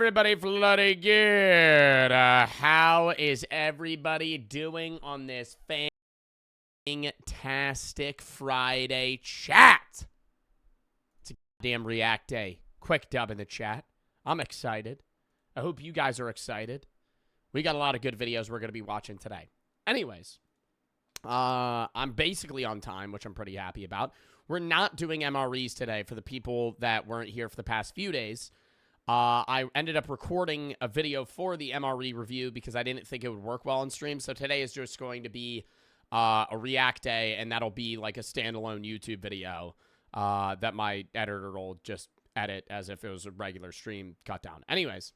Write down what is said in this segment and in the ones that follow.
everybody bloody good. How is everybody doing on this fantastic Friday chat? It's a goddamn React day. Quick dub in the chat. I'm excited. I hope you guys are excited. We got a lot of good videos we're going to be watching today. Anyways, I'm basically on time, which I'm pretty happy about. We're not doing MREs today for the people that weren't here for the past few days. I ended up recording a video for the MRE review because I didn't think it would work well on stream. So today is just going to be a React day, and that'll be like a standalone YouTube video that my editor will just edit as if it was a regular stream cut down. Anyways,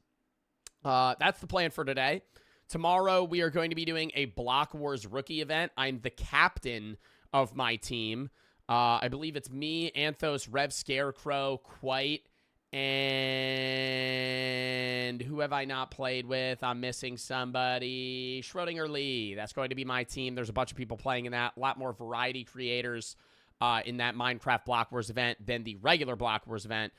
that's the plan for today. Tomorrow, we are going to be doing a Block Wars rookie event. I'm the captain of my team. I believe it's me, Anthos, Rev Scarecrow, Quite, and who have I not played with? I'm missing somebody. Schrodinger Lee. That's going to be my team. There's a bunch of people playing in that. A lot more variety creators in that Minecraft Block Wars event than the regular Block Wars event,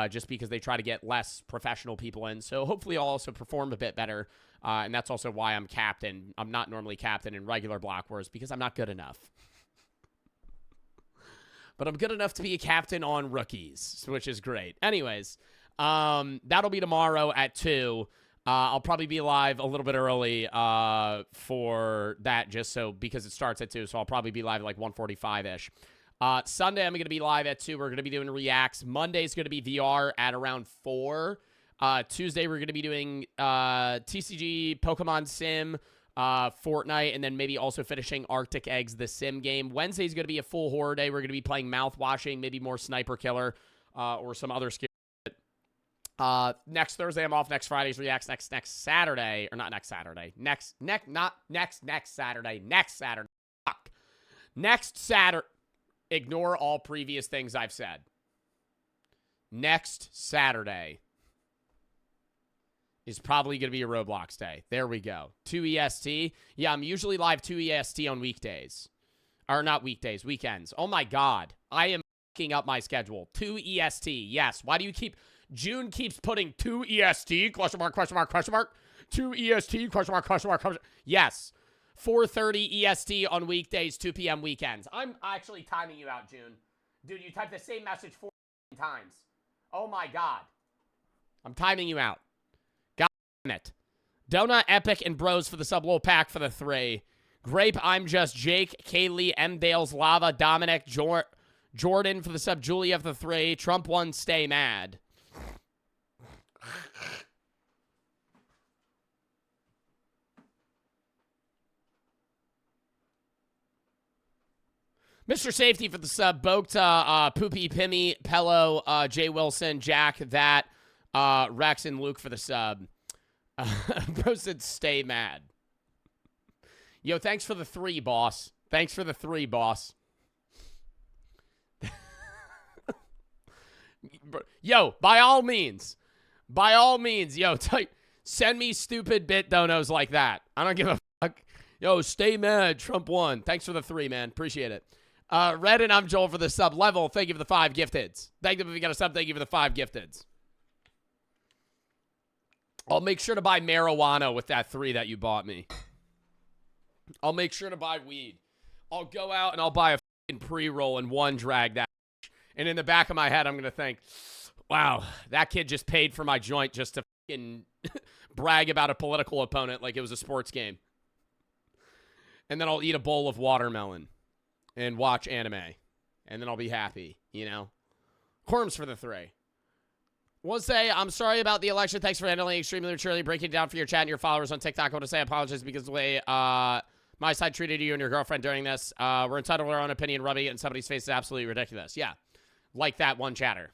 just because they try to get less professional people in. So hopefully I'll also perform a bit better, and that's also why I'm captain. I'm not normally captain in regular Block Wars because I'm not good enough. But I'm good enough to be a captain on rookies, which is great. Anyways, that'll be tomorrow at 2. I'll probably be live a little bit early for that, just so because it starts at 2. So I'll probably be live at like 1:45-ish. Sunday, I'm going to be live at 2. We're going to be doing reacts. Monday's going to be VR at around 4. Tuesday, we're going to be doing TCG, Pokemon Sim, Fortnite, and then maybe also finishing Arctic Eggs, the sim game. Wednesday's going to be a full horror day. We're going to be playing Mouthwashing, maybe more Sniper Killer, or some other scary shit. Next Thursday, I'm off. Next Friday's reacts. Next Saturday, or not next Saturday. Next Saturday. Next Saturday. Fuck. Next Saturday. Ignore all previous things I've said. Next Saturday is probably going to be a Roblox day. There we go. 2 EST. Yeah, I'm usually live 2 EST on weekdays. Or not weekdays, weekends. Oh my God. I am fucking up my schedule. 2 EST. Yes. Why do you keep... June keeps putting 2 EST, question mark, question mark, question mark. 2 EST, question mark, question mark, question mark. Yes. 4:30 EST on weekdays, 2 p.m. weekends. I'm actually timing you out, June. Dude, you typed the same message 4 times. Oh my God. I'm timing you out. It. Donut, Epic, and Bros for the sub-low pack for the 3. Grape, I'm Just, Jake, Kaylee, M. Dales, Lava, Dominic, Jordan for the sub, Julia for the 3. Trump 1, stay mad. Mr. Safety for the sub, Bokta, Poopy, Pimmy, Pello, Jay Wilson, Jack, That, Rex, and Luke for the sub. Bro said, stay mad. Yo, thanks for the 3, boss. Thanks for the 3, boss. Yo, by all means, yo, send me stupid bit donos like that. I don't give a fuck. Yo, stay mad, Trump won. Thanks for the 3, man. Appreciate it. Red and I'm Joel for the sub. Level, thank you for the 5 gifteds. Thank you if you got a sub. Thank you for the 5 gifteds. I'll make sure to buy marijuana with that 3 that you bought me. I'll make sure to buy weed. I'll go out and I'll buy a fucking pre-roll and 1 drag that. And in the back of my head, I'm going to think, wow, that kid just paid for my joint just to fucking brag about a political opponent like it was a sports game. And then I'll eat a bowl of watermelon and watch anime. And then I'll be happy, you know? Corms for the 3. We'll say, I'm sorry about the election. Thanks for handling extremely maturely, breaking it down for your chat and your followers on TikTok. I want to say I apologize because the way my side treated you and your girlfriend during this. We're entitled to our own opinion. Rubbing it in somebody's face is absolutely ridiculous. Yeah, like that one chatter.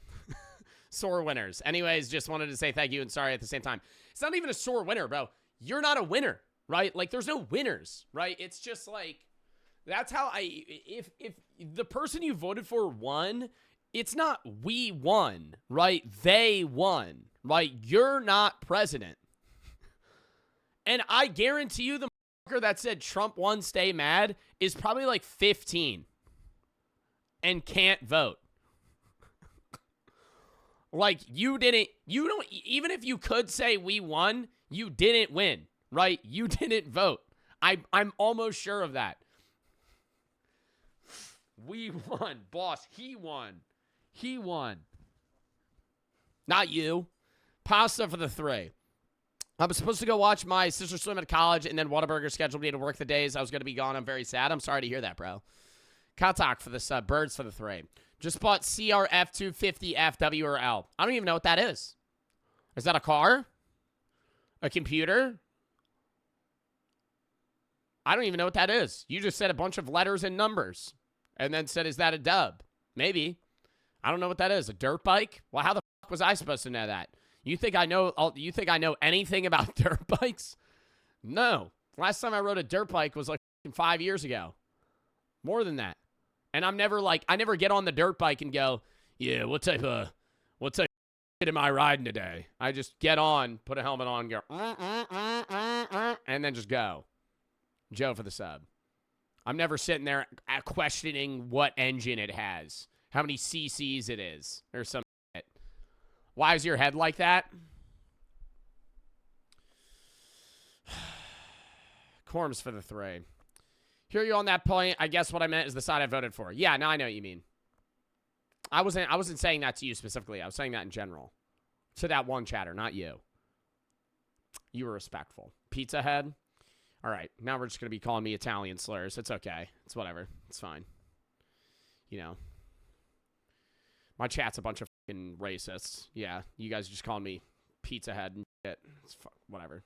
Sore winners. Anyways, just wanted to say thank you and sorry at the same time. It's not even a sore winner, bro. You're not a winner, right? Like, there's no winners, right? It's just like, that's how if the person you voted for won, it's not we won, right? They won, right? You're not president. And I guarantee you the motherfucker that said Trump won, stay mad is probably like 15 and can't vote. Like, you don't, even if you could say we won, you didn't win, right? You didn't vote. I'm almost sure of that. We won, boss. He won. He won. Not you. Pasta for the 3. I was supposed to go watch my sister swim at college, and then Whataburger scheduled me to work the days I was going to be gone. I'm very sad. I'm sorry to hear that, bro. Katak for this, birds for the 3. Just bought CRF 250 FW or L. I don't even know what that is. Is that a car? A computer? I don't even know what that is. You just said a bunch of letters and numbers. And then said, is that a dub? Maybe. I don't know what that is. A dirt bike? Well, how the fuck was I supposed to know that? You think I know anything about dirt bikes? No. Last time I rode a dirt bike was like 5 years ago. More than that. And I'm never like, I never get on the dirt bike and go, yeah, what type of shit am I riding today? I just get on, put a helmet on, go, and then just go. Joe for the sub. I'm never sitting there questioning what engine it has, how many cc's it is, or some shit. Why is your head like that? Corms for the 3. Hear you on that point. I guess what I meant is the side I voted for. Yeah, now I know what you mean. I wasn't saying that to you specifically. I was saying that in general. To that one chatter, not you. You were respectful. Pizza head. All right, now we're just going to be calling me Italian slurs. It's okay. It's whatever. It's fine. You know. My chat's a bunch of fucking racists. Yeah, you guys just calling me pizza head and shit. It's whatever.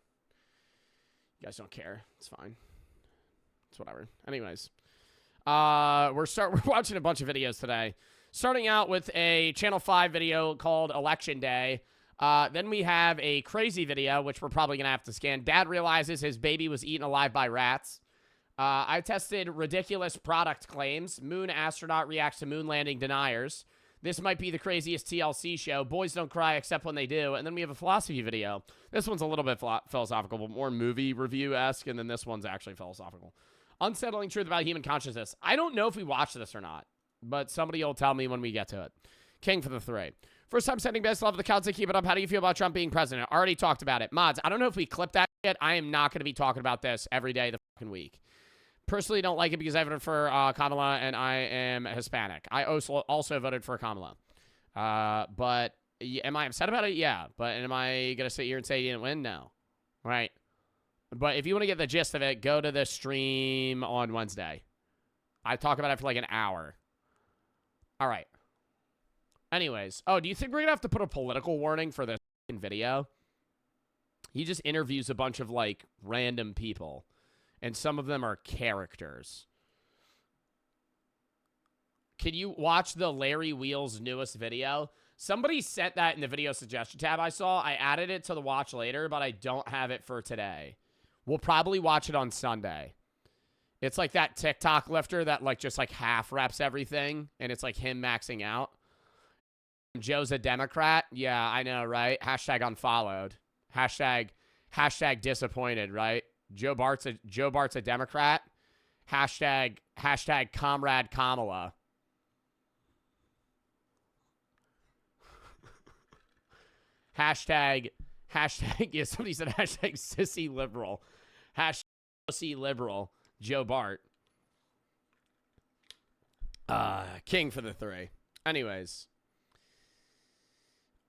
You guys don't care. It's fine. It's whatever. Anyways. We're watching a bunch of videos today. Starting out with a Channel 5 video called Election Day. Then we have a crazy video, which we're probably going to have to scan. Dad realizes his baby was eaten alive by rats. I tested ridiculous product claims. Moon astronaut reacts to moon landing deniers. This might be the craziest TLC show. Boys don't cry except when they do. And then we have a philosophy video. This one's a little bit philosophical, but more movie review-esque. And then this one's actually philosophical. Unsettling Truth about human consciousness. I don't know if we watched this or not, but somebody will tell me when we get to it. King for the 3. First time sending best love to the council. Keep it up. How do you feel about Trump being president? Already talked about it. Mods, I don't know if we clipped that yet. I am not going to be talking about this every day of the fucking week. Personally, don't like it because I voted for Kamala and I am Hispanic. I also voted for Kamala. But am I upset about it? Yeah. But am I going to sit here and say he didn't win? No. Right. But if you want to get the gist of it, go to the stream on Wednesday. I talk about it for like an hour. All right. Anyways. Oh, do you think we're going to have to put a political warning for this video? He just interviews a bunch of, like, random people. And some of them are characters. Can you watch the Larry Wheels' newest video? Somebody sent that in the video suggestion tab I saw. I added it to the watch later, but I don't have it for today. We'll probably watch it on Sunday. It's like that TikTok lifter that, like, just, like, half reps everything. And it's, like, him maxing out. Joe's a Democrat. Yeah, I know, right? Hashtag unfollowed. Hashtag disappointed, right? Joe Bart's a Democrat. Hashtag comrade Kamala. Hashtag, yeah, somebody said hashtag sissy liberal. Hashtag sissy liberal. Joe Bart. King for the 3. Anyways.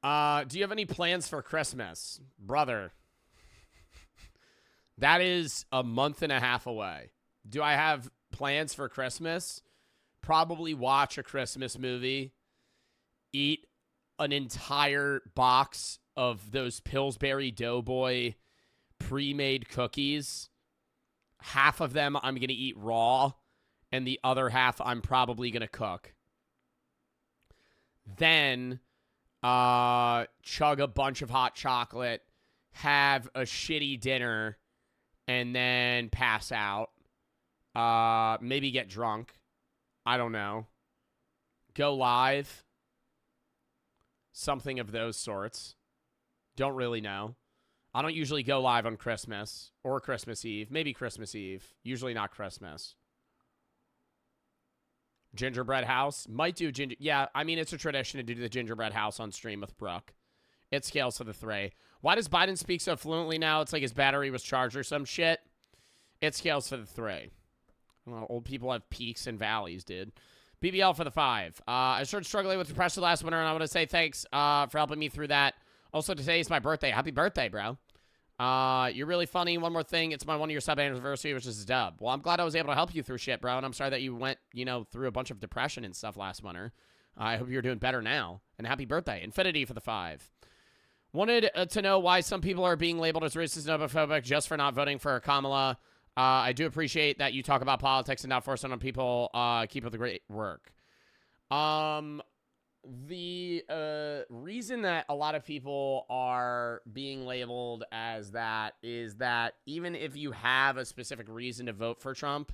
Do you have any plans for Christmas? Brother. That is a month and a half away. Do I have plans for Christmas? Probably watch a Christmas movie. Eat an entire box of those Pillsbury Doughboy pre-made cookies. Half of them I'm going to eat raw, and the other half I'm probably going to cook. Then chug a bunch of hot chocolate, have a shitty dinner, and then pass out. Maybe get drunk. I don't know. Go live. Something of those sorts. Don't really know. I don't usually go live on Christmas or Christmas Eve. Maybe Christmas Eve. Usually not Christmas. Gingerbread house. Might do ginger. Yeah, I mean, it's a tradition to do the gingerbread house on stream with Brooke. It scales to the 3. Why does Biden speak so fluently now? It's like his battery was charged or some shit. It scales to the 3. Well, old people have peaks and valleys, dude. BBL for the 5. I started struggling with depression last winter, and I want to say thanks for helping me through that. Also, today is my birthday. Happy birthday, bro. You're really funny. One more thing. It's my 1-year sub anniversary, which is a dub. Well, I'm glad I was able to help you through shit, bro, and I'm sorry that you went, you know, through a bunch of depression and stuff last winter. I hope you're doing better now, and happy birthday. Infinity for the 5. Wanted to know why some people are being labeled as racist and homophobic just for not voting for Kamala. I do appreciate that you talk about politics and not force it on people. Keep up the great work. The reason that a lot of people are being labeled as that is that even if you have a specific reason to vote for Trump,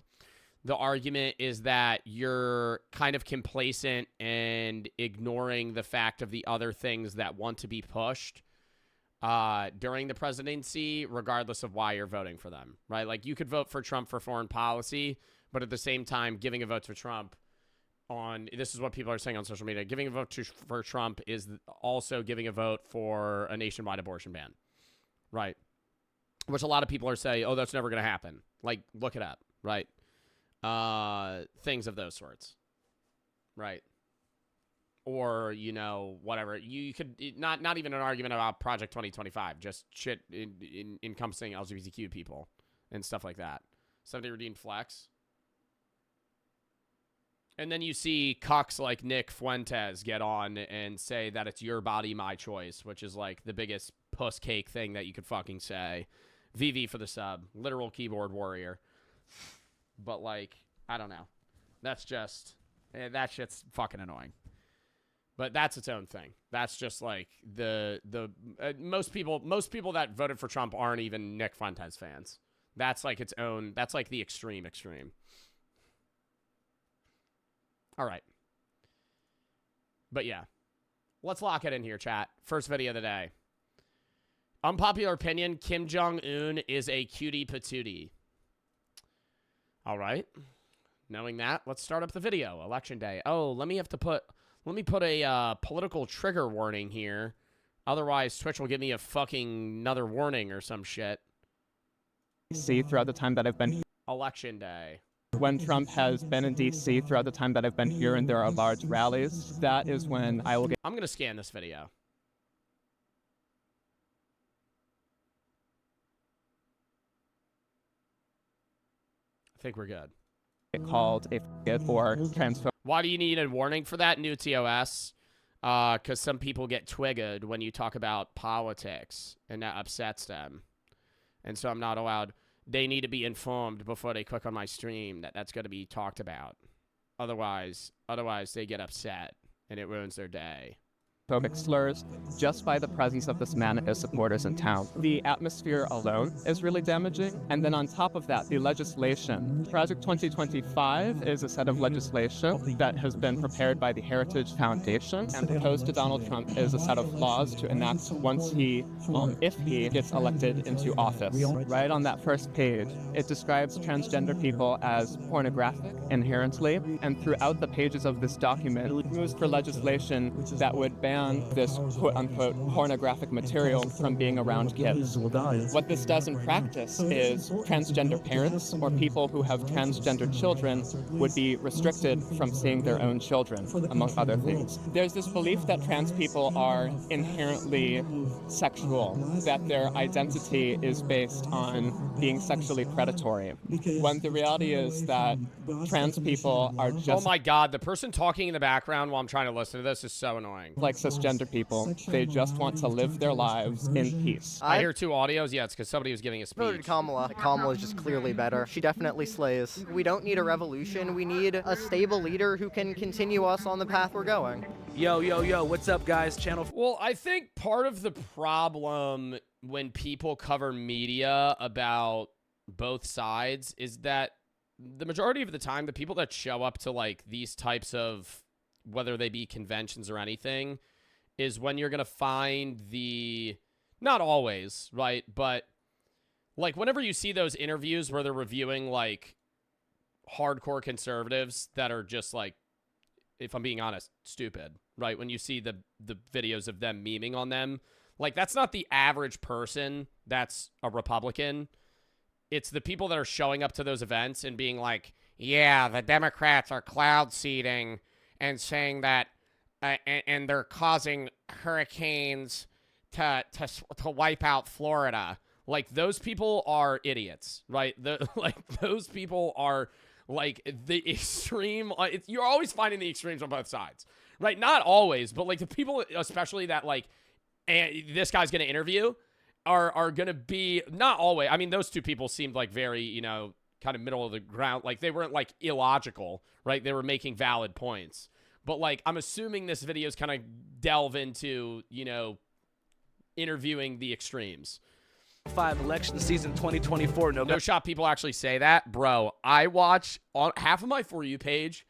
the argument is that you're kind of complacent and ignoring the fact of the other things that want to be pushed during the presidency, regardless of why you're voting for them, right? Like, you could vote for Trump for foreign policy, but at the same time, giving a vote for Trump on, this is what people are saying on social media, giving a vote for Trump is also giving a vote for a nationwide abortion ban, right? Which a lot of people are saying, oh, that's never going to happen. Like, look it up, right? Things of those sorts, right? Or, you know, whatever. You could, not even an argument about Project 2025, just shit encompassing LGBTQ people and stuff like that. Somebody redeemed Flex. And then you see cucks like Nick Fuentes get on and say that it's your body, my choice, which is like the biggest puss cake thing that you could fucking say. VV for the sub. Literal keyboard warrior. But, like, I don't know. That's just, that shit's fucking annoying. But that's its own thing. That's just like most people that voted for Trump aren't even Nick Fuentes fans. That's like its own. That's like the extreme. All right. But yeah, let's lock it in here, chat. First video of the day. Unpopular opinion: Kim Jong-un is a cutie patootie. All right. Knowing that, let's start up the video. Election day. Oh, let me put a political trigger warning here. Otherwise, Twitch will give me a fucking another warning or some shit. DC throughout the time that I've been here. Election day. When Trump has been in DC throughout the time that I've been here and there are large rallies, that is when I will get... I'm going to scan this video. I think we're good. Called a f***it or transphobic. Why do you need a warning for that, new TOS? Because some people get twiggered when you talk about politics, and that upsets them. And so I'm not allowed. They need to be informed before they click on my stream that that's going to be talked about. Otherwise they get upset, and it ruins their day. Phobic slurs just by the presence of this man and his supporters in town. The atmosphere alone is really damaging, and then on top of that, the legislation. Project 2025 is a set of legislation that has been prepared by the Heritage Foundation and proposed to Donald Trump is a set of laws to enact once he, if he gets elected into office. Right on that first page, it describes transgender people as pornographic inherently, and throughout the pages of this document, it moves for legislation that would ban this quote-unquote pornographic material from being around kids. What this does in practice is transgender parents or people who have transgender children would be restricted from seeing their own children, among other things. There's this belief that trans people are inherently sexual, that their identity is based on being sexually predatory, when the reality is that trans people are just... Oh my god, the person talking in the background while I'm trying to listen to this is so annoying. Like cisgender people, they just want to live their lives in peace. I hear two audios. Yeah, it's because somebody was giving a speech. Voted Kamala. Kamala is just clearly better. She definitely slays. We don't need a revolution. We need a stable leader who can continue us on the path we're going. Yo, what's up, guys? Channel. Well, I think part of the problem when people cover media about both sides is that the majority of the time, the people that show up to like these types of, whether they be conventions or anything, is when you're going to find the, not always, right? But like whenever you see those interviews where they're reviewing like hardcore conservatives that are just like if I'm being honest, stupid, right? When you see the videos of them memeing on them, like, that's not the average person that's a Republican. It's the people that are showing up to those events and being like, yeah, the Democrats are cloud seeding and saying that, and they're causing hurricanes to wipe out Florida. Like, those people are idiots, right? Those people are, like, the extreme. You're always finding the extremes on both sides, right? Not always, but, like, the people, especially that, like, this guy's going to interview are going to be, not always. I mean, those two people seemed like very, you know, kind of middle of the ground. Like, they weren't, like, illogical, right? They were making valid points. But, like, I'm assuming this video is kind of delve into, you know, interviewing the extremes. 5 election season 2024. No shot people actually say that. Bro, I watch, on half of my For You page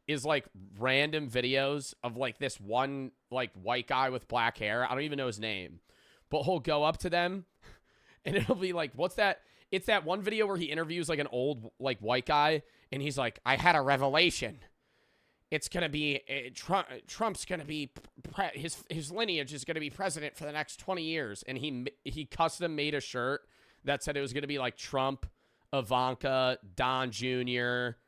is, like, random videos of, like, this one, like, white guy with black hair. I don't even know his name. But he'll go up to them, and it'll be like, what's that? It's that one video where he interviews, like, an old, like, white guy, and he's like, I had a revelation. It's going to be, Trump's going to be, his lineage is going to be president for the next 20 years. And he custom made a shirt that said it was going to be, like, Trump, Ivanka, Don Jr.,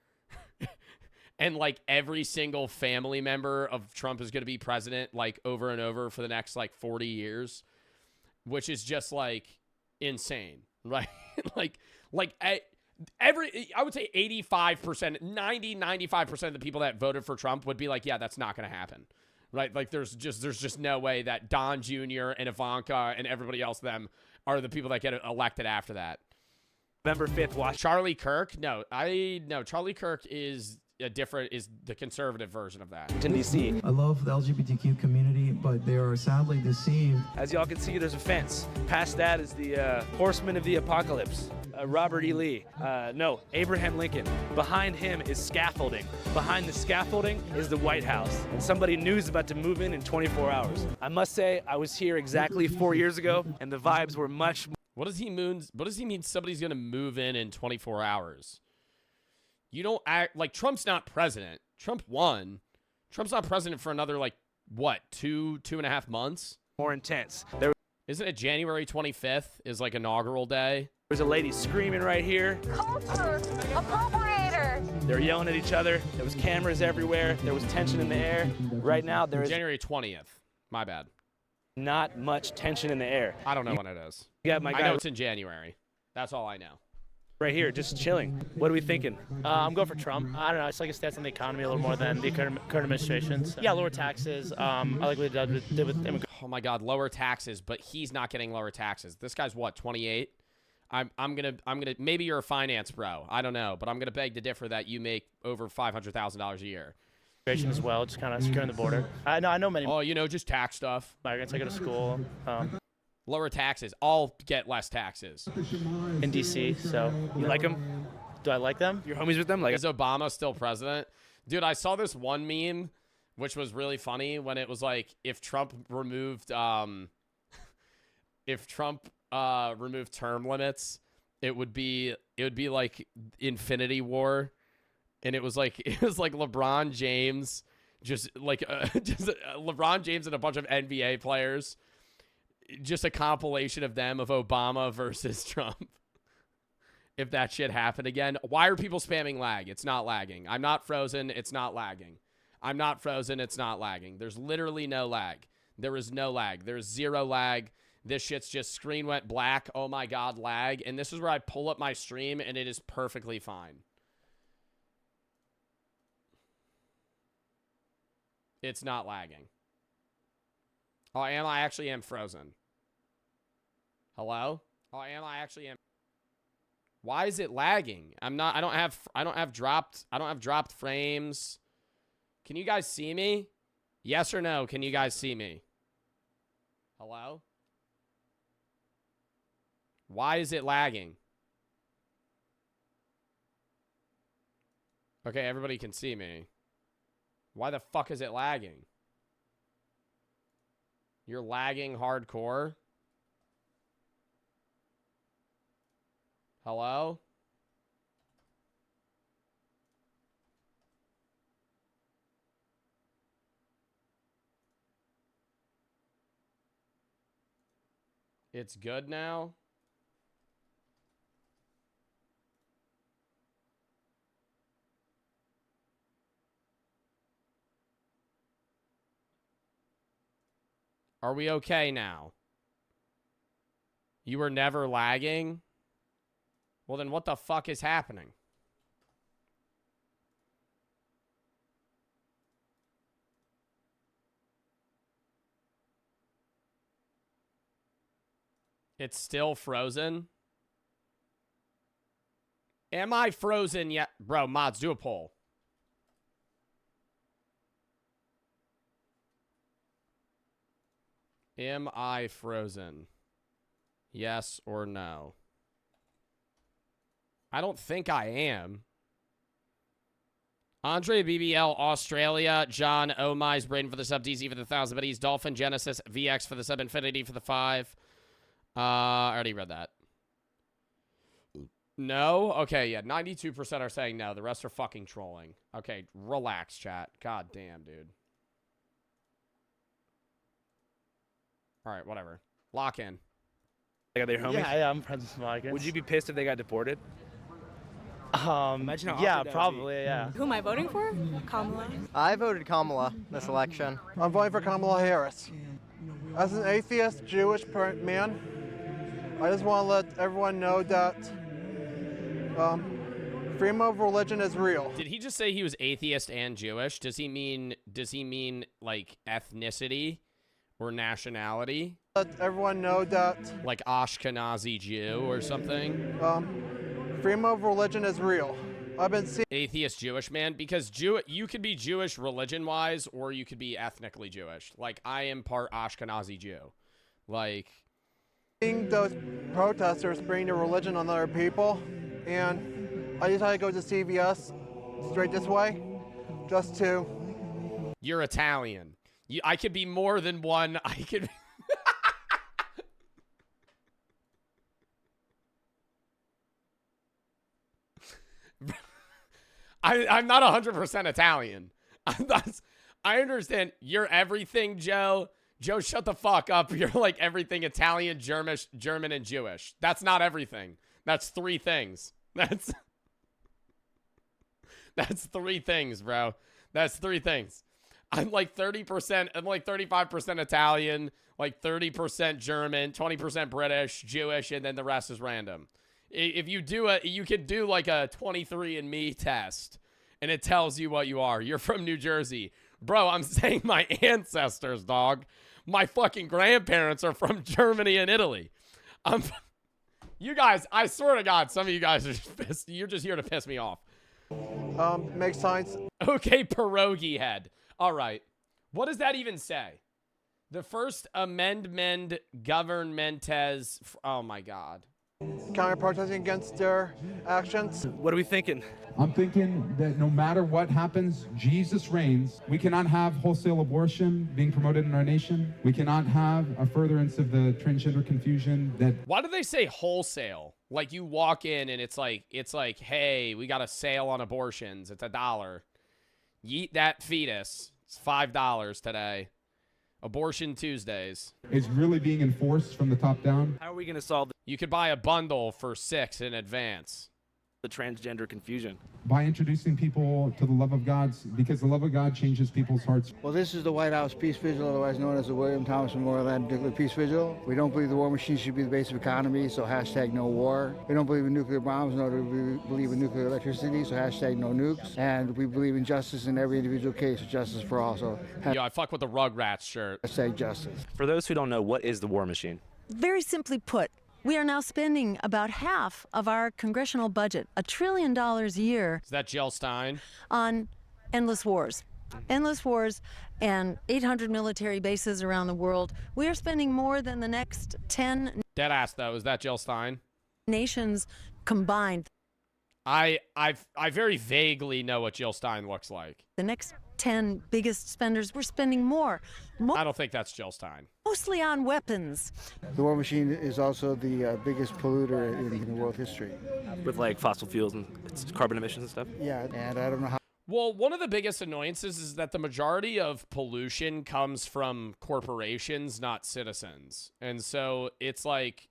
and, like, every single family member of Trump is going to be president, like, over and over for the next, like, 40 years, which is just, like, insane, right? I would say 85%, 95% of the people that voted for Trump would be like, yeah, that's not going to happen, right? Like, there's just no way that Don Jr. and Ivanka and everybody else them are the people that get elected after that. November 5th, watch Charlie Kirk? No, Charlie Kirk is the conservative version of that. in DC. I love the LGBTQ community, but they are sadly deceived. As y'all can see, there's a fence. Past that is the horseman of the apocalypse, Robert E. Lee. Abraham Lincoln. Behind him is scaffolding. Behind the scaffolding is the White House. And somebody new is about to move in 24 hours. I must say, I was here exactly 4 years ago, and the vibes were much more. What does he mean somebody's going to move in 24 hours? You don't act like Trump's not president. Trump won. Trump's not president for another, like, what, 2.5 months? More intense. Isn't it January 25th is, like, inaugural day? There's a lady screaming right here. Culture appropriator. They're yelling at each other. There was cameras everywhere. There was tension in the air. Right now, there is January 20th. My bad. not much tension in the air. I don't know when it is. You got my I guy know it's in January. That's all I know. right here, just chilling. What are we thinking? I'm going for Trump. I don't know. I just like his stance on the economy a little more than the current administration. So. Yeah, lower taxes. I like what he did with immigrants. Oh my God, lower taxes, but he's not getting lower taxes. This guy's what, 28? I'm gonna maybe you're a finance bro. I don't know, but I'm gonna beg to differ that you make over $500,000 a year. As well, just kind of securing the border. I know many Oh, you know, just tax stuff. migrants. I go to school Lower taxes. I'll get less taxes. in D.C. So You like them? do I like them? You're homies with them? Like, Is Obama still president? Dude, I saw this one meme, which was really funny when it was like, if Trump removed removed term limits, it would be like Infinity War, and it was like LeBron James, LeBron James and a bunch of NBA players, just a compilation of them of Obama versus Trump. If that shit happened again, why are people spamming lag? It's not lagging. I'm not frozen. It's not lagging. I'm not frozen. It's not lagging. There's literally no lag. There is no lag. There's zero lag. This shit's just screen went black. Oh my God, lag. And this is where I pull up my stream and it is perfectly fine. It's not lagging. Oh, I actually am frozen. Hello? Oh, I actually am. Why is it lagging? I don't have dropped frames. Can you guys see me? Yes or no? Can you guys see me? Hello? Why is it lagging? Okay, everybody can see me. Why the fuck is it lagging? You're lagging hardcore? Hello? It's good now. Are we okay now? You were never lagging? Well, then what the fuck is happening? It's still frozen? Am I frozen yet? Bro, mods, do a poll. Am I frozen? Yes or no? I don't think I am. Andre BBL Australia, John Omise, Braden for the sub, DZ for the 1,000 buddies, Dolphin Genesis, VX for the sub, Infinity for the 5. I already read that. No? Okay, yeah, 92% are saying no. The rest are fucking trolling. Okay, relax, chat. God damn, dude. All right, whatever. Lock in. Are they homies? Yeah, I'm friends with Marcus. Would you be pissed if they got deported? Yeah, Imagine how awkward that would probably, yeah. Who am I voting for? Kamala. I voted Kamala this election. I'm voting for Kamala Harris. As an atheist Jewish man, I just want to let everyone know that freedom of religion is real. Did he just say he was atheist and Jewish? Does he mean like ethnicity or nationality? Let everyone know that Like Ashkenazi Jew or something? freedom of religion is real. I've been seeing Atheist Jewish man, because you could be Jewish religion wise or you could be ethnically Jewish. Like I am part Ashkenazi Jew. Like those protesters bring their religion on other people, and I just had to go to CVS straight this way just to. You're Italian. I could be more than one. I could. I'm not 100% Italian. I understand you're everything, Joe. Joe, shut the fuck up. You're like everything Italian, German, and Jewish. That's not everything. That's 3 things. That's 3 things, bro. That's 3 things. I'm like 30%, I'm like 35% Italian, like 30% German, 20% British, Jewish, and then the rest is random. If you do you could do like a 23andMe test, and it tells you what you are. You're from New Jersey. Bro, I'm saying my ancestors, dog. My fucking grandparents are from Germany and Italy. You guys, I swear to God, some of you guys are just pissed. You're just here to piss me off. Make signs. Okay, pierogi head. All right. What does that even say? The First Amendment governmentes. Oh, my God. Counter protesting against their actions. What are we thinking? I'm thinking that no matter what happens, Jesus reigns. We cannot have wholesale abortion being promoted in our nation. We cannot have a furtherance of the transgender confusion that. Why do they say wholesale? Like you walk in and it's like, hey, we got a sale on abortions. It's $1. Yeet that fetus. It's $5 today. Abortion Tuesdays. Is really being enforced from the top down. How are we going to solve You could buy a bundle for $6 in advance. the transgender confusion? By introducing people to the love of God, because the love of God changes people's hearts. Well, this is the White House Peace Vigil, otherwise known as the William Thomas Memorial Nuclear Peace Vigil. We don't believe the war machine should be the base of economy, so hashtag no war. We don't believe in nuclear bombs, nor do we believe in nuclear electricity, so hashtag no nukes. And we believe in justice in every individual case, justice for all, so Yo, I fuck with the Rugrats shirt. hashtag justice. For those who don't know, what is the war machine? Very simply put, we are now spending about half of our congressional budget, $1 trillion a year, Is that Jill Stein? on endless wars. Endless wars and 800 military bases around the world. We are spending more than the next 10 Deadass, though. Is that Jill Stein? nations combined. I very vaguely know what Jill Stein looks like. The next 10 biggest spenders, we're spending more, I don't think that's Jill Stein. mostly on weapons. The war machine is also the biggest polluter in world history. With like fossil fuels and carbon emissions and stuff? Yeah, and I don't know how. Well, one of the biggest annoyances is that the majority of pollution comes from corporations, not citizens. And so it's like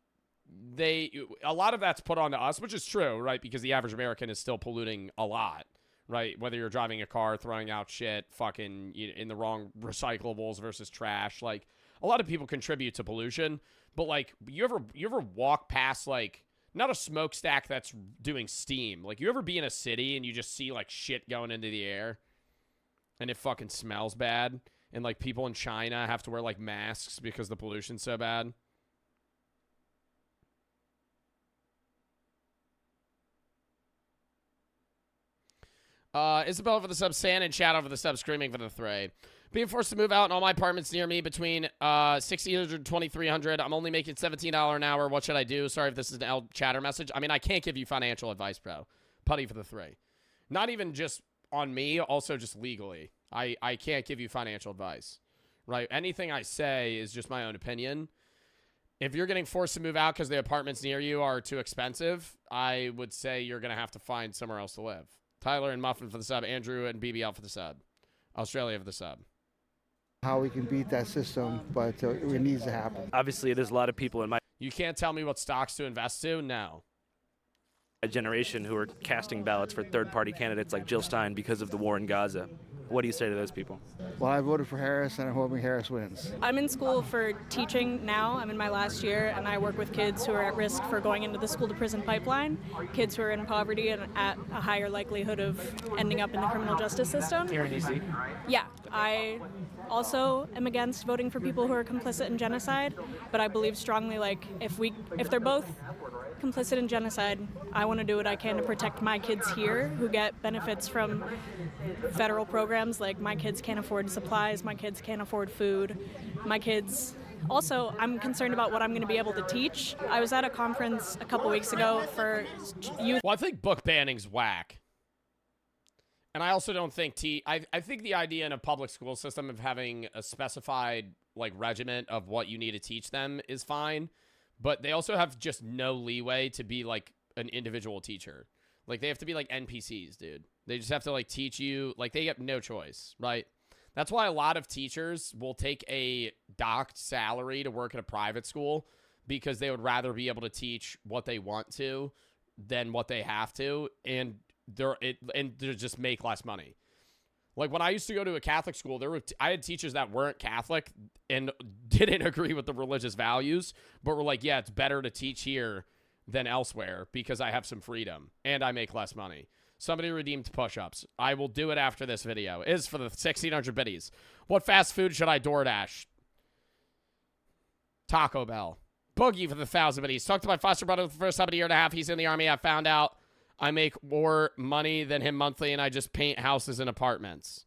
a lot of that's put onto us, which is true, right? Because the average American is still polluting a lot, right? Whether you're driving a car, throwing out shit, fucking in the wrong recyclables versus trash. Like, a lot of people contribute to pollution, but like, you ever walk past like, not a smokestack that's doing steam. Like, you ever be in a city and you just see, like, shit going into the air? And it fucking smells bad? And, like, people in China have to wear, like, masks because the pollution's so bad? Isabella for the sub, San and Shadow for the sub, Screaming for the three. Being forced to move out in all my apartments near me between 1,600 and 2,300. I'm only making $17 an hour. What should I do? Sorry if this is an L chatter message. I mean, I can't give you financial advice, bro. Putty for the three. Not even just on me, also just legally. I can't give you financial advice, right? Anything I say is just my own opinion. If you're getting forced to move out because the apartments near you are too expensive, I would say you're going to have to find somewhere else to live. Tyler and Muffin for the sub. Andrew and BBL for the sub. Australia for the sub. How we can beat that system, but it needs to happen. Obviously, there's a lot of people in my You can't tell me what stocks to invest to? No. generation who are casting ballots for third-party candidates like Jill Stein because of the war in Gaza. What do you say to those people? Well, I voted for Harris, and I'm hoping Harris wins. I'm in school for teaching now. I'm in my last year, and I work with kids who are at risk for going into the school-to-prison pipeline, kids who are in poverty and at a higher likelihood of ending up in the criminal justice system. Here in D.C.? Yeah, I also am against voting for people who are complicit in genocide, but I believe strongly, like, if they're both complicit in genocide, I want to do what I can to protect my kids here who get benefits from federal programs. Like, my kids can't afford supplies, my kids can't afford food, my kids... Also, I'm concerned about what I'm going to be able to teach. I was at a conference a couple weeks ago for youth. Well, I think book banning's whack. And I also don't think I think the idea in a public school system of having a specified, like, regiment of what you need to teach them is fine. But they also have just no leeway to be, like, an individual teacher. Like, they have to be, like, NPCs, dude. They just have to, like, teach you. Like, they have no choice, right? That's why a lot of teachers will take a docked salary to work at a private school because they would rather be able to teach what they want to than what they have to, and they just make less money. Like, when I used to go to a Catholic school, I had teachers that weren't Catholic and didn't agree with the religious values, but were like, yeah, it's better to teach here than elsewhere because I have some freedom and I make less money. Somebody redeemed push-ups. I will do it after this video. It is for the 1,600 biddies. What fast food should I DoorDash? Taco Bell. Boogie for the 1,000 biddies. Talked to my foster brother for the first time in a year and a half. He's in the Army. I found out I make more money than him monthly, and I just paint houses and apartments.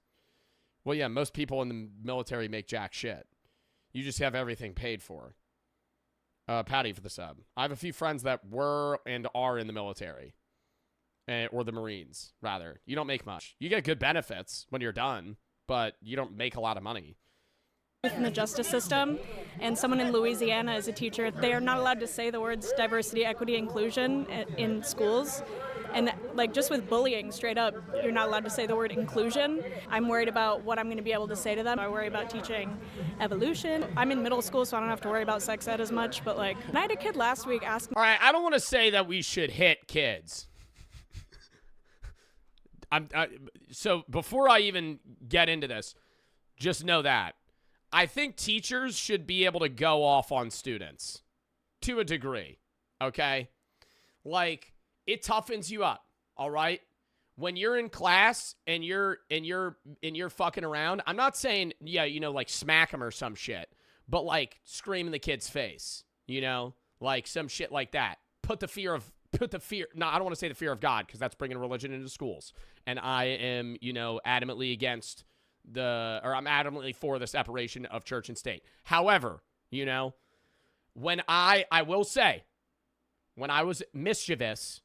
Well, yeah, most people in the military make jack shit. You just have everything paid for. Patty for the sub. I have a few friends that were and are in the military. Or the Marines, rather. You don't make much. You get good benefits when you're done, but you don't make a lot of money. In the justice system, and someone in Louisiana is a teacher, they are not allowed to say the words diversity, equity, inclusion in schools. And, like, just with bullying, straight up, you're not allowed to say the word inclusion. I'm worried about what I'm going to be able to say to them. I worry about teaching evolution. I'm in middle school, so I don't have to worry about sex ed as much, but, like, I had a kid last week ask me... All right, I don't want to say that we should hit kids. So before I even get into this, just know that I think teachers should be able to go off on students to a degree, okay? Like, it toughens you up, all right? When you're in class and you're fucking around, I'm not saying, yeah, you know, like, smack them or some shit, but, like, scream in the kid's face, you know? Like, some shit like that. Put the fear, no, I don't want to say the fear of God, because that's bringing religion into schools. And I am, you know, adamantly against I'm adamantly for the separation of church and state. However, you know, when I will say, when I was mischievous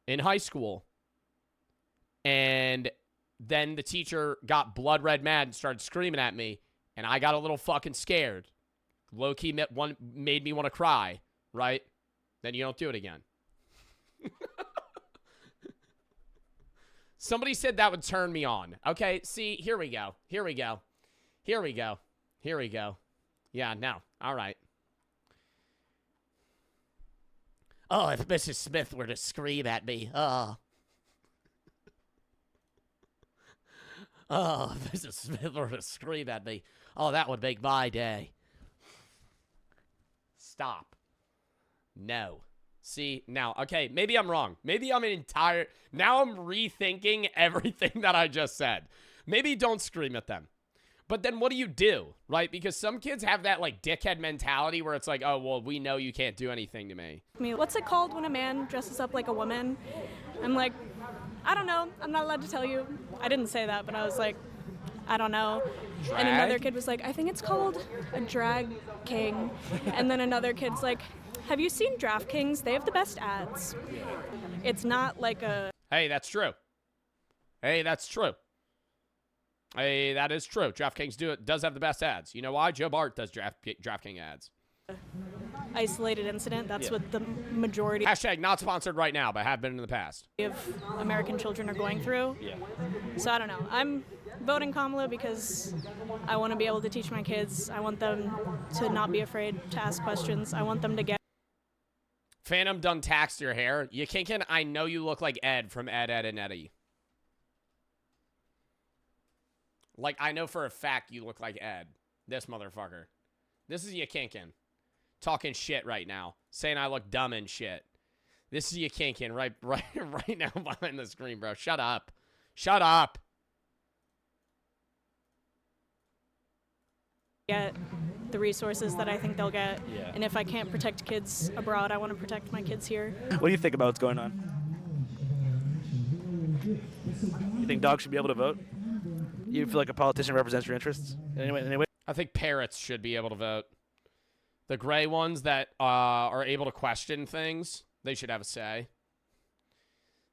in high school, and then the teacher got blood red mad and started screaming at me, and I got a little fucking scared, low-key made me want to cry, right? Then you don't do it again. Somebody said that would turn me on. Okay, see, here we go. Here we go. Here we go. Here we go. Yeah, no. All right. Oh, if Mrs. Smith were to scream at me. Oh. Oh, if Mrs. Smith were to scream at me. Oh, that would make my day. Stop. No. See, now, okay, maybe I'm wrong. Maybe I'm now I'm rethinking everything that I just said. Maybe don't scream at them. But then what do you do, right? Because some kids have that, like, dickhead mentality where it's like, oh, well, we know you can't do anything to me. What's it called when a man dresses up like a woman? I'm like, I don't know. I'm not allowed to tell you. I didn't say that, but I was like, I don't know. Drag? And another kid was like, I think it's called a drag king. And then another kid's like, have you seen DraftKings? They have the best ads. It's not like a... Hey, that's true. Hey, that's true. Hey, that is true. DraftKings does have the best ads. You know why? Joe Bart does DraftKings ads. Isolated incident. That's what the majority... Hashtag not sponsored right now, but have been in the past. ...of American children are going through. Yeah. So I don't know. I'm voting Kamala because I want to be able to teach my kids. I want them to not be afraid to ask questions. I want them to get... Phantom done taxed your hair. You kinkin', I know you look like Ed from Ed, Ed, and Eddie. Like, I know for a fact you look like Ed. This motherfucker. This is you kinkin'. Talking shit right now. Saying I look dumb and shit. This is you kinkin' right now behind the screen, bro. Shut up. Shut up. Get the resources that I think they'll get. Yeah. And if I can't protect kids abroad, I want to protect my kids here. What do you think about what's going on? You think dogs should be able to vote? You feel like a politician represents your interests? Anyway. I think parrots should be able to vote. The gray ones that are able to question things, they should have a say.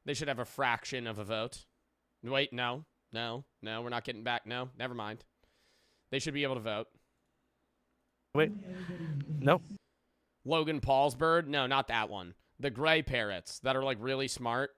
They should have a fraction of a vote. Wait, no, we're not getting back. No, never mind. They should be able to vote. Wait, no. Logan Paul's bird? No, not that one. The gray parrots that are like really smart.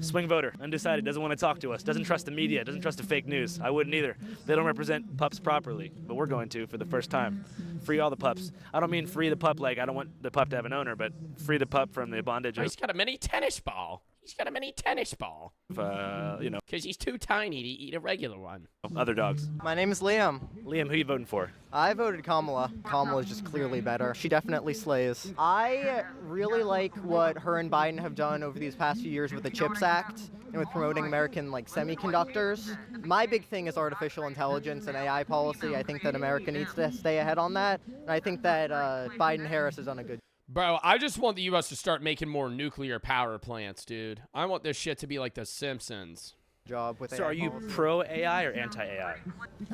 Swing voter, undecided, doesn't want to talk to us, doesn't trust the media, doesn't trust the fake news. I wouldn't either. They don't represent pups properly, but we're going to for the first time. Free all the pups. I don't mean free the pup like I don't want the pup to have an owner, but free the pup from the bondage of... He's got a mini tennis ball. He's got a mini tennis ball. Because he's too tiny to eat a regular one. Other dogs. My name is Liam. Liam, who you voting for? I voted Kamala. Kamala is just clearly better. She definitely slays. I really like what her and Biden have done over these past few years with the CHIPS Act and with promoting American semiconductors. My big thing is artificial intelligence and AI policy. I think that America needs to stay ahead on that. And I think that Biden-Harris has done a good job. Bro, I just want the U.S. to start making more nuclear power plants, dude. I want this shit to be like The Simpsons. Job with so AI are you policy. pro-AI or anti-AI?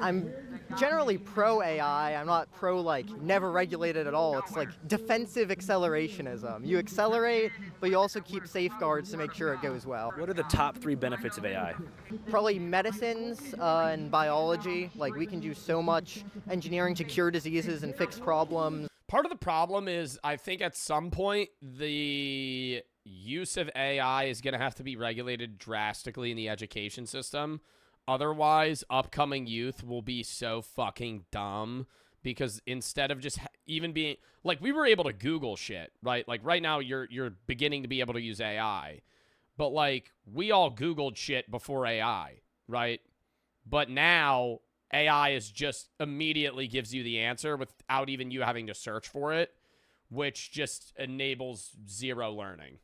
I'm generally pro-AI. I'm not never regulated at all. It's like defensive accelerationism. You accelerate, but you also keep safeguards to make sure it goes well. What are the top 3 benefits of AI? Probably medicines and biology. Like, we can do so much engineering to cure diseases and fix problems. Part of the problem is, I think at some point, the use of AI is going to have to be regulated drastically in the education system. Otherwise, upcoming youth will be so fucking dumb because instead of just even being... Like, we were able to Google shit, right? Like, right now, you're beginning to be able to use AI. But, like, we all Googled shit before AI, right? But now... AI is just immediately gives you the answer without even you having to search for it, which just enables zero learning.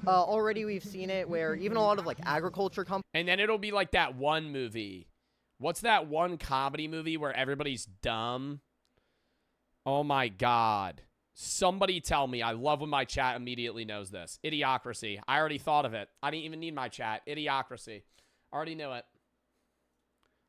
Already we've seen it where even a lot of agriculture companies... And then it'll be like that one movie. What's that one comedy movie where everybody's dumb? Oh my God. Somebody tell me. I love when my chat immediately knows this. Idiocracy. I already thought of it. I didn't even need my chat. Idiocracy. Already knew it.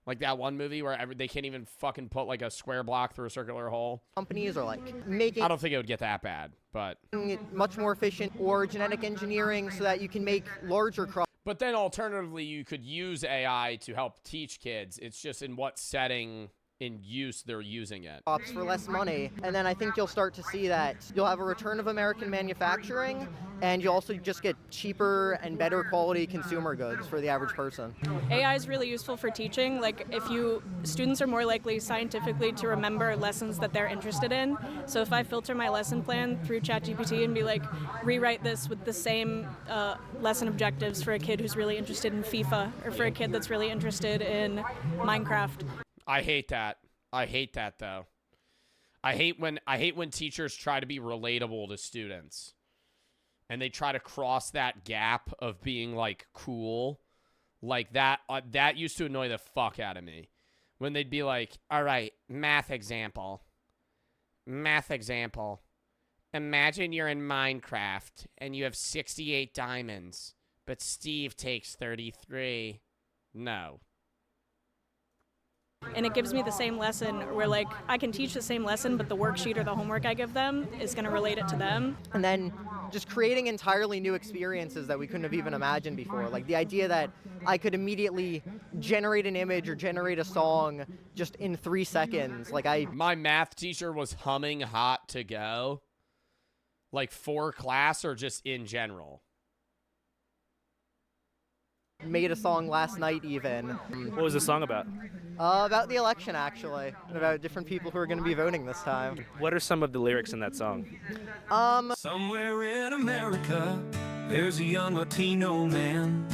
Like that one movie where they can't even fucking put a square block through a circular hole. Companies are making... I don't think it would get that bad, but... it much more efficient, or genetic engineering so that you can make larger crops. But then alternatively, you could use AI to help teach kids. It's just in what setting in use they're using it. For less money, and then I think you'll start to see that you'll have a return of American manufacturing, and you also just get cheaper and better quality consumer goods for the average person. AI is really useful for teaching. Like students are more likely scientifically to remember lessons that they're interested in. So if I filter my lesson plan through ChatGPT and be like, rewrite this with the same lesson objectives for a kid who's really interested in FIFA, or for a kid that's really interested in Minecraft. I hate that. I hate that though. I hate when teachers try to be relatable to students. And they try to cross that gap of being like cool. Like that that used to annoy the fuck out of me. When they'd be like, "All right, math example. Math example. Imagine you're in Minecraft and you have 68 diamonds, but Steve takes 33." No. And it gives me the same lesson where, like, I can teach the same lesson, but the worksheet or the homework I give them is going to relate it to them. And then just creating entirely new experiences that we couldn't have even imagined before. Like the idea that I could immediately generate an image or generate a song just in 3 seconds. My math teacher was humming Hot to Go. Like for class or just in general? Made a song last night even. What was the song about? About the election, actually. About different people who are going to be voting this time. What are some of the lyrics in that song? Somewhere in America, there's a young Latino man.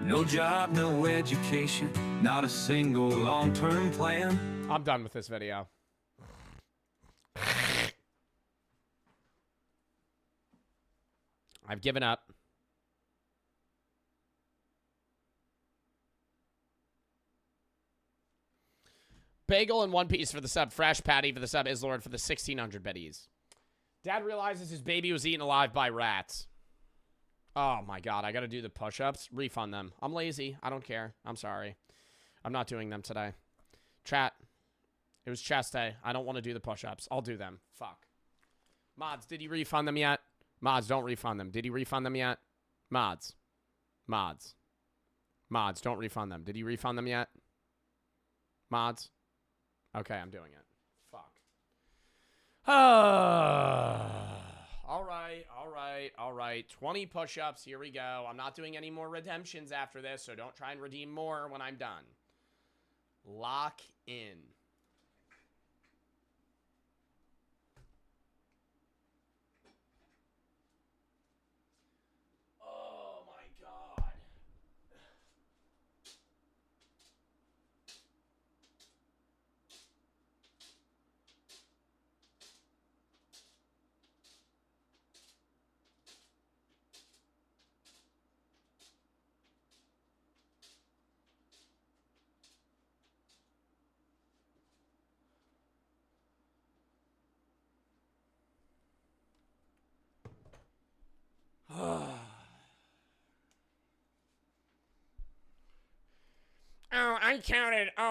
No job, no education, not a single long-term plan. I'm done with this video. I've given up. Bagel and One Piece for the sub. Fresh Patty for the sub. Islord for the 1,600 biddies. Dad realizes his baby was eaten alive by rats. Oh my god, I gotta do the push-ups. Refund them. I'm lazy. I don't care. I'm sorry. I'm not doing them today. Chat. It was chest day. I don't want to do the push-ups. I'll do them. Fuck. Mods, did he refund them yet? Mods, don't refund them. Did he refund them yet? Mods. Mods. Mods, don't refund them. Did he refund them yet? Mods. Okay, I'm doing it. Fuck. All right. 20 push-ups. Here we go. I'm not doing any more redemptions after this, so don't try and redeem more when I'm done. Lock in. Oh, my God.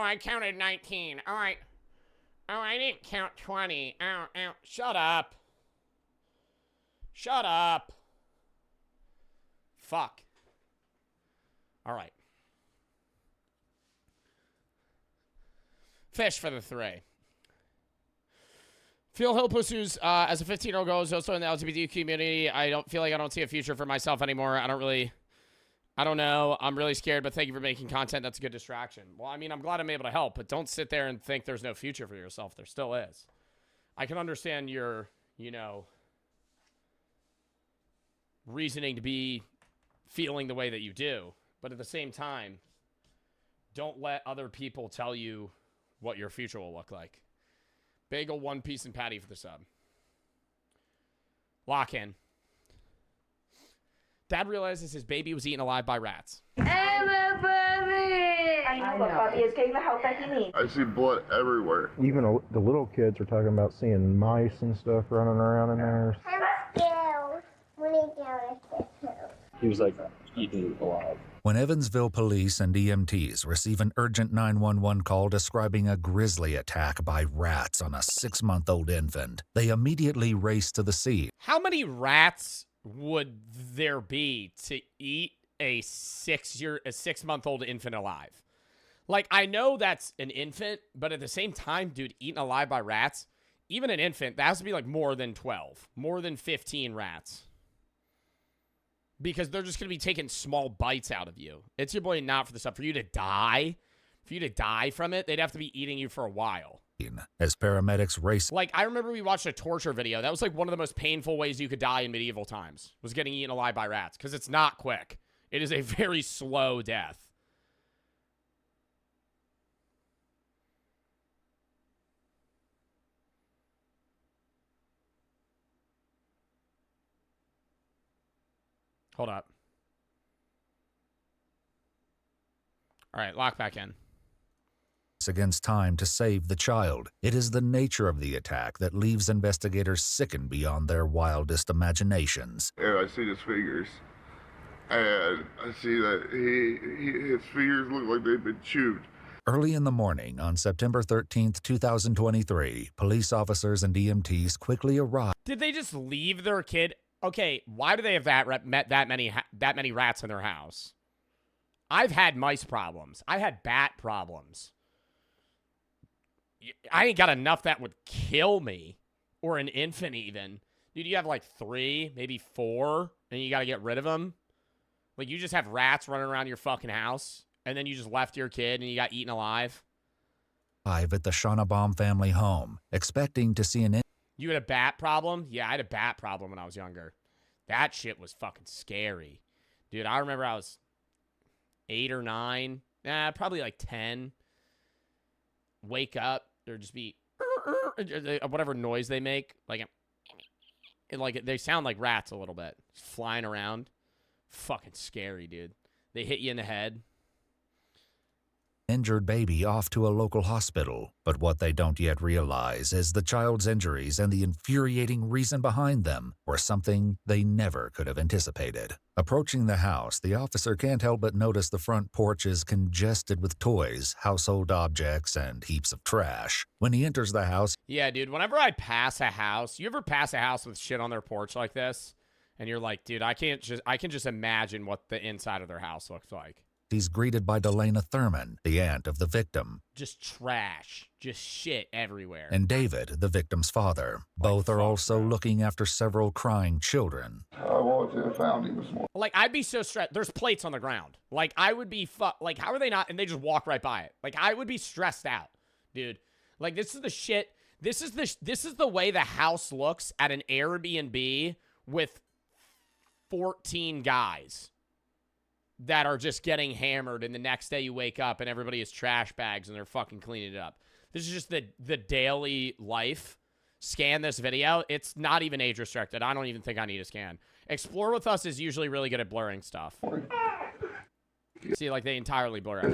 I counted 19. All right. Oh, I didn't count 20. Ow. Shut up. Shut up. Fuck. All right. Fish for the 3. Phil Hillpuss, who's as a 15-year-old girl, is also in the LGBT community. I don't feel like I don't see a future for myself anymore. I don't know. I'm really scared, but thank you for making content. That's a good distraction. Well, I mean, I'm glad I'm able to help, but don't sit there and think there's no future for yourself. There still is. I can understand your, reasoning to be feeling the way that you do, but at the same time, don't let other people tell you what your future will look like. Bagel, One Piece, and Patty for the sub. Lock in. Dad realizes his baby was eaten alive by rats. I know, but Bobby is getting the help that he needs. I see blood everywhere. Even the little kids are talking about seeing mice and stuff running around in there. I'm scared. When he goes, He was like eaten alive. When Evansville police and EMTs receive an urgent 911 call describing a grisly attack by rats on a 6-month-old infant, they immediately race to the scene. How many rats would there be to eat a 6-month-old infant alive? Like, I know that's an infant, but at the same time, dude, eaten alive by rats, even an infant, that has to be like more than 12, more than 15 rats. Because they're just going to be taking small bites out of you. It's your boy not for the stuff. For you to die from it, they'd have to be eating you for a while. As paramedics race. Like, I remember we watched a torture video. That was like one of the most painful ways you could die in medieval times, was getting eaten alive by rats. Because it's not quick. It is a very slow death. Hold up. All right, lock back in. Against time to save the child. It is the nature of the attack that leaves investigators sickened beyond their wildest imaginations. And I see his fingers, and I see that his fingers look like they've been chewed. Early in the morning on September 13th, 2023, police officers and EMTs quickly arrived. Did they just leave their kid? Okay, why do they have that many rats in their house? I've had mice problems. I had bat problems. I ain't got enough that would kill me, or an infant even. Dude, you have like 3, maybe 4, and you got to get rid of them. Like, you just have rats running around your fucking house, and then you just left your kid and you got eaten alive. At the Schonnebaum family home, expecting to see an. You had a bat problem? Yeah, I had a bat problem when I was younger. That shit was fucking scary. Dude, I remember I was 8 or 9. Probably like 10. Wake up. There'd just be whatever noise they make. Like they sound like rats a little bit. Just flying around. Fucking scary, dude. They hit you in the head. Injured baby off to a local hospital, but what they don't yet realize is the child's injuries and the infuriating reason behind them were something they never could have anticipated. Approaching the house, the officer can't help but notice the front porch is congested with toys, household objects, and heaps of trash. When he enters the house, yeah, dude, whenever I pass a house, you ever pass a house with shit on their porch like this? And you're like, dude, I can just imagine what the inside of their house looks like. he's greeted by Delana Thurman, the aunt of the victim. Just trash. Just shit everywhere. And David, the victim's father. Both are also looking after several crying children. I walked to the fountain this morning. Like, I'd be so stressed. There's plates on the ground. Like, I would be like, how are they not? And they just walk right by it. Like, I would be stressed out, dude. Like, this is the shit. This is the way the house looks at an Airbnb with 14 guys that are just getting hammered, and the next day you wake up and everybody has trash bags and they're fucking cleaning it up. This is just the daily life. Scan this video. It's not even age restricted. I don't even think I need a scan. Explore with Us is usually really good at blurring stuff. See, like, they entirely blur out.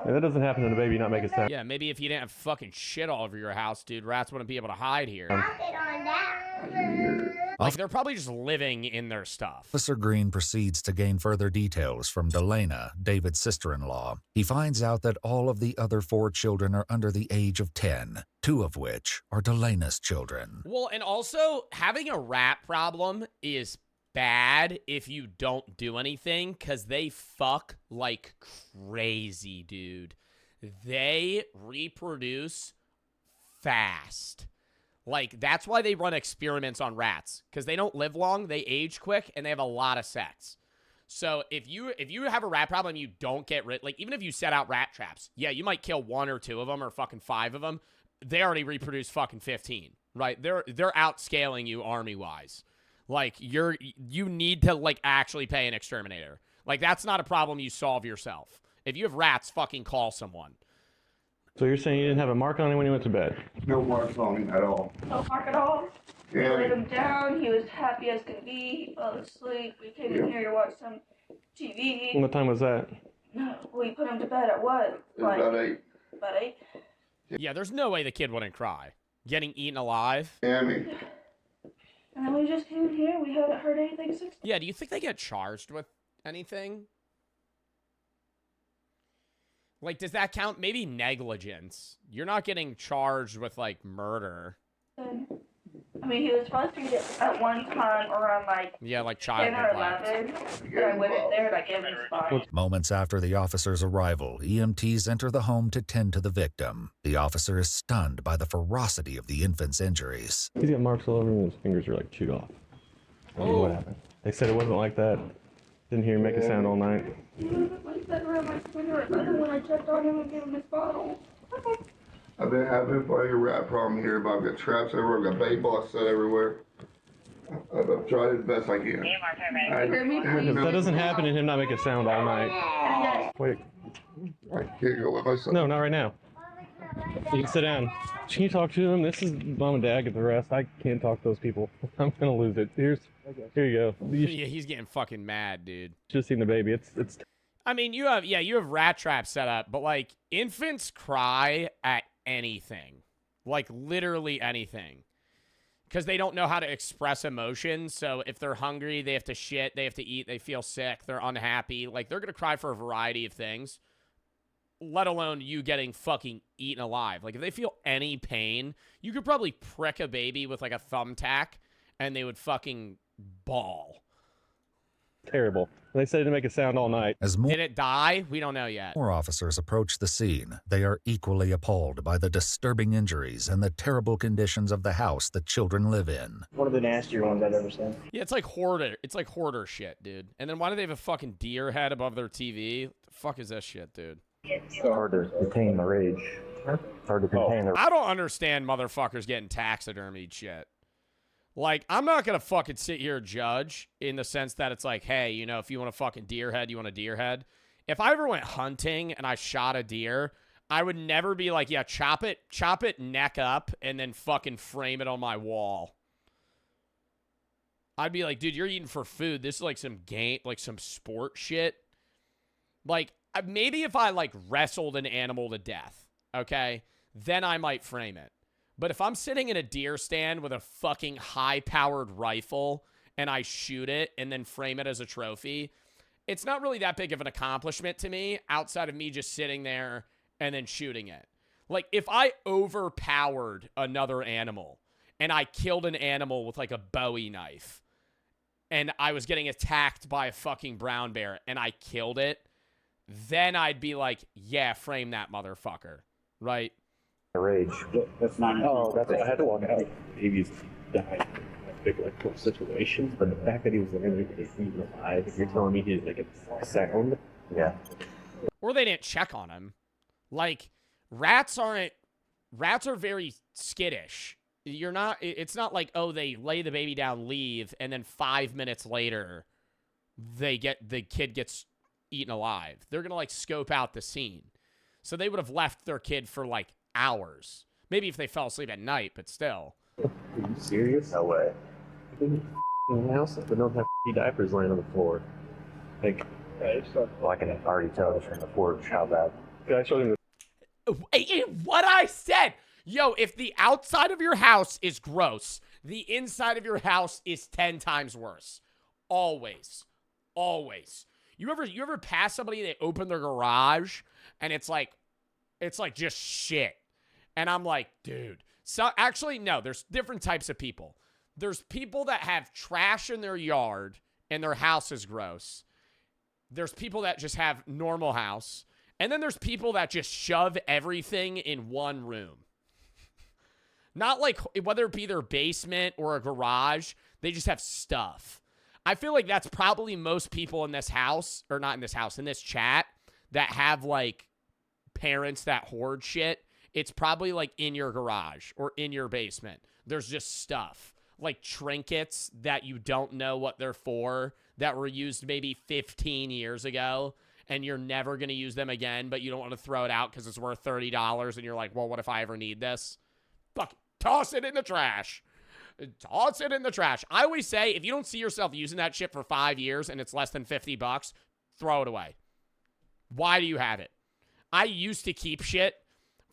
That doesn't happen to the baby not making sound. Yeah, maybe if you didn't have fucking shit all over your house, dude, rats wouldn't be able to hide here. Like, they're probably just living in their stuff. Officer Green proceeds to gain further details from Delana, David's sister-in-law. He finds out that all of the other 4 children are under the age of 10, 2 of which are Delana's children. Well, and also, having a rat problem is bad if you don't do anything, because they fuck like crazy, dude. They reproduce fast. Like, that's why they run experiments on rats, because they don't live long, they age quick, and they have a lot of sex. So if you have a rat problem, you don't get rid, like, even if you set out rat traps, yeah, you might kill 1 or 2 of them or fucking 5 of them. They already reproduce fucking 15, right? They're outscaling you army-wise. Like, you need to, like, actually pay an exterminator. Like, that's not a problem you solve yourself. If you have rats, fucking call someone. So you're saying you didn't have a mark on him when you went to bed? No marks on him at all. No mark at all? Yeah. We laid him down. He was happy as could be. He fell asleep. We came in here to watch some TV. What time was that? We put him to bed at what? Like, about 8. About 8? Yeah, there's no way the kid wouldn't cry. Getting eaten alive. Yeah, I mean. And then we just came in here. We haven't heard anything since. Yeah, do you think they get charged with anything? Like, does that count? Maybe negligence. You're not getting charged with, like, murder. I I mean, he was supposed to be at one time around like Yeah, like 10 child or neglect. 11. But I went in there and I gave him a spot. Moments after the officer's arrival, EMTs enter the home to tend to the victim. The officer is stunned by the ferocity of the infant's injuries. He's got marks all over him and his fingers are like chewed off. I don't know what happened. They said it wasn't like that. Didn't hear him make a sound all night. He was like sitting around my finger at 11 when I checked on him and gave him his bottle. I've been having plenty of rat problem here, but I've got traps everywhere, I've got bait balls set everywhere. I've tried it the best I can. If that doesn't happen and him not make a sound all night. Wait. I can't go with my son. No, not right now. You can sit down. Can you talk to him? This is mom and dad, get the rest. I can't talk to those people. I'm gonna lose it. Here you go. Yeah, he's getting fucking mad, dude. Just seen the baby. It's. I mean, you have rat traps set up, but like infants cry at anything, like literally anything, because they don't know how to express emotion. So if they're hungry, they have to shit, they have to eat, they feel sick, they're unhappy. Like they're gonna cry for a variety of things, let alone you getting fucking eaten alive. Like if they feel any pain, you could probably prick a baby with like a thumbtack and they would fucking bawl. Terrible. They said it didn't make a sound all night. Did it die? We don't know yet. More officers approach the scene. They are equally appalled by the disturbing injuries and the terrible conditions of the house the children live in. One of the nastier ones I've ever seen. Yeah, it's like hoarder. It's like hoarder shit, dude. And then why do they have a fucking deer head above their TV? What the fuck is that shit, dude? It's hard to contain the rage. Hard to contain the. I don't understand motherfuckers getting taxidermied shit. Like, I'm not going to fucking sit here and judge in the sense that it's like, hey, you know, if you want a fucking deer head, you want a deer head. If I ever went hunting and I shot a deer, I would never be like, yeah, chop it neck up and then fucking frame it on my wall. I'd be like, dude, you're eating for food. This is like some game, like some sport shit. Like, maybe if I like wrestled an animal to death, okay, then I might frame it. But if I'm sitting in a deer stand with a fucking high-powered rifle and I shoot it and then frame it as a trophy, it's not really that big of an accomplishment to me outside of me just sitting there and then shooting it. Like, if I overpowered another animal and I killed an animal with, like, a Bowie knife and I was getting attacked by a fucking brown bear and I killed it, then I'd be like, yeah, frame that motherfucker, right? Rage. That's not. Oh, that's I had to walk out. Babies died in big like situations, but the fact that he was there and he was alive, if you're telling me he didn't make a sound, yeah. Or they didn't check on him. Like rats are very skittish. It's not like, oh, they lay the baby down, leave, and then 5 minutes later the kid gets eaten alive. They're gonna like scope out the scene. So they would have left their kid for like hours. Maybe if they fell asleep at night, but still. Are you serious? No way. In the house, but don't have diapers laying on the floor. Like, well, I can already tell from the porch how bad. Yeah, I showed him What I said! Yo, if the outside of your house is gross, the inside of your house is 10 times worse. Always. Always. You ever pass somebody, they open their garage, and it's like just shit. And I'm like, dude. So actually, no, there's different types of people. There's people that have trash in their yard and their house is gross. There's people that just have normal house. And then there's people that just shove everything in one room. Not like, whether it be their basement or a garage, they just have stuff. I feel like that's probably most people in this house, or not in this house, in this chat, that have like parents that hoard shit. It's probably like in your garage or in your basement. There's just stuff like trinkets that you don't know what they're for, that were used maybe 15 years ago, and you're never going to use them again, but you don't want to throw it out because it's worth $30, and you're like, well, what if I ever need this? Fuck, toss it in the trash. Toss it in the trash. I always say, if you don't see yourself using that shit for 5 years and it's less than $50, throw it away. Why do you have it? I used to keep shit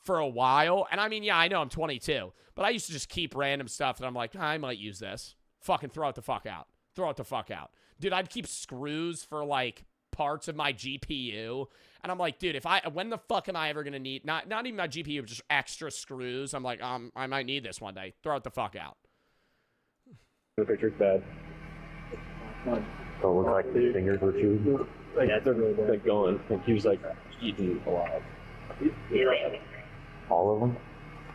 for a while, and I mean, yeah, I know I'm 22, but I used to just keep random stuff, and I'm like, I might use this. Fucking throw it the fuck out. Throw it the fuck out. Dude, I'd keep screws for, like, parts of my GPU, and I'm like, dude, when the fuck am I ever gonna need, not even my GPU, just extra screws. I'm like, I might need this one day. Throw it the fuck out. The picture's bad. Don't look like the fingers were chewed. Like, yeah, they're like going. Like he was like eating a lot. All of them?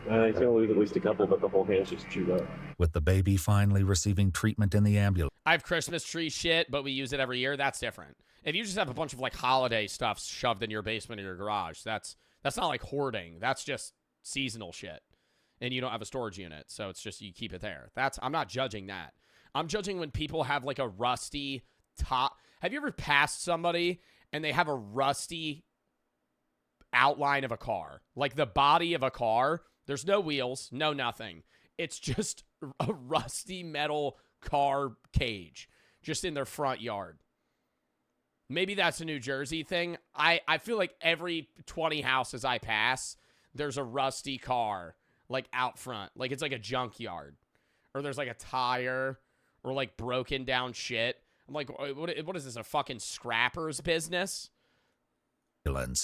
He's gonna lose at least a couple, but the whole hand's just chewed up. With the baby finally receiving treatment in the ambulance. I have Christmas tree shit, but we use it every year. That's different. If you just have a bunch of like holiday stuff shoved in your basement or your garage, that's not like hoarding. That's just seasonal shit. And you don't have a storage unit, so it's just you keep it there. I'm not judging that. I'm judging when people have like a rusty top. Have you ever passed somebody and they have a rusty outline of a car? Like the body of a car. There's no wheels, no nothing. It's just a rusty metal car cage just in their front yard. Maybe that's a New Jersey thing. I feel like every 20 houses I pass, there's a rusty car like out front. Like it's like a junkyard. Or there's like a tire or like broken down shit. I'm like, what is this, a fucking scrapper's business?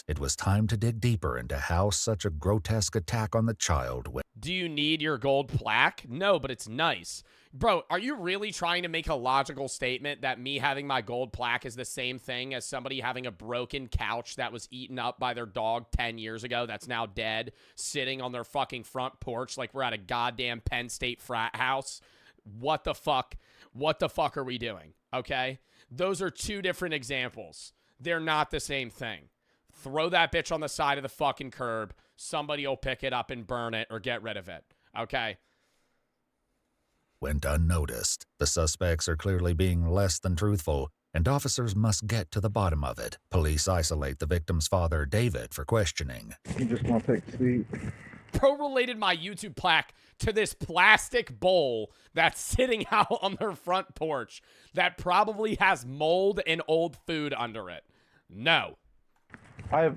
It was time to dig deeper into how such a grotesque attack on the child went. Do you need your gold plaque? No, but it's nice. Bro, are you really trying to make a logical statement that me having my gold plaque is the same thing as somebody having a broken couch that was eaten up by their dog 10 years ago that's now dead, sitting on their fucking front porch like we're at a goddamn Penn State frat house? What the fuck? What the fuck are we doing? Okay? Those are two different examples. They're not the same thing. Throw that bitch on the side of the fucking curb. Somebody will pick it up and burn it or get rid of it. Okay? Went unnoticed. The suspects are clearly being less than truthful, and officers must get to the bottom of it. Police isolate the victim's father, David, for questioning. You just want to take a seat. Pro related my YouTube plaque to this plastic bowl that's sitting out on their front porch that probably has mold and old food under it. No.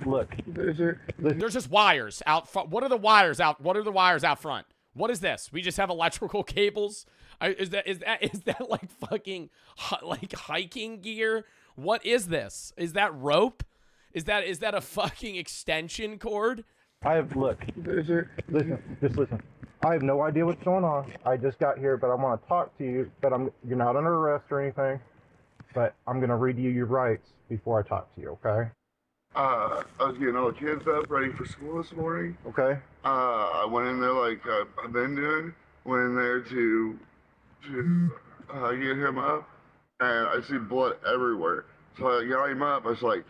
Look. There's just wires out front. What are the wires out? What are the wires out front? What is this? We just have electrical cables? Is that like fucking like hiking gear? What is this? Is that rope? Is that a fucking extension cord? Look. Listen. I have no idea what's going on. I just got here, but I want to talk to you. But you're not under arrest or anything. But I'm gonna read you your rights before I talk to you, okay? I was getting all the kids up ready for school this morning. Okay. I went in there like I've been doing. Went in there to get him up, and I see blood everywhere. So I got him up. I was like,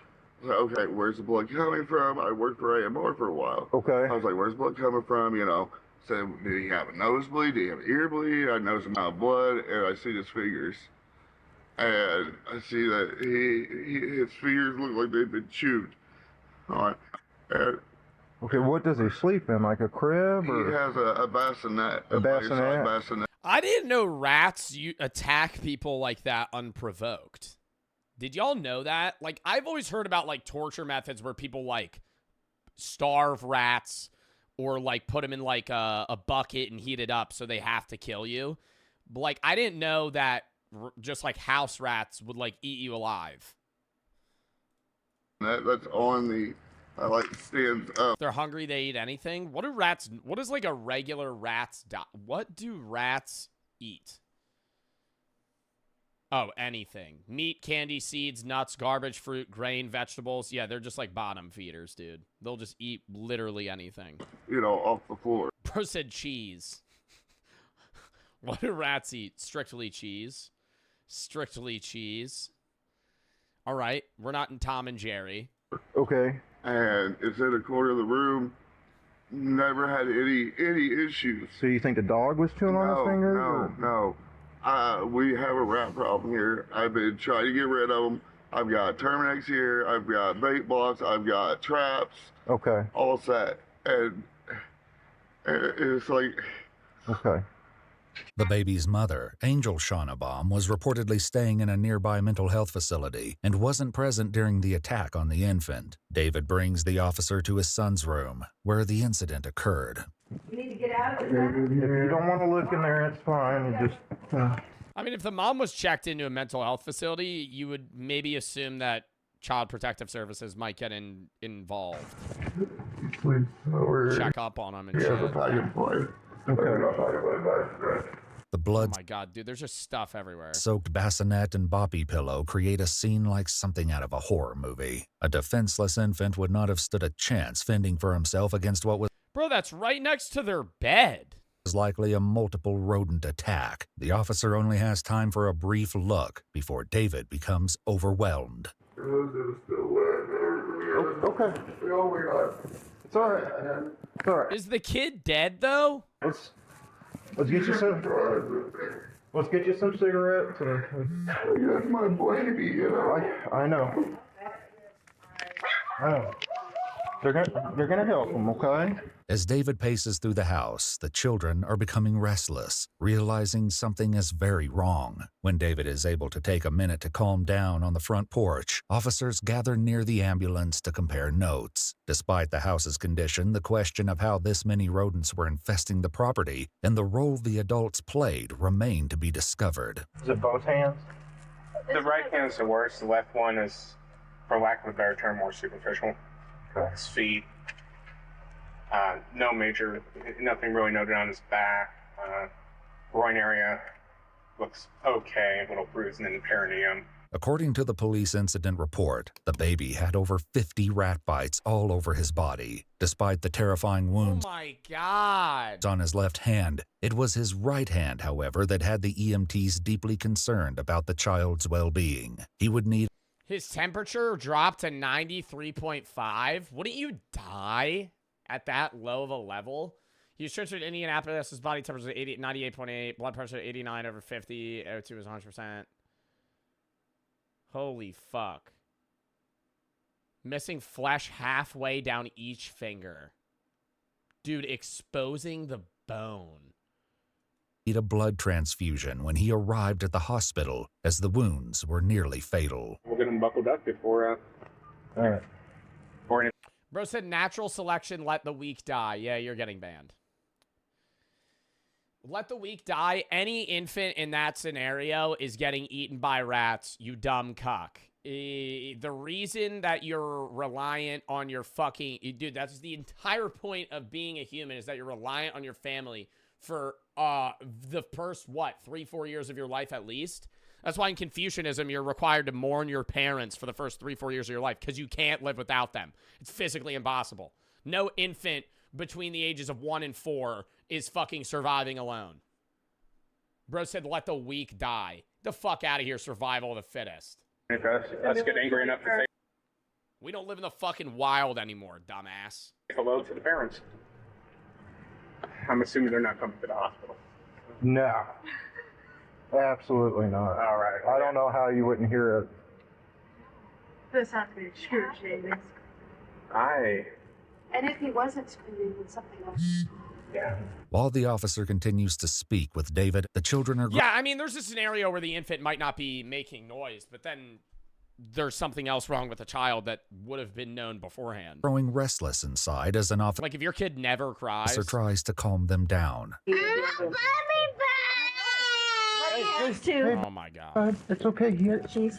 okay, where's the blood coming from? I worked for AMR for a while. Okay. I was like, where's the blood coming from? You know, said, did he have a nosebleed? Did he have an ear bleed? I noticed amount of blood, and I see his fingers. And I see that his fingers look like they've been chewed. All right. And okay, what does he sleep in? Like a crib? Or? He has a bassinet. A bassinet? bassinet. I didn't know rats attack people like that unprovoked. Did y'all know that? Like, I've always heard about, like, torture methods where people, like, starve rats or, like, put them in, like, a bucket and heat it up so they have to kill you. But, like, I didn't know that just, like, house rats would, like, eat you alive. That's on the, like, stands up. If they're hungry, they eat anything? What is, like, a regular rat's diet? What do rats eat? Oh, anything. Meat, candy, seeds, nuts, garbage, fruit, grain, vegetables. Yeah, they're just like bottom feeders, dude. They'll just eat literally anything. You know, off the floor. Bro said cheese. What do rats eat? Strictly cheese. Strictly cheese. All right. We're not in Tom and Jerry. Okay. And it's in a corner of the room. Never had any issues. So you think the dog was chewing on his fingers? No. We have a rat problem here. I've been trying to get rid of them. I've got Terminex here. I've got bait blocks. I've got traps. Okay. All set. And it's like... Okay. The baby's mother, Angel Schaunebaum, was reportedly staying in a nearby mental health facility and wasn't present during the attack on the infant. David brings the officer to his son's room, where the incident occurred. You need to get out of If you don't want to look in there, it's fine. You just... I mean, if the mom was checked into a mental health facility, you would maybe assume that Child Protective Services might get involved. Please, check up on them and shit. Yeah, the package boy. Okay. The Oh blood my god, dude, there's just stuff everywhere. soaked bassinet and boppy pillow create a scene like something out of a horror movie. A defenseless infant would not have stood a chance fending for himself against what was Bro, that's right next to their bed. likely a multiple rodent attack. The officer only has time for a brief look before David becomes overwhelmed. Okay. It's all right. It's all right. Is the kid dead though? Let's get you some. Let's get you some cigarettes. That's my baby, you know. I know. I know. They're gonna help him, okay? As David paces through the house, the children are becoming restless, realizing something is very wrong. When David is able to take a minute to calm down on the front porch, officers gather near the ambulance to compare notes. Despite the house's condition, the question of how this many rodents were infesting the property and the role the adults played remain to be discovered. Is it both hands? The right hand's the worst. The left one is, for lack of a better term, more superficial. Okay. His feet. Nothing really noted on his back. Groin area looks okay, a little bruising in the perineum. According to the police incident report, the baby had over 50 rat bites all over his body. Despite the terrifying wounds Oh my god. on his left hand, it was his right hand, however, that had the EMTs deeply concerned about the child's well-being. He would need His temperature dropped to 93.5. Wouldn't you die at that low of a level? He was transferred to Indianapolis. His body temperature was 98.8. Blood pressure 89/50. O2 was 100%. Holy fuck. Missing flesh halfway down each finger. Dude, exposing the bone. a blood transfusion when he arrived at the hospital, as the wounds were nearly fatal. We'll get him buckled up before, All right. Bro said natural selection, let the weak die. Yeah, you're getting banned. Let the weak die. Any infant in that scenario is getting eaten by rats, you dumb cuck. The reason that you're reliant on your fucking... Dude, that's the entire point of being a human, is that you're reliant on your family for the first, 3-4 years of your life at least. That's why in Confucianism, you're required to mourn your parents for the first 3-4 years of your life, because you can't live without them. It's physically impossible. No infant between the ages of 1 and 4 is fucking surviving alone. Bro said, let the weak die. The fuck out of here, survival of the fittest. If us get angry enough to say We don't live in the fucking wild anymore, dumbass. hello to the parents. I'm assuming they're not coming to the hospital. No. Absolutely not. All right. I don't know how you wouldn't hear it. This has to be excruciating. And if he wasn't screaming, then something else. Yeah. While the officer continues to speak with David, the children are Yeah, I mean, there's a scenario where the infant might not be making noise, but then there's something else wrong with the child that would have been known beforehand. growing restless inside as an officer Like, if your kid never cries... tries to calm them down. Oh my god. It's okay. Here. Here,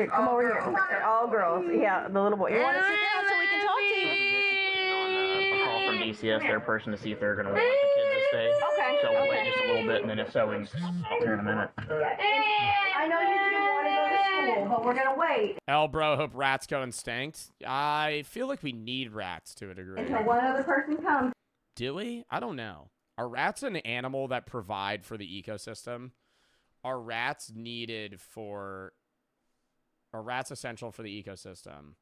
come over here. They're all girls. Yeah, the little boy. You want to sit down so we can talk to you? A call from DCS, their person, to see if they're going to want the kids to stay. Okay. So we'll wait just a little bit, and then if so, we can talk here in a minute. I know you two want to go to school, but we're going to wait Bro, hope rats go extinct. I feel like we need rats to a degree. until one other person comes. Do we? I don't know. Are rats an animal that provide for the ecosystem? Are rats needed for... Are rats essential for the ecosystem?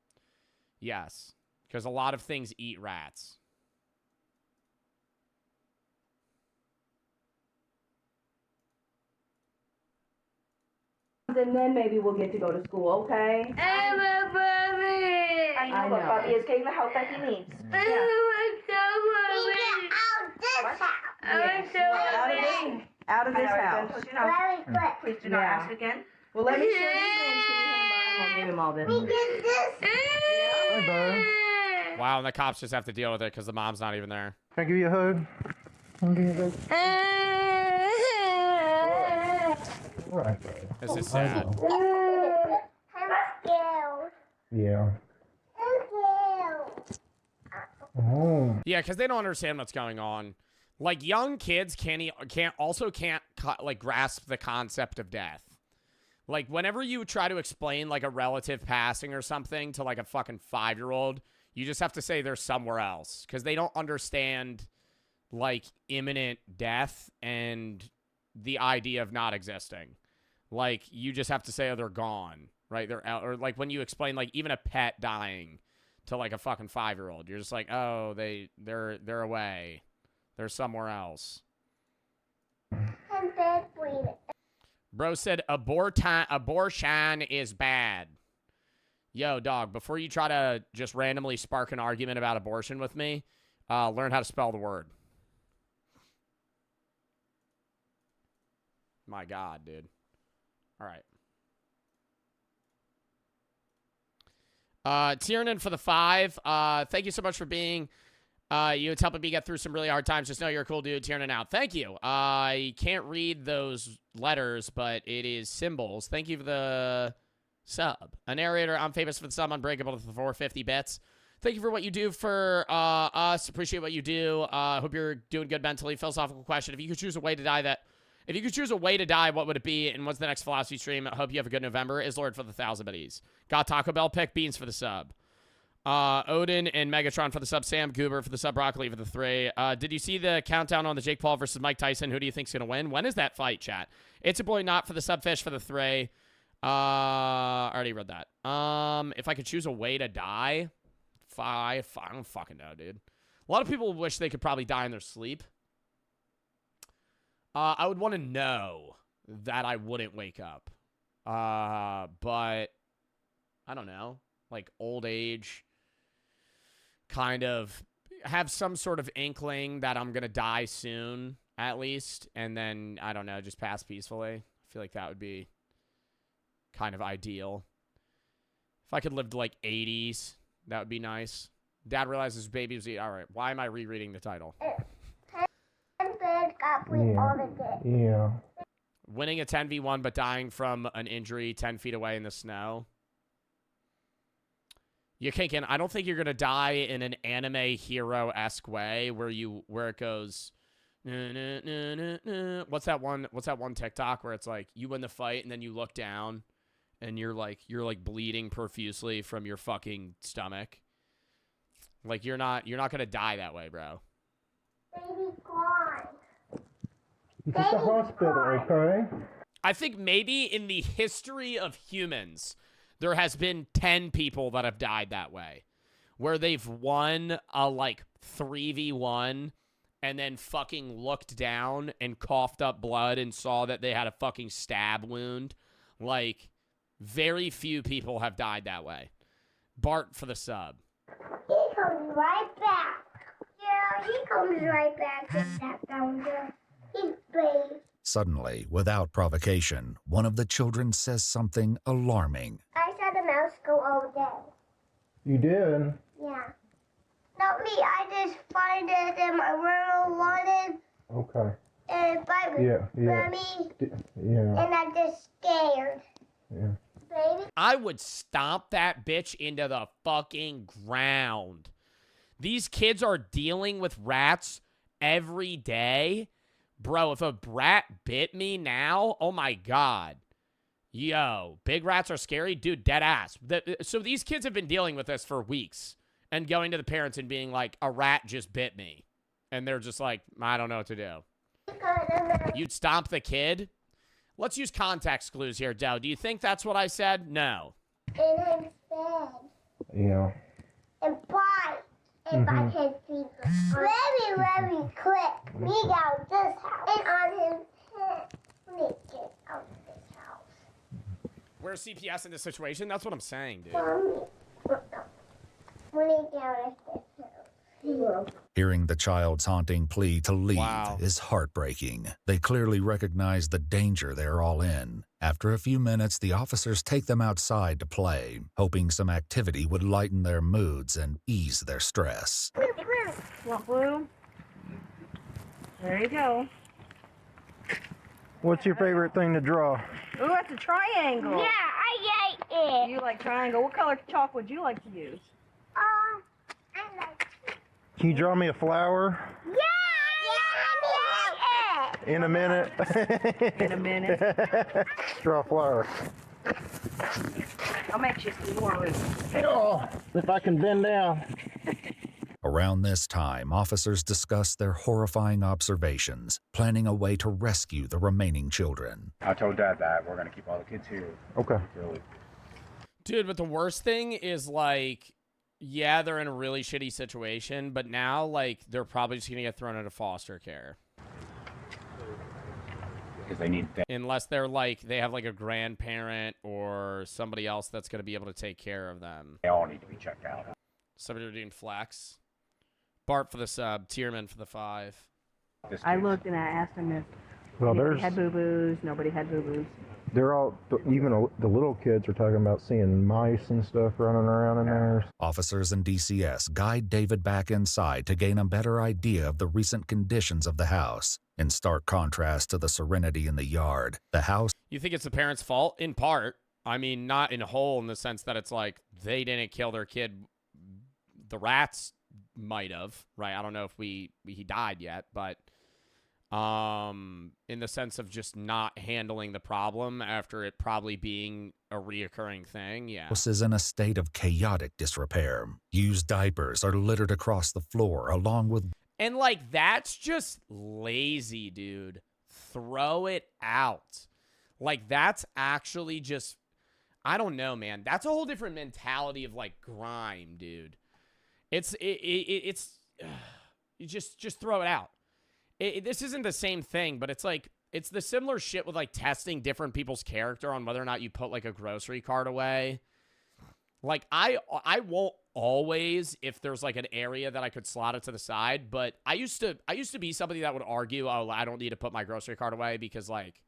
Yes. Because a lot of things eat rats. And then maybe we'll get to go to school, okay? I'm a puppy. I know, but Bobby is getting the help that he needs. Out of this house. Please do not ask again. Well, let me show you again. I'll give him all this. Wow, and the cops just have to deal with it because the mom's not even there. Can I give you a hug? Can I give you a hug? All right, bro. This is sad. I'm scared. Yeah. I'm scared. Oh. Yeah, because they don't understand what's going on. Like, young kids can't like grasp the concept of death. Like, whenever you try to explain like a relative passing or something to like a fucking 5-year-old, you just have to say they're somewhere else because they don't understand like imminent death and the idea of not existing. Like, you just have to say, oh, they're gone, right? They're out. Or like when you explain like even a pet dying to like a fucking 5-year-old, you're just like, oh, they're away. They're somewhere else. Bro said abortion is bad. Yo, dog, before you try to just randomly spark an argument about abortion with me, learn how to spell the word. My God, dude. All right. Tiernan for the 5. Thank you so much for being... it's helping me get through some really hard times. Just know you're a cool dude. Tiernan out. Thank you. I can't read those letters, but it is symbols. Thank you for the sub. A narrator. I'm famous for the sub. Unbreakable for the 450 bits. Thank you for what you do for us. Appreciate what you do. Hope you're doing good mentally. Philosophical question. If you could choose a way to die, what would it be? And what's the next philosophy stream? I hope you have a good November. Is Lord for the 1,000 biddies. Got Taco Bell pick. Beans for the sub. Odin and Megatron for the sub. Sam Goober for the sub. Broccoli for the 3. Did you see the countdown on the Jake Paul versus Mike Tyson? Who do you think's going to win? When is that fight, chat? It's a boy not for the sub. Fish for the 3. I already read that. If I could choose a way to die, I don't fucking know, dude. A lot of people wish they could probably die in their sleep. I would want to know that I wouldn't wake up. But I don't know. Like old age, kind of have some sort of inkling that I'm going to die soon, at least. And then, I don't know, just pass peacefully. I feel like that would be kind of ideal. If I could live to like 80s, that would be nice. Dad realizes his baby was... All right, why am I rereading the title? Yeah. Winning a 10v1 but dying from an injury 10 feet away in the snow. You can't. I don't think you're gonna die in an anime hero-esque way where it goes. What's that one TikTok where it's like you win the fight and then you look down and you're like bleeding profusely from your fucking stomach. Like you're not gonna die that way, bro. Baby gone. It's at the hospital, okay? I think maybe in the history of humans, there has been 10 people that have died that way, where they've won a, like, 3v1 and then fucking looked down and coughed up blood and saw that they had a fucking stab wound. Like, very few people have died that way. Bart for the sub. He comes right back. Yeah, he comes right back. Just that down there. He's brave. Suddenly, without provocation, one of the children says something alarming. I saw the mouse go all day. You did? Yeah. Not me. I just find it in my room wanted. Okay. And bite me. Yeah. And I'm just scared. Yeah. Baby. I would stomp that bitch into the fucking ground. These kids are dealing with rats every day. Bro, if a rat bit me now, oh my God. Yo, big rats are scary? Dude, dead ass. So these kids have been dealing with this for weeks and going to the parents and being like, a rat just bit me. And they're just like, I don't know what to do. You'd stomp the kid? Let's use context clues here, Doe. Do you think that's what I said? No. In his bed. Yeah. And bite. And bite his feet. Very quick. Me out this house. And on his head. When he gets out of this house. Where's CPS in this situation? That's what I'm saying, dude. When he gets out of this house. Hearing the child's haunting plea to leave is heartbreaking. They clearly recognize the danger they're all in. After a few minutes, the officers take them outside to play, hoping some activity would lighten their moods and ease their stress. Want blue? There you go. What's your favorite thing to draw? Ooh, that's a triangle. Yeah, I like it. You like triangle. What color chalk would you like to use? I like Can you draw me a flower? Yeah, In a minute. In a minute. Straw flower. I'll make you some more. Oh, if I can bend down. Around this time, officers discussed their horrifying observations, planning a way to rescue the remaining children. I told Dad that we're going to keep all the kids here. Okay. Dude, but the worst thing is, like, yeah, they're in a really shitty situation, but now, like, they're probably just going to get thrown into foster care. Because they need that. Unless they're, like, they have, like, a grandparent or somebody else that's going to be able to take care of them. They all need to be checked out. Somebody doing flex. Bart for the sub. Tierman for the 5. I looked and I asked them if Well, anybody had boo-boos. Nobody had boo-boos. They're all, even the little kids are talking about seeing mice and stuff running around in there. Officers and DCS guide David back inside to gain a better idea of the recent conditions of the house. In stark contrast to the serenity in the yard, the house... You think it's the parents' fault? In part. I mean, not in whole, in the sense that it's like they didn't kill their kid. The rats might have, right? I don't know if he died yet, but in the sense of just not handling the problem after it probably being a reoccurring thing, yeah. House is in a state of chaotic disrepair. Used diapers are littered across the floor, along with... And, like, that's just lazy, dude. Throw it out. Like, that's actually just... I don't know, man. That's a whole different mentality of, like, grime, dude. It's you just throw it out. This isn't the same thing, but it's like, it's the similar shit with, like, testing different people's character on whether or not you put, like, a grocery cart away. Like, I won't always, if there's, like, an area that I could slot it to the side, but I used to be somebody that would argue, oh, I don't need to put my grocery cart away because, like,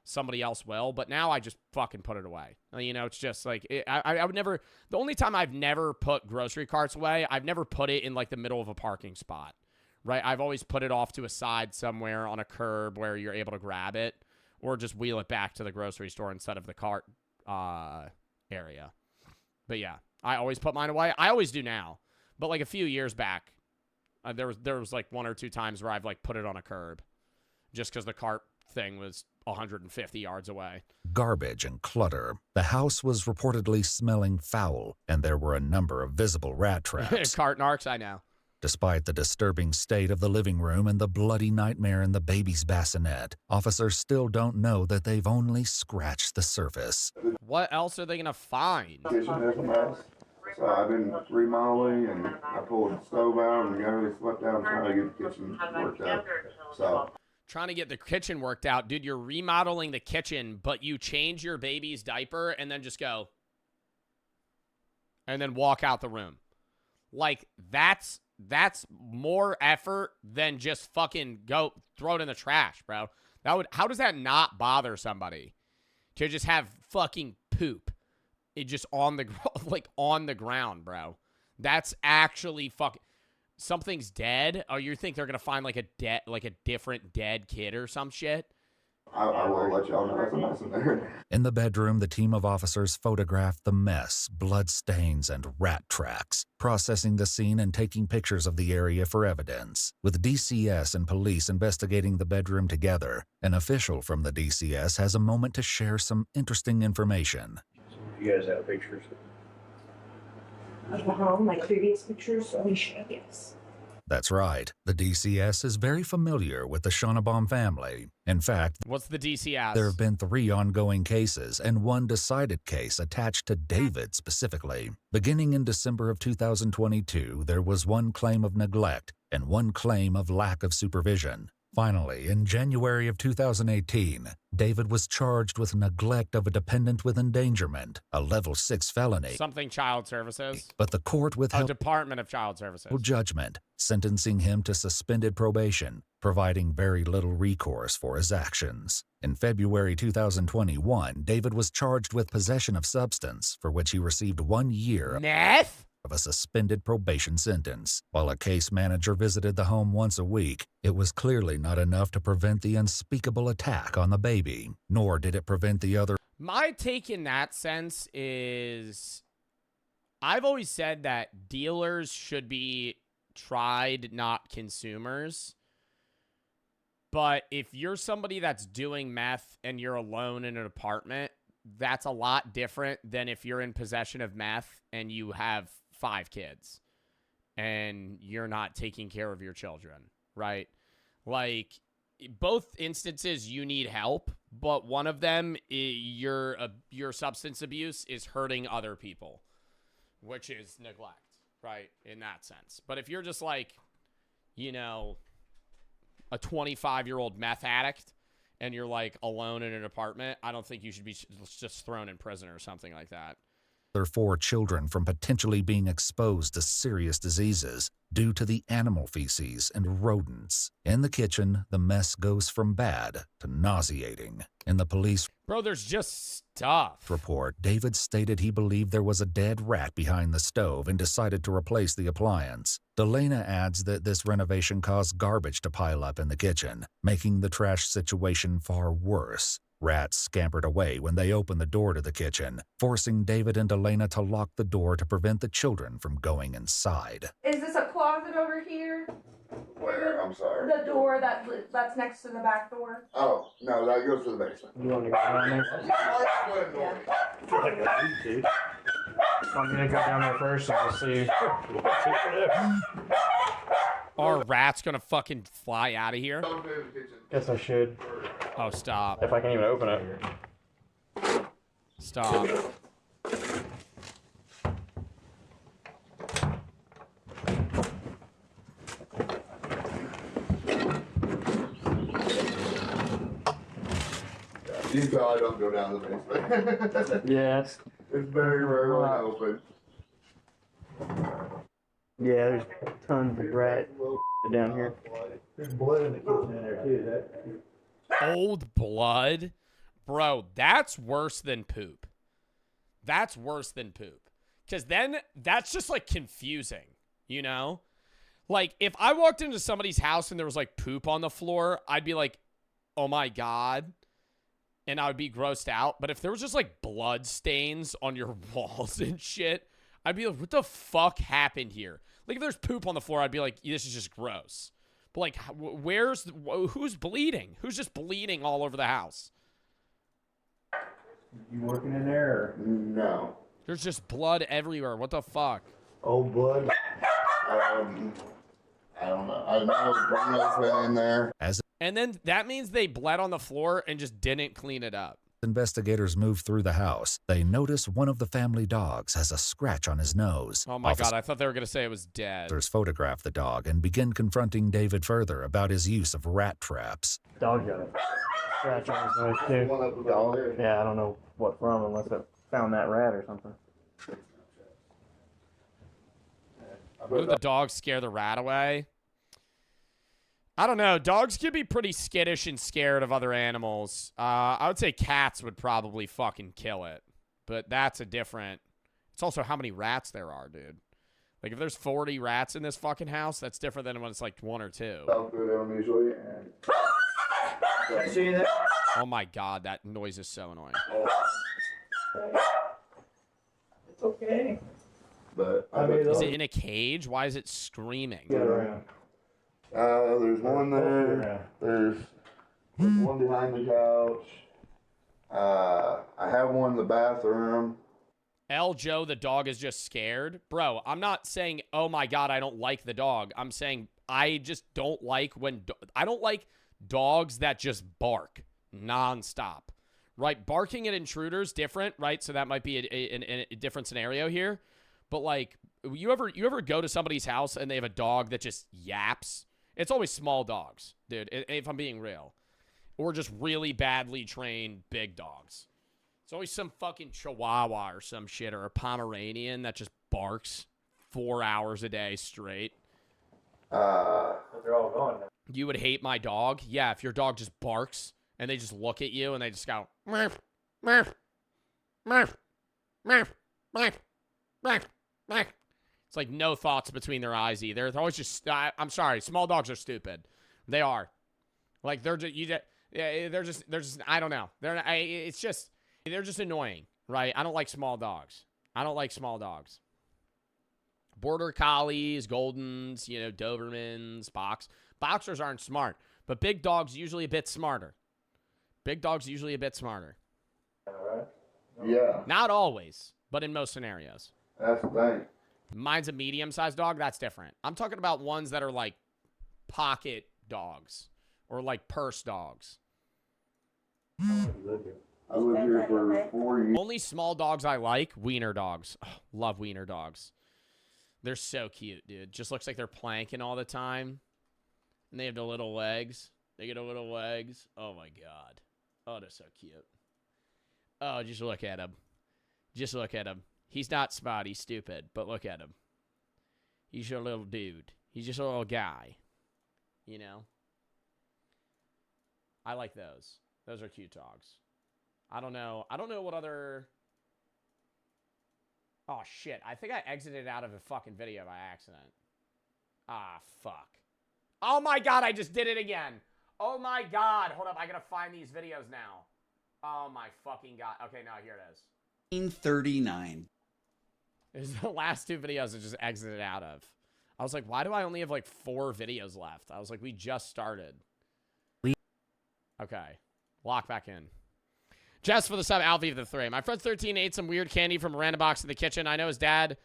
somebody else will, but now I just fucking put it away. You know, it's just like, I would never, the only time I've never put grocery carts away, I've never put it in, like, the middle of a parking spot, right? I've always put it off to a side somewhere on a curb where you're able to grab it, or just wheel it back to the grocery store instead of the cart area. But yeah, I always put mine away. I always do now, but like a few years back, there was like 1 or 2 times where I've, like, put it on a curb just because the cart thing was 150 yards away. Garbage and clutter. The house was reportedly smelling foul, and there were a number of visible rat traps. Cart narcs, I know. Despite the disturbing state of the living room and the bloody nightmare in the baby's bassinet, officers still don't know that they've only scratched the surface. What else are they going to find? Kitchen is a mess. So I've been remodeling, and I pulled the stove out and nearly slept down trying to get the kitchen worked out. So trying to get the kitchen worked out. Dude, you're remodeling the kitchen, but you change your baby's diaper and then just go. And then walk out the room. Like, that's more effort than just fucking go throw it in the trash, bro. How does that not bother somebody to just have fucking poop? It just on the ground, bro. That's actually fucking... Something's dead? Oh, you think they're gonna find like a different dead kid or some shit? I will let y'all know there's a mess in there. In the bedroom, the team of officers photographed the mess, blood stains, and rat tracks, processing the scene and taking pictures of the area for evidence. With DCS and police investigating the bedroom together, an official from the DCS has a moment to share some interesting information. You guys have pictures? Of the home, like previous pictures, we should, yes. That's right. The DCS is very familiar with the Schonnebaum family. In fact, what's the DCS? There have been 3 ongoing cases and 1 decided case attached to David specifically. Beginning in December of 2022, there was 1 claim of neglect and 1 claim of lack of supervision. Finally, in January of 2018, David was charged with neglect of a dependent with endangerment, a level 6 felony. Something Child Services. But the court withheld Department of Child Services judgment, sentencing him to suspended probation, providing very little recourse for his actions. In February 2021, David was charged with possession of substance, for which he received 1 year meth? Of a suspended probation sentence. While a case manager visited the home once a week, it was clearly not enough to prevent the unspeakable attack on the baby, nor did it prevent the other. My take in that sense is, I've always said that dealers should be tried, not consumers. But if you're somebody that's doing meth and you're alone in an apartment, that's a lot different than if you're in possession of meth and you have 5 kids and you're not taking care of your children, right? Like, both instances you need help, but one of them, your substance abuse is hurting other people, which is neglect, right, in that sense. But if you're just like, you know, a 25-year-old meth addict and you're like alone in an apartment, I don't think you should be just thrown in prison or something like that. Their 4 children from potentially being exposed to serious diseases due to the animal feces and rodents. In the kitchen, the mess goes from bad to nauseating. In the police Bro, there's just stuff. report, David stated he believed there was a dead rat behind the stove and decided to replace the appliance. Delana adds that this renovation caused garbage to pile up in the kitchen, making the trash situation far worse. Rats scampered away when they opened the door to the kitchen, forcing David and Delana to lock the door to prevent the children from going inside. Is this a closet over here? Where? I'm sorry. The door that's next to the back door? Oh, no, that goes to the basement. You want to go down there? Yeah. I feel like I need to. I'm gonna go down there first and we'll see. Are rats gonna fucking fly out of here? Guess I should. Oh, stop. If I can even open it. Stop. You probably don't go down the basement. Yeah, it's very rarely open. Yeah, there's tons of rat down here. There's blood in the kitchen in there too. Old blood? Bro, that's worse than poop. That's worse than poop. Because then that's just like confusing, you know? Like, if I walked into somebody's house and there was like poop on the floor, I'd be like, oh my God. And I would be grossed out. But if there was just like blood stains on your walls and shit, I'd be like, what the fuck happened here? Like, if there's poop on the floor, I'd be like, this is just gross. But like, who's bleeding? Who's just bleeding all over the house? You working in there? Or? No. There's just blood everywhere. What the fuck? Old blood? I don't know. I know Bruno's been in there. And then that means they bled on the floor and just didn't clean it up. Investigators move through the house. They notice one of the family dogs has a scratch on his nose. Oh my God, I thought they were going to say it was dead. Officers photograph the dog and begin confronting David further about his use of rat traps. Dog got a scratch on his nose too. Dog? Yeah, I don't know what from unless it found that rat or something. Would the dog scare the rat away? I don't know. Dogs can be pretty skittish and scared of other animals. I would say cats would probably fucking kill it. But that's a different... It's also how many rats there are, dude. Like, if there's 40 rats in this fucking house, that's different than when it's like 1 or 2. Usually, See that? Oh my God, that noise is so annoying. It's okay. But Is it in a cage? Why is it screaming? Get around. There's one there. There's one behind the couch. I have one in the bathroom. L. Joe, the dog is just scared. Bro, I'm not saying, oh my God, I don't like the dog. I'm saying I just don't like when... I don't like dogs that just bark nonstop. Right? Barking at intruders, different, right? So that might be a different scenario here. But like, you ever go to somebody's house and they have a dog that just yaps? It's always small dogs, dude, if I'm being real. Or just really badly trained big dogs. It's always some fucking Chihuahua or some shit, or a Pomeranian that just barks 4 hours a day straight. They're all gone now. You would hate my dog? Yeah, if your dog just barks and they just look at you and they just go, murph, murph, murph, murph, murph, murph, murph. It's like no thoughts between their eyes either. They're always just, I'm sorry, small dogs are stupid. They are. Like, they're just, I don't know. They're just annoying, right? I don't like small dogs. I don't like small dogs. Border Collies, Goldens, Dobermans, Boxers aren't smart. But big dogs usually a bit smarter. Big dogs usually a bit smarter. Yeah. Not always, but in most scenarios. That's the thing. Mine's a medium-sized dog. That's different. I'm talking about ones that are like pocket dogs or like purse dogs. I lived here for 4 years. Only small dogs I like, wiener dogs. Oh, love wiener dogs. They're so cute, dude. Just looks like they're planking all the time. And they have the little legs. They get the little legs. Oh, my God. Oh, they're so cute. Oh, just look at him. Just look at him. He's not smart. He's stupid. But look at him. He's your little dude. He's just a little guy. You know? I like those. Those are cute dogs. I don't know. I don't know what other... Oh, shit. I think I exited out of a fucking video by accident. Ah, fuck. Oh, my God. I just did it again. Oh, my God. Hold up. I gotta find these videos now. Oh, my fucking God. Okay, now here it is. 1939. There's the last two videos I just exited out of. I was like, why do I only have like 4 videos left? I was like, we just started. Okay. Lock back in. Jess for the sub, Alfie for the 3. My friend 13 ate some weird candy from a random box in the kitchen. I know his dad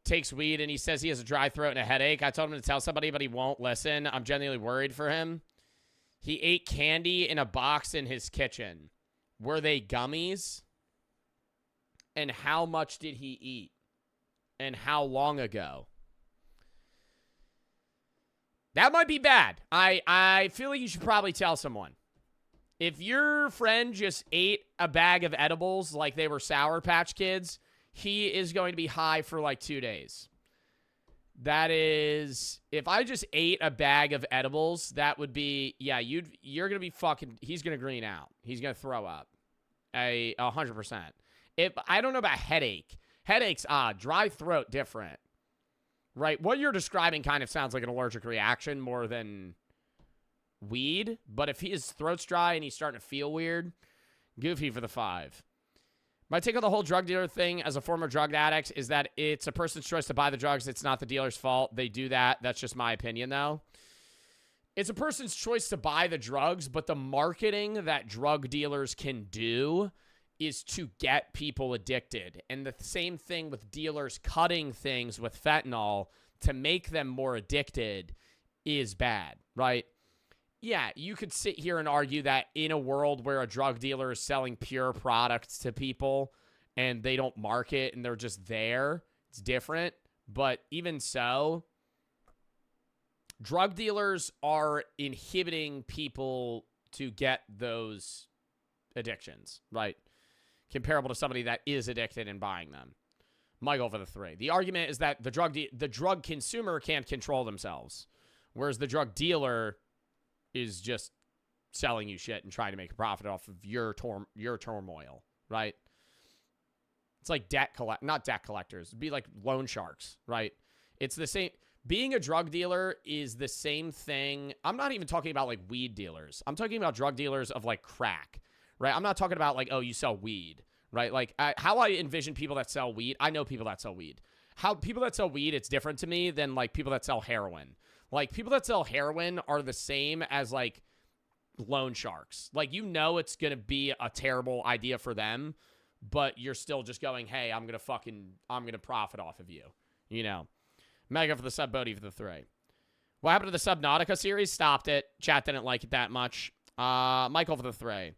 takes weed and he says he has a dry throat and a headache. I told him to tell somebody, but he won't listen. I'm genuinely worried for him. He ate candy in a box in his kitchen. Were they gummies? And how much did he eat? And how long ago? That might be bad. I feel like you should probably tell someone. If your friend just ate a bag of edibles like they were Sour Patch Kids, he is going to be high for like 2 days. That is, if I just ate a bag of edibles, that would be, yeah, you're going to be fucking, he's going to green out. He's going to throw up. 100%. If I don't know about headache. Headache's odd. Dry throat, different. Right? What you're describing kind of sounds like an allergic reaction more than weed. But if his throat's dry and he's starting to feel weird, Goofy for the 5. My take on the whole drug dealer thing as a former drug addict is that it's a person's choice to buy the drugs. It's not the dealer's fault. They do that. That's just my opinion, though. It's a person's choice to buy the drugs, but the marketing that drug dealers can do is to get people addicted. And the same thing with dealers cutting things with fentanyl to make them more addicted is bad, right? Yeah, you could sit here and argue that in a world where a drug dealer is selling pure products to people and they don't market and they're just there, it's different. But even so, drug dealers are inhibiting people to get those addictions, right? Comparable to somebody that is addicted and buying them. Michael for the 3. The argument is that the drug consumer can't control themselves, whereas the drug dealer is just selling you shit and trying to make a profit off of your turmoil, right? It's like not debt collectors. It'd be like loan sharks, right? It's the same. Being a drug dealer is the same thing. I'm not even talking about like weed dealers. I'm talking about drug dealers of like crack, right? I'm not talking about like, oh, you sell weed, right? Like how I envision people that sell weed. I know people that sell weed. How people that sell weed, it's different to me than like people that sell heroin. Like, people that sell heroin are the same as, like, loan sharks. Like, you know it's going to be a terrible idea for them, but you're still just going, hey, I'm going to profit off of you. You know? Mega for the sub, Bodhi for the 3. What happened to the Subnautica series? Stopped it. Chat didn't like it that much. Michael for the 3.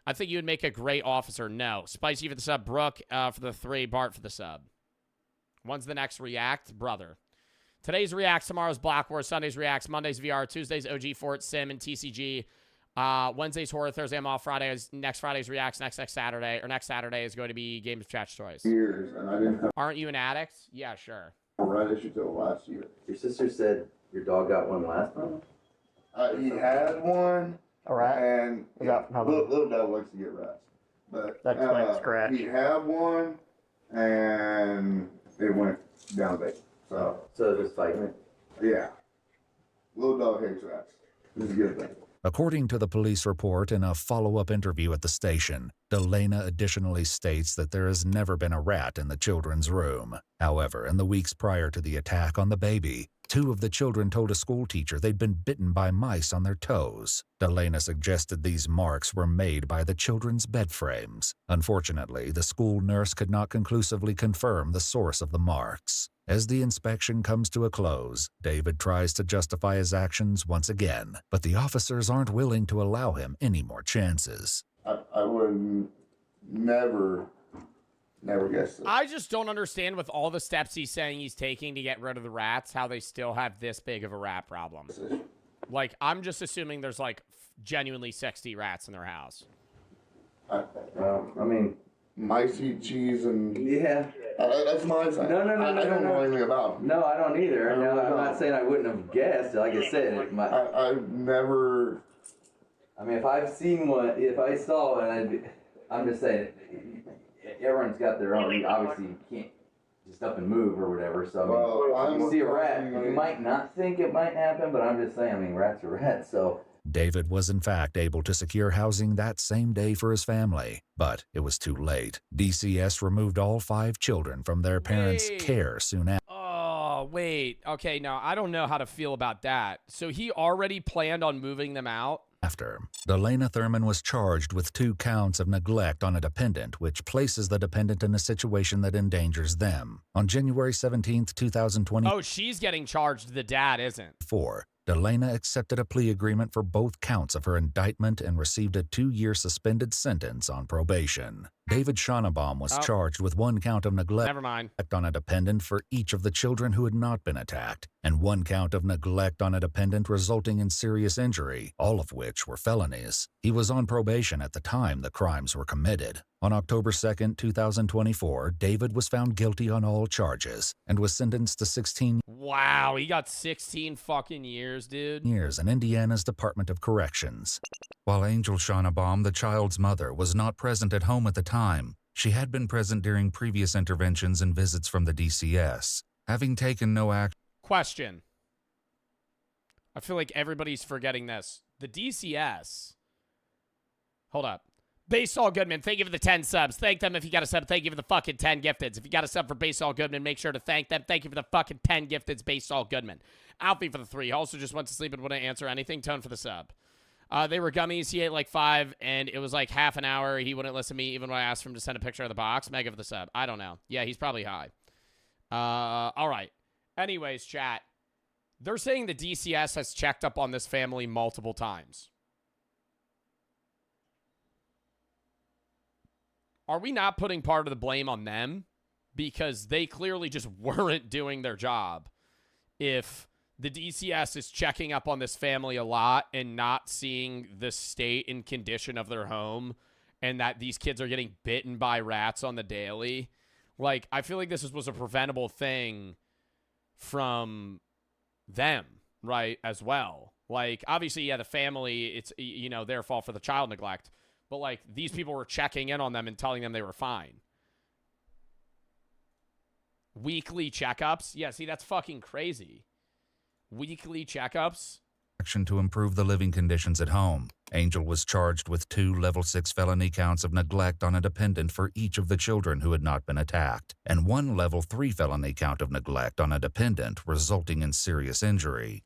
I think you would make a great officer. No. Spicy for the sub, Brooke for the 3, Bart for the sub. When's the next React? Brother. Today's Reacts, tomorrow's Black Wars, Sunday's Reacts, Monday's VR, Tuesday's OG Fort, Sim, and TCG. Wednesday's Horror, Thursday I'm off, next Friday's Reacts, next Saturday, or next Saturday is going to be Games of Chat's Choice. Years, and I didn't have Aren't you an addict? Yeah, sure. a right issue till last year. Your sister said your dog got one last month? He had one, a rat? And little dog likes to get rats. But that explains scratch. He had one, and it went down big. So just fighting it? Yeah. Little dog hates rats. It's a good thing. According to the police report in a follow-up interview at the station, Delana additionally states that there has never been a rat in the children's room. However, in the weeks prior to the attack on the baby, 2 of the children told a school teacher they'd been bitten by mice on their toes. Delana suggested these marks were made by the children's bed frames. Unfortunately, the school nurse could not conclusively confirm the source of the marks. As the inspection comes to a close, David tries to justify his actions once again, but the officers aren't willing to allow him any more chances. I would never guess it. I just don't understand with all the steps he's saying he's taking to get rid of the rats, how they still have this big of a rat problem. Like, I'm just assuming there's, like, genuinely 60 rats in their house. I mean, mice eat cheese and... Yeah. That's my side. No. I don't know anything about them. No, I don't either. I'm not saying I wouldn't have guessed. Like I said, I've never... I mean, if I've seen one, if I saw one, I'm just saying, everyone's got their own. Obviously, you can't just up and move or whatever. So, I mean, you see a rat, you might not think it might happen, but I'm just saying, I mean, rats are rats, so... David was in fact able to secure housing that same day for his family, but it was too late. DCS removed all 5 children from their parents' care soon after. Oh, wait. Okay, now, I don't know how to feel about that. So he already planned on moving them out? Delana Thurman was charged with 2 counts of neglect on a dependent, which places the dependent in a situation that endangers them. On January 17th, 2024, Oh, she's getting charged. The dad isn't. Delana accepted a plea agreement for both counts of her indictment and received a 2-year suspended sentence on probation. David Schonnebaum was charged with 1 count of neglect on a dependent for each of the children who had not been attacked, and 1 count of neglect on a dependent resulting in serious injury, all of which were felonies. He was on probation at the time the crimes were committed. On October 2nd, 2024, David was found guilty on all charges and was sentenced to 16 Wow, he got 16 fucking years, dude. years in Indiana's Department of Corrections. While Angel Schonnebaum, the child's mother, was not present at home at the time, she had been present during previous interventions and visits from the DCS. Having taken no action. Question. I feel like everybody's forgetting this. The DCS. Hold up. Baseball Goodman, thank you for the 10 subs. Thank them if you got a sub. Thank you for the fucking 10 gifteds. If you got a sub for Baseball Goodman, make sure to thank them. Thank you for the fucking 10 gifteds, Baseball Goodman. Alfie for the 3. Also just went to sleep and wouldn't answer anything. Tone for the sub. They were gummies. He ate like 5, and it was like half an hour. He wouldn't listen to me even when I asked him to send a picture of the box. Mega for the sub. I don't know. Yeah, he's probably high. All right. Anyways, chat. They're saying the DCS has checked up on this family multiple times. Are we not putting part of the blame on them? Because they clearly just weren't doing their job. If the DCS is checking up on this family a lot and not seeing the state and condition of their home and that these kids are getting bitten by rats on the daily, like, I feel like this was a preventable thing from them, right, as well. Like, obviously, yeah, the family, it's, you know, their fault for the child neglect. But, like, these people were checking in on them and telling them they were fine. Weekly checkups? Yeah, see, that's fucking crazy. Weekly checkups? Action to improve the living conditions at home. Angel was charged with 2 level 6 felony counts of neglect on a dependent for each of the children who had not been attacked, and 1 level 3 felony count of neglect on a dependent resulting in serious injury.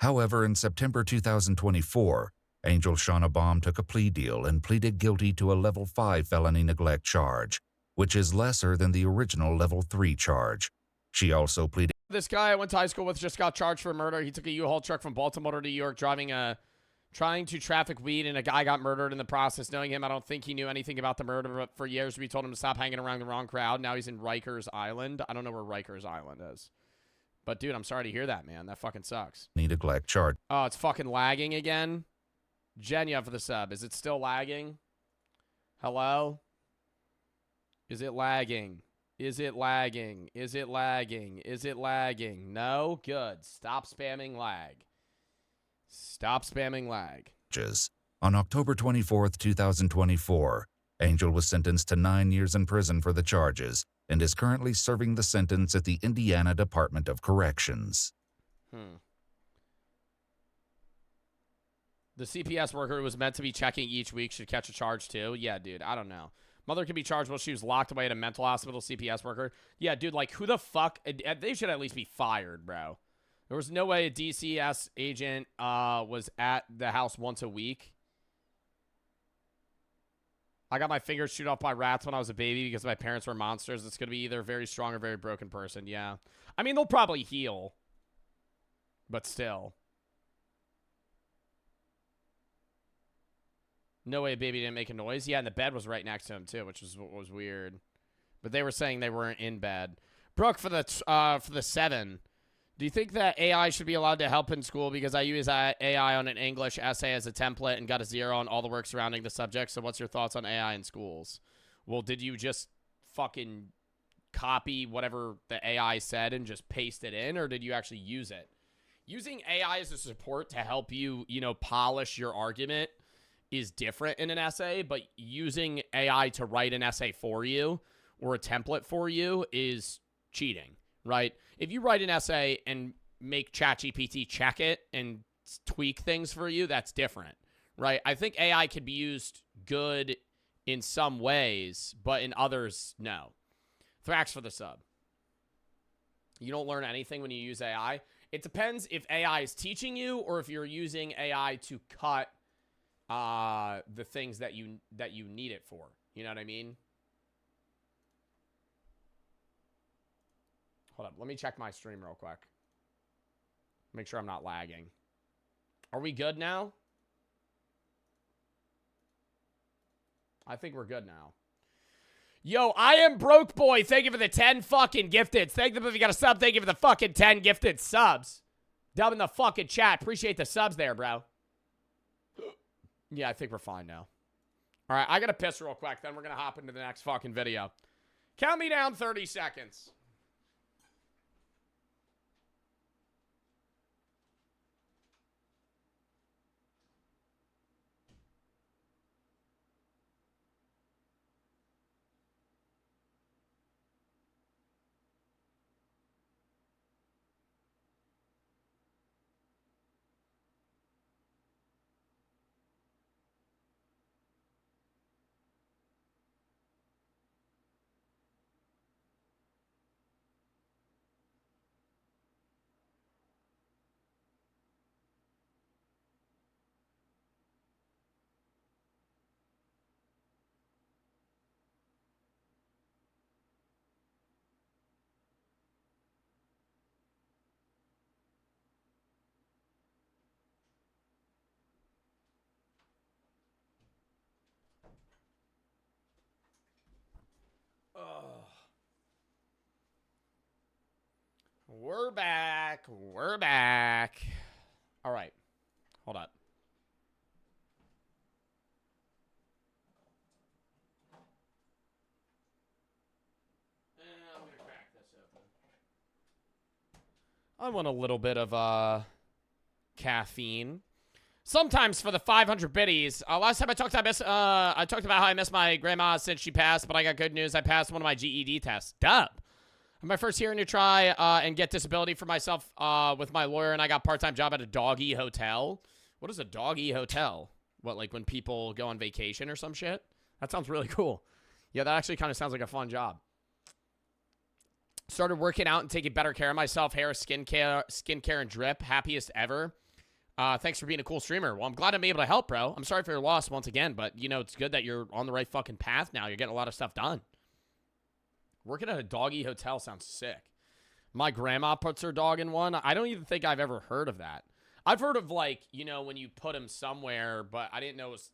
However, in September 2024, Angel Schonnebaum took a plea deal and pleaded guilty to a level 5 felony neglect charge, which is lesser than the original level 3 charge. She also pleaded. This guy I went to high school with just got charged for murder. He took a U-Haul truck from Baltimore to New York trying to traffic weed, and a guy got murdered in the process. Knowing him, I don't think he knew anything about the murder, but for years we told him to stop hanging around the wrong crowd. Now he's in Rikers Island. I don't know where Rikers Island is. But, dude, I'm sorry to hear that, man. That fucking sucks. Neglect charge. Oh, it's fucking lagging again? Jenya for the sub. Is it still lagging? Hello? Is it lagging? Is it lagging? Is it lagging? Is it lagging? No? Good. Stop spamming lag. Stop spamming lag. On October 24th, 2024, Angel was sentenced to 9 years in prison for the charges and is currently serving the sentence at the Indiana Department of Corrections. The CPS worker who was meant to be checking each week should catch a charge too? Yeah, dude, I don't know. Mother can be charged while she was locked away at a mental hospital. CPS worker. Yeah, dude, like, who the fuck? They should at least be fired, bro. There was no way a DCS agent was at the house once a week. I got my fingers chewed off by rats when I was a baby because my parents were monsters. It's going to be either a very strong or very broken person. Yeah. I mean, they'll probably heal. But still. No way a baby didn't make a noise. Yeah, and the bed was right next to him, too, which was weird. But they were saying they weren't in bed. Brooke, for the 7. Do you think that AI should be allowed to help in school? Because I use AI on an English essay as a template and got a 0 on all the work surrounding the subject. So what's your thoughts on AI in schools? Well, did you just fucking copy whatever the AI said and just paste it in? Or did you actually use it? Using AI as a support to help you, polish your argument is different in an essay. But using AI to write an essay for you or a template for you is cheating, right? If you write an essay and make ChatGPT check it and tweak things for you, that's different, right? I think AI can be used good in some ways, but in others, no. Thrax for the sub. You don't learn anything when you use AI. It depends if AI is teaching you or if you're using AI to cut the things that you need it for. You know what I mean? Hold up. Let me check my stream real quick. Make sure I'm not lagging. Are we good now? I think we're good now. Yo, I am broke boy. Thank you for the 10 fucking gifted. Thank you if you got a sub. Thank you for the fucking 10 gifted subs. Dub in the fucking chat. Appreciate the subs there, bro. Yeah, I think we're fine now. All right, I gotta piss real quick. Then we're gonna hop into the next fucking video. Count me down 30 seconds. We're back. We're back. All right. Hold up. I'm going to crack this open. I want a little bit of caffeine. Sometimes for the 500 biddies. Last time I talked about how I miss my grandma since she passed, but I got good news. I passed one of my GED tests. Dub. My first hearing to try and get disability for myself with my lawyer, and I got part-time job at a doggy hotel. What is a doggy hotel? What, like when people go on vacation or some shit? That sounds really cool. Yeah, that actually kind of sounds like a fun job. Started working out and taking better care of myself. Hair, skincare, and drip. Happiest ever. Thanks for being a cool streamer. Well, I'm glad I'm able to help, bro. I'm sorry for your loss once again, but, it's good that you're on the right fucking path now. You're getting a lot of stuff done. Working at a doggy hotel sounds sick. My grandma puts her dog in one. I don't even think I've ever heard of that. I've heard of, like, when you put him somewhere, but I didn't know it was...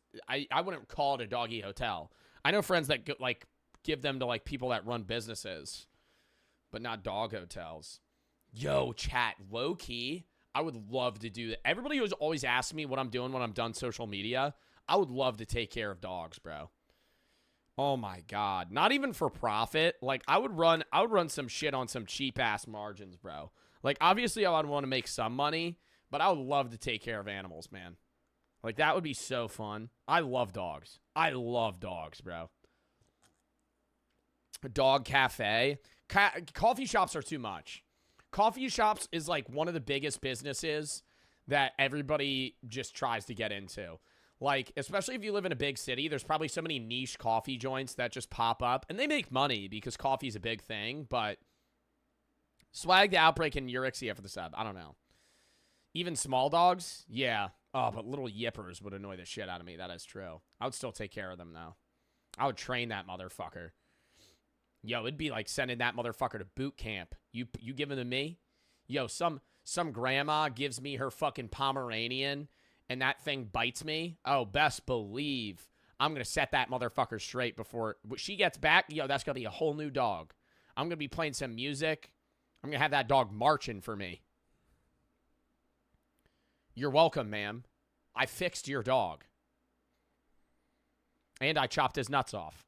I wouldn't call it a doggy hotel. I know friends that, give them to, like, people that run businesses, but not dog hotels. Yo, chat, low-key, I would love to do that. Everybody who's always asked me what I'm doing when I'm done social media, I would love to take care of dogs, bro. Oh my God. Not even for profit. Like, I would run some shit on some cheap ass margins, bro. Like, obviously I would want to make some money, but I would love to take care of animals, man. Like, that would be so fun. I love dogs. I love dogs, bro. A dog cafe. Coffee shops are too much. Coffee shops is like one of the biggest businesses that everybody just tries to get into. Like, especially if you live in a big city, there's probably so many niche coffee joints that just pop up. And they make money because coffee's a big thing, but... Swag the Outbreak and Eurexia for the sub. I don't know. Even small dogs? Yeah. Oh, but little yippers would annoy the shit out of me. That is true. I would still take care of them, though. I would train that motherfucker. Yo, it'd be like sending that motherfucker to boot camp. You give him to me? Yo, some grandma gives me her fucking Pomeranian, and that thing bites me. Oh, best believe I'm going to set that motherfucker straight before she gets back. Yo, that's going to be a whole new dog. I'm going to be playing some music. I'm going to have that dog marching for me. You're welcome, ma'am. I fixed your dog. And I chopped his nuts off.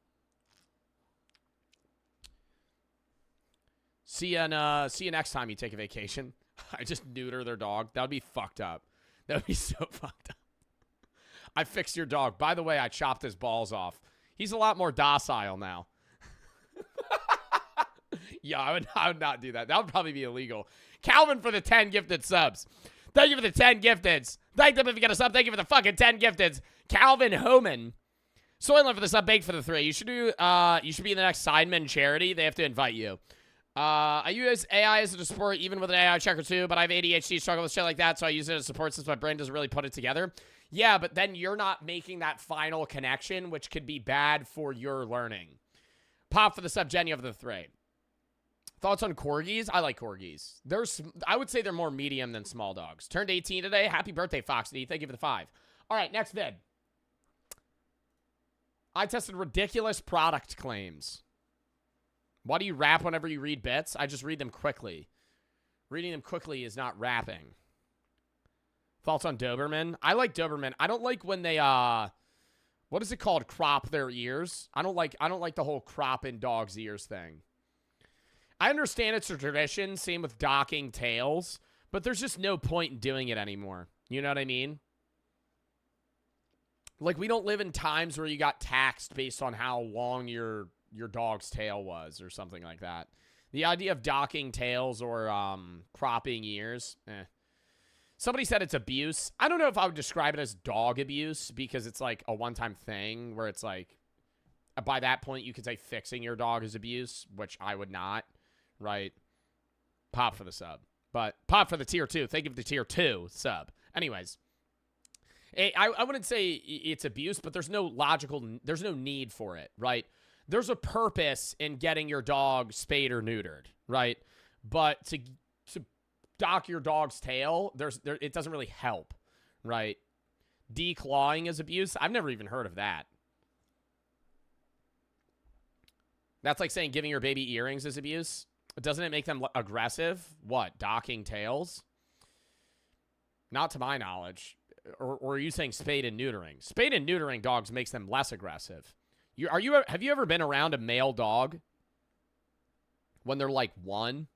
See you next time you take a vacation. I just neuter their dog. That would be fucked up. That would be so fucked up. I fixed your dog. By the way, I chopped his balls off. He's a lot more docile now. Yeah, I would not do that. That would probably be illegal. Calvin for the 10 gifted subs. Thank you for the 10 gifteds. Thank them if you get a sub. Thank you for the fucking 10 gifteds. Calvin Homan. Soylent for the sub. Bake for the 3. You should be in the next Sidemen charity. They have to invite you. I use AI as a support even with an AI checker too, but I have ADHD, struggle with shit like that, so I use it as support since my brain doesn't really put it together. Yeah, but then you're not making that final connection, which could be bad for your learning. Pop for the sub. Jenny over the 3. Thoughts on corgis? I like corgis. I would say they're more medium than small dogs. Turned 18 today. Happy birthday, Foxy. Thank you for the 5. All right, next vid. I tested ridiculous product claims. Why do you rap whenever you read bits? I just read them quickly. Reading them quickly is not rapping. Thoughts on Doberman? I like Doberman. I don't like when they what is it called? Crop their ears. I don't like the whole cropping dogs' ears thing. I understand it's a tradition, same with docking tails, but there's just no point in doing it anymore. You know what I mean? Like, we don't live in times where you got taxed based on how long your dog's tail was or something like that. The idea of docking tails or cropping ears, Somebody said it's abuse. I don't know if I would describe it as dog abuse because it's like a one-time thing where it's like, by that point, you could say fixing your dog is abuse, which I would not. Right? Pop for the sub. But pop for the tier 2. Thank you for the tier 2 sub. Anyways. I wouldn't say it's abuse, but there's no need for it, right? There's a purpose in getting your dog spayed or neutered, right? But to dock your dog's tail, it doesn't really help, right? Declawing is abuse. I've never even heard of that. That's like saying giving your baby earrings is abuse. Doesn't it make them aggressive? What? Docking tails? Not to my knowledge. Or are you saying spayed and neutering? Spayed and neutering dogs makes them less aggressive. Have you ever been around a male dog when they're like 1?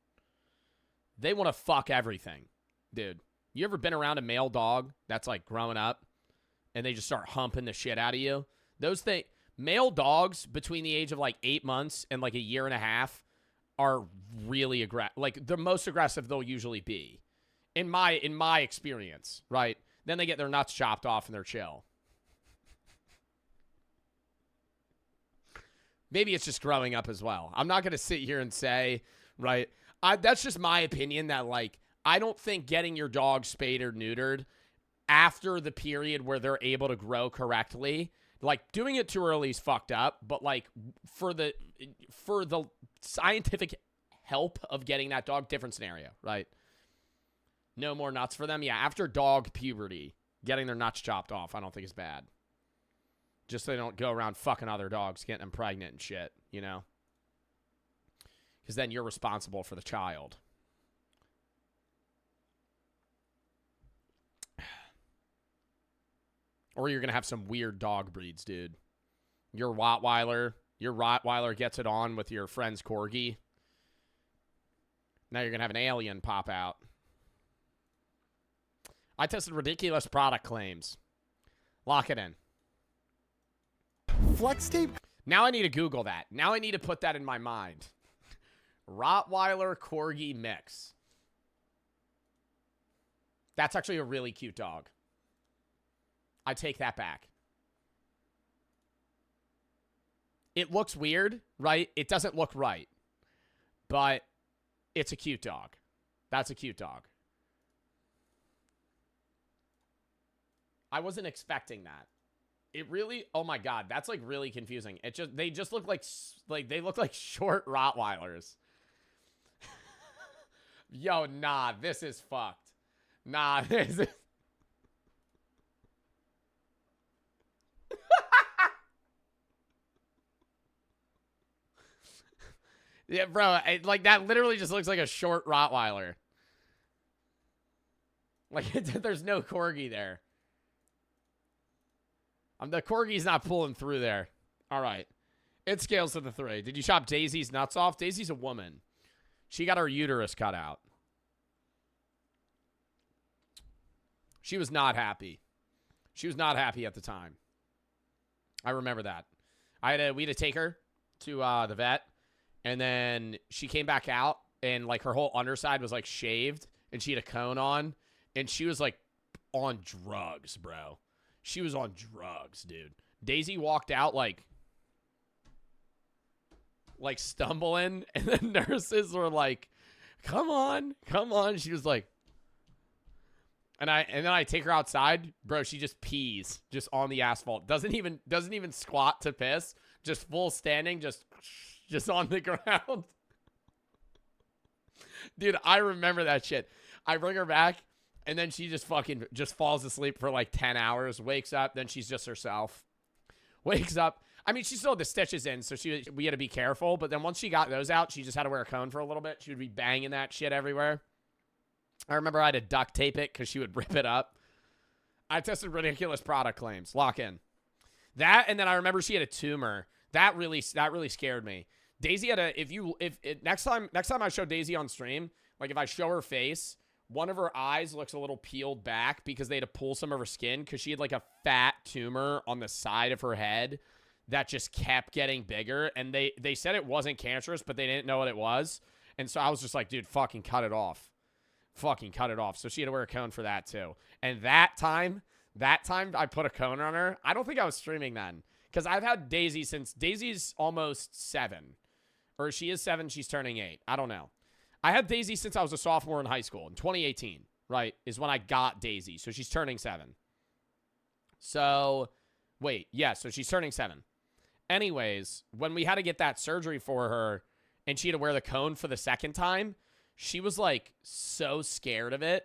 They want to fuck everything, dude. You ever been around a male dog that's like growing up and they just start humping the shit out of you? Male dogs between the age of like 8 months and like a year and a half are really aggressive. Like, the most aggressive they'll usually be, in my experience, right? Then they get their nuts chopped off and they're chill. Maybe it's just growing up as well. I'm not going to sit here and say, right? That's just my opinion that, like, I don't think getting your dog spayed or neutered after the period where they're able to grow correctly, like, doing it too early is fucked up, but, like, for the scientific help of getting that dog, different scenario, right? No more nuts for them? Yeah, after dog puberty, getting their nuts chopped off, I don't think is bad. Just so they don't go around fucking other dogs, getting them pregnant and shit, you know? Because then you're responsible for the child. Or you're going to have some weird dog breeds, dude. Your Rottweiler gets it on with your friend's Corgi. Now you're going to have an alien pop out. I tested ridiculous product claims. Lock it in. Flex tape? Now I need to Google that. Now I need to put that in my mind. Rottweiler Corgi mix. That's actually a really cute dog. I take that back. It looks weird, right? It doesn't look right. But it's a cute dog. That's a cute dog. I wasn't expecting that. It really, oh my God, that's like really confusing. They just look like they look like short Rottweilers. Yo, nah, this is fucked. Nah, this is. Yeah, bro, like that literally just looks like a short Rottweiler. Like, there's no corgi there. The corgi's not pulling through there. All right. It scales to the 3. Did you chop Daisy's nuts off? Daisy's a woman. She got her uterus cut out. She was not happy. She was not happy at the time. I remember that. We had to take her to the vet. And then she came back out. And, like, her whole underside was, like, shaved. And she had a cone on. And she was, like, on drugs, bro. She was on drugs, dude. Daisy walked out, like stumbling. And the nurses were like, come on, come on. She was like, and then I take her outside. Bro, she just pees just on the asphalt. Doesn't even squat to piss. Just full standing, just on the ground. Dude, I remember that shit. I bring her back. And then she just fucking falls asleep for like 10 hours, wakes up, then she's just herself. Wakes up. I mean, she still had the stitches in, so we had to be careful. But then once she got those out, she just had to wear a cone for a little bit. She would be banging that shit everywhere. I remember I had to duct tape it because she would rip it up. I tested ridiculous product claims. Lock in. That, and then I remember she had a tumor. That really scared me. Daisy had next time I show Daisy on stream, like if I show her face, one of her eyes looks a little peeled back because they had to pull some of her skin because she had like a fat tumor on the side of her head that just kept getting bigger. And they said it wasn't cancerous, but they didn't know what it was. And so I was just like, dude, fucking cut it off. Fucking cut it off. So she had to wear a cone for that too. And that time I put a cone on her. I don't think I was streaming then because I've had Daisy since Daisy's almost 7. Or she is 7, she's turning 8. I don't know. I had Daisy since I was a sophomore in high school. In 2018, right, is when I got Daisy. So she's turning 7. So, wait, yeah, so she's turning 7. Anyways, when we had to get that surgery for her and she had to wear the cone for the second time, she was, like, so scared of it.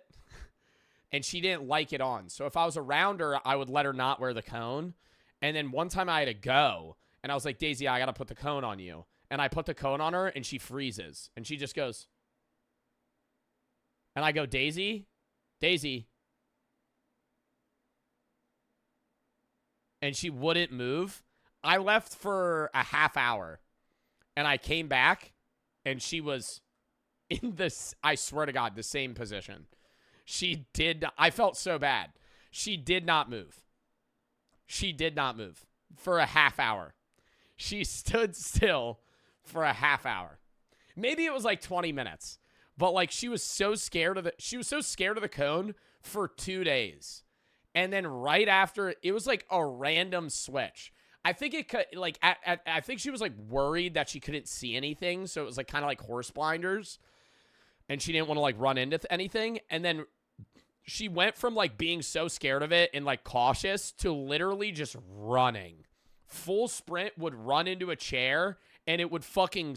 And she didn't like it on. So if I was around her, I would let her not wear the cone. And then one time I had to go. And I was like, Daisy, I got to put the cone on you. And I put the cone on her, and she freezes. And she just goes... And I go, Daisy? Daisy. And she wouldn't move. I left for a half hour. And I came back. And she was in this, I swear to God, the same position. I felt so bad. She did not move. She did not move for a half hour. She stood still for a half hour. Maybe it was like 20 minutes. But like she was so scared of the cone for 2 days. And then right after, it was like a random switch. I think I think she was like worried that she couldn't see anything, so it was like kind of like horse blinders. And she didn't want to like run into anything. And then she went from like being so scared of it and like cautious to literally just running. Full sprint, would run into a chair and it would fucking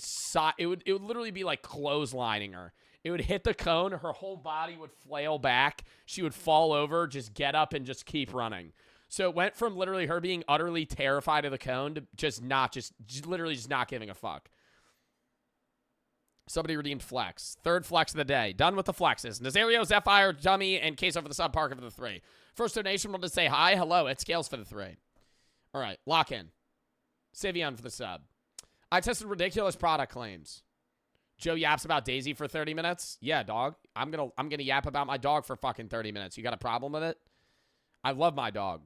it would literally be like clotheslining her. It would hit the cone. Her whole body would flail back. She would fall over, just get up, and just keep running. So it went from literally her being utterly terrified of the cone to just literally not giving a fuck. Somebody redeemed flex. Third flex of the day. Done with the flexes. Nazario, Zephyr, Dummy, and Queso for the sub, Parker for the 3. First donation, wanted to say hi. Hello. It scales for the 3. All right. Lock in. Savion for the sub. I tested ridiculous product claims. Joe yaps about Daisy for 30 minutes. Yeah, dog. I'm gonna yap about my dog for fucking 30 minutes. You got a problem with it? I love my dog.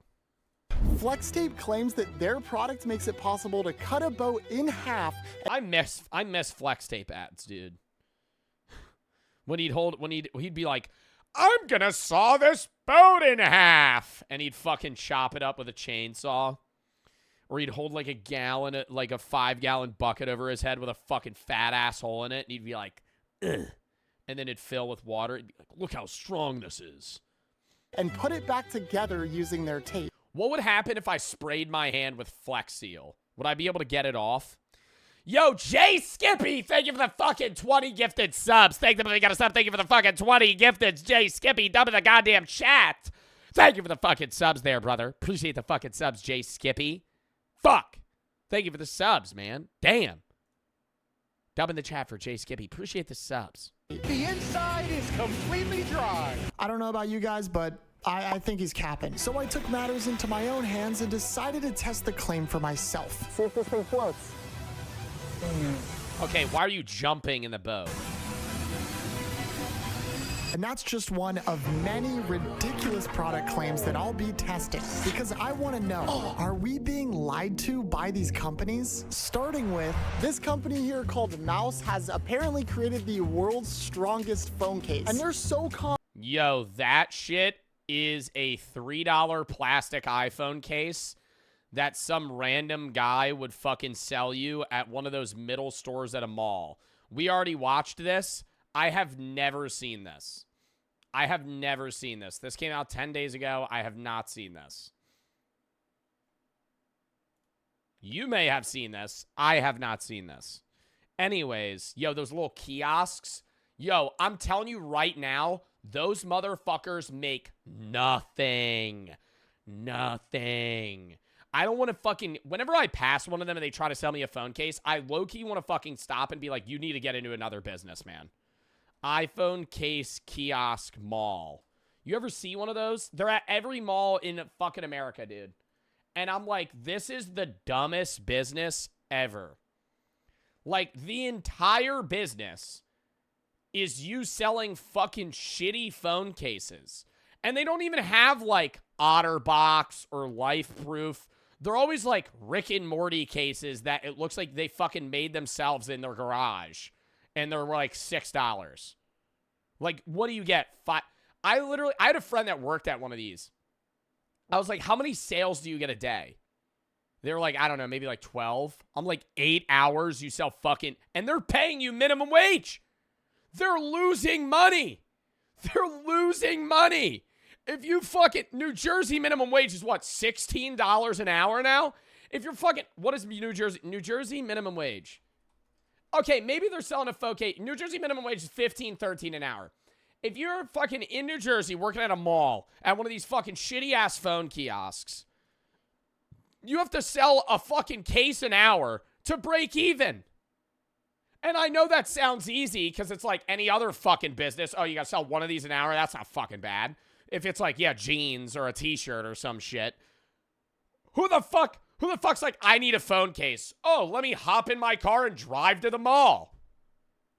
FlexTape claims that their product makes it possible to cut a boat in half. I miss FlexTape ads, dude. When he'd be like, I'm gonna saw this boat in half, and he'd fucking chop it up with a chainsaw. Or he'd hold like a 5-gallon bucket over his head with a fucking fat asshole in it. And he'd be like, ugh. And then it'd fill with water. He'd be like, look how strong this is. and put it back together using their tape. What would happen if I sprayed my hand with Flex Seal? Would I be able to get it off? Yo, Jay Skippy, thank you for the fucking 20 gifted subs. Thank you for the sub. Thank you for the fucking 20 gifted. Jay Skippy, dump in the goddamn chat. Thank you for the fucking subs there, brother. Appreciate the fucking subs, Jay Skippy. Fuck. Thank you for the subs, man. Damn. Dub in the chat for Jay Skippy. Appreciate the subs. The inside is completely dry. I don't know about you guys, but I think he's capping. So I took matters into my own hands and decided to test the claim for myself. See if this thing floats. Okay, why are you jumping in the boat? And that's just one of many ridiculous product claims that I'll be testing. Because I want to know, are we being lied to by these companies? Starting with, this company here called Mouse has apparently created the world's strongest phone case. And they're so Yo, that shit is a $3 plastic iPhone case that some random guy would fucking sell you at one of those middle stores at a mall. We already watched this. I have never seen this. I have never seen this. This came out 10 days ago. I have not seen this. You may have seen this. I have not seen this. Anyways, yo, those little kiosks. Yo, I'm telling you right now, those motherfuckers make nothing. Nothing. I don't want to fucking... Whenever I pass one of them and they try to sell me a phone case, I low-key want to fucking stop and be like, you need to get into another business, man. iPhone case kiosk mall. You ever see one of those? They're at every mall in fucking America, dude. And I'm like, this is the dumbest business ever. Like, the entire business is you selling fucking shitty phone cases. And they don't even have, like, OtterBox or LifeProof. They're always, like, Rick and Morty cases that it looks like they fucking made themselves in their garage. And they're, like, $6. Like, what do you get? I had a friend that worked at one of these. I was like, how many sales do you get a day? They were like, I don't know, maybe like 12. I'm like, 8 hours, you sell fucking... And they're paying you minimum wage. They're losing money. They're losing money. If you fucking... New Jersey minimum wage is what, $16 an hour now? If you're fucking... What is New Jersey? New Jersey minimum wage. Okay, maybe they're selling a phone case. New Jersey minimum wage is $15, $13 an hour. If you're fucking in New Jersey working at a mall, at one of these fucking shitty-ass phone kiosks, you have to sell a fucking case an hour to break even. And I know that sounds easy because it's like any other fucking business. Oh, you gotta sell one of these an hour? That's not fucking bad. If it's like, yeah, jeans or a t-shirt or some shit. Who the fuck's like, I need a phone case? Oh, let me hop in my car and drive to the mall.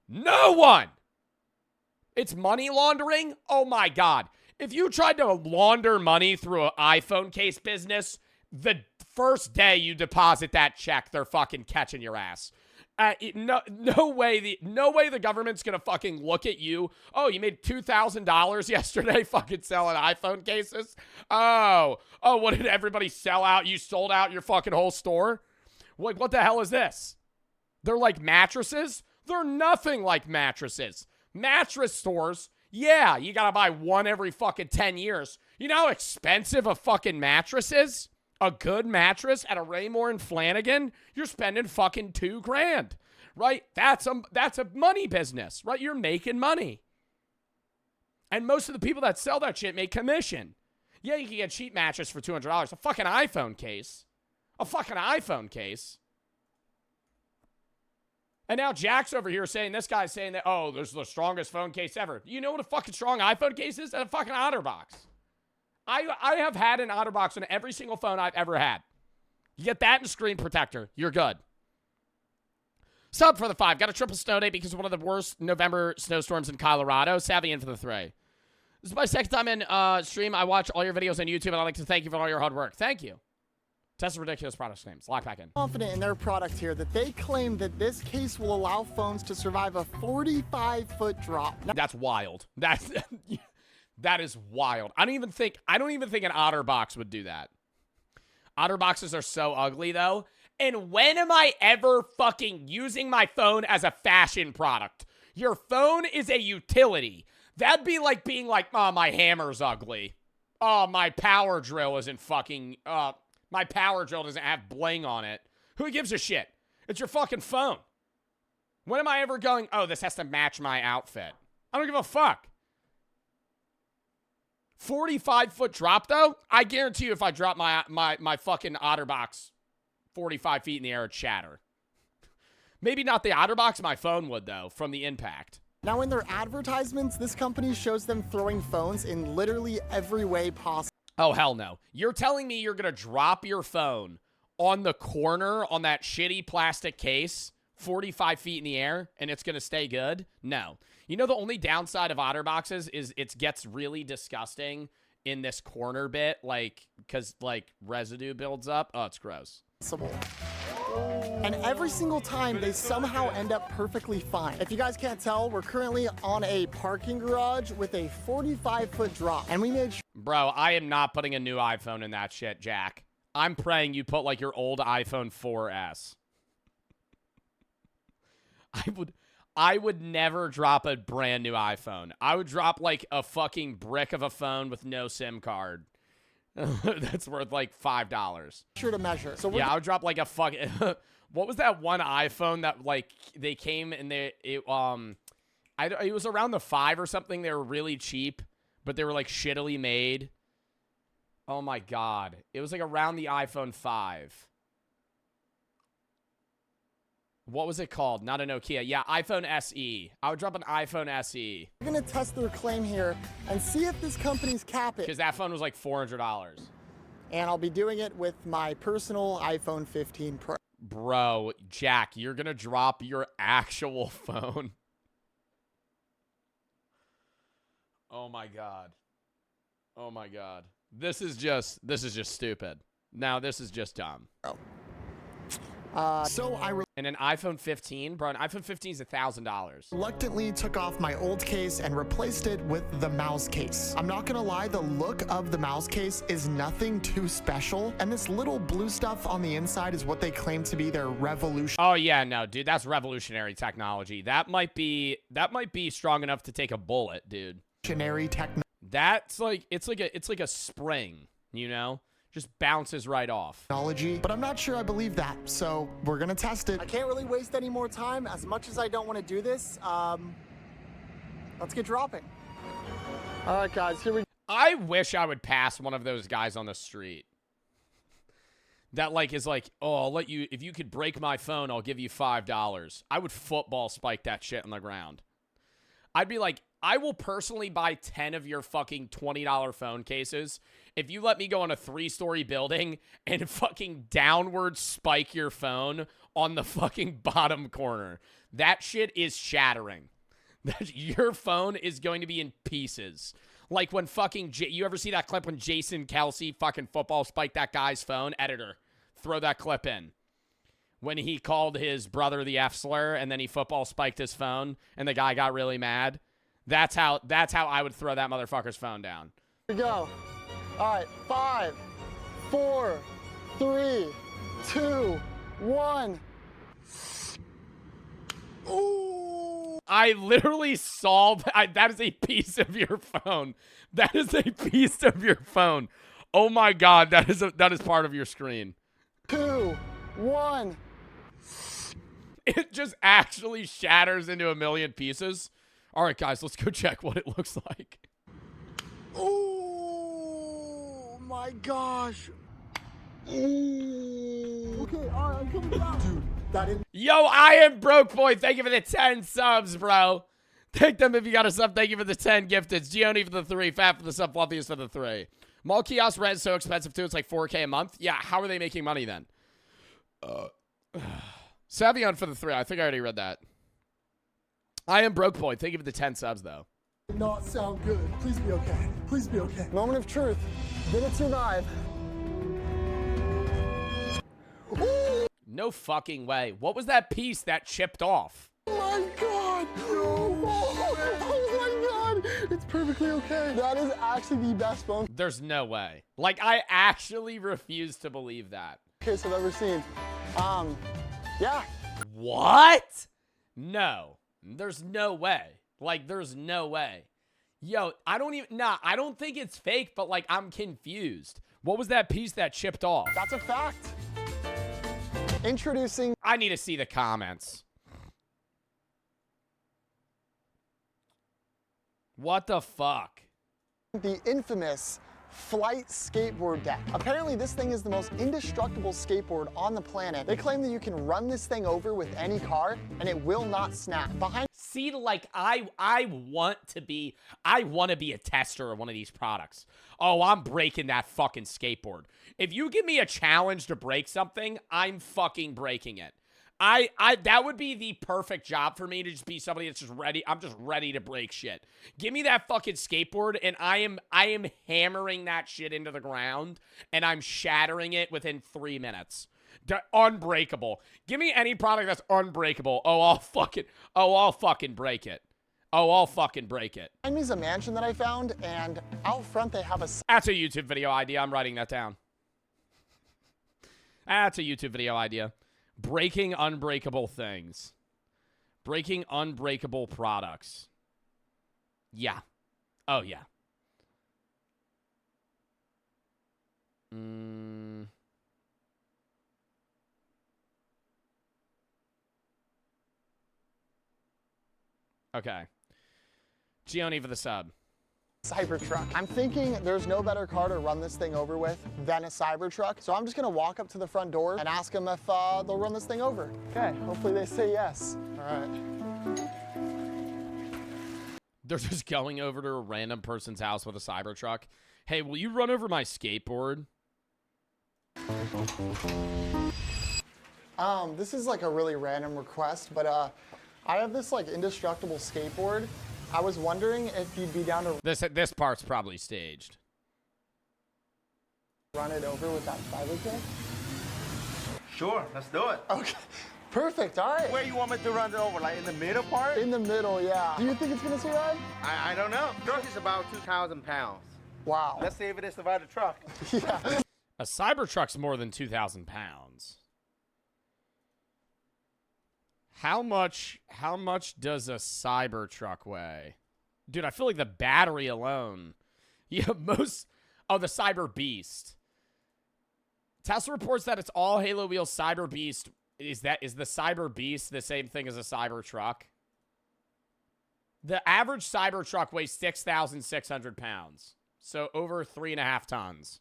No one. It's money laundering? Oh my God. If you tried to launder money through an iPhone case business, the first day you deposit that check, they're fucking catching your ass. No way the government's gonna fucking look at you. Oh, you made $2,000 yesterday fucking selling iPhone cases? Oh, what did everybody sell out? You sold out your fucking whole store? Like, what the hell is this? They're like mattresses? They're nothing like mattresses. Mattress stores, yeah, you gotta buy one every fucking 10 years. You know how expensive a fucking mattress is? A good mattress at a Raymore and Flanagan, you're spending fucking $2,000, right? That's a money business, right? You're making money. And most of the people that sell that shit make commission. Yeah, you can get a cheap mattress for $200. A fucking iPhone case. A fucking iPhone case. And now Jack's over here saying, this guy's saying that, oh, there's the strongest phone case ever. You know what a fucking strong iPhone case is? And a fucking OtterBox. I have had an OtterBox on every single phone I've ever had. You get that and screen protector. You're good. Sub for the 5. Got a triple snow day because of one of the worst November snowstorms in Colorado. Savvy in for the 3. This is my second time in stream. I watch all your videos on YouTube, and I'd like to thank you for all your hard work. Thank you. Test ridiculous product names. Lock back in. Confident in their product here that they claim that this case will allow phones to survive a 45-foot drop. That's wild. That is wild. I don't even think an OtterBox would do that. OtterBoxes are so ugly though. And when am I ever fucking using my phone as a fashion product? Your phone is a utility. That'd be like being like, oh, my hammer's ugly. Oh, my power drill isn't fucking, my power drill doesn't have bling on it. Who gives a shit? It's your fucking phone. When am I ever going, oh, this has to match my outfit? I don't give a fuck. 45-foot drop, though? I guarantee you if I drop my fucking OtterBox 45 feet in the air, it'd shatter. Maybe not the OtterBox, my phone would, though, from the impact. Now, in their advertisements, this company shows them throwing phones in literally every way possible. Oh, hell no. You're telling me you're going to drop your phone on the corner on that shitty plastic case 45 feet in the air and it's going to stay good? No. You know the only downside of OtterBoxes is it gets really disgusting in this corner bit, like, because, like, residue builds up. Oh, it's gross. And every single time, they somehow end up perfectly fine. If you guys can't tell, we're currently on a parking garage with a 45-foot drop. And we made sure... Bro, I am not putting a new iPhone in that shit, Jack. I'm praying you put, like, your old iPhone 4S. I would never drop a brand new iPhone. I would drop, like, a fucking brick of a phone with no SIM card. That's worth like $5. Sure to measure. So yeah, I would drop like a fucking. What was that one iPhone that like they came and it was around the 5 or something. They were really cheap, but they were like shittily made. Oh my god, it was like around the iPhone 5. What was it called? Not a Nokia. Yeah, iPhone SE. I would drop an iPhone SE. We're going to test their claim here and see if this company's cap it. Because that phone was like $400. And I'll be doing it with my personal iPhone 15 Pro. Bro, Jack, you're going to drop your actual phone. Oh my god. Oh my god. This is just stupid. Now this is just dumb. And an iPhone 15, bro, an iPhone 15 is $1,000. Reluctantly took off my old case and replaced it with the mouse case. I'm not gonna lie, the look of the mouse case is nothing too special, and this little blue stuff on the inside is what they claim to be their revolution. Oh yeah, no, dude, that's revolutionary technology. That might be strong enough to take a bullet, dude. That's like it's like a spring, you know? Just bounces right off. Technology, but I'm not sure I believe that, so we're gonna test it. I can't really waste any more time. As much as I don't want to do this, let's get dropping. All right, guys, here we go. I wish I would pass one of those guys on the street. That like is like, oh, I'll let you, if you could break my phone, I'll give you $5. I would football spike that shit on the ground. I'd be like, I will personally buy 10 of your fucking $20 phone cases if you let me go on a 3-story building and fucking downward spike your phone on the fucking bottom corner. That shit is shattering. Your phone is going to be in pieces. Like when fucking, you ever see that clip when Jason Kelsey fucking football spiked that guy's phone? Editor, throw that clip in. When he called his brother the F slur and then he football spiked his phone and the guy got really mad. That's how I would throw that motherfucker's phone down. Here we go. All right, 5, 4, 3, 2, 1. Ooh. I literally saw that. That is a piece of your phone. That is a piece of your phone. Oh my god, that is part of your screen. 2, 1. It just actually shatters into a million pieces. All right, guys, let's go check what it looks like. Oh my gosh. Ooh. Okay, all right, I'm coming down. Dude, that is... Yo, I am Broke Boy. Thank you for the 10 subs, bro. Take them if you got a sub. Thank you for the 10 gifted. Gioni for the 3. Fat for the sub. Fluffiest for the 3. Mall kiosk rent is so expensive, too. It's like $4K a month. Yeah, how are they making money then? Savion for the 3. I think I already read that. I am Broke Boy. Thank you for the 10 subs, though. Not sound good. Please be okay. Please be okay. Moment of truth. Did it survive? Ooh. No fucking way. What was that piece that chipped off? Oh my god. No. Oh my god. It's perfectly okay. That is actually the best phone There's no way. Like, I actually refuse to believe that. case I've ever seen. Yeah. What? No. There's no way. Like, there's no way. Yo, I don't think it's fake, but like I'm confused. What was that piece that chipped off? That's a fact. Introducing... I need to see the comments. What the fuck? The infamous flight skateboard deck. Apparently this thing is the most indestructible skateboard on the planet. They claim that you can run this thing over with any car and it will not snap. See, like I want to be a tester of one of these products. Oh, I'm breaking that fucking skateboard. If you give me a challenge to break something, I'm fucking breaking it. That would be the perfect job for me, to just be somebody that's just ready. I'm just ready to break shit. Give me that fucking skateboard and I am hammering that shit into the ground and I'm shattering it within 3 minutes. Unbreakable. Give me any product that's unbreakable. I'll fucking break it. I'll fucking break it. Behind me is a mansion that I found, and out front they have a... That's a YouTube video idea. I'm writing that down. That's a YouTube video idea. Breaking unbreakable things. Breaking unbreakable products. Yeah. Oh, yeah. Okay. Gioni for the sub. Cybertruck. I'm thinking there's no better car to run this thing over with than a Cybertruck. So I'm just gonna walk up to the front door and ask them if they'll run this thing over. Okay, hopefully they say yes. All right. They're just going over to a random person's house with a Cybertruck. Hey, will you run over my skateboard? This is like a really random request, but I have this like indestructible skateboard. I was wondering if you'd be down to This part's probably staged. Run it over with that Cybertruck? Sure, let's do it. Okay, perfect, all right. Where you want me to run it over, like in the middle part? In the middle, yeah. Do you think it's gonna survive? I don't know. The truck is about 2,000 pounds. Wow. Let's see if it survives the truck. Yeah. A Cybertruck's more than 2,000 pounds. How much does a Cybertruck weigh? Dude, I feel like the battery alone. Yeah, oh, the Cyber Beast. Tesla reports that it's all Halo Wheels Cyber Beast. Is the Cyber Beast the same thing as a Cybertruck? The average Cybertruck weighs 6,600 pounds. So over 3.5 tons.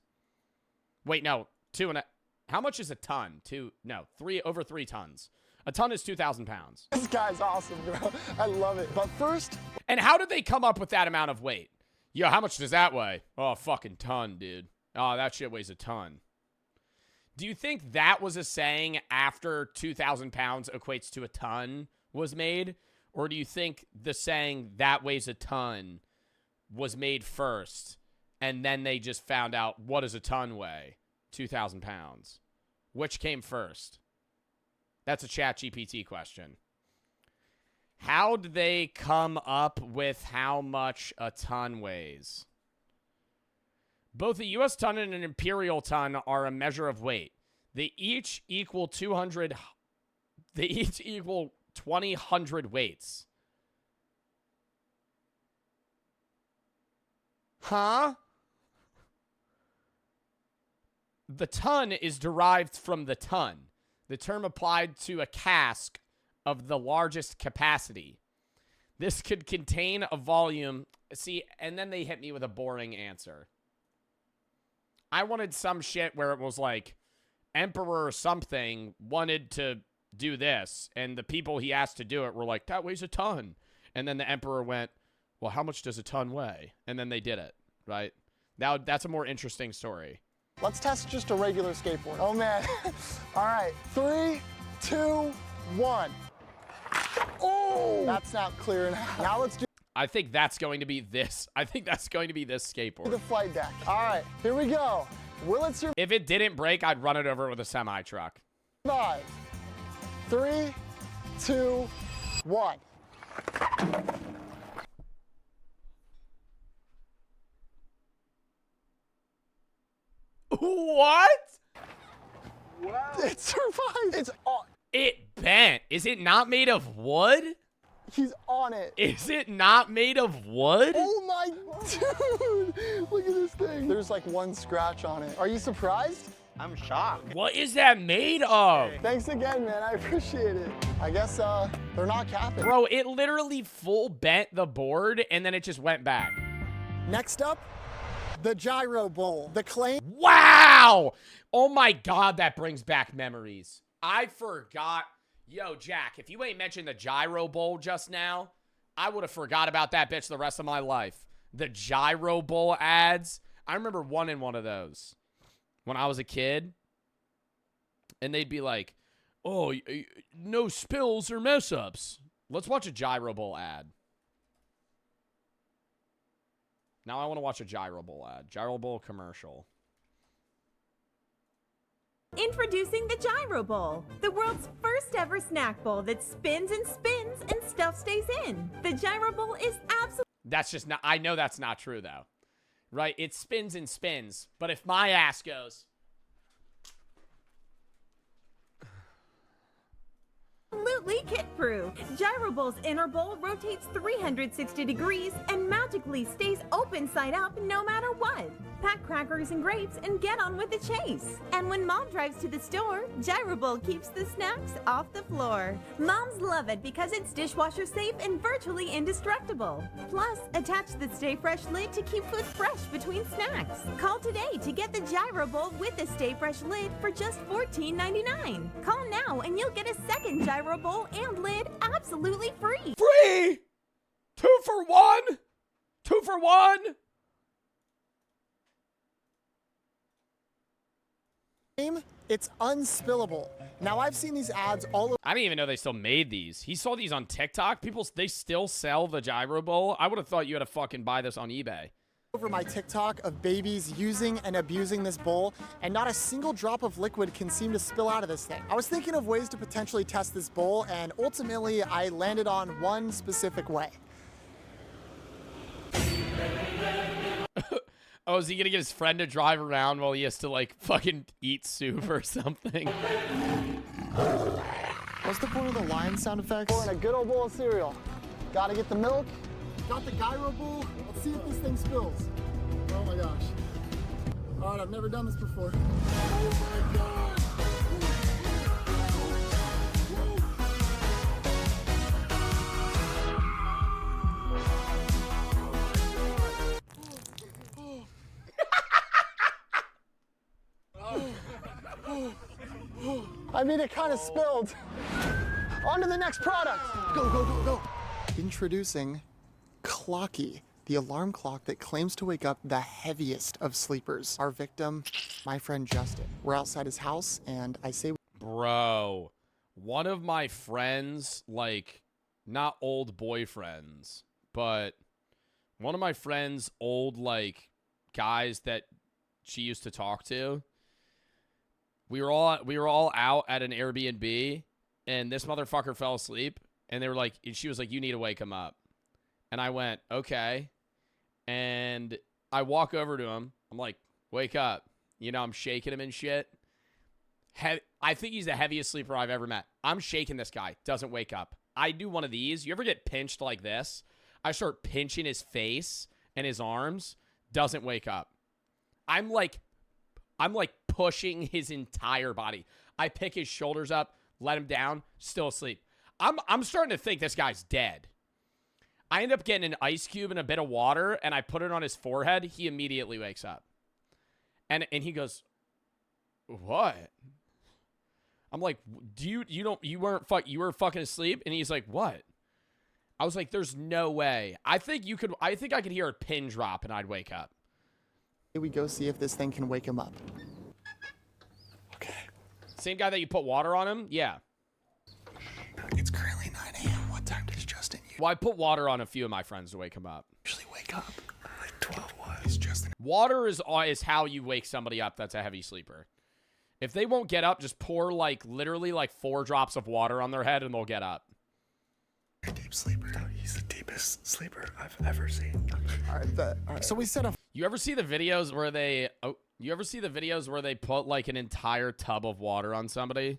Wait, no, 2.5. How much is a ton? Over 3 tons. A ton is 2,000 pounds. This guy's awesome, bro. I love it. But first... And how did they come up with that amount of weight? Yo, how much does that weigh? Oh, a fucking ton, dude. Oh, that shit weighs a ton. Do you think that was a saying after 2,000 pounds equates to a ton was made? Or do you think the saying that weighs a ton was made first, and then they just found out what does a ton weigh? 2,000 pounds. Which came first? That's a ChatGPT question. How did they come up with how much a ton weighs? Both a U.S. ton and an imperial ton are a measure of weight. They each equal 200. They each equal 2,000 weights. Huh? The ton is derived from the ton. The term applied to a cask of the largest capacity. This could contain a volume. See, and then they hit me with a boring answer. I wanted some shit where it was like, Emperor something wanted to do this, and the people he asked to do it were like, that weighs a ton. And then the Emperor went, well, how much does a ton weigh? And then they did it, right? Now, that's a more interesting story. Let's test just a regular skateboard. Oh, man. All right, 3, 2, 1. Oh! That's not clear enough. Now let's do... I think that's going to be this. I think that's going to be this skateboard. The flight deck. All right, here we go. Will it survive? If it didn't break, I'd run it over with a semi-truck. 3, 2, 1. What? Wow. It survived. It's all... It bent. Is it not made of wood? He's on it. Is it not made of wood? Oh my dude! Look at this thing. There's like one scratch on it. Are you surprised? I'm shocked. What is that made of? Thanks again, man. I appreciate it. I guess they're not capping. Bro, it literally full bent the board and then it just went back. Next up, the gyro bowl. The claim. Wow! Oh my God, that brings back memories. I forgot. Yo, Jack, if you ain't mentioned the gyro bowl just now, I would have forgot about that bitch the rest of my life. The gyro bowl ads. I remember wanting one of those when I was a kid. And they'd be like, oh, no spills or mess ups. Let's watch a gyro bowl ad. Now I want to watch a gyro bowl ad. Gyro bowl commercial. Introducing the Gyro Bowl, the world's first ever snack bowl that spins and spins and stuff stays in. The Gyro Bowl is absolutely... That's just not... I know that's not true, though. Right? It spins and spins. But if my ass goes... Absolutely kid-proof. Gyro Bowl's inner bowl rotates 360 degrees and magically stays open side up no matter what. Pack crackers and grapes and get on with the chase. And when mom drives to the store, Gyro Bowl keeps the snacks off the floor. Moms love it because it's dishwasher safe and virtually indestructible. Plus, attach the Stay Fresh lid to keep food fresh between snacks. Call today to get the Gyro Bowl with the Stay Fresh lid for just $14.99. Call now and you'll get a second Gyro Bowl and lid absolutely free. Free! 2 for 1? 2 for 1? It's unspillable. Now, I've seen these ads all over. I didn't even know they still made these. He saw these on TikTok. People, they still sell the gyro bowl. I would have thought you had to fucking buy this on eBay. Over my TikTok of babies using and abusing this bowl, and not a single drop of liquid can seem to spill out of this thing. I was thinking of ways to potentially test this bowl, and ultimately I landed on one specific way. Oh, is he gonna get his friend to drive around while he has to, like, fucking eat soup or something? What's the point of the lion sound effects? Pouring a good old bowl of cereal. Gotta get the milk. Got the gyro bowl. Let's see if this thing spills. Oh my gosh. All right, I've never done this before. Oh my God. I mean, it kind of spilled. On to the next product. Go, go, go, go. Introducing Clocky, the alarm clock that claims to wake up the heaviest of sleepers. Our victim, my friend Justin. We're outside his house, and I say... Bro, one of my friends, like, not old boyfriends, but one of my friends' old, like, guys that she used to talk to, we were all out at an Airbnb, and this motherfucker fell asleep, and they were like, she was like, you need to wake him up. And I went, okay. And I walk over to him. I'm like, wake up. You know, I'm shaking him and shit. I think he's the heaviest sleeper I've ever met. I'm shaking this guy. Doesn't wake up. I do one of these. You ever get pinched like this? I start pinching his face and his arms. Doesn't wake up. I'm like pushing his entire body. I pick his shoulders up, let him down, still asleep. I'm starting to think this guy's dead. I end up getting an ice cube and a bit of water, and I put it on his forehead. He immediately wakes up. And he goes, what? I'm like, you were fucking asleep? And he's like, what? I was like, there's no way. I think I could hear a pin drop and I'd wake up. Here we go see if this thing can wake him up. Okay. Same guy that you put water on him? Yeah. It's currently 9 a.m. What time does Justin use? Well, I put water on a few of my friends to wake him up. Usually wake up like 12 was Justin. Water is how you wake somebody up that's a heavy sleeper. If they won't get up, just pour literally 4 drops of water on their head and they'll get up. Deep sleeper. No, he's the deepest sleeper I've ever seen. All right, bet. All right. So we set up. You ever see the videos where they? You ever see the videos where they put like an entire tub of water on somebody?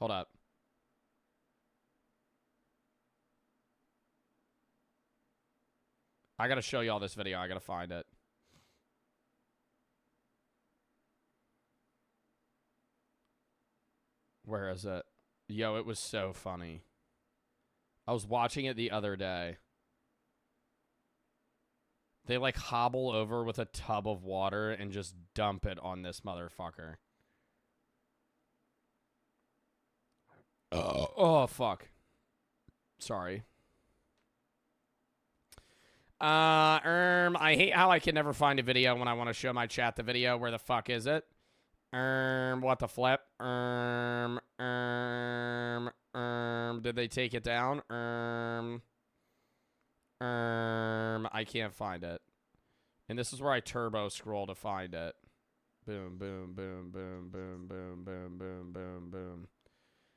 Hold up. I gotta show you all this video. I gotta find it. Where is it? Yo, it was so funny. I was watching it the other day. They like hobble over with a tub of water and just dump it on this motherfucker. Oh, fuck. Sorry. I hate how I can never find a video when I want to show my chat the video. Where the fuck is it? What the flip? Did they take it down? I can't find it. And this is where I turbo scroll to find it. Boom, boom, boom, boom, boom, boom, boom, boom, boom, boom.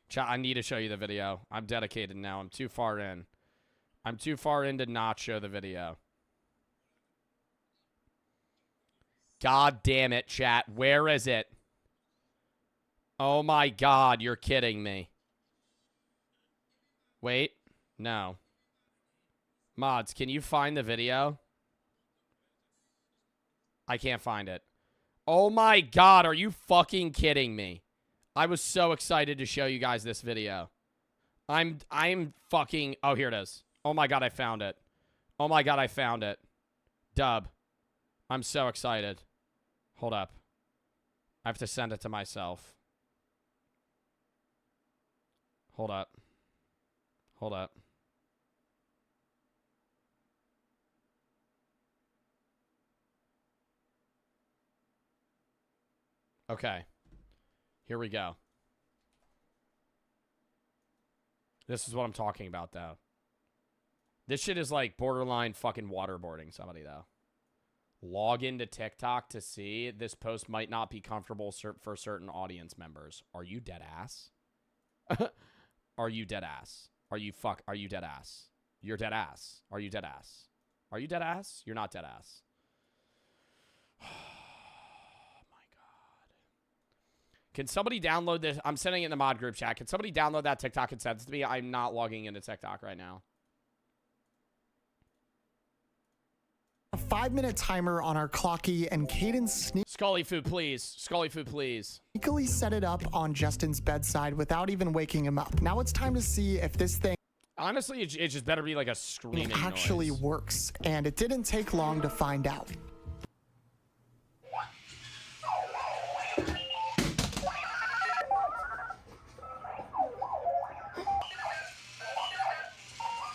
Chat, I need to show you the video. I'm dedicated now. I'm too far in. I'm too far in to not show the video. God damn it, chat. Where is it? Oh my God, you're kidding me. Wait. No. Mods, can you find the video? I can't find it. Oh my God, are you fucking kidding me? I was so excited to show you guys this video. I'm fucking... Oh, here it is. Oh my God, I found it. Oh my God, I found it. Dub. I'm so excited. Hold up. I have to send it to myself. Hold up. Hold up. Okay. Here we go. This is what I'm talking about, though. This shit is like borderline fucking waterboarding somebody, though. Log into TikTok to see. This post might not be comfortable for certain audience members. Are you dead ass? Are you dead ass? Are you dead ass? You're dead ass. Are you dead ass? Are you dead ass? You're not dead ass. Can somebody download this? I'm sending it in the mod group chat. Can somebody download that TikTok and send it to me? I'm not logging into TikTok right now. A 5-minute timer on our clocky, and Caden Scully food, please. Scully food, please. sneakily set it up on Justin's bedside without even waking him up. Now it's time to see if this thing Honestly, it just better be like a screaming actually noise. works, and it didn't take long to find out.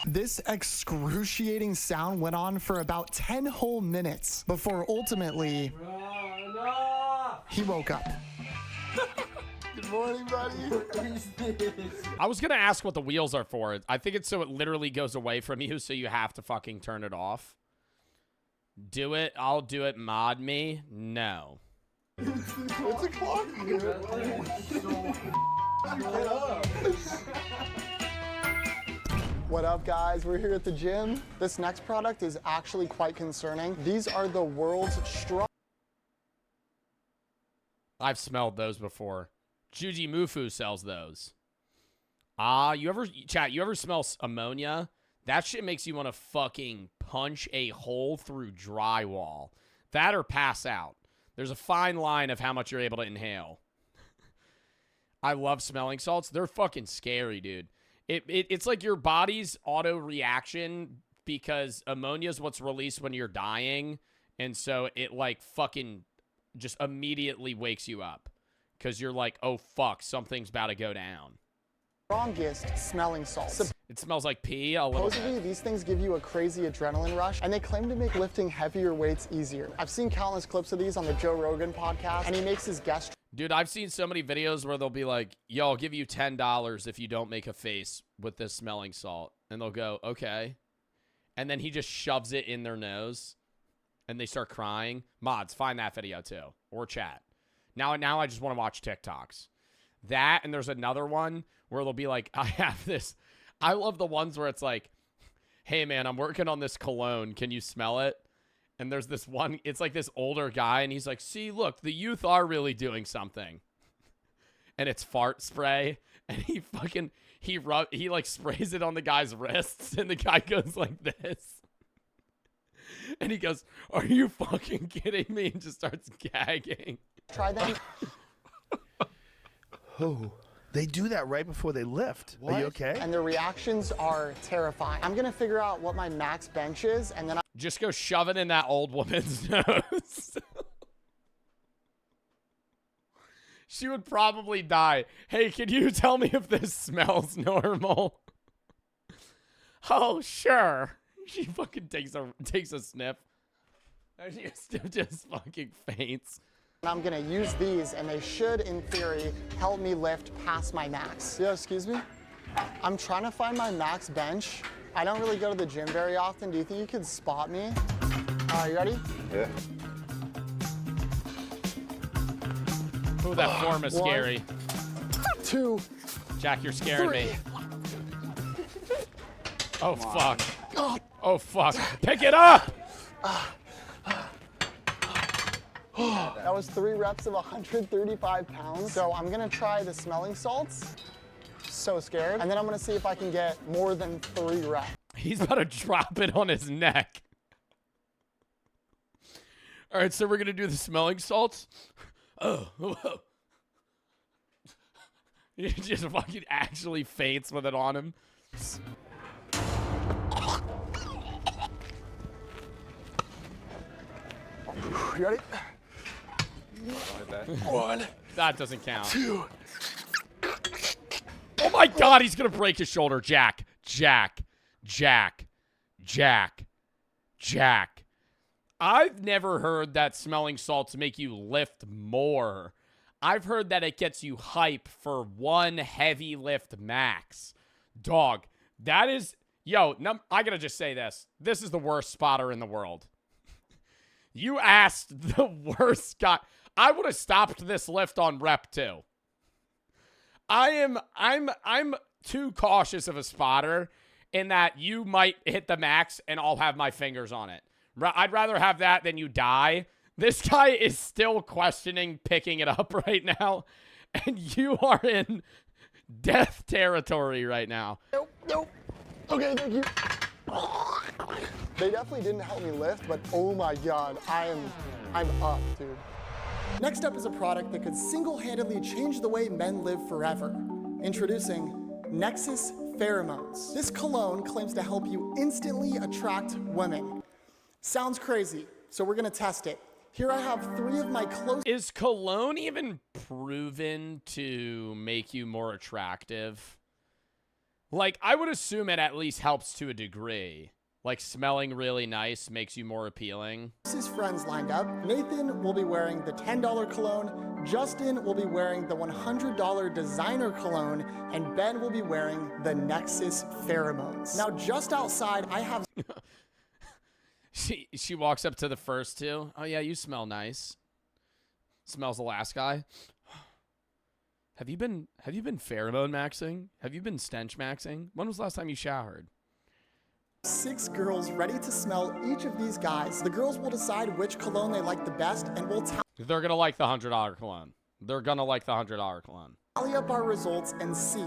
This excruciating sound went on for about 10 whole minutes before ultimately he woke up. Good morning, buddy. What is this? I was going to ask what the wheels are for. I think it's so it literally goes away from you, so you have to fucking turn it off. Do it. I'll do it. Mod me. No. It's a clock here. Get up. What up, guys? We're here at the gym. This next product is actually quite concerning. These are the world's strongest. I've smelled those before. Juji Mufu sells those. You ever smell ammonia? That shit makes you want to fucking punch a hole through drywall. That or pass out. There's a fine line of how much you're able to inhale. I love smelling salts. They're fucking scary, dude. It's like your body's auto reaction because ammonia is what's released when you're dying. And so it like fucking just immediately wakes you up because you're like, oh, fuck, something's about to go down. Strongest smelling salts. It smells like pee a little Supposedly, bit. these things give you a crazy adrenaline rush, and they claim to make lifting heavier weights easier. I've seen countless clips of these on the Joe Rogan podcast, and he makes his guests. Dude, I've seen so many videos where they'll be like, yo, I'll give you $10 if you don't make a face with this smelling salt. And they'll go, okay. And then he just shoves it in their nose, and they start crying. Mods, find that video too, or chat. Now I just want to watch TikToks. That, and there's another one where they'll be like, I have this. I love the ones where it's like, hey, man, I'm working on this cologne. Can you smell it? And there's this one, it's like this older guy, and he's like, see, look, the youth are really doing something. and it's fart spray, and he like sprays it on the guy's wrists, and the guy goes like this. And he goes, "Are you fucking kidding me?" and just starts gagging. Try that. Oh, they do that right before they lift. Are you okay? And their reactions are terrifying. I'm gonna figure out what my max bench is, and then Just go shove it in that old woman's nose. She would probably die. Hey, can you tell me if this smells normal? Oh, sure. She fucking takes a sniff. And she just fucking faints. I'm gonna use these, and they should, in theory, help me lift past my max. Yeah, excuse me? I'm trying to find my max bench. I don't really go to the gym very often. Do you think you could spot me? You ready? Yeah. Ooh, that form is scary. 1, 2, Jack, you're scaring 3. me. Oh, fuck. Oh, fuck. Pick it up! That was 3 reps of 135 pounds. So I'm gonna try the smelling salts. So scared. And then I'm gonna see if I can get more than 3 reps. He's about to drop it on his neck. All right, so we're gonna do the smelling salts. Oh. He just fucking actually faints with it on him. You ready? 1. That doesn't count. 2. Oh my God, he's gonna break his shoulder. Jack. I've never heard that smelling salts make you lift more. I've heard that it gets you hype for 1 heavy lift max. Dog, that is... Yo, I gotta just say this. This is the worst spotter in the world. You asked the worst guy. I would have stopped this lift on rep 2. I'm too cautious of a spotter in that you might hit the max and I'll have my fingers on it. I'd rather have that than you die. This guy is still questioning picking it up right now, and you are in death territory right now. Nope. Okay, thank you. They definitely didn't help me lift, but oh my God, I'm up, dude. Next up is a product that could single-handedly change the way men live forever. Introducing Nexus Pheromones. This cologne claims to help you instantly attract women. Sounds crazy, so we're gonna test it. Here I have 3 of my close... Is cologne even proven to make you more attractive? Like, I would assume it at least helps to a degree. Like, smelling really nice makes you more appealing. His friends lined up. Nathan will be wearing the $10 cologne, Justin will be wearing the $100 designer cologne, and Ben will be wearing the Nexus Pheromones. Now, just outside, I have... She walks up to the first 2. Oh, yeah, you smell nice. Smells the last guy. Have you been pheromone maxing? Have you been stench maxing? When was the last time you showered? 6 girls ready to smell each of these guys. The girls will decide which cologne they like the best, and we'll They're gonna like the $100 cologne. They're gonna like the $100 cologne. Tally up our results and see,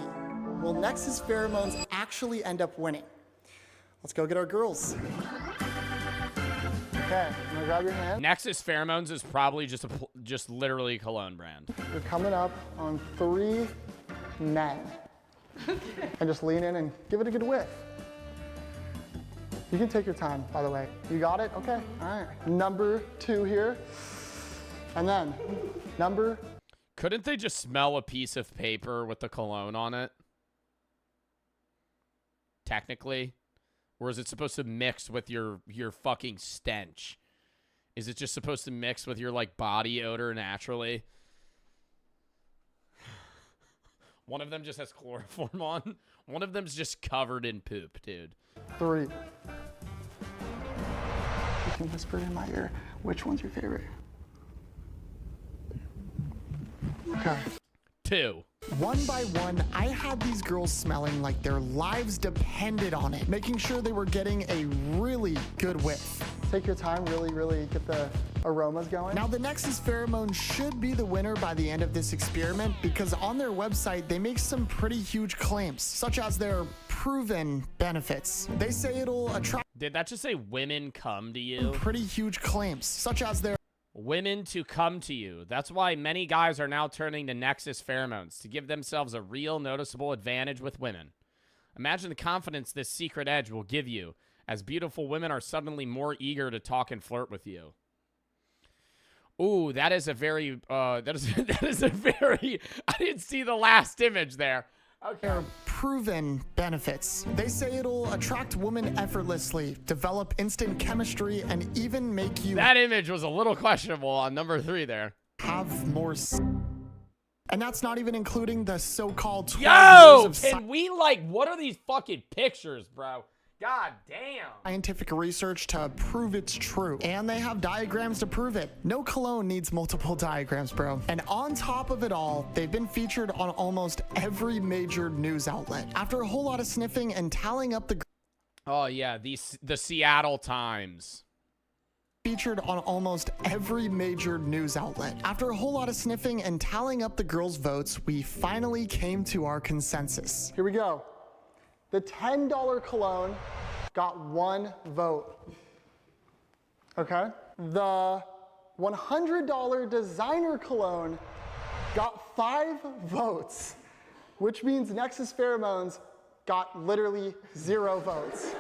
will Nexus Pheromones actually end up winning? Let's go get our girls. Okay, I'm gonna grab your hand. Nexus Pheromones is probably just literally a cologne brand. You're coming up on 3 men. Okay. And just lean in and give it a good whiff. You can take your time, by the way. You got it? Okay, all right. Number 2 here. And then, number... Couldn't they just smell a piece of paper with the cologne on it? Technically? Or is it supposed to mix with your fucking stench? Is it just supposed to mix with your, like, body odor naturally? One of them just has chloroform on. One of them's just covered in poop, dude. 3. You can whisper in my ear. Which one's your favorite? Okay. 2. One by one, I had these girls smelling like their lives depended on it, making sure they were getting a really good whiff. Take your time, really get the aromas going. Now the Nexus pheromone should be the winner by the end of this experiment because on their website they make some pretty huge claims, such as their proven benefits. They say it'll attract— Did that just say women come to you? Pretty huge claims, such as their— Women to come to you. That's why many guys are now turning to Nexus pheromones to give themselves a real noticeable advantage with women. Imagine the confidence this secret edge will give you, as beautiful women are suddenly more eager to talk and flirt with you. Ooh, that is a very, that is a very, I didn't see the last image there. Okay. Their proven benefits. They say it'll attract women effortlessly, develop instant chemistry, and even make you— That image was a little questionable on number 3 there. Have more— And that's not even including the so-called 12 Yo! years of Can we, like, what are these fucking pictures, bro? God damn. Scientific research to prove it's true. And they have diagrams to prove it. No cologne needs multiple diagrams, bro. And on top of it all, they've been featured on almost every major news outlet. After a whole lot of sniffing and tallying up the— Oh, yeah, the Seattle Times. Featured on almost every major news outlet. After a whole lot of sniffing and tallying up the girls' votes, we finally came to our consensus. Here we go. The $10 cologne got 1 vote. Okay? The $100 designer cologne got 5 votes, which means Nexus pheromones got literally 0 votes.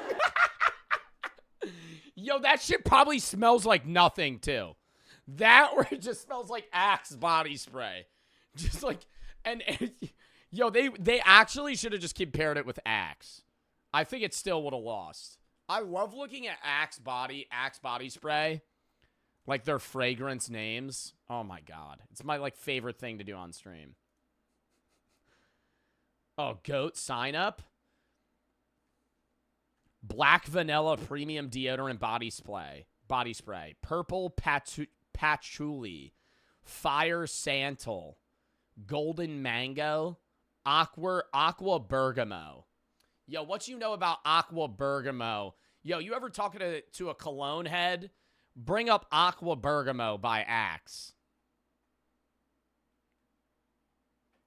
Yo, that shit probably smells like nothing, too. That or it just smells like Axe body spray. Just like, and yo, they actually should have just compared it with Axe. I think it still would have lost. I love looking at Axe body spray. Like their fragrance names. Oh my God. It's my like favorite thing to do on stream. Oh, goat sign up. Black vanilla premium deodorant body spray. Purple patchouli. Fire santal. Golden mango. Aqua bergamo. Yo, what you know about aqua bergamo? Yo, you ever talking to a cologne head? Bring up Aqua Bergamo by Axe.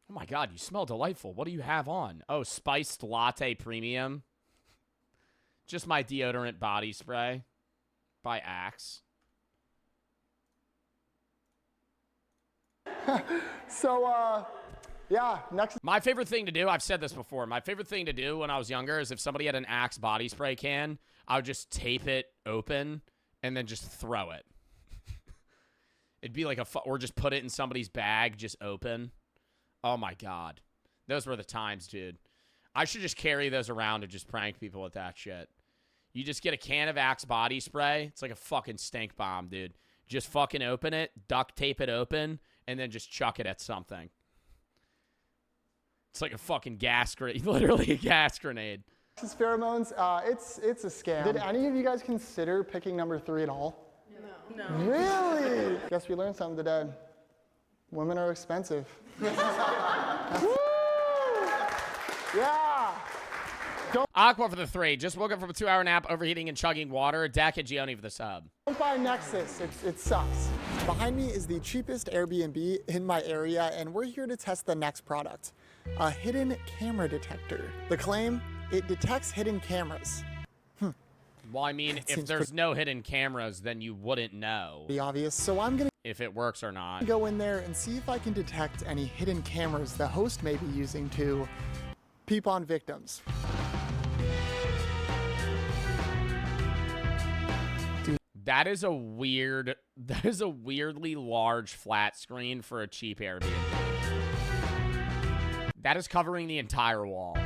Oh my God, you smell delightful. What do you have on? Oh, spiced latte premium. Just my deodorant body spray by Axe. Yeah, next. My favorite thing to do, I've said this before, my favorite thing to do when I was younger is if somebody had an Axe body spray can, I would just tape it open and then just throw it. It'd be like or just put it in somebody's bag, just open. Oh my God. Those were the times, dude. I should just carry those around and just prank people with that shit. You just get a can of Axe body spray. It's like a fucking stink bomb, dude. Just fucking open it, duct tape it open, and then just chuck it at something. It's like a fucking gas grenade. Literally a gas grenade. Nexus pheromones, it's a scam. Did any of you guys consider picking number 3 at all? No. Really? Guess we learned something today. Women are expensive. Yeah. Aqua for the 3. Just woke up from a 2-hour nap, overheating and chugging water. Dak and Gioni for the sub. Don't buy Nexus. It sucks. Behind me is the cheapest Airbnb in my area, and we're here to test the next product. A hidden camera detector. The claim, it detects hidden cameras. Well, I mean, if there's no hidden cameras, then you wouldn't know. Be obvious, so I'm gonna if it works or not. Go in there and see if I can detect any hidden cameras the host may be using to peep on victims. That is a weirdly large flat screen for a cheap Airbnb. That is covering the entire wall.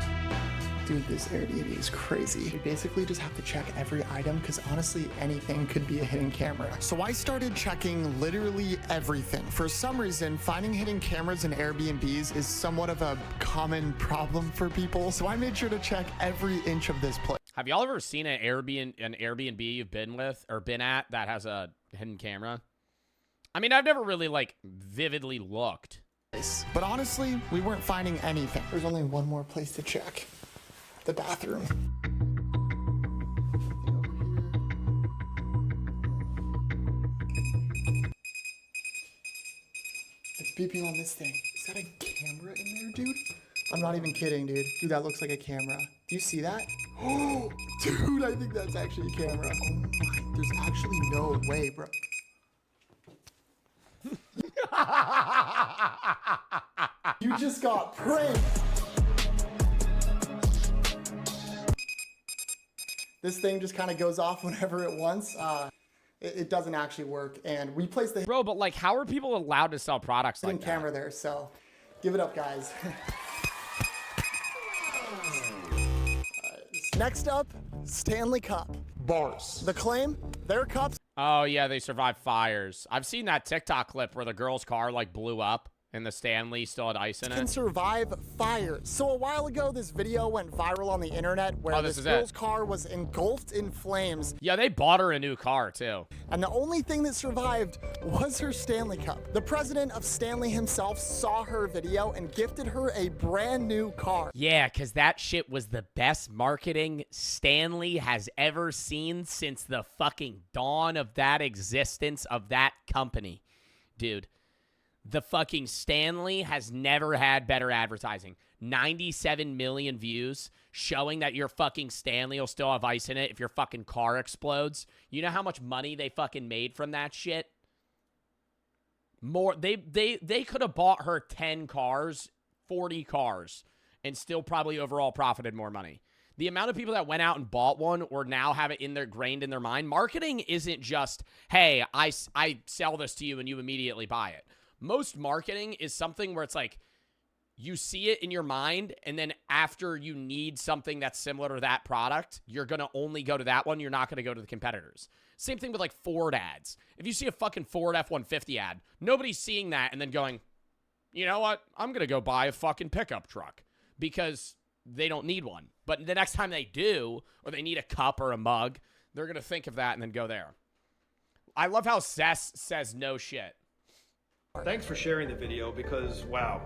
Dude, this Airbnb is crazy. You basically just have to check every item because honestly, anything could be a hidden camera. So I started checking literally everything. For some reason, finding hidden cameras in Airbnbs is somewhat of a common problem for people. So I made sure to check every inch of this place. Have y'all ever seen an Airbnb you've been with or been at that has a hidden camera? I mean, I've never really like vividly looked. But honestly, we weren't finding anything. There's only one more place to check. The bathroom. peeping on this thing. Is that a camera in there, dude? I'm not even kidding, dude. Dude, that looks like a camera. Do you see that? Oh, dude, I think that's actually a camera. Oh my, there's actually no way, bro. You just got pranked. This thing just kind of goes off whenever it wants. It doesn't actually work, and we placed the Bro, but like, how are people allowed to sell products like that? camera there, so give it up, guys. Next up, Stanley Cup bars. The claim, their cups. Oh yeah, they survived fires. I've seen that TikTok clip where the girl's car like blew up and the Stanley still had ice in it. Can survive fire. So a while ago, this video went viral on the internet where this girl's car was engulfed in flames. Yeah, they bought her a new car too. And the only thing that survived was her Stanley Cup. The president of Stanley himself saw her video and gifted her a brand new car. Yeah, because that shit was the best marketing Stanley has ever seen since the fucking dawn of that existence of that company. Dude. The fucking Stanley has never had better advertising. 97 million views showing that your fucking Stanley will still have ice in it if your fucking car explodes. You know how much money they fucking made from that shit? More. They could have bought her 10 cars, 40 cars, and still probably overall profited more money. The amount of people that went out and bought one or now have it grained in their mind. Marketing isn't just, hey, I sell this to you and you immediately buy it. Most marketing is something where it's like you see it in your mind, and then after you need something that's similar to that product, you're going to only go to that one. You're not going to go to the competitors. Same thing with like Ford ads. If you see a fucking Ford F-150 ad, nobody's seeing that and then going, you know what? I'm going to go buy a fucking pickup truck because they don't need one. But the next time they do, or they need a cup or a mug, they're going to think of that and then go there. I love how Sess says no shit. Thanks for sharing the video because, wow,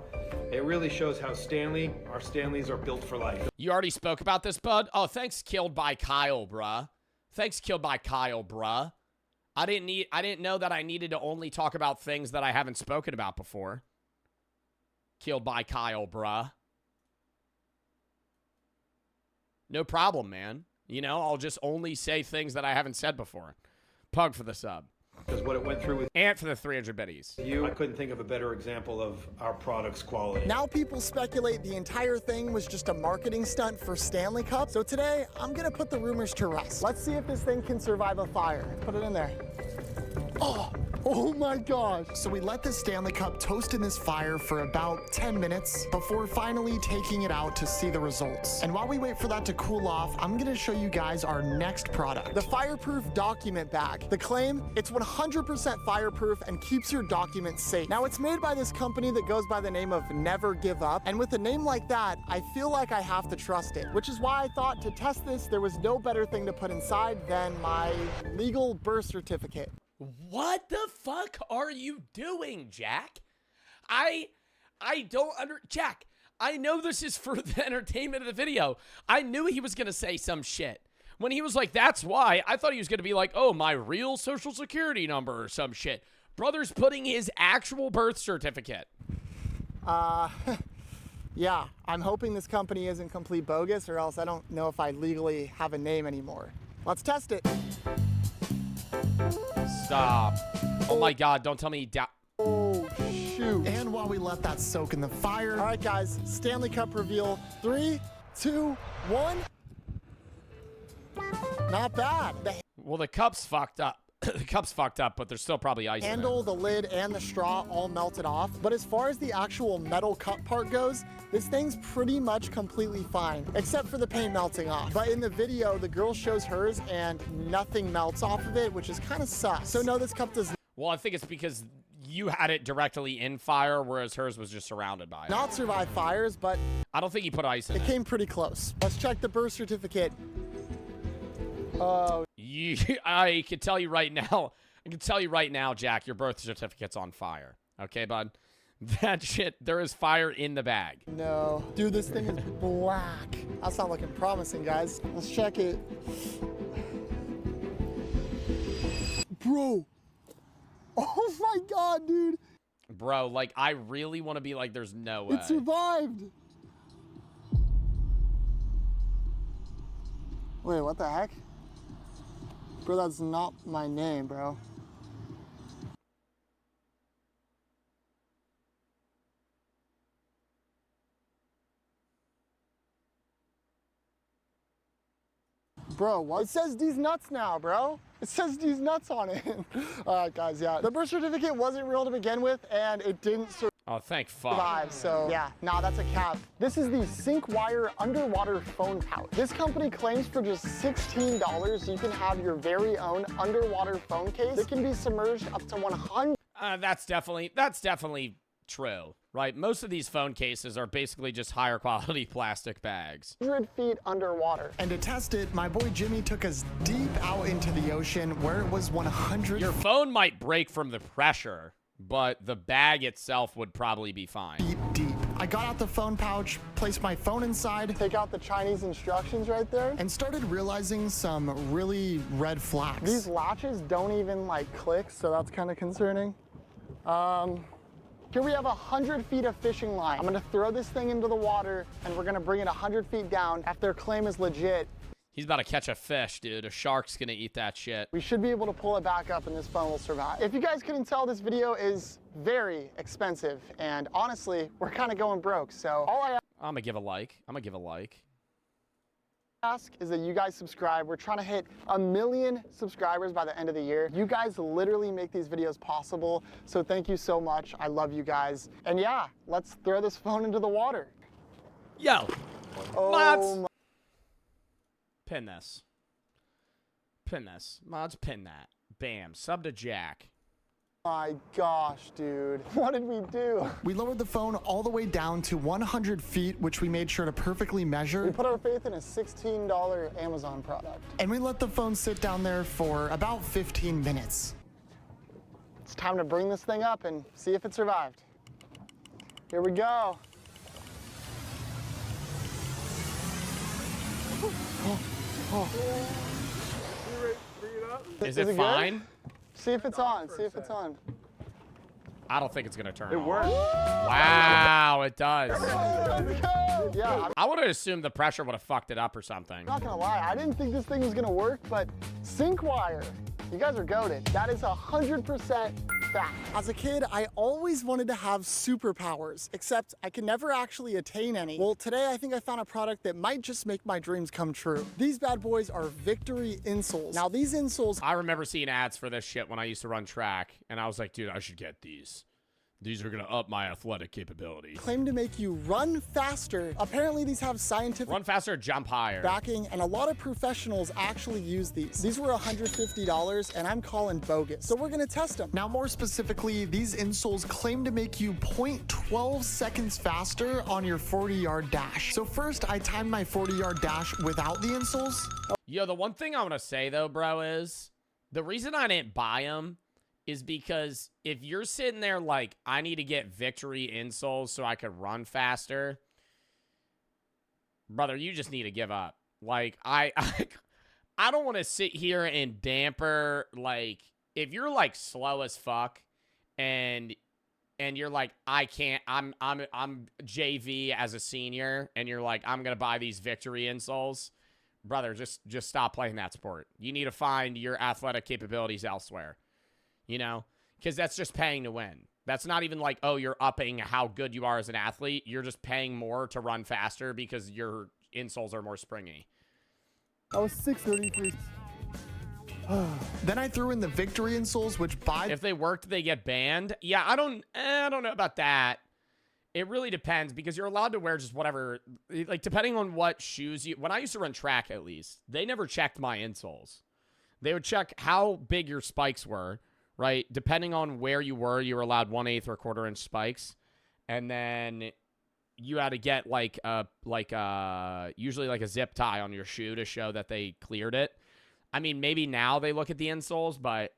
it really shows how our Stanleys are built for life. You already spoke about this, bud? Oh, thanks, Killed by Kyle, bruh. Thanks, Killed by Kyle, bruh. I didn't know that I needed to only talk about things that I haven't spoken about before. Killed by Kyle, bruh. No problem, man. You know, I'll just only say things that I haven't said before. Pug for the sub. Because what it went through with Ant for the 300 biddies. I couldn't think of a better example of our product's quality. Now people speculate the entire thing was just a marketing stunt for Stanley Cup. So today, I'm gonna put the rumors to rest. Let's see if this thing can survive a fire. Put it in there. Oh my gosh. So we let the Stanley Cup toast in this fire for about 10 minutes before finally taking it out to see the results. And while we wait for that to cool off, I'm gonna show you guys our next product. The fireproof document bag. The claim, it's 100% fireproof and keeps your documents safe. Now it's made by this company that goes by the name of Never Give Up. And with a name like that, I feel like I have to trust it, which is why I thought to test this, there was no better thing to put inside than my legal birth certificate. What the fuck are you doing, Jack? I don't Jack, I know this is for the entertainment of the video. I knew he was going to say some shit. When he was like, that's why, I thought he was going to be like, oh, my real social security number or some shit. Brother's putting his actual birth certificate. Yeah, I'm hoping this company isn't complete bogus or else I don't know if I legally have a name anymore. Let's test it. Stop. Oh my God, don't tell me Oh, shoot. And while we let that soak in the fire. All right, guys, Stanley Cup reveal. 3, 2, 1. Not bad. Well, the cup's fucked up. The cup's fucked up, but there's still probably ice in it. Handle, the lid, and the straw all melted off. But as far as the actual metal cup part goes, this thing's pretty much completely fine, except for the paint melting off. But in the video, the girl shows hers and nothing melts off of it, which is kind of sus. So no, this cup does Well, I think it's because you had it directly in fire, whereas hers was just surrounded by it. not survive fires, but I don't think you put ice in it. it came pretty close. Let's check the birth certificate. Oh. I can tell you right now. I can tell you right now, Jack, your birth certificate's on fire. Okay, bud? That shit, there is fire in the bag. No. Dude, this thing is black. That's not looking promising, guys. Let's check it. Bro. Oh my God, dude. Bro, like, I really want to be like, there's no way. It survived. Wait, what the heck? Bro, that's not my name, bro. Bro, what? It says these nuts now, bro. It says these nuts on it. All right, guys, yeah. The birth certificate wasn't real to begin with, and it didn't Oh, thank fuck. survive, so yeah, nah, that's a cap. This is the SyncWire underwater phone pouch. This company claims for just $16, you can have your very own underwater phone case. It can be submerged up to 100. That's definitely true, right? Most of these phone cases are basically just higher quality plastic bags. 100 feet underwater. And to test it, my boy Jimmy took us deep out into the ocean where it was 100. Your phone might break from the pressure, but the bag itself would probably be fine. Deep. I got out the phone pouch, placed my phone inside, take out the Chinese instructions right there, and started realizing some really red flags. These latches don't even like click, so that's kind of concerning. Here we have 100 feet of fishing line. I'm gonna throw this thing into the water and we're gonna bring it 100 feet down. If their claim is legit, he's about to catch a fish, dude. A shark's gonna eat that shit. We should be able to pull it back up and this phone will survive. If you guys couldn't tell, this video is very expensive and honestly, we're kind of going broke. So all I'm gonna give a like. ask is that you guys subscribe. We're trying to hit 1 million subscribers by the end of the year. You guys literally make these videos possible. So thank you so much. I love you guys. And yeah, let's throw this phone into the water. Yo. Oh, Pin this. Mods, pin that. Bam. Sub to Jack. My gosh, dude. What did we do? We lowered the phone all the way down to 100 feet, which we made sure to perfectly measure. We put our faith in a $16 Amazon product. And we let the phone sit down there for about 15 minutes. It's time to bring this thing up and see if it survived. Here we go. Is it fine? See if it's on. See if it's on. I don't think it's gonna turn. It works. Wow, it does. Yeah, I would have assumed the pressure would have fucked it up or something. I'm not gonna lie, I didn't think this thing was gonna work, but SyncWire, you guys are goated. That is 100% fact. As a kid, I always wanted to have superpowers, except I could never actually attain any. Well, today I think I found a product that might just make my dreams come true. These bad boys are Victory insoles. Now these insoles... I remember seeing ads for this shit when I used to run track, and I was like, dude, I should get these. These are gonna up my athletic capability. Claim to make you run faster. Apparently these have scientific... Run faster, jump higher. ...backing, and a lot of professionals actually use these. These were $150, and I'm calling bogus. So we're gonna test them. Now, more specifically, these insoles claim to make you 0.12 seconds faster on your 40-yard dash. So first, I timed my 40-yard dash without the insoles. Yo, the one thing I want to say, though, bro, is the reason I didn't buy them is because if you're sitting there like, I need to get Victory insoles so I could run faster, brother, you just need to give up. Like, I don't want to sit here and damper, like, if you're like slow as fuck and you're like, I can't, I'm JV as a senior, and you're like, I'm gonna buy these Victory insoles, brother, just stop playing that sport. You need to find your athletic capabilities elsewhere. You know, because that's just paying to win. That's not even like, oh, you're upping how good you are as an athlete. You're just paying more to run faster because your insoles are more springy. I was 633. Then I threw in the Victory insoles, which if they worked, they get banned. Yeah, I don't know about that. It really depends because you're allowed to wear just whatever, like depending on what shoes you. When I used to run track, at least, they never checked my insoles. They would check how big your spikes were. Right, depending on where you were allowed 1/8 or 1/4 inch spikes, and then you had to get usually like a zip tie on your shoe to show that they cleared it. I mean, maybe now they look at the insoles, but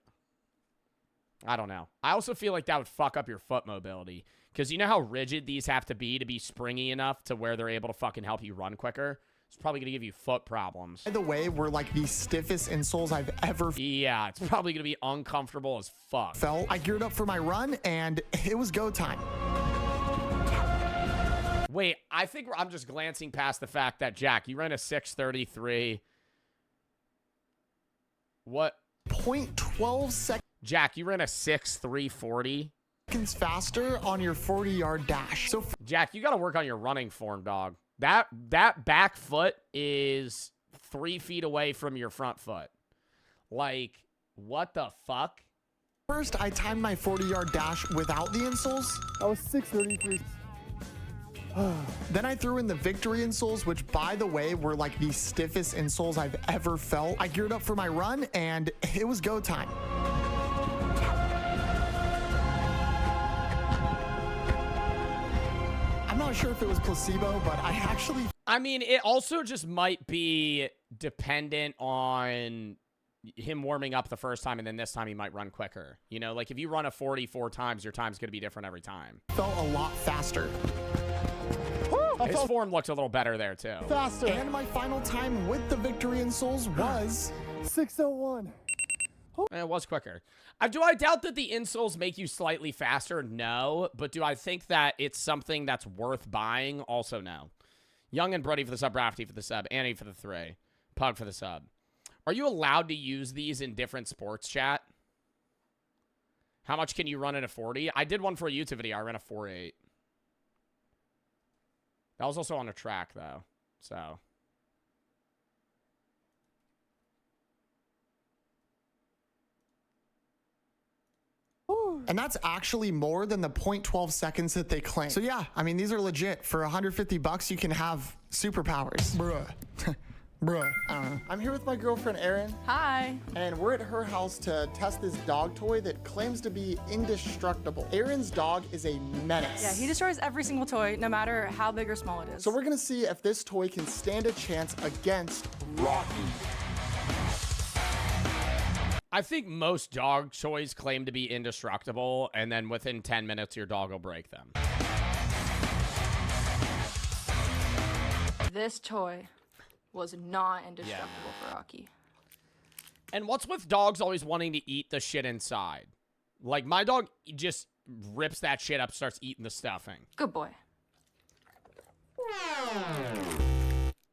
I don't know. I also feel like that would fuck up your foot mobility because you know how rigid these have to be springy enough to where they're able to fucking help you run quicker. It's probably gonna give you foot problems. By the way, were like the stiffest insoles I've ever Yeah, it's probably gonna be uncomfortable as fuck. felt. I geared up for my run and it was go time. Wait, I think I'm just glancing past the fact that, Jack, you ran a 6:33. What? 0.12 seconds. Jack, you ran a 6:3:40. Faster on your 40-yard dash. So Jack, you got to work on your running form, dog. That back foot is 3 feet away from your front foot. Like, what the fuck? first, I timed my 40-yard dash without the insoles. I was 6:33. Then I threw in the victory insoles, which, by the way, were like the stiffest insoles I've ever felt. I geared up for my run, and it was go time. I'm not sure if it was placebo, but I actually... I mean, it also just might be dependent on him warming up the first time, and then this time he might run quicker. You know, like if you run a 40 4 times, your time's going to be different every time. Felt a lot faster. His form looked a little better there, too. Faster. And my final time with the victory insoles was 6:01. It was quicker. Do I doubt that the insoles make you slightly faster? No. But do I think that it's something that's worth buying? Also, no. Young and Brody for the sub, Rafty for the sub, Annie for the 3, Pug for the sub. Are you allowed to use these in different sports, chat? How much can you run in a 40? I did one for a YouTube video. I ran a 4.8. That was also on a track, though. So... And that's actually more than the 0.12 seconds that they claim. So yeah, I mean, these are legit. For $150, you can have superpowers. Bruh. Bruh. I don't know. I'm here with my girlfriend, Erin. Hi. And we're at her house to test this dog toy that claims to be indestructible. Erin's dog is a menace. Yeah, he destroys every single toy, no matter how big or small it is. So we're gonna see if this toy can stand a chance against Rocky. I think most dog toys claim to be indestructible, and then within 10 minutes, your dog will break them. This toy was not indestructible for Rocky. And what's with dogs always wanting to eat the shit inside? Like, my dog just rips that shit up, starts eating the stuffing. Good boy.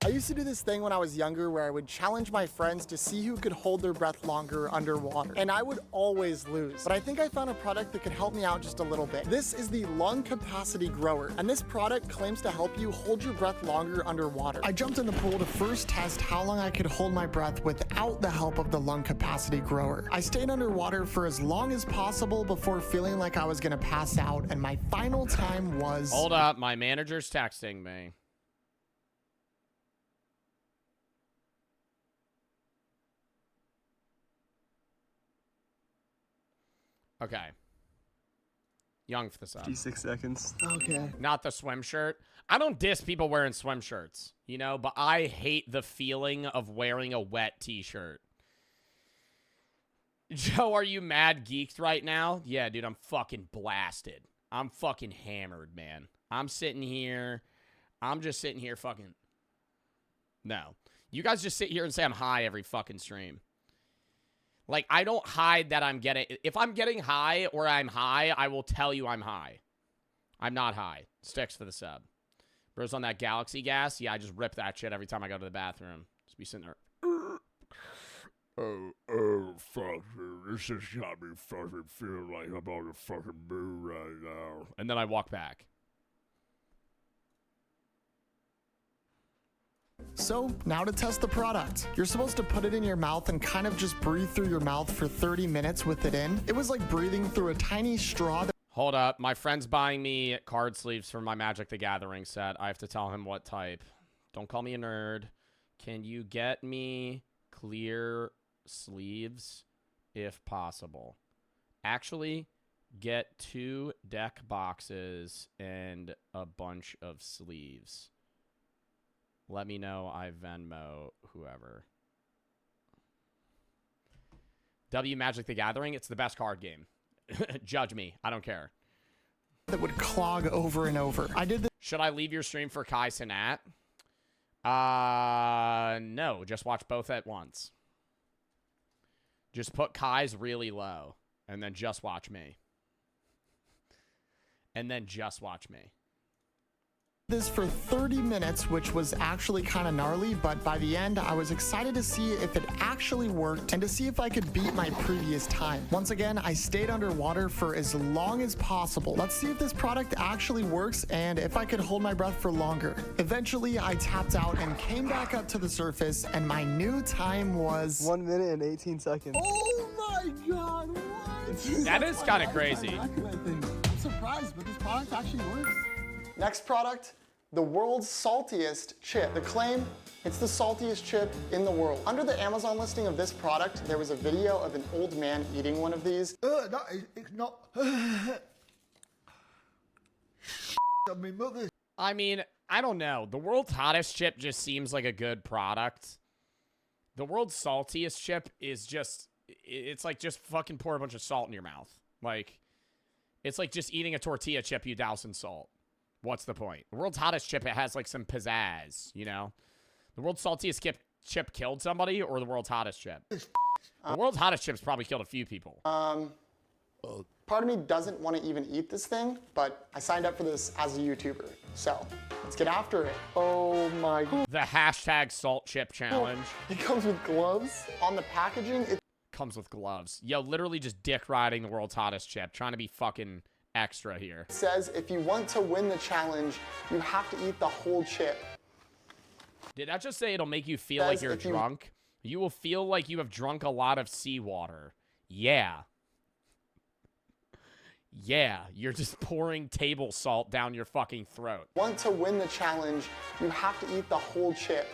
I used to do this thing when I was younger where I would challenge my friends to see who could hold their breath longer underwater. And I would always lose. But I think I found a product that could help me out just a little bit. This is the Lung Capacity Grower. And this product claims to help you hold your breath longer underwater. I jumped in the pool to first test how long I could hold my breath without the help of the Lung Capacity Grower. I stayed underwater for as long as possible before feeling like I was gonna pass out. And my final time was... Hold up, my manager's texting me. Okay. Young for the sub. 56 seconds. Okay. Not the swim shirt. I don't diss people wearing swim shirts, you know, but I hate the feeling of wearing a wet t-shirt. Joe, are you mad geeked right now? Yeah, dude, I'm fucking blasted. I'm fucking hammered, man. I'm just sitting here fucking... No. You guys just sit here and say I'm high every fucking stream. Like, I don't hide that I'm getting... If I'm getting high or I'm high, I will tell you I'm high. I'm not high. Sticks for the sub. Bro's on that Galaxy gas? Yeah, I just rip that shit every time I go to the bathroom. Just be sitting there. Oh, fuck, dude. This just got me fucking feeling like I'm on the fucking moon right now. And then I walk back. So, now to test the product. You're supposed to put it in your mouth and kind of just breathe through your mouth for 30 minutes with it in. It was like breathing through a tiny straw. Hold up. My friend's buying me card sleeves for my Magic the Gathering set. I have to tell him what type. Don't call me a nerd. Can you get me clear sleeves if possible? Actually, get 2 deck boxes and a bunch of sleeves. Let me know. I Venmo whoever. W Magic the Gathering. It's the best card game. Judge me. I don't care. That would clog over and over. I did this. Should I leave your stream for Kai Cenat? No, just watch both at once. Just put Kai's really low, and then just watch me. And then just watch me. This for 30 minutes, which was actually kind of gnarly, but by the end, I was excited to see if it actually worked and to see if I could beat my previous time. Once again, I stayed underwater for as long as possible. Let's see if this product actually works and if I could hold my breath for longer. Eventually, I tapped out and came back up to the surface, and my new time was 1 minute and 18 seconds. Oh my God, what? That is kind of crazy. I'm surprised, but this product actually works. Next product, the world's saltiest chip. The claim, it's the saltiest chip in the world. Under the Amazon listing of this product, there was a video of an old man eating one of these. No, it's not. I mean, I don't know. The world's hottest chip just seems like a good product. The world's saltiest chip is just, it's like just fucking pour a bunch of salt in your mouth. Like, it's like just eating a tortilla chip you douse in salt. What's the point? The world's hottest chip, it has like some pizzazz, you know? The world's saltiest chip killed somebody, or the world's hottest chip? The world's hottest chip's probably killed a few people. Part of me doesn't want to even eat this thing, but I signed up for this as a YouTuber. So, let's get after it. Oh my God. The hashtag salt chip challenge. It comes with gloves. On the packaging, it comes with gloves. Yo, literally just dick riding the world's hottest chip, trying to be fucking extra here. Says if you want to win the challenge, you have to eat the whole chip. Did that just say it'll make you feel like you're drunk? You will feel like you have drunk a lot of seawater. Yeah. Yeah, you're just pouring table salt down your fucking throat. Want to win the challenge, you have to eat the whole chip.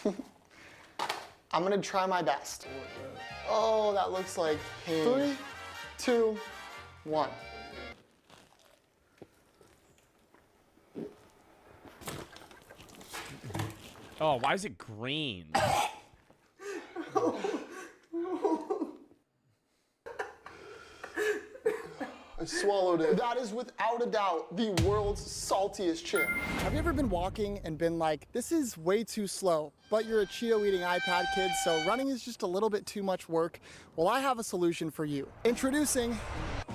I'm gonna try my best. Oh, that looks like pain. 3, 2, 1. Oh, why is it green? I swallowed it. That is without a doubt the world's saltiest chip. Have you ever been walking and been like, this is way too slow, but you're a Cheeto-eating iPad kid, so running is just a little bit too much work? Well, I have a solution for you. Introducing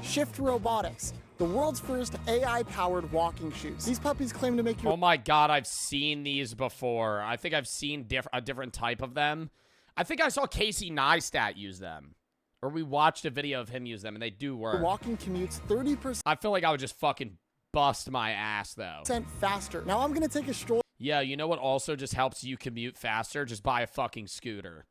Shift Robotics, the world's first AI-powered walking shoes. These puppies claim to make your— Oh my God, I've seen these before. I think I've seen a different type of them. I think I saw Casey Neistat use them. Or we watched a video of him use them, and they do work. Walking commutes 30%. I feel like I would just fucking bust my ass, though. Faster. Now I'm gonna take a stroll. Yeah, you know what also just helps you commute faster? Just buy a fucking scooter.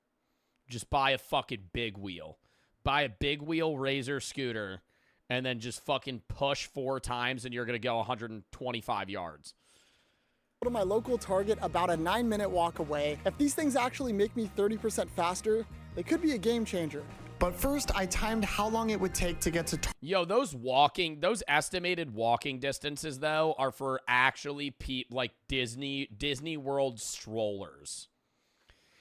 Just buy a fucking big wheel. Buy a big wheel Razor scooter, and then just fucking push 4 times, and you're gonna go 125 yards. To my local Target about a 9-minute walk away. If these things actually make me 30% faster, they could be a game changer. But first, I timed how long it would take to get to Yo, those estimated walking distances, though, are for actually like Disney World strollers.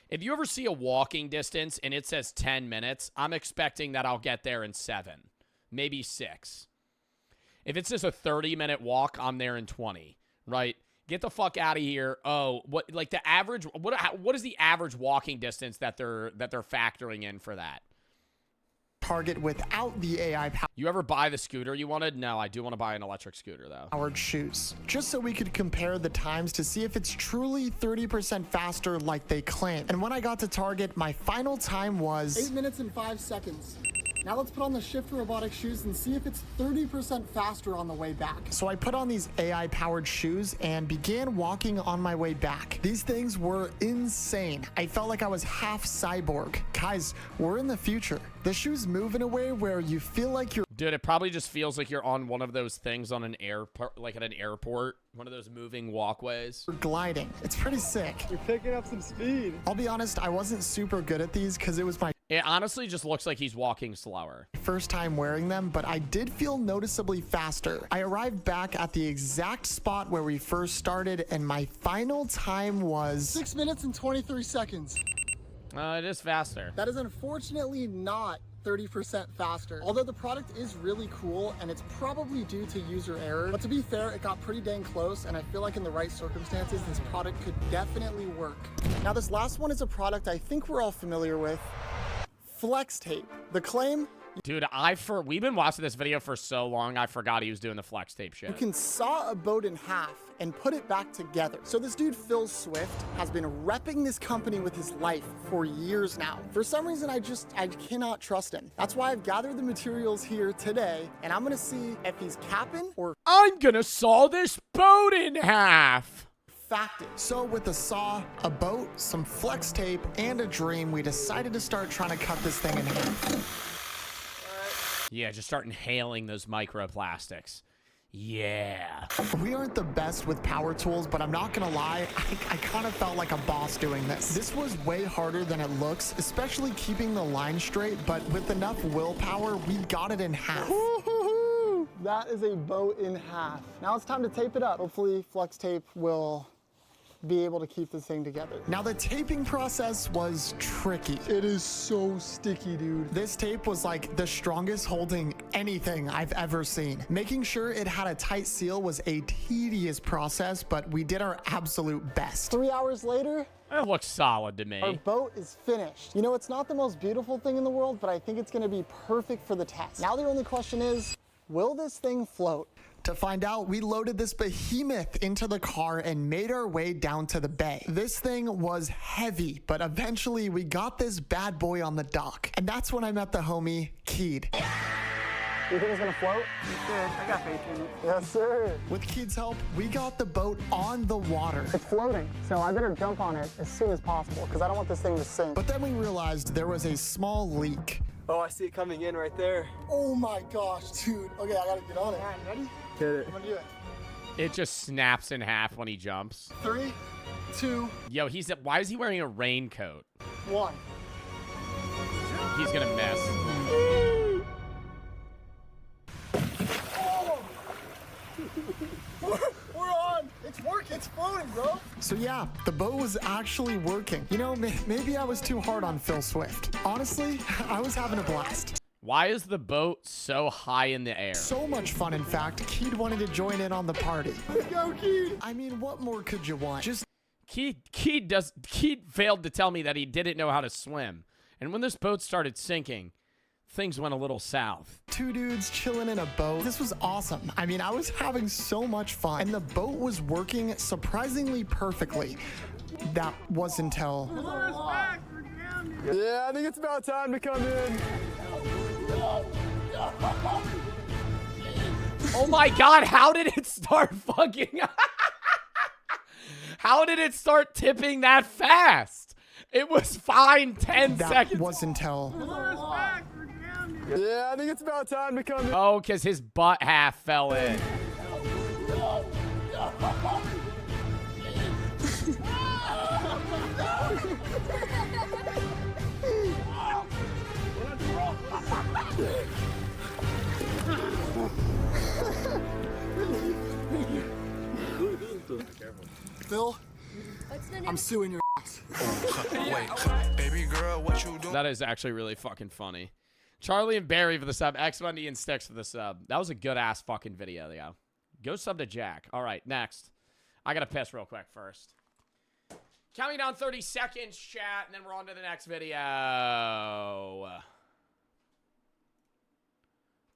If you ever see a walking distance and it says 10 minutes, I'm expecting that I'll get there in 7, maybe 6. If it's just a 30-minute walk, I'm there in 20, right? Get the fuck out of here. Oh, what, like the average, what is the average walking distance that they're factoring in for that? Target without the AI power. You ever buy the scooter you wanted? No, I do want to buy an electric scooter though. Powered shoes, just so we could compare the times to see if it's truly 30% faster like they claim. And when I got to Target, my final time was 8 minutes and 5 seconds. Now let's put on the Shift Robotic shoes and see if it's 30% faster on the way back. So I put on these AI-powered shoes and began walking on my way back. These things were insane. I felt like I was half cyborg. Guys, we're in the future. The shoes move in a way where you feel like you're— Dude, it probably just feels like you're on one of those things on an airport, like at an airport, one of those moving walkways. Gliding. It's pretty sick. You're picking up some speed. I'll be honest, I wasn't super good at these because it was my— It honestly just looks like he's walking slower. First time wearing them, but I did feel noticeably faster. I arrived back at the exact spot where we first started, and my final time was 6 minutes and 23 seconds. It is faster. That is unfortunately not 30% faster. Although the product is really cool and it's probably due to user error, but to be fair, it got pretty dang close, and I feel like in the right circumstances, this product could definitely work. Now this last one is a product I think we're all familiar with, flex tape. The claim, dude, we've been watching this video for so long, I forgot he was doing the flex tape shit. you can saw a boat in half and put it back together. So this dude, Phil Swift, has been repping this company with his life for years now. For some reason, I cannot trust him. That's why I've gathered the materials here today, and I'm gonna see if he's capping or I'm gonna saw this boat in half. facted. So with a saw, a boat, some flex tape, and a dream, we decided to start trying to cut this thing in half. Yeah, just start inhaling those microplastics. Yeah. We aren't the best with power tools, but I'm not gonna lie, I kind of felt like a boss doing this. This was way harder than it looks, especially keeping the line straight, but with enough willpower, we got it in half. That is a boat in half. Now it's time to tape it up. Hopefully flex tape will be able to keep this thing together. Now the taping process was tricky. It is so sticky, dude. This tape was like the strongest holding anything I've ever seen. Making sure it had a tight seal was a tedious process, but we did our absolute best. 3 hours later, it looks solid to me. Our boat is finished. You know, it's not the most beautiful thing in the world, but I think it's gonna be perfect for the test. Now the only question is, will this thing float? To find out, we loaded this behemoth into the car and made our way down to the bay. This thing was heavy, but eventually we got this bad boy on the dock. And that's when I met the homie, Keed. You think it's gonna float? You should. I got faith in it. Yes, sir. With Keed's help, we got the boat on the water. It's floating, so I better jump on it as soon as possible because I don't want this thing to sink. But then we realized there was a small leak. Oh, I see it coming in right there. Oh my gosh, dude. Okay, I gotta get on it. All right, ready? Hit it. I'm gonna do it. It just snaps in half when he jumps. 3, 2, Yo, why is he wearing a raincoat? 1. He's gonna miss. We're on. It's working. It's floating, bro. So yeah, the boat was actually working. You know, maybe I was too hard on Phil Swift. Honestly, I was having a blast. Why is the boat so high in the air? So much fun, in fact. Keed wanted to join in on the party. Let's go, Keed. I mean, what more could you want? Just Keed failed to tell me that he didn't know how to swim. And when this boat started sinking, things went a little south. 2 dudes chilling in a boat. This was awesome. I mean, I was having so much fun. And the boat was working surprisingly perfectly. That was until... Yeah, I think it's about time to come in. Oh my god, how did it start fucking... How did it start tipping that fast? It was fine 10 seconds. That was until... Yeah, I think it's about time to come in. Oh, because his butt half fell in. Phil, I'm suing your ass. Wait, baby girl, what you doing? That is actually really fucking funny. Charlie and Barry for the sub. X1D and Sticks for the sub. That was a good ass fucking video, yo. Go sub to Jack. All right, next. I gotta piss real quick first. Counting down 30 seconds, chat, and then we're on to the next video.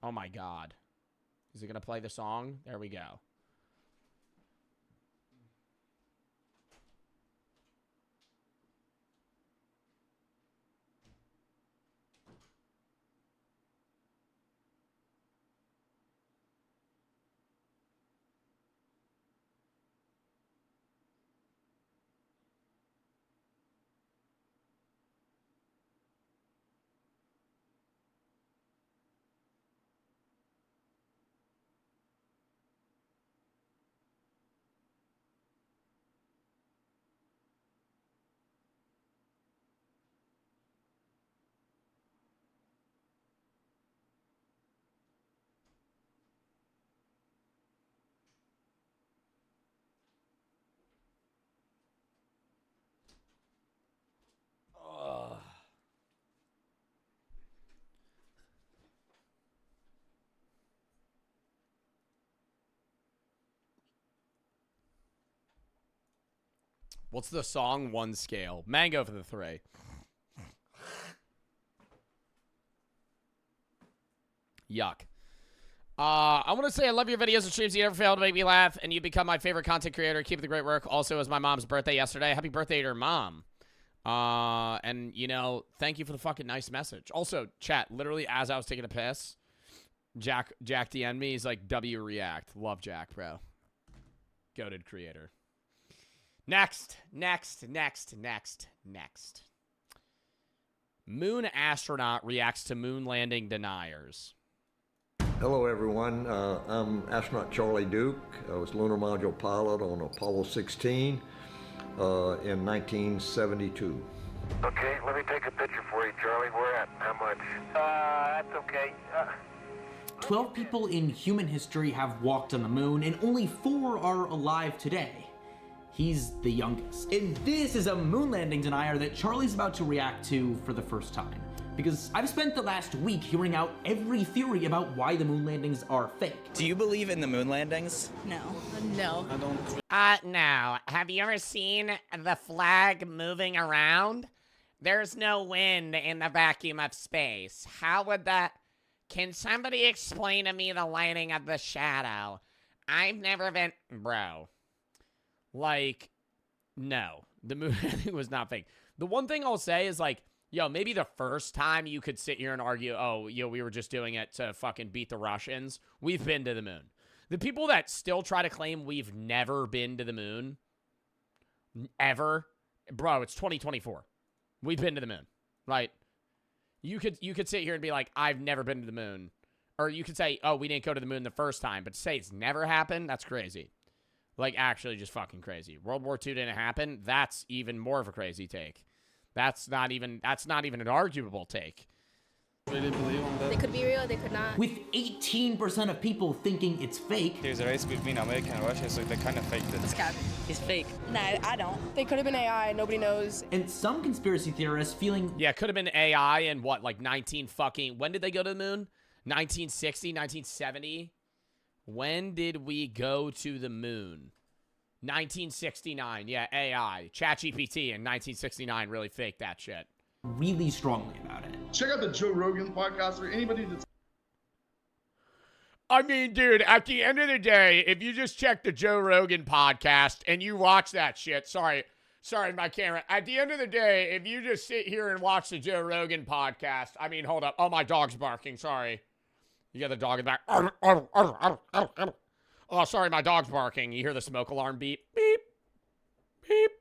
Oh my god. Is it gonna play the song? There we go. What's the song 1 scale? Mango for the 3. Yuck. I want to say I love your videos and streams. You never fail to make me laugh, and you become my favorite content creator. Keep up the great work. Also, it was my mom's birthday yesterday. Happy birthday to her mom. And, you know, thank you for the fucking nice message. Also, chat, literally as I was taking a piss, Jack DM'd me. He's like, W react. Love Jack, bro. Goated creator. Next. Moon astronaut reacts to moon landing deniers. Hello everyone, I'm astronaut Charlie Duke. I was lunar module pilot on Apollo 16 in 1972. Okay, let me take a picture for you, Charlie. Where at? How much? That's okay. 12 people in human history have walked on the moon, and only 4 are alive today. He's the youngest. And this is a moon landing denier that Charlie's about to react to for the first time. Because I've spent the last week hearing out every theory about why the moon landings are fake. Do you believe in the moon landings? No. No. I don't. No. Have you ever seen the flag moving around? There's no wind in the vacuum of space. How would that... Can somebody explain to me the lighting of the shadow? I've never been... Bro. Like, no. The moon landing was not fake. The one thing I'll say is, like, yo, maybe the first time you could sit here and argue, oh, yo, we were just doing it to fucking beat the Russians. We've been to the moon. The people that still try to claim we've never been to the moon, ever, bro, it's 2024. We've been to the moon, right? You could sit here and be like, I've never been to the moon. Or you could say, oh, we didn't go to the moon the first time. But to say it's never happened, that's crazy. Like, actually just fucking crazy. World War II didn't happen. That's even more of a crazy take. That's not even an arguable take. Really believe on that? They could be real, they could not. With 18% of people thinking it's fake. There's a race between America and Russia, so they kind of faked it. It's cap. It's fake. No, I don't. They could have been AI, nobody knows. And some conspiracy theorists feeling... Yeah, could have been AI in what, like 19 fucking... When did they go to the moon? 1960, 1970? When did we go to the moon? 1969, yeah, AI. ChatGPT in 1969 really faked that shit. Really strongly about it. Check out the Joe Rogan podcast for anybody that's... I mean, dude, at the end of the day, if you just check the Joe Rogan podcast and you watch that shit, sorry, my camera. At the end of the day, if you just sit here and watch the Joe Rogan podcast, I mean, hold up. Oh, my dog's barking, sorry. You got the dog in the back. Oh, sorry, my dog's barking. You hear the smoke alarm beep, beep, beep.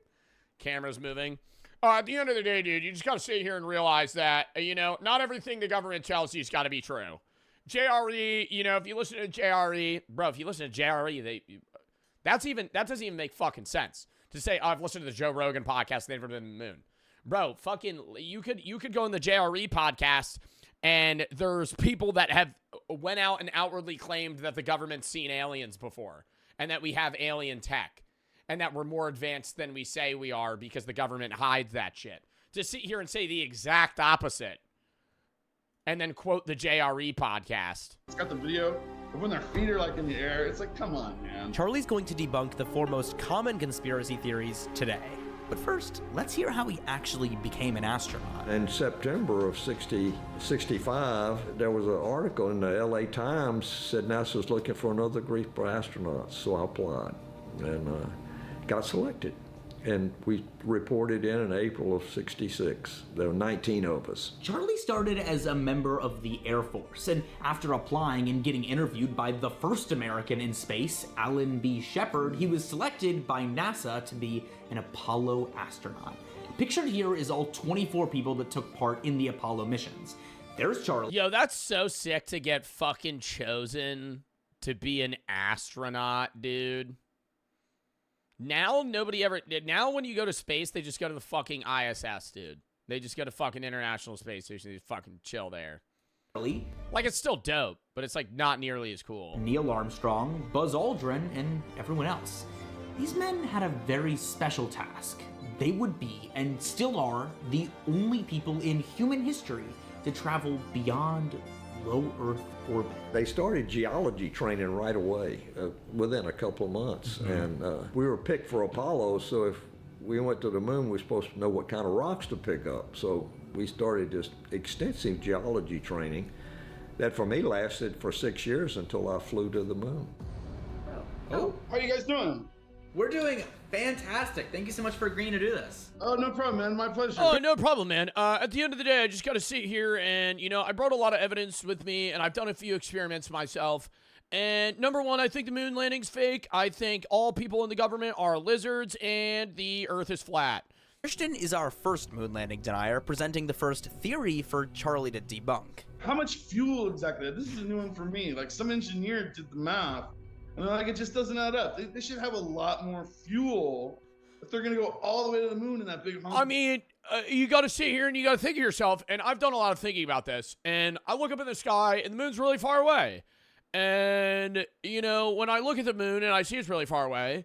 Camera's moving. At the end of the day, dude, you just got to sit here and realize that, you know, not everything the government tells you has got to be true. JRE, you know, if you listen to JRE, bro, if you listen to JRE, that doesn't even make fucking sense. To say, oh, I've listened to the Joe Rogan podcast, they've never been to the moon. Bro, fucking, you could go on the JRE podcast, and there's people that have went out and outwardly claimed that the government's seen aliens before, and that we have alien tech, and that we're more advanced than we say we are because the government hides that shit. To sit here and say the exact opposite, and then quote the JRE podcast. It's got the video of when their feet are like in the air. It's like, come on, man. Charlie's going to debunk the 4 most common conspiracy theories today. But first, let's hear how he actually became an astronaut. In September of 65, there was an article in the LA Times said NASA's looking for another group of astronauts. So I applied and got selected. And we reported in April of 66. There were 19 of us. Charlie started as a member of the Air Force, and after applying and getting interviewed by the first American in space, Alan B. Shepard, he was selected by NASA to be an Apollo astronaut. Pictured here is all 24 people that took part in the Apollo missions. There's Charlie. Yo, that's so sick to get fucking chosen to be an astronaut, dude. Now now when you go to space, they just go to the fucking ISS, dude. They just go to fucking International Space Station. They just fucking chill there. Charlie? Like, it's still dope, but it's like not nearly as cool. Neil Armstrong, Buzz Aldrin, and everyone else. These men had a very special task. They would be, and still are, the only people in human history to travel beyond low Earth orbit. They started geology training right away, within a couple of months. And we were picked for Apollo, so if we went to the moon, we were supposed to know what kind of rocks to pick up. So we started this extensive geology training that for me lasted for 6 years until I flew to the moon. Oh, how are you guys doing? We're doing fantastic. Thank you so much for agreeing to do this. Oh, no problem, man. My pleasure. Oh, no problem, man. At the end of the day, I just got to sit here and, I brought a lot of evidence with me, and I've done a few experiments myself. And number one, I think the moon landing's fake. I think all people in the government are lizards, and the Earth is flat. Christian is our first moon landing denier, presenting the first theory for Charlie to debunk. How much fuel exactly? This is a new one for me. Like, some engineer did the math, and they're like, it just doesn't add up. They should have a lot more fuel if they're going to go all the way to the moon in that big hump. I mean, you got to sit here and you got to think of yourself, and I've done a lot of thinking about this, and I look up in the sky, and the moon's really far away. And, when I look at the moon and I see it's really far away,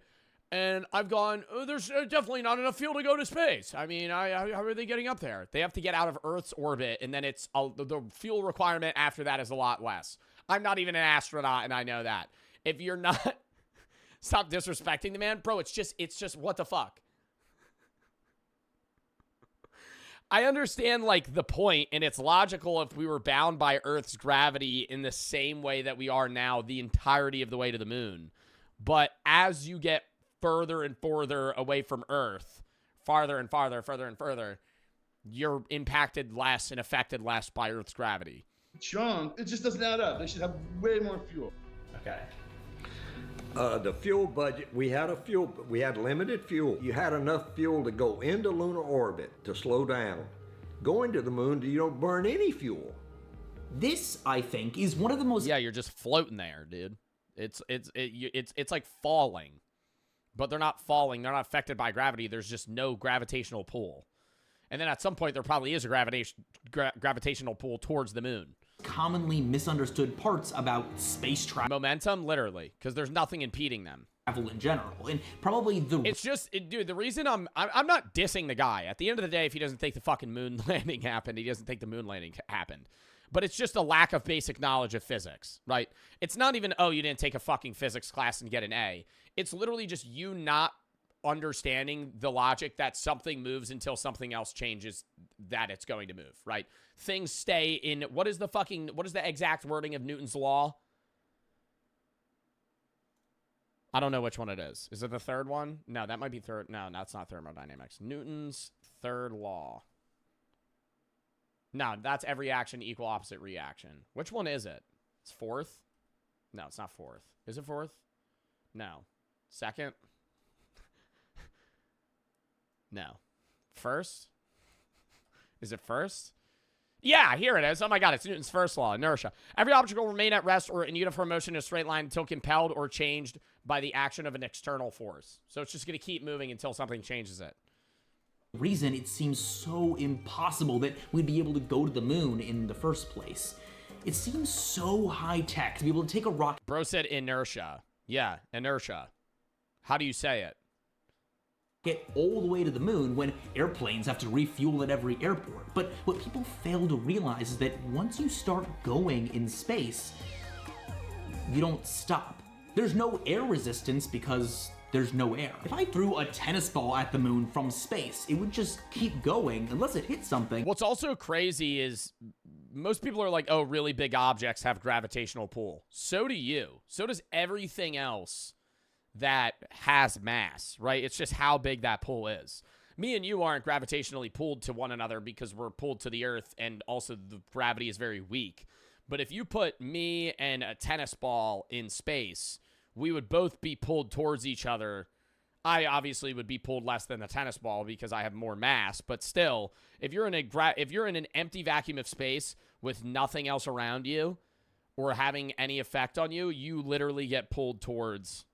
and I've gone, oh, there's definitely not enough fuel to go to space. I mean, how are they getting up there? They have to get out of Earth's orbit, and then the fuel requirement after that is a lot less. I'm not even an astronaut, and I know that. If you're not, stop disrespecting the man. Bro, it's just what the fuck? I understand, the point, and it's logical if we were bound by Earth's gravity in the same way that we are now the entirety of the way to the moon. But as you get further and further away from Earth, farther and farther, further and further, you're impacted less and affected less by Earth's gravity. Sean, it just doesn't add up. They should have way more fuel. Okay. The fuel budget, we had limited fuel. You had enough fuel to go into lunar orbit to slow down. Going to the moon, you don't burn any fuel. This, I think, is one of the most... Yeah, you're just floating there, dude. It's like falling. But they're not falling. They're not affected by gravity. There's just no gravitational pull. And then at some point, there probably is a gravitational pull towards the moon. Commonly misunderstood parts about space travel. Momentum, literally, because there's nothing impeding them. Travel in general, and probably dude, the reason I'm not dissing the guy. At the end of the day, if he doesn't think the fucking moon landing happened, he doesn't think the moon landing happened. But it's just a lack of basic knowledge of physics, right? It's not even, oh, you didn't take a fucking physics class and get an A. It's literally just you not understanding the logic that something moves until something else changes that it's going to move, right? Things stay in, what is the exact wording of Newton's law? I don't know which one it is. Is it the third one? No, that might be third. No, that's not thermodynamics. Newton's third law. No, that's every action equal opposite reaction. Which one is it? It's fourth? No, it's not fourth. Is it fourth? No. Second? No. First? Is it first? Yeah, here it is. Oh my god, it's Newton's first law, inertia. Every object will remain at rest or in uniform motion in a straight line until compelled or changed by the action of an external force. So it's just going to keep moving until something changes it. Reason it seems so impossible that we'd be able to go to the moon in the first place. It seems so high-tech to be able to take a rocket. Bro said inertia. Yeah, inertia. How do you say it? Get all the way to the moon when airplanes have to refuel at every airport. But what people fail to realize is that once you start going in space, you don't stop. There's no air resistance because there's no air. If I threw a tennis ball at the moon from space, it would just keep going unless it hit something. What's also crazy is most people are like, oh, really big objects have gravitational pull. So do you. So does everything else that has mass, right? It's just how big that pull is. Me and you aren't gravitationally pulled to one another because we're pulled to the Earth, and also the gravity is very weak. But if you put me and a tennis ball in space, we would both be pulled towards each other. I obviously would be pulled less than the tennis ball because I have more mass, but still, if you're in an empty vacuum of space with nothing else around you or having any effect on you, you literally get pulled towards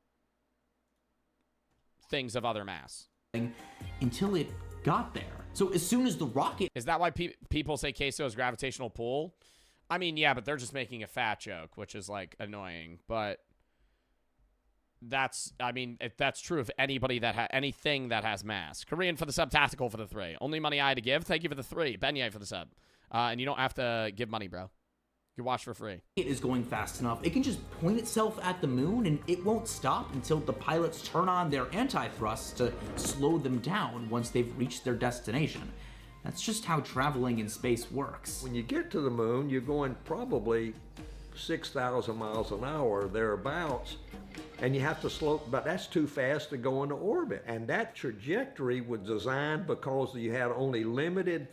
things of other mass. Until it got there. So as soon as the rocket... Is that why people say queso is gravitational pull? I mean, yeah, but they're just making a fat joke, which is, like, annoying. But that's, I mean, if that's true of anybody that anything that has mass. Korean for the sub, tactical for the 3. Only money I had to give. Thank you for the 3. Benyai for the sub. And you don't have to give money, bro. You watch for free. It is going fast enough. It can just point itself at the moon and it won't stop until the pilots turn on their anti-thrust to slow them down once they've reached their destination. That's just how traveling in space works. When you get to the moon, you're going probably 6,000 miles an hour, thereabouts, and you have to slow, but that's too fast to go into orbit. And that trajectory was designed because you had only limited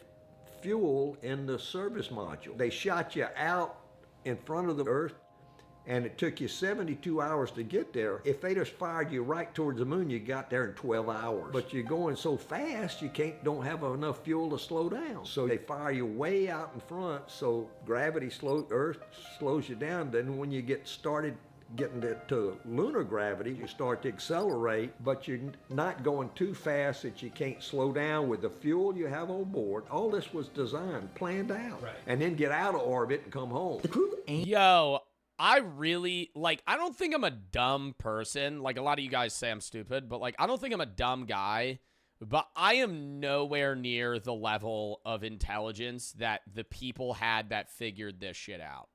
fuel in the service module. They shot you out in front of the Earth, and it took you 72 hours to get there. If they just fired you right towards the moon, you got there in 12 hours. But you're going so fast, you don't have enough fuel to slow down. So they fire you way out in front, so gravity Earth slows you down. Then when you get started getting to lunar gravity, you start to accelerate, but you're not going too fast that you can't slow down with the fuel you have on board. All this was designed, planned out, and then get out of orbit and come home. The crew ain't. Yo, I really, like, I don't think I'm a dumb person. Like, a lot of you guys say I'm stupid, but, like, I don't think I'm a dumb guy. But I am nowhere near the level of intelligence that the people had that figured this shit out.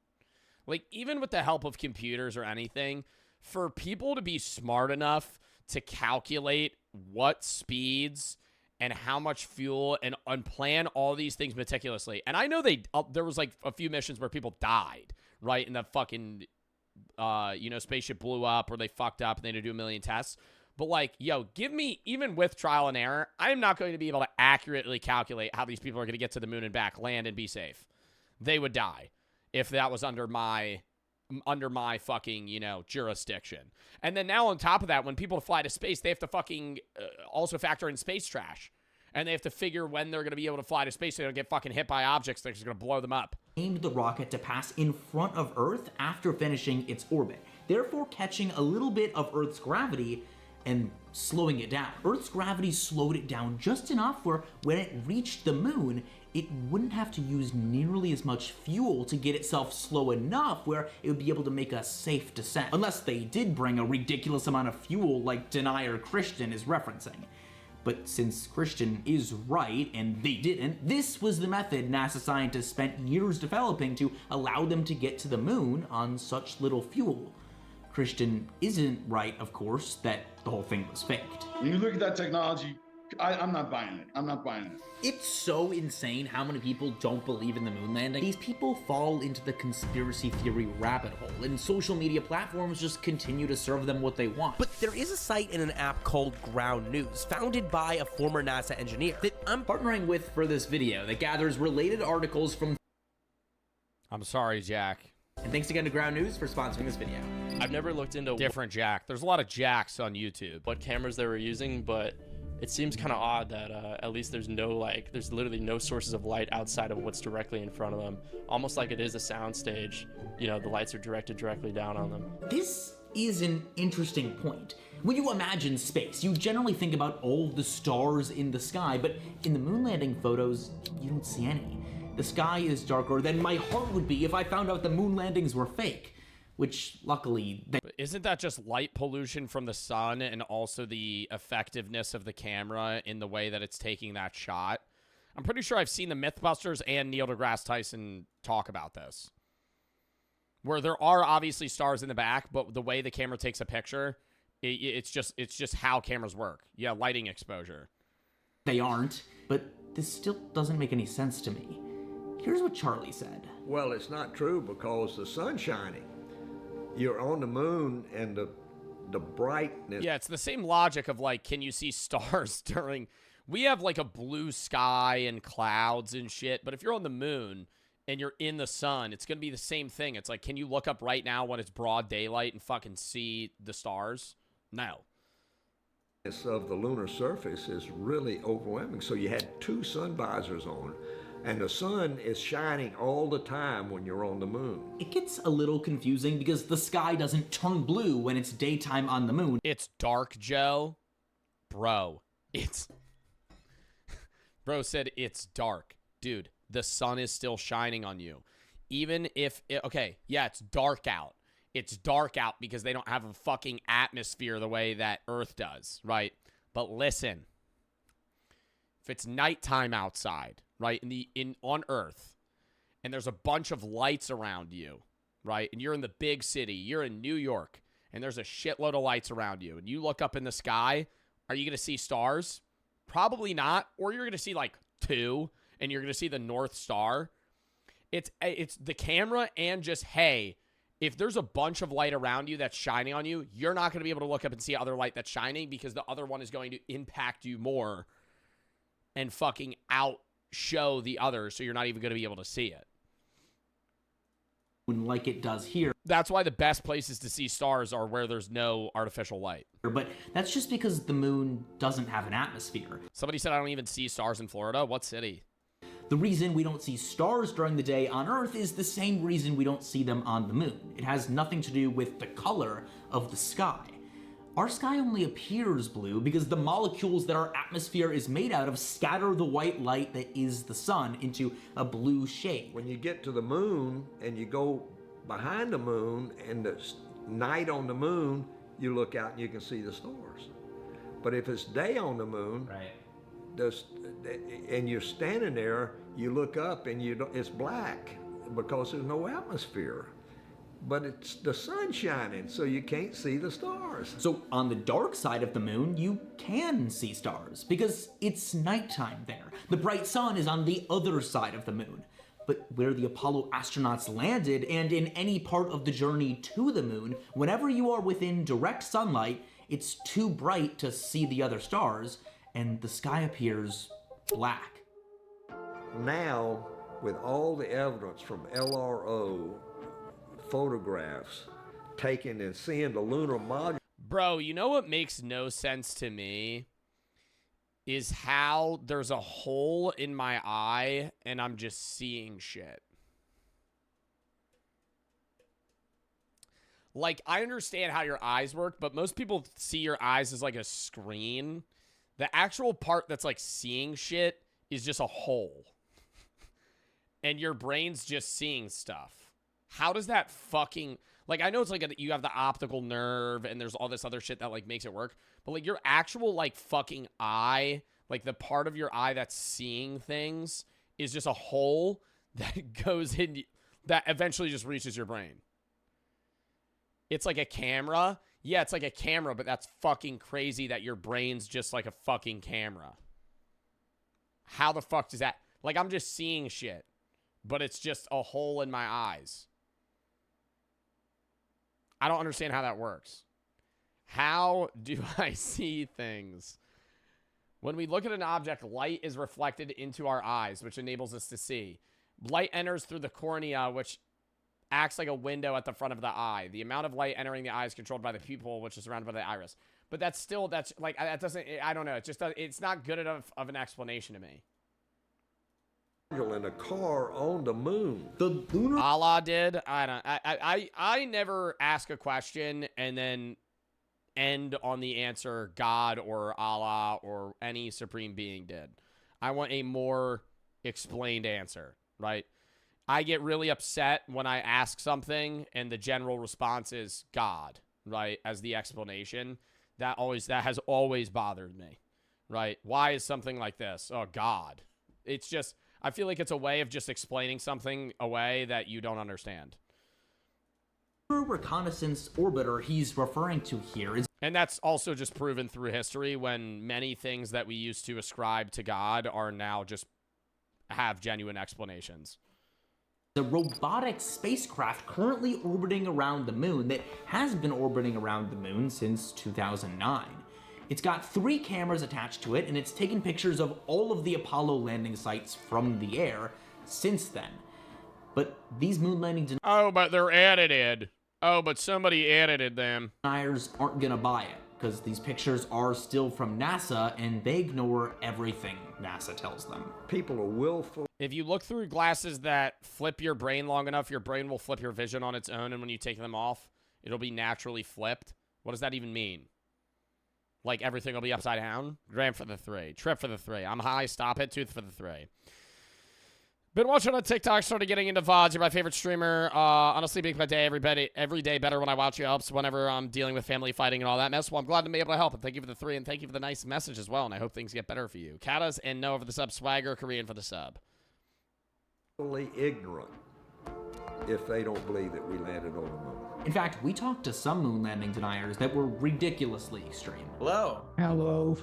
Like, even with the help of computers or anything, for people to be smart enough to calculate what speeds and how much fuel and plan all these things meticulously. And I know there was, like, a few missions where people died, right? And the fucking, spaceship blew up or they fucked up and they had to do a million tests. But, like, yo, give me, even with trial and error, I am not going to be able to accurately calculate how these people are going to get to the moon and back, land, and be safe. They would die if that was under my fucking, jurisdiction. And then now on top of that, when people fly to space, they have to fucking also factor in space trash. And they have to figure when they're going to be able to fly to space so they don't get fucking hit by objects that are going to blow them up. Aimed the rocket to pass in front of Earth after finishing its orbit, therefore catching a little bit of Earth's gravity and slowing it down. Earth's gravity slowed it down just enough where when it reached the moon, it wouldn't have to use nearly as much fuel to get itself slow enough where it would be able to make a safe descent. Unless they did bring a ridiculous amount of fuel like Denier Christian is referencing. But since Christian is right and they didn't, this was the method NASA scientists spent years developing to allow them to get to the moon on such little fuel. Christian isn't right, of course, that the whole thing was faked. When you look at that technology, I'm not buying it. I'm not buying it. It's so insane how many people don't believe in the moon landing. These people fall into the conspiracy theory rabbit hole, and social media platforms just continue to serve them what they want. But there is a site and an app called Ground News, founded by a former NASA engineer, that I'm partnering with for this video that gathers related articles from... I'm sorry, Jack. And thanks again to Ground News for sponsoring this video. I've never looked into different Jack. There's a lot of Jacks on YouTube. What cameras they were using, but it seems kind of odd that at least there's literally no sources of light outside of what's directly in front of them. Almost like it is a sound stage. The lights are directed directly down on them. This is an interesting point. When you imagine space, you generally think about all the stars in the sky, but in the moon landing photos, you don't see any. The sky is darker than my heart would be if I found out the moon landings were fake. Which, luckily... Isn't that just light pollution from the sun and also the effectiveness of the camera in the way that it's taking that shot? I'm pretty sure I've seen the Mythbusters and Neil deGrasse Tyson talk about this. Where there are obviously stars in the back, but the way the camera takes a picture, it's just how cameras work. Yeah, lighting exposure. They aren't, but this still doesn't make any sense to me. Here's what Charlie said. Well, it's not true because the sun's shining. You're on the moon and the brightness. Yeah, it's the same logic of, like, can you see stars during... We have, like, a blue sky and clouds and shit, but if you're on the moon and you're in the sun, it's going to be the same thing. It's like, can you look up right now when it's broad daylight and fucking see the stars? No. Of the lunar surface is really overwhelming. So you had two sun visors on. And the sun is shining all the time when you're on the moon. It gets a little confusing because the sky doesn't turn blue when it's daytime on the moon. It's dark, Joe. Bro said it's dark. Dude, the sun is still shining on you. Even if... it's dark out. It's dark out because they don't have a fucking atmosphere the way that Earth does, right? But listen. If it's nighttime outside... right, on Earth, and there's a bunch of lights around you, right? And you're in the big city. You're in New York, and there's a shitload of lights around you. And you look up in the sky. Are you going to see stars? Probably not. Or you're going to see like 2, and you're going to see the North Star. It's the camera and just, hey, if there's a bunch of light around you that's shining on you, you're not going to be able to look up and see other light that's shining because the other one is going to impact you more and fucking outshow the other, so you're not even going to be able to see it. Like it does here. That's why the best places to see stars are where there's no artificial light. But that's just because the moon doesn't have an atmosphere. Somebody said I don't even see stars in Florida. What city? The reason we don't see stars during the day on Earth is the same reason we don't see them on the moon. It has nothing to do with the color of the sky. Our sky only appears blue because the molecules that our atmosphere is made out of scatter the white light that is the sun into a blue shade. When you get to the moon and you go behind the moon and the night on the moon, you look out and you can see the stars. But if it's day on the moon, right, and you're standing there, you look up and it's black because there's no atmosphere. But it's the sun shining, so you can't see the stars. So on the dark side of the moon, you can see stars because it's nighttime there. The bright sun is on the other side of the moon. But where the Apollo astronauts landed and in any part of the journey to the moon, whenever you are within direct sunlight, it's too bright to see the other stars, and the sky appears black. Now, with all the evidence from LRO, photographs taken and seeing the lunar module. Bro, you know what makes no sense to me? Is how there's a hole in my eye and I'm just seeing shit. Like, I understand how your eyes work, but most people see your eyes as like a screen. The actual part that's like seeing shit is just a hole. And your brain's just seeing stuff. How does that fucking... Like, I know it's like you have the optical nerve and there's all this other shit that like makes it work. But like your actual like fucking eye, like the part of your eye that's seeing things is just a hole that goes in... That eventually just reaches your brain. It's like a camera. Yeah, it's like a camera, but that's fucking crazy that your brain's just like a fucking camera. How the fuck does that... Like, I'm just seeing shit, but it's just a hole in my eyes. I don't understand how that works. How do I see things? When we look at an object, light is reflected into our eyes, which enables us to see. Light enters through the cornea, which acts like a window at the front of the eye. The amount of light entering the eye is controlled by the pupil, which is surrounded by the iris. But that's still, that's like, that doesn't, I don't know. It just, it's not good enough of an explanation to me. In a car on the moon. The lunar... Allah did. I never ask a question and then end on the answer God or Allah or any supreme being did. I want a more explained answer, right? I get really upset when I ask something and the general response is God, right? As the explanation. That has always bothered me, right? Why is something like this? Oh, God. It's just, I feel like it's a way of just explaining something away that you don't understand. The reconnaissance orbiter he's referring to here is... And that's also just proven through history when many things that we used to ascribe to God are now just have genuine explanations. The robotic spacecraft currently orbiting around the moon that has been orbiting around the moon since 2009. It's got 3 cameras attached to it, and it's taken pictures of all of the Apollo landing sites from the air since then. But these moon landings... Oh, but they're edited. Oh, but somebody edited them. Deniers aren't gonna buy it, because these pictures are still from NASA, and they ignore everything NASA tells them. People are willful. If you look through glasses that flip your brain long enough, your brain will flip your vision on its own, and when you take them off, it'll be naturally flipped. What does that even mean? Like everything will be upside down? Gram for the 3. Trip for the 3. I'm high. Stop it. Tooth for the 3. Been watching on TikTok. Started getting into VODs. You're my favorite streamer. Honestly, make my day every day better when I watch you. Helps whenever I'm dealing with family fighting and all that mess. Well, I'm glad to be able to help. And thank you for the 3. And thank you for the nice message as well. And I hope things get better for you. Katas and Noah for the sub. Swagger Korean for the sub. Totally ignorant if they don't believe that we landed on the moon. In fact, we talked to some moon landing deniers that were ridiculously extreme. Hello. Hello.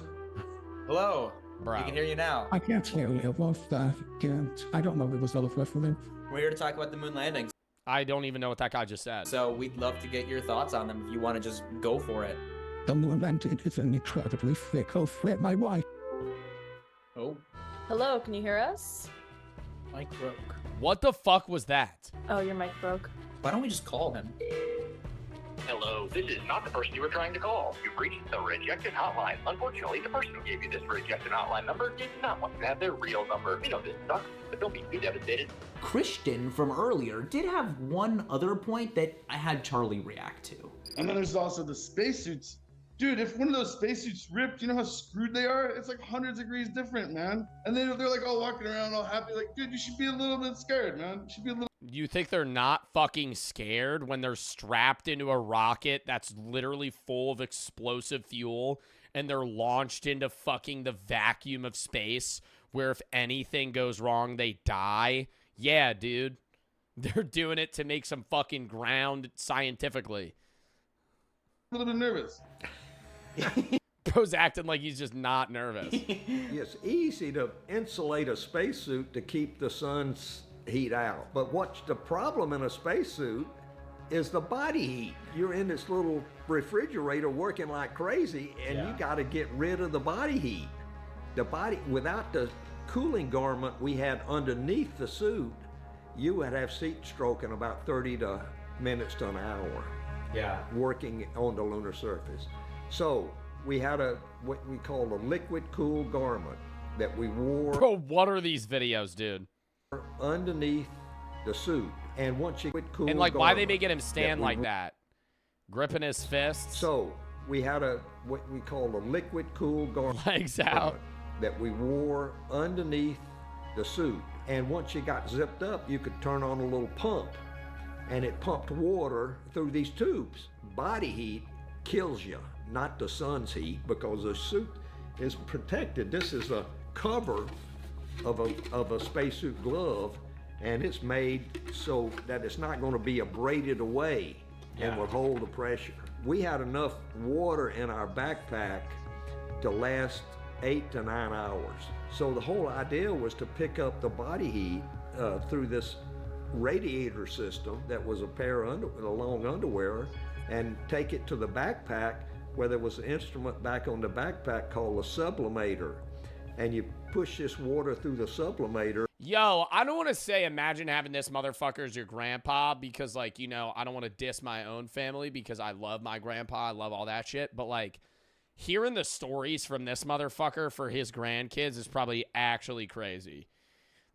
Hello. Bro. We can hear you now. I can't hear you. I don't know if it was other reference. We're here to talk about the moon landings. I don't even know what that guy just said. So we'd love to get your thoughts on them if you want to just go for it. The moon landing is an incredibly fickle fit, my wife. Oh. Hello, can you hear us? Mike broke. What the fuck was that? Oh, your mic broke. Why don't we just call him? Hello, this is not the person you were trying to call. You've reached the rejected hotline. Unfortunately, the person who gave you this rejected hotline number did not want to have their real number. We know this sucks, but don't be too devastated. Christian from earlier did have one other point that I had Charlie react to. And then there's also the spacesuits. Dude, if one of those spacesuits ripped, you know how screwed they are? It's like hundreds of degrees different, man. And they're like all walking around all happy. Like, dude, you should be a little bit scared, man. You should be a little. You think they're not fucking scared when they're strapped into a rocket that's literally full of explosive fuel and they're launched into fucking the vacuum of space where if anything goes wrong, they die? Yeah, dude. They're doing it to make some fucking ground scientifically. A little bit nervous. Bro's acting like he's just not nervous. It's easy to insulate a spacesuit to keep the sun's heat out. But what's the problem in a spacesuit is the body heat. You're in this little refrigerator working like crazy, and you got to get rid of the body heat. The body, without the cooling garment we had underneath the suit, you would have heat stroke in about 30 minutes to an hour. Yeah. Working on the lunar surface. So we had what we called a liquid cool garment that we wore. Bro, what are these videos, dude? Underneath the suit. And once you get cool and like, why they making him that stand like that? Gripping his fists? So we had what we called a liquid cool garment. Legs out. That we wore underneath the suit. And once you got zipped up, you could turn on a little pump. And it pumped water through these tubes. Body heat kills you, not the sun's heat, because the suit is protected. This is a cover of a spacesuit glove, and it's made so that it's not going to be abraded away and will hold the pressure. We had enough water in our backpack to last 8 to 9 hours. So the whole idea was to pick up the body heat through this radiator system that was a pair of a long underwear, and take it to the backpack where there was an instrument back on the backpack called a sublimator, and you push this water through the sublimator. Yo, I don't want to say imagine having this motherfucker as your grandpa because, like, you know, I don't want to diss my own family because I love my grandpa. I love all that shit. But, like, hearing the stories from this motherfucker for his grandkids is probably actually crazy.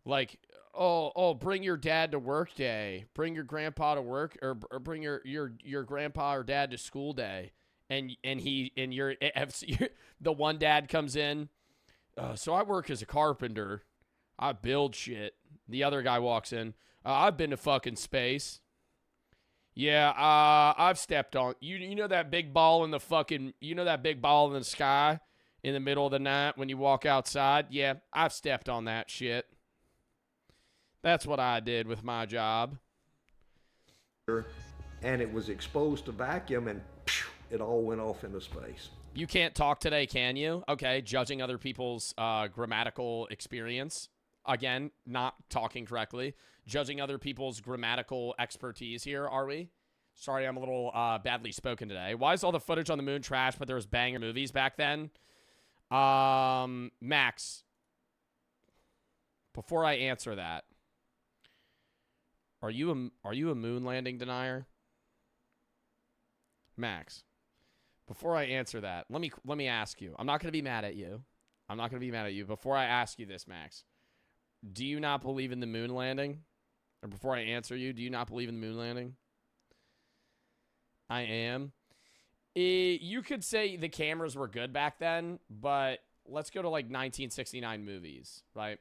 Like, oh, bring your dad to work day. Bring your grandpa to work, or bring your grandpa or dad to school day. And the one dad comes in. So I work as a carpenter. I build shit. The other guy walks in. I've been to fucking space. Yeah, I've stepped on. You know that big ball in the fucking. You know that big ball in the sky in the middle of the night when you walk outside? Yeah, I've stepped on that shit. That's what I did with my job. And it was exposed to vacuum, and it all went off into space. You can't talk today, can you? Okay, judging other people's grammatical experience. Again, not talking correctly. Judging other people's grammatical expertise here, are we? Sorry, I'm a little badly spoken today. Why is all the footage on the moon trash, but there was banger movies back then? Max, before I answer that, are you a moon landing denier? Max, before I answer that, let me ask you. I'm not going to be mad at you. I'm not going to be mad at you. Before I ask you this, Max, do you not believe in the moon landing? Or before I answer you, do you not believe in the moon landing? I am. You could say the cameras were good back then, but let's go to like 1969 movies, right?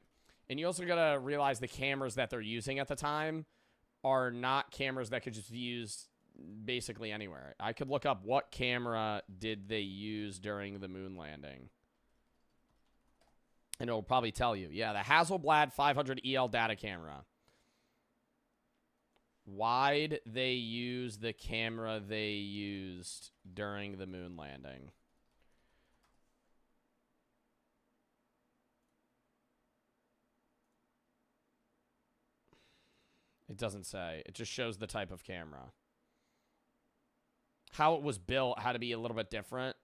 And you also got to realize the cameras that they're using at the time are not cameras that could just be used basically anywhere. I could look up what camera did they use during the moon landing. And it'll probably tell you. Yeah, the Hasselblad 500 EL data camera. Why'd they use the camera they used during the moon landing? It doesn't say. It just shows the type of camera. How it was built had to be a little bit different.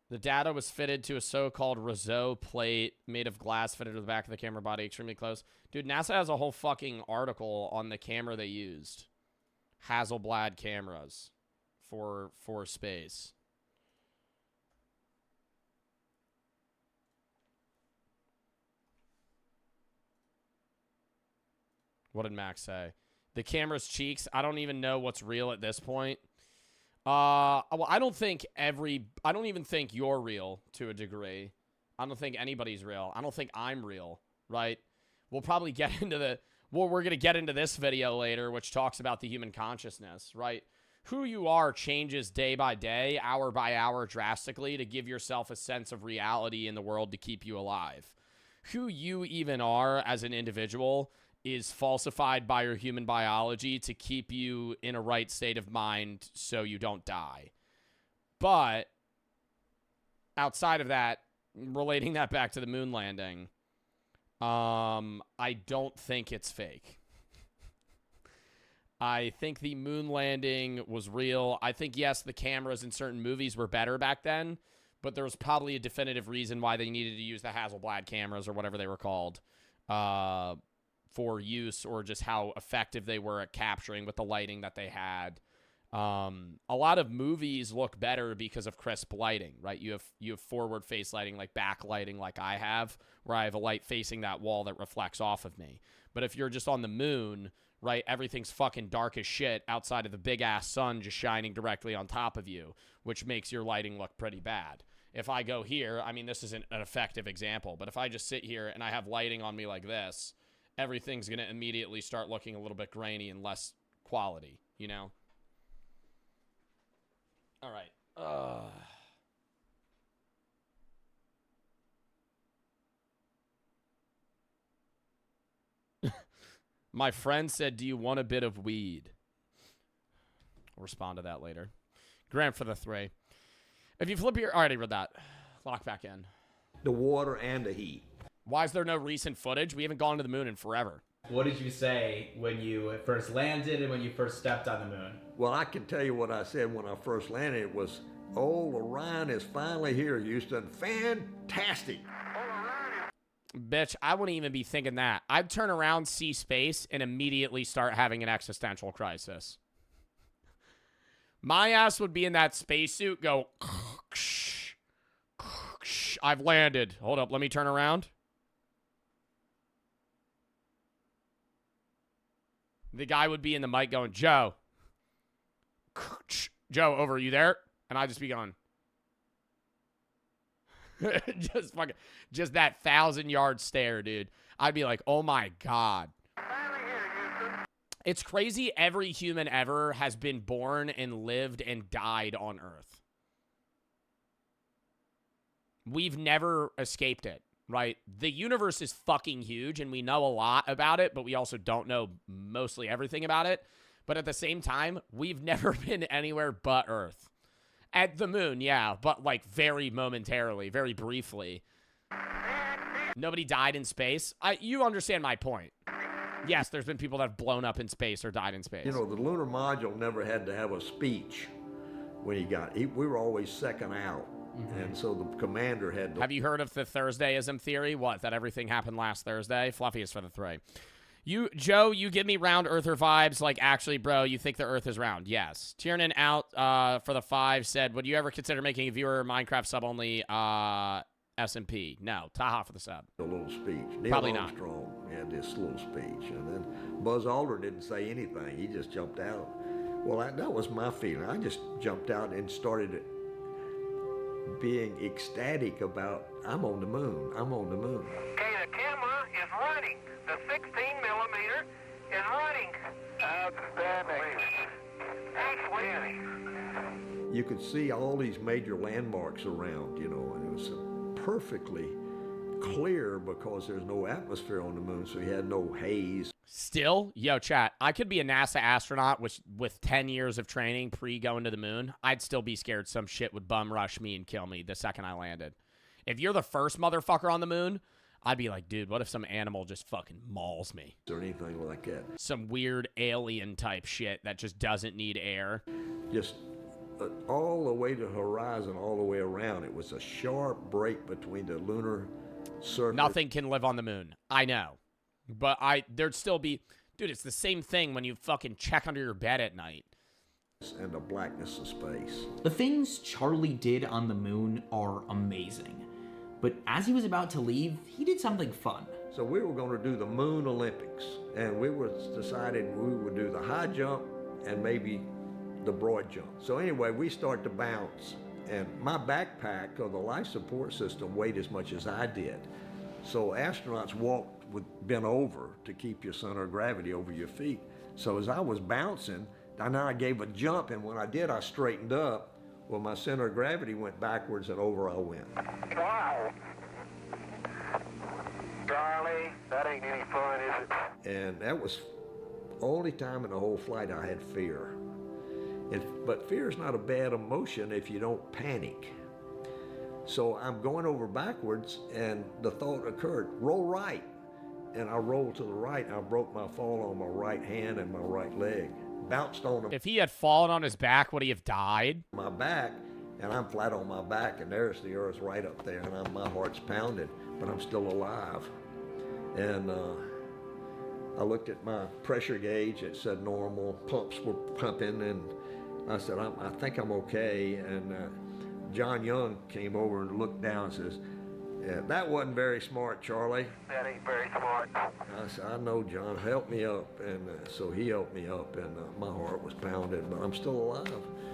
The data was fitted to a so-called Roseau plate made of glass fitted to the back of the camera body extremely close. Dude, NASA has a whole fucking article on the camera they used. Hasselblad cameras for space. What did Max say? The camera's cheeks. I don't even know what's real at this point. Well, I don't even think you're real to a degree. I don't think anybody's real. I don't think I'm real, right? We'll probably get into we're going to get into this video later, which talks about the human consciousness, right? Who you are changes day by day, hour by hour drastically to give yourself a sense of reality in the world to keep you alive. Who you even are as an individual is falsified by your human biology to keep you in a right state of mind so you don't die. But outside of that, relating that back to the moon landing, I don't think it's fake. I think the moon landing was real. I think, yes, the cameras in certain movies were better back then, but there was probably a definitive reason why they needed to use the Hasselblad cameras or whatever they were called, for use, or just how effective they were at capturing with the lighting that they had. A lot of movies look better because of crisp lighting, right? You have forward face lighting, like backlighting, like I have, where I have a light facing that wall that reflects off of me. But if you're just on the moon, right, everything's fucking dark as shit outside of the big ass sun just shining directly on top of you, which makes your lighting look pretty bad. If I go here, I mean, this isn't an effective example, but if I just sit here and I have lighting on me like this, everything's going to immediately start looking a little bit grainy and less quality, you know? All right. My friend said, do you want a bit of weed? I'll respond to that later. Grant for the 3. If you flip your... I already read that. Lock back in. The water and the heat. Why is there no recent footage? We haven't gone to the moon in forever. What did you say when you first landed and when you first stepped on the moon? Well, I can tell you what I said when I first landed. It was, oh, Orion is finally here, Houston. Fantastic. Bitch, I wouldn't even be thinking that. I'd turn around, see space, and immediately start having an existential crisis. My ass would be in that spacesuit, go, I've landed. Hold up, let me turn around. The guy would be in the mic going, Joe. Joe, over, are you there? And I'd just be going. just that 1,000-yard stare, dude. I'd be like, oh my God. It's crazy every human ever has been born and lived and died on Earth. We've never escaped it. Right? The universe is fucking huge, and we know a lot about it, but we also don't know mostly everything about it. But at the same time, we've never been anywhere but Earth. At the moon, yeah, but like very momentarily, very briefly. Nobody died in space. You understand my point. Yes, there's been people that have blown up in space or died in space. You know, the lunar module never had to have a speech when he got... we were always second out. Mm-hmm. And so the commander had to... Have you heard of the Thursdayism theory? What, that everything happened last Thursday? Fluffy is for the 3. Joe, you give me round earther vibes. Like, actually, bro, you think the earth is round? Yes. Tiernan out for the 5 said, would you ever consider making a viewer Minecraft sub-only SMP? No. Taha for the sub. A little speech. Probably Neil Armstrong had this little speech. And then Buzz Aldrin didn't say anything. He just jumped out. Well, that was my feeling. I just jumped out and started being ecstatic about, I'm on the moon. I'm on the moon. Okay, the camera is running. The 16mm is running. Outstanding. Outstanding. You could see all these major landmarks around, you know, and it was perfectly clear because there's no atmosphere on the moon, so you had no haze. Still, yo, chat, I could be a NASA astronaut with 10 years of training pre-going to the moon. I'd still be scared some shit would bum rush me and kill me the second I landed. If you're the first motherfucker on the moon, I'd be like, dude, what if some animal just fucking mauls me? Or anything like that. Some weird alien type shit that just doesn't need air. Just all the way to the horizon, all the way around. It was a sharp break between the lunar surface. Nothing can live on the moon. I know. But there'd still be, dude, it's the same thing when you fucking check under your bed at night. And the blackness of space. The things Charlie did on the moon are amazing. But as he was about to leave, he did something fun. So we were going to do the Moon Olympics, and we decided we would do the high jump and maybe the broad jump. So anyway, we start to bounce, and my backpack or the life support system weighed as much as I did. So astronauts walked with bent over to keep your center of gravity over your feet. So as I was bouncing, I gave a jump, and when I did, I straightened up. Well, my center of gravity went backwards, and over I went. Wow. Charlie, that ain't any fun, is it? And that was the only time in the whole flight I had fear. But fear is not a bad emotion if you don't panic. So I'm going over backwards, and the thought occurred, roll right. And I rolled to the right, and I broke my fall on my right hand and my right leg. Bounced on him. If he had fallen on his back, would he have died? My back, and I'm flat on my back, and there's the Earth right up there, and my heart's pounding, but I'm still alive. And I looked at my pressure gauge. It said normal. Pumps were pumping, and I said, I think I'm okay. And John Young came over and looked down and says, yeah, that wasn't very smart, Charlie. That ain't very smart. I said, I know, John, help me up. And so he helped me up, and my heart was pounding, but I'm still alive.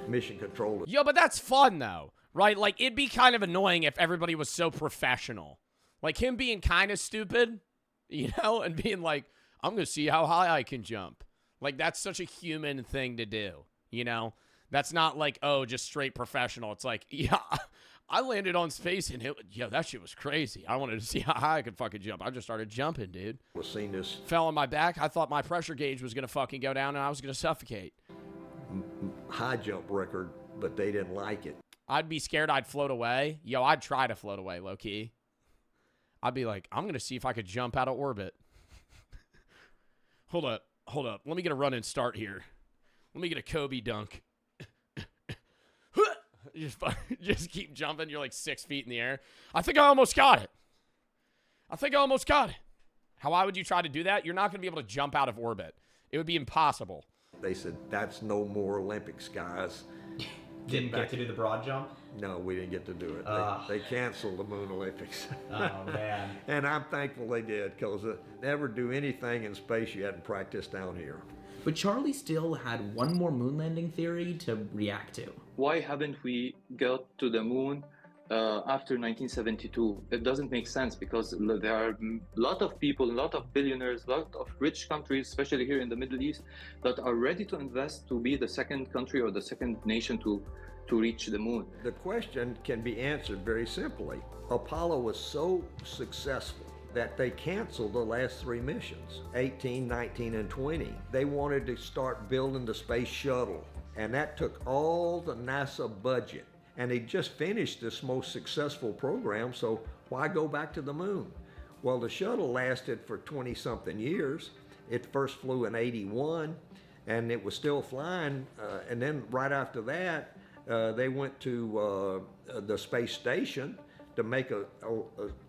Mission control. Yo, but that's fun, though, right? Like, it'd be kind of annoying if everybody was so professional. Like, him being kind of stupid, you know, and being like, I'm going to see how high I can jump. Like, that's such a human thing to do, you know? That's not like, oh, just straight professional. It's like, yeah, I landed on space, and that shit was crazy. I wanted to see how high I could fucking jump. I just started jumping, dude. Was seen this. Fell on my back. I thought my pressure gauge was going to fucking go down, and I was going to suffocate. High jump record, but they didn't like it. I'd be scared I'd float away. Yo, I'd try to float away, low-key. I'd be like, I'm going to see if I could jump out of orbit. Hold up. Let me get a run and start here. Let me get a Kobe dunk. Just keep jumping. You're like 6 feet in the air. I think I almost got it. How would you try to do that? You're not going to be able to jump out of orbit. It would be impossible. They said, that's no more Olympics, guys. Didn't get to do the broad jump? No, we didn't get to do it. They canceled the Moon Olympics. Oh, man. And I'm thankful they did, because never do anything in space you hadn't practiced down here. But Charlie still had one more moon landing theory to react to. Why haven't we got to the moon after 1972? It doesn't make sense, because there are a lot of people, a lot of billionaires, a lot of rich countries, especially here in the Middle East, that are ready to invest to be the second country or the second nation to reach the moon. The question can be answered very simply. Apollo was so successful that they canceled the last 3 missions, 18, 19, and 20. They wanted to start building the space shuttle, and that took all the NASA budget. And they just finished this most successful program, so why go back to the moon? Well, the shuttle lasted for 20-something years. It first flew in '81, and it was still flying, and then right after that, they went to the space station to make a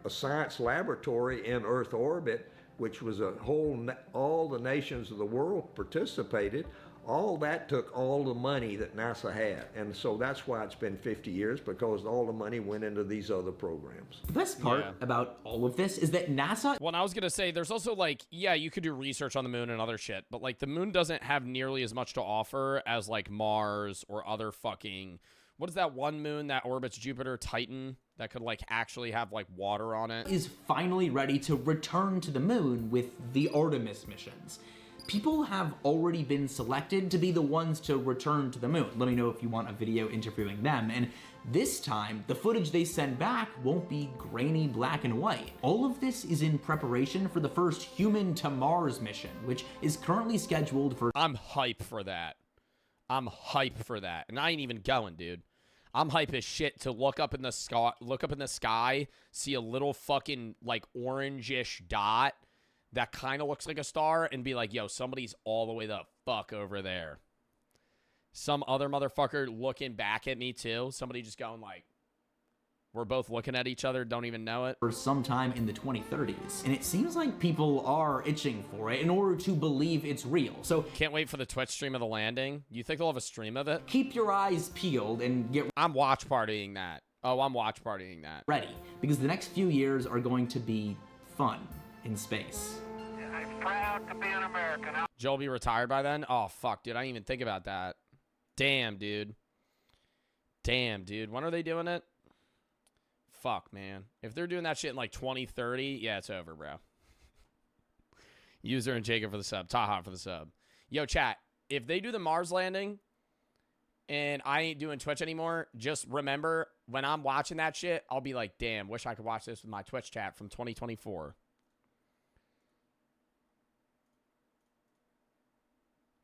science laboratory in Earth orbit, which was all the nations of the world participated. All that took all the money that NASA had. And so that's why it's been 50 years, because all the money went into these other programs. The best part about all of this is that NASA... Well, I was going to say, there's also like, yeah, you could do research on the moon and other shit, but like the moon doesn't have nearly as much to offer as like Mars or other fucking... What is that one moon that orbits Jupiter, Titan, that could like actually have like water on it? Is finally ready to return to the moon with the Artemis missions. people have already been selected to be the ones to return to the moon. Let me know if you want a video interviewing them. And this time, the footage they send back won't be grainy black and white. All of this is in preparation for the first human to Mars mission, which is currently scheduled for— I'm hype for that. I'm hype for that. And I ain't even going, dude. I'm hype as shit to look up in the sky, see a little fucking like orangish dot that kind of looks like a star, and be like, yo, somebody's all the way the fuck over there. Some other motherfucker looking back at me too. Somebody just going like, we're both looking at each other, don't even know it. For sometime in the 2030s. And it seems like people are itching for it in order to believe it's real. So can't wait for the Twitch stream of the landing. You think they'll have a stream of it? Keep your eyes peeled and get— I'm watch partying that. Oh, I'm watch partying that. Ready. Because the next few years are going to be fun in space. I'm proud to be an American. Joe will be retired by then? Oh, fuck, dude. I didn't even think about that. Damn, dude. Damn, dude. When are they doing it? Fuck, man. If they're doing that shit in like 2030, yeah, it's over, bro. User and Jacob for the sub. Taha for the sub. Yo, chat. If they do the Mars landing and I ain't doing Twitch anymore, just remember when I'm watching that shit, I'll be like, damn, wish I could watch this with my Twitch chat from 2024.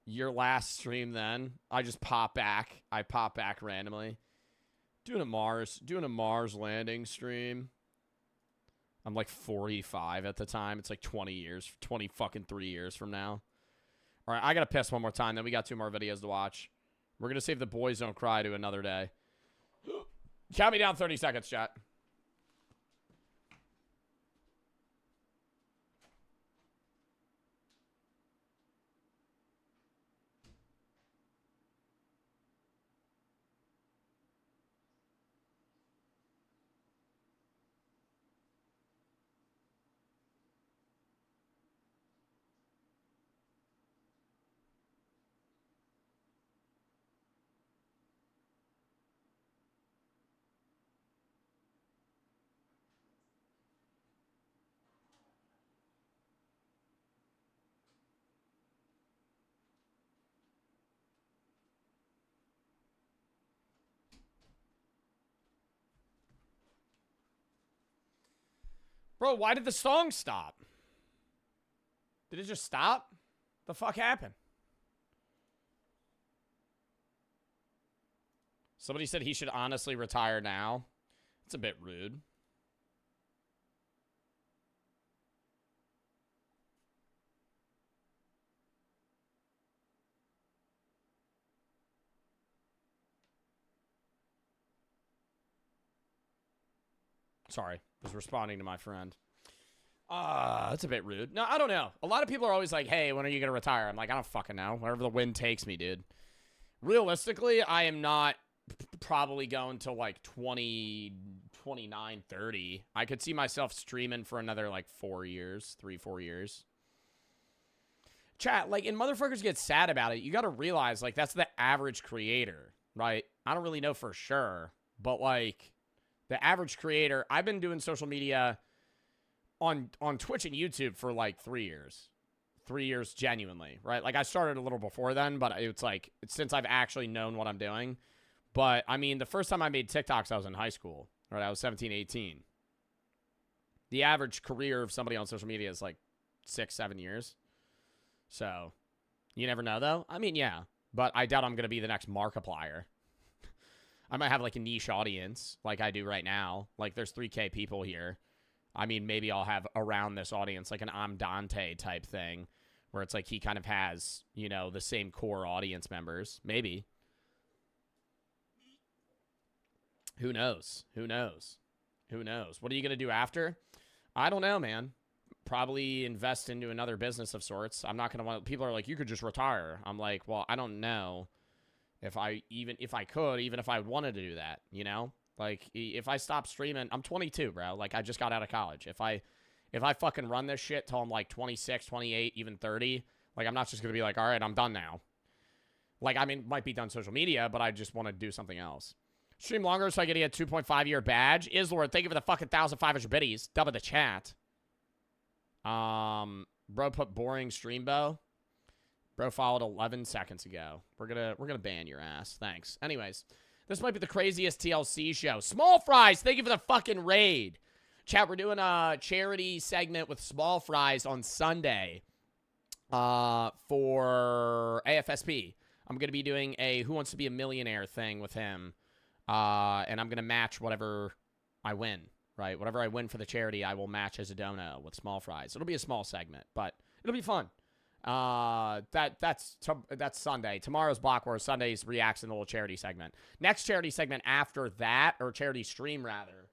Your last stream then. I just pop back. I pop back randomly. Doing a Mars landing stream. I'm like 45 at the time. It's like 20 years, 20 fucking 3 years from now. All right, I got to piss one more time. Then we got 2 more videos to watch. We're going to save the boys don't cry to another day. Count me down 30 seconds, chat. Bro, why did the song stop? Did it just stop? The fuck happened? Somebody said he should honestly retire now. It's a bit rude. Sorry, was responding to my friend. That's a bit rude. No, I don't know. A lot of people are always like, hey, when are you going to retire? I'm like, I don't fucking know. Wherever the wind takes me, dude. Realistically, I am not probably going to like 29, 30. I could see myself streaming for another like 4 years, 3-4 years. Chat, like, and motherfuckers get sad about it. You got to realize, like, that's the average creator, right? I don't really know for sure, but like, the average creator, I've been doing social media on Twitch and YouTube for like 3 years. 3 years genuinely, right? Like I started a little before then, but it's like, since I've actually known what I'm doing. But I mean, the first time I made TikToks, I was in high school, right? I was 17, 18. The average career of somebody on social media is like 6-7 years. So you never know though. I mean, yeah, but I doubt I'm going to be the next Markiplier. I might have like a niche audience like I do right now. Like there's 3K people here. I mean, maybe I'll have around this audience like an I'm Dante type thing where it's like he kind of has, you know, the same core audience members. Maybe. Who knows? Who knows? Who knows? What are you going to do after? I don't know, man. Probably invest into another business of sorts. I'm not going to want... People are like, you could just retire. I'm like, well, I don't know. If I would wanted to do that, you know? Like, if I stop streaming, I'm 22, bro. Like, I just got out of college. If I fucking run this shit till I'm like 26, 28, even 30, like, I'm not just going to be like, all right, I'm done now. Like, I mean, might be done social media, but I just want to do something else. Stream longer so I get a 2.5-year badge. Islord, thank you for the fucking 1,500 biddies. Double the chat. Bro put boring stream bow. Bro followed 11 seconds ago. We're gonna ban your ass. Thanks. Anyways, this might be the craziest TLC show. Small Fries, thank you for the fucking raid. Chat, we're doing a charity segment with Small Fries on Sunday for AFSP. I'm going to be doing a Who Wants to Be a Millionaire thing with him. And I'm going to match whatever I win, right? Whatever I win for the charity, I will match as a dono with Small Fries. It'll be a small segment, but it'll be fun. That's Sunday. Tomorrow's Block Wars. Sunday's Reacts and the little charity segment. Next charity segment after that, or charity stream rather,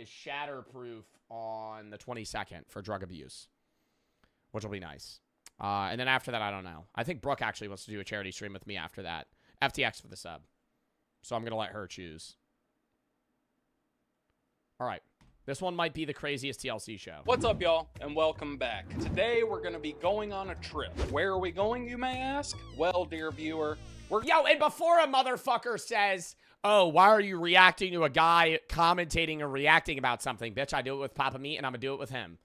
is Shatterproof on the 22nd for drug abuse, which will be nice. And then after that, I don't know. I think Brooke actually wants to do a charity stream with me after that. FTX for the sub. So I'm going to let her choose. All right. This one might be the craziest TLC show. What's up, y'all, and welcome back. Today, we're going to be going on a trip. Where are we going, you may ask? Well, dear viewer, Yo, and before a motherfucker says, oh, why are you reacting to a guy commentating or reacting about something? Bitch, I do it with Papa Meat, and I'm going to do it with him.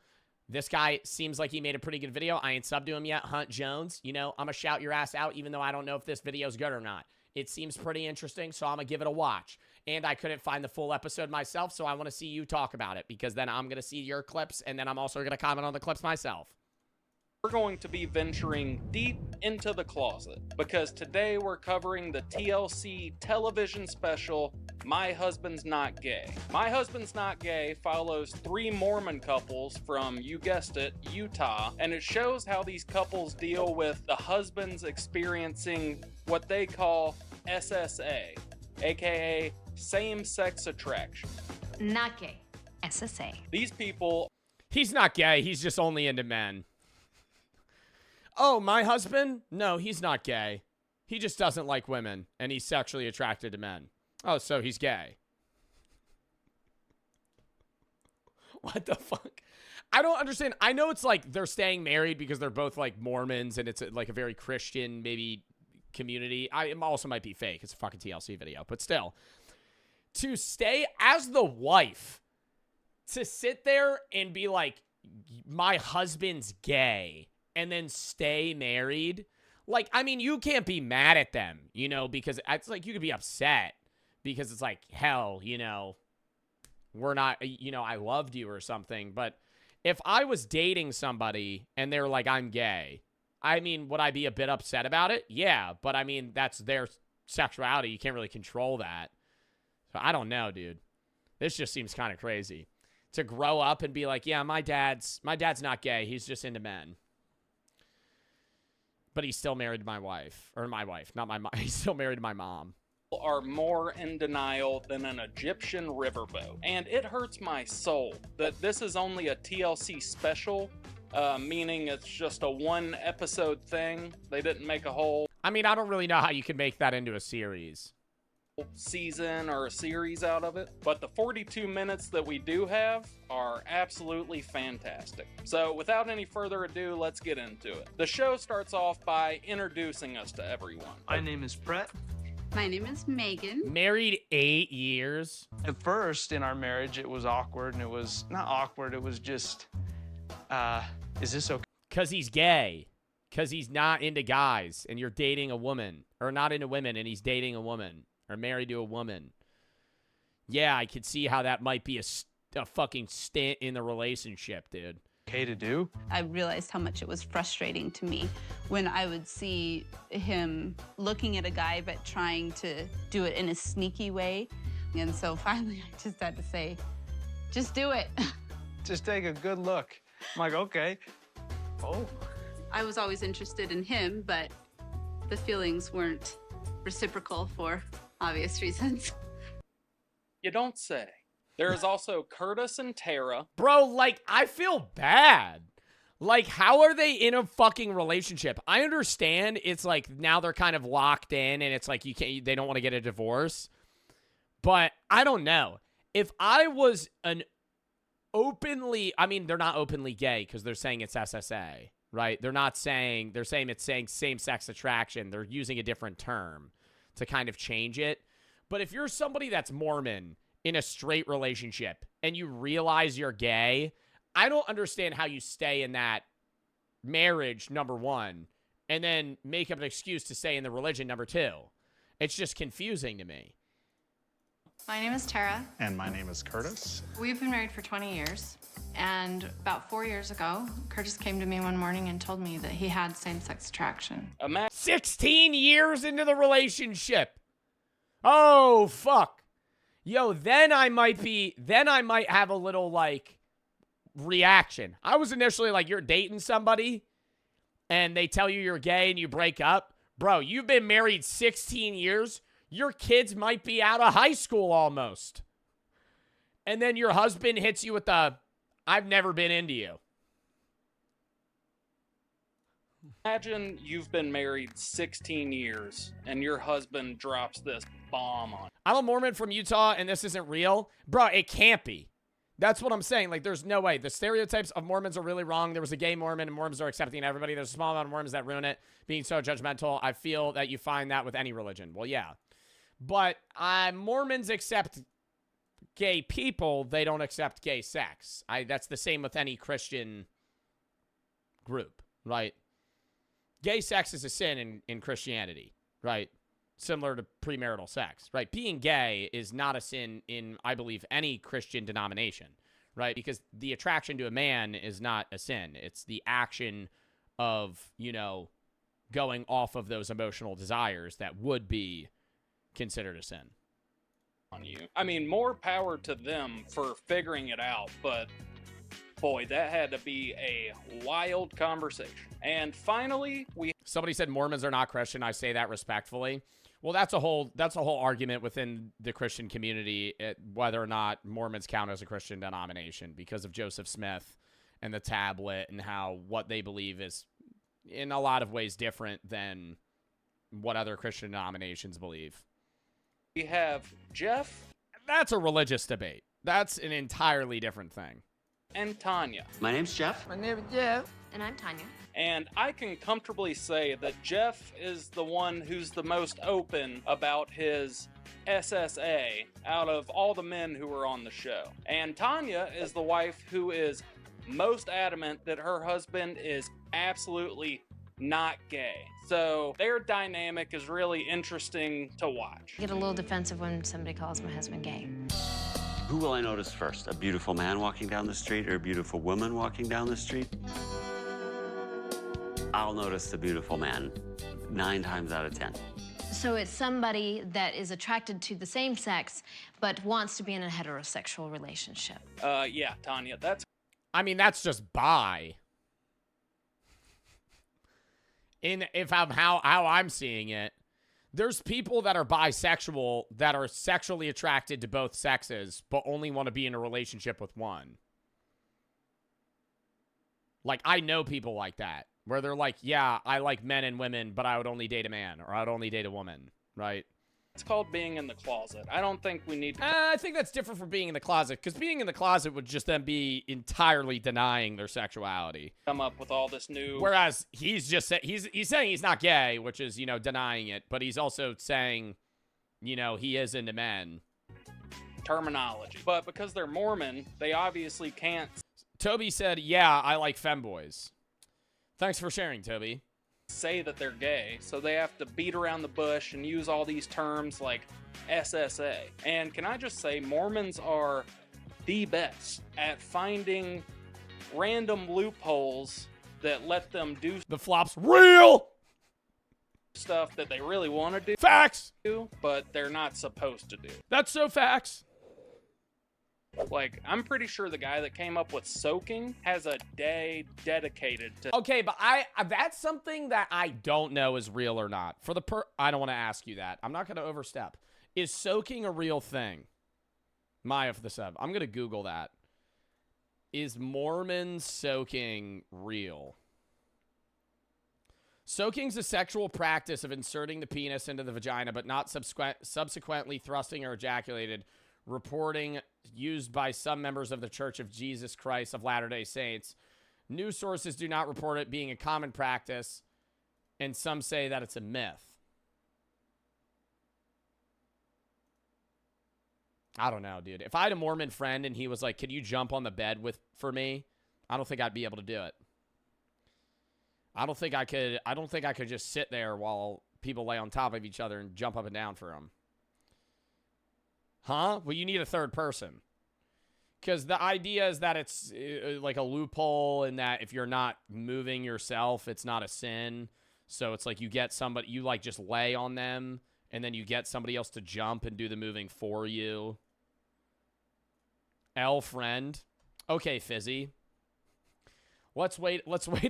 This guy seems like he made a pretty good video. I ain't subbed to him yet. Hunt Jones. You know, I'm going to shout your ass out, even though I don't know if this video's good or not. It seems pretty interesting, so I'm going to give it a watch. And I couldn't find the full episode myself, so I want to see you talk about it, because then I'm going to see your clips, and then I'm also going to comment on the clips myself. we're going to be venturing deep into the closet, because today we're covering the TLC television special, My Husband's Not Gay. My Husband's Not Gay follows 3 Mormon couples from, you guessed it, Utah, and it shows how these couples deal with the husbands experiencing what they call SSA, aka same-sex attraction. Not gay. SSA. These people... He's not gay, he's just only into men. Oh, my husband? No, he's not gay. He just doesn't like women, and he's sexually attracted to men. Oh, so he's gay. What the fuck? I don't understand. I know it's like they're staying married because they're both like Mormons, and it's like a very Christian, maybe, community. It also might be fake. It's a fucking TLC video, but still. To stay as the wife, to sit there and be like, my husband's gay, and then stay married. Like, I mean, you can't be mad at them, you know, because it's like you could be upset because it's like, hell, you know, we're not, you know, I loved you or something. But if I was dating somebody and they're like, I'm gay, I mean, would I be a bit upset about it? Yeah, but I mean, that's their sexuality. You can't really control that. So I don't know, dude. This just seems kind of crazy. To grow up and be like, yeah, my dad's not gay. He's just into men. But he's still married to my wife. Or my wife, not my mom. He's still married to my mom. Are more in denial than an Egyptian riverboat. And it hurts my soul that this is only a TLC special, meaning it's just a 1-episode thing. They didn't make a whole... I mean, I don't really know how you can make that into a series. Season or a series out of it, but the 42 minutes that we do have are absolutely fantastic. So without any further ado, let's get into it. The show starts off by introducing us to everyone. My name is Brett. My name is Megan. Married 8 years. At first in our marriage it was awkward, and it was not awkward, it was just is this okay? Cause he's gay. Cause he's not into guys and you're dating a woman, or not into women and he's dating a woman. Or married to a woman. Yeah, I could see how that might be a fucking stint in the relationship, dude. Okay to do? I realized how much it was frustrating to me when I would see him looking at a guy but trying to do it in a sneaky way. And so finally I just had to say, just do it. Just take a good look. I'm like, okay. Oh. I was always interested in him, but the feelings weren't reciprocal for obvious reasons. You don't say. There is also Curtis and Tara. Bro, like, I feel bad. Like, how are they in a fucking relationship? I understand it's like now they're kind of locked in and it's like they don't want to get a divorce. But I don't know. If I was an openly, I mean, they're not openly gay because they're saying it's SSA, right? They're saying it's saying same-sex attraction. They're using a different term to kind of change it. But if you're somebody that's Mormon in a straight relationship and you realize you're gay, I don't understand how you stay in that marriage, number one, and then make up an excuse to stay in the religion, number 2. It's just confusing to me. My name is Tara. And my name is Curtis. We've been married for 20 years. And about 4 years ago, Curtis came to me one morning and told me that he had same-sex attraction. 16 years into the relationship. Oh, fuck. Yo, then I might have a little, like, reaction. I was initially like, you're dating somebody, and they tell you you're gay and you break up. Bro, you've been married 16 years. Your kids might be out of high school almost. And then your husband hits you with the, I've never been into you. Imagine you've been married 16 years and your husband drops this bomb on you. I'm a Mormon from Utah and this isn't real. Bro, it can't be. That's what I'm saying. Like, there's no way. The stereotypes of Mormons are really wrong. There was a gay Mormon, and Mormons are accepting everybody. There's a small amount of Mormons that ruin it, being so judgmental. I feel that you find that with any religion. Well, yeah. But Mormons accept gay people. They don't accept gay sex. That's the same with any Christian group, right? Gay sex is a sin in Christianity, right? Similar to premarital sex, right? Being gay is not a sin in, I believe, any Christian denomination, right? Because the attraction to a man is not a sin. It's the action of, you know, going off of those emotional desires that would be considered a sin. On you. I mean, more power to them for figuring it out, but boy, that had to be a wild conversation. And finally, somebody said Mormons are not Christian. I say that respectfully. Well, that's a whole argument within the Christian community, whether or not Mormons count as a Christian denomination because of Joseph Smith and the tablet and how what they believe is in a lot of ways different than what other Christian denominations believe. We have Jeff. That's a religious debate. That's an entirely different thing. And Tanya. My name's Jeff. My name is Jeff. And I'm Tanya. And I can comfortably say that Jeff is the one who's the most open about his SSA out of all the men who are on the show. And Tanya is the wife who is most adamant that her husband is absolutely not gay. So their dynamic is really interesting to watch. I get a little defensive when somebody calls my husband gay. Who will I notice first? A beautiful man walking down the street or a beautiful woman walking down the street? I'll notice the beautiful man 9 times out of 10. So it's somebody that is attracted to the same sex, but wants to be in a heterosexual relationship. Yeah, Tanya, that's just bi. How I'm seeing it, there's people that are bisexual that are sexually attracted to both sexes, but only want to be in a relationship with one. Like, I know people like that, where they're like, yeah, I like men and women, but I would only date a man, or I would only date a woman, right? It's called being in the closet. I don't think we need to... I think that's different from being in the closet, because being in the closet would just then be entirely denying their sexuality. Come up with all this new... Whereas he's saying he's not gay, which is, you know, denying it, but he's also saying, you know, he is into men. Terminology. But because they're Mormon, they obviously can't... Toby said, yeah, I like femboys. Thanks for sharing, Toby. Say that they're gay, so they have to beat around the bush and use all these terms like SSA. And can I just say, Mormons are the best at finding random loopholes that let them do the flops real stuff that they really want to do. Facts! But they're not supposed to do. That's so facts. Like, I'm pretty sure the guy that came up with soaking has a day dedicated to... Okay, but that's something that I don't know is real or not. I don't want to ask you that. I'm not going to overstep. Is soaking a real thing? Maya for the sub. I'm going to Google that. Is Mormon soaking real? Soaking's a sexual practice of inserting the penis into the vagina, but not subsequently thrusting or ejaculated. Reporting used by some members of the Church of Jesus Christ of Latter-day Saints. News sources do not report it being a common practice, and some say that it's a myth. I don't know, dude. If I had a Mormon friend and he was like, "Could you jump on the bed for me?" I don't think I'd be able to do it. I don't think I could just sit there while people lay on top of each other and jump up and down for them. Huh? Well, you need a third person. Because the idea is that it's like a loophole in that if you're not moving yourself, it's not a sin. So it's like you get somebody, you like just lay on them, and then you get somebody else to jump and do the moving for you. L friend. Okay, Fizzy. Let's wait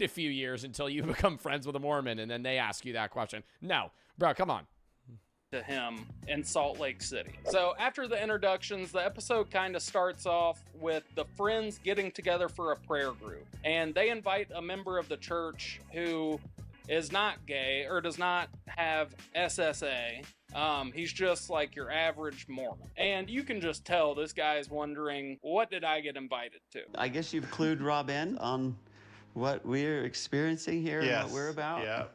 a few years until you become friends with a Mormon, and then they ask you that question. No. Bro, come on. To him in Salt Lake City. So after the introductions, the episode kind of starts off with the friends getting together for a prayer group, and they invite a member of the church who is not gay or does not have SSA. He's just like your average Mormon, and you can just tell this guy is wondering, what did I get invited to? I guess you've clued Rob in on what we're experiencing here and what we're about. Yeah.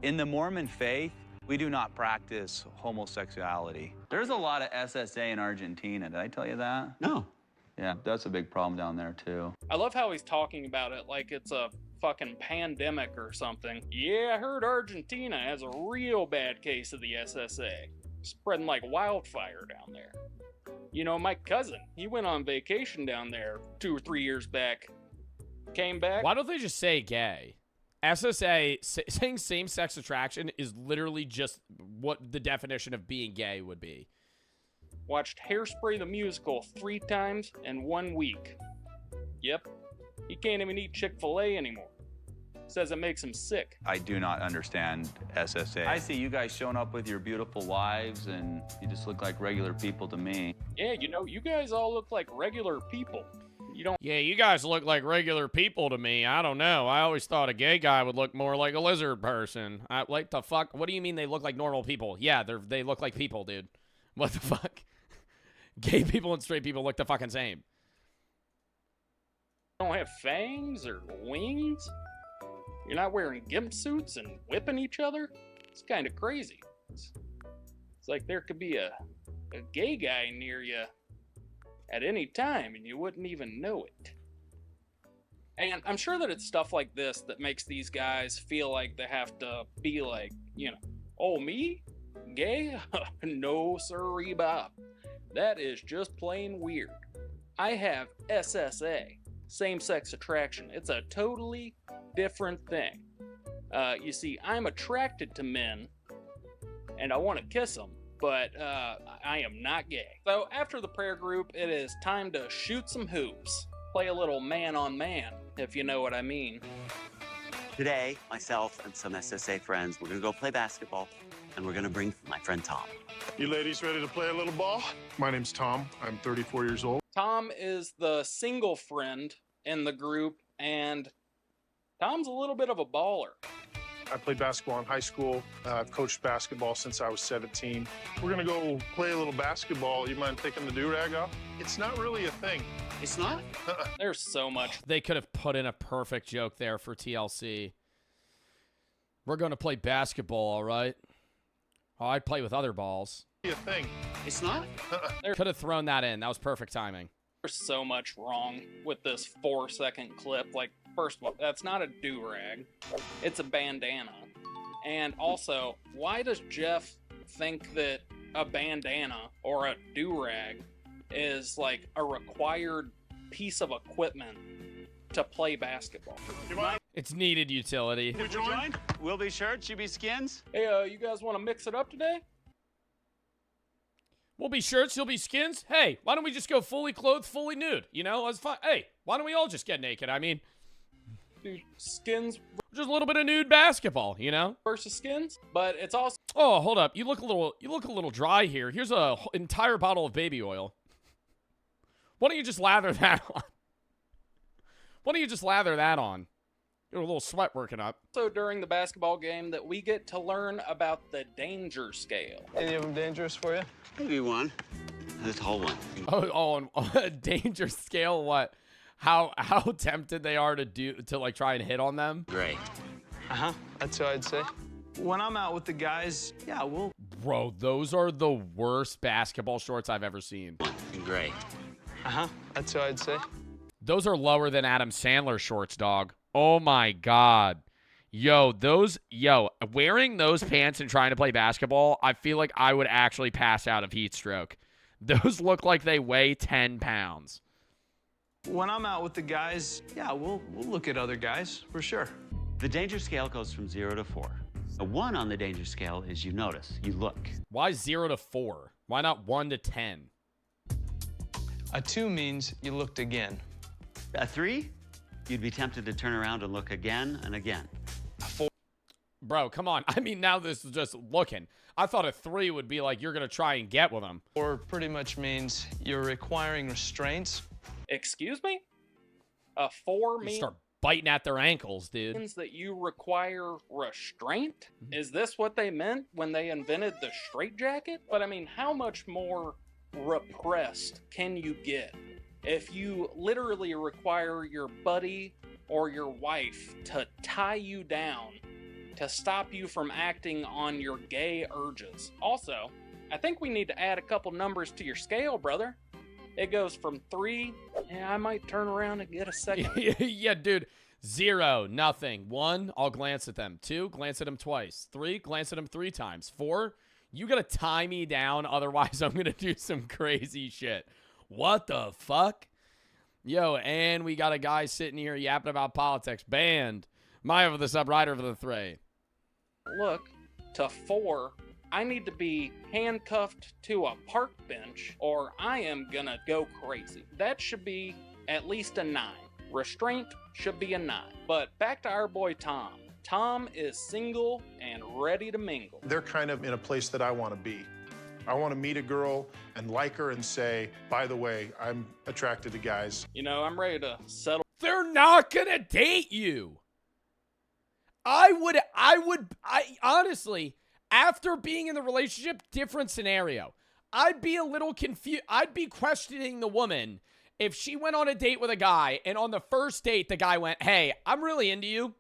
In the Mormon faith, we do not practice homosexuality. There's a lot of SSA in Argentina. Did I tell you that? No. Yeah, that's a big problem down there, too. I love how he's talking about it like it's a fucking pandemic or something. Yeah, I heard Argentina has a real bad case of the SSA. Spreading like wildfire down there. You know, my cousin, he went on vacation down there 2 or 3 years back. Came back. Why don't they just say gay? SSA, saying same-sex attraction is literally just what the definition of being gay would be. Watched Hairspray the musical 3 times in 1 week. Yep. He can't even eat Chick-fil-A anymore. Says it makes him sick. I do not understand SSA. I see you guys showing up with your beautiful wives, and you just look like regular people to me. Yeah, you know, you guys all look like regular people. You don't. Yeah, you guys look like regular people to me. I don't know. I always thought a gay guy would look more like a lizard person. Like the fuck? What do you mean they look like normal people? Yeah, they look like people, dude. What the fuck? Gay people and straight people look the fucking same. Don't have fangs or wings. You're not wearing gimp suits and whipping each other. It's kind of crazy. It's like there could be a gay guy near you at any time, and you wouldn't even know it. And I'm sure that it's stuff like this that makes these guys feel like they have to be like, you know, oh, me? Gay? No, sirree, Bob. That is just plain weird. I have SSA, same-sex attraction. It's a totally different thing. You see, I'm attracted to men, and I want to kiss them, but I am not gay. So after the prayer group, it is time to shoot some hoops. Play a little man-on-man, if you know what I mean. Today, myself and some SSA friends, we're gonna go play basketball, and we're gonna bring my friend Tom. You ladies ready to play a little ball? My name's Tom. I'm 34 years old. Tom is the single friend in the group, and Tom's a little bit of a baller. I played basketball in high school. I've coached basketball since I was 17. We're gonna go play a little basketball. You mind taking the do-rag off? It's not really a thing. It's not? There's so much. They could have put in a perfect joke there for TLC. We're going to play basketball, all right? Oh, I'd play with other balls. A thing. It's not? Could have thrown that in. That was perfect timing. There's so much wrong with this 4-second clip. Like, first of all, that's not a do-rag. It's a bandana. And also, why does Jeff think that a bandana or a do-rag is like a required piece of equipment to play basketball? It's needed utility. Would you join? We'll be shirts, you be skins. Hey, you guys want to mix it up today? We'll be shirts, you'll be skins. Hey, why don't we just go fully clothed, fully nude? You know, that's fine. Hey, why don't we all just get naked? I mean, dude, skins. Just a little bit of nude basketball, you know? Versus skins, but it's also. Oh, hold up. You look a little dry here. Here's a entire bottle of baby oil. Why don't you just lather that on? Why don't you just lather that on? Get a little sweat working up. So during the basketball game that we get to learn about the danger scale. Any of them dangerous for you? Maybe one. This whole one. On a danger scale, what? How tempted they are to like try and hit on them? Great. That's what I'd say. When I'm out with the guys, yeah, we'll. Bro, those are the worst basketball shorts I've ever seen. Great. That's what I'd say. Those are lower than Adam Sandler shorts, dog. Oh my God. Wearing those pants and trying to play basketball, I feel like I would actually pass out of heat stroke. Those look like they weigh 10 pounds. When I'm out with the guys, yeah, we'll look at other guys, for sure. The danger scale goes from 0 to 4. A 1 on the danger scale is you notice, you look. Why 0 to 4? Why not 1 to 10? A 2 means you looked again. A 3, you'd be tempted to turn around and look again and again. A 4. Bro, come on. I mean, now this is just looking. I thought a 3 would be like you're going to try and get with them. 4 pretty much means you're requiring restraints. Excuse me? A 4 means Start biting at their ankles, dude. means that you require restraint? Is this what they meant when they invented the straitjacket? But I mean, how much more repressed can you get if you literally require your buddy or your wife to tie you down to stop you from acting on your gay urges? Also, I think we need to add a couple numbers to your scale, brother. It goes from 3, yeah, I might turn around and get a second. Yeah, dude. 0, nothing. 1, I'll glance at them. 2, glance at them twice. 3, glance at them 3 times. 4, you gotta tie me down, otherwise I'm gonna do some crazy shit. What the fuck? Yo, and we got a guy sitting here yapping about politics. Banned. Maya for the sub, rider for the 3. Look, to 4, I need to be handcuffed to a park bench or I am gonna go crazy. That should be at least a 9. Restraint should be a 9. But back to our boy Tom. Tom is single and ready to mingle. They're kind of in a place that I want to be. I want to meet a girl and like her and say, by the way, I'm attracted to guys. You know, I'm ready to settle. They're not gonna date you. I honestly, after being in the relationship, different scenario. I'd be a little confused. I'd be questioning the woman if she went on a date with a guy and on the first date, the guy went, hey, I'm really into you,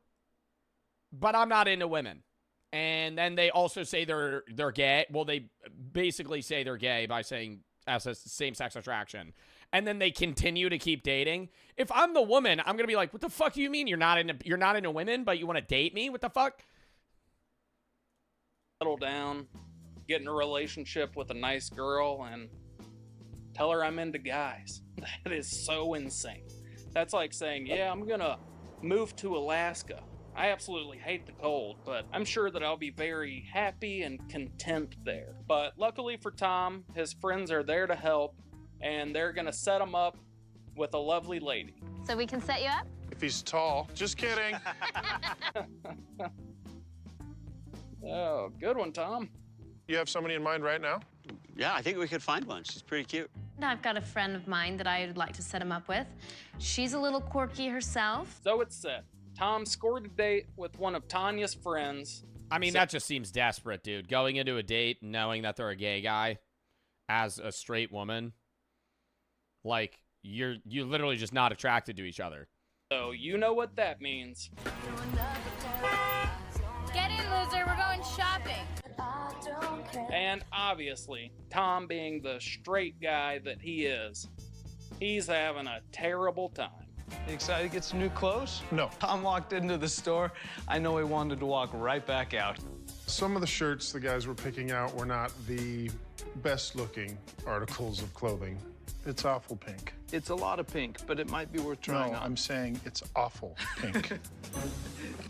but I'm not into women. And then they also say they're gay. Well, they basically say they're gay by saying same-sex attraction. And then they continue to keep dating. If I'm the woman, I'm going to be like, what the fuck do you mean you're not into women, but you want to date me? What the fuck? Settle down, get in a relationship with a nice girl, and tell her I'm into guys. That is so insane. That's like saying, yeah, I'm gonna move to Alaska. I absolutely hate the cold, but I'm sure that I'll be very happy and content there. But luckily for Tom, his friends are there to help, and they're gonna set him up with a lovely lady. So we can set you up? If he's tall. Just kidding. Oh, good one, Tom. You have somebody in mind right now? Yeah, I think we could find one. She's pretty cute. I've got a friend of mine that I would like to set him up with. She's a little quirky herself. So it's set. Tom scored a date with one of Tanya's friends. I mean, that just seems desperate, dude. Going into a date knowing that they're a gay guy as a straight woman. Like, you're literally just not attracted to each other. So you know what that means. Get in, loser. We're going shopping. And obviously, Tom being the straight guy that he is, he's having a terrible time. You excited to get some new clothes? No. Tom walked into the store. I know he wanted to walk right back out. Some of the shirts the guys were picking out were not the best looking articles of clothing. It's awful pink. It's a lot of pink, but it might be worth trying No, on. I'm saying it's awful pink.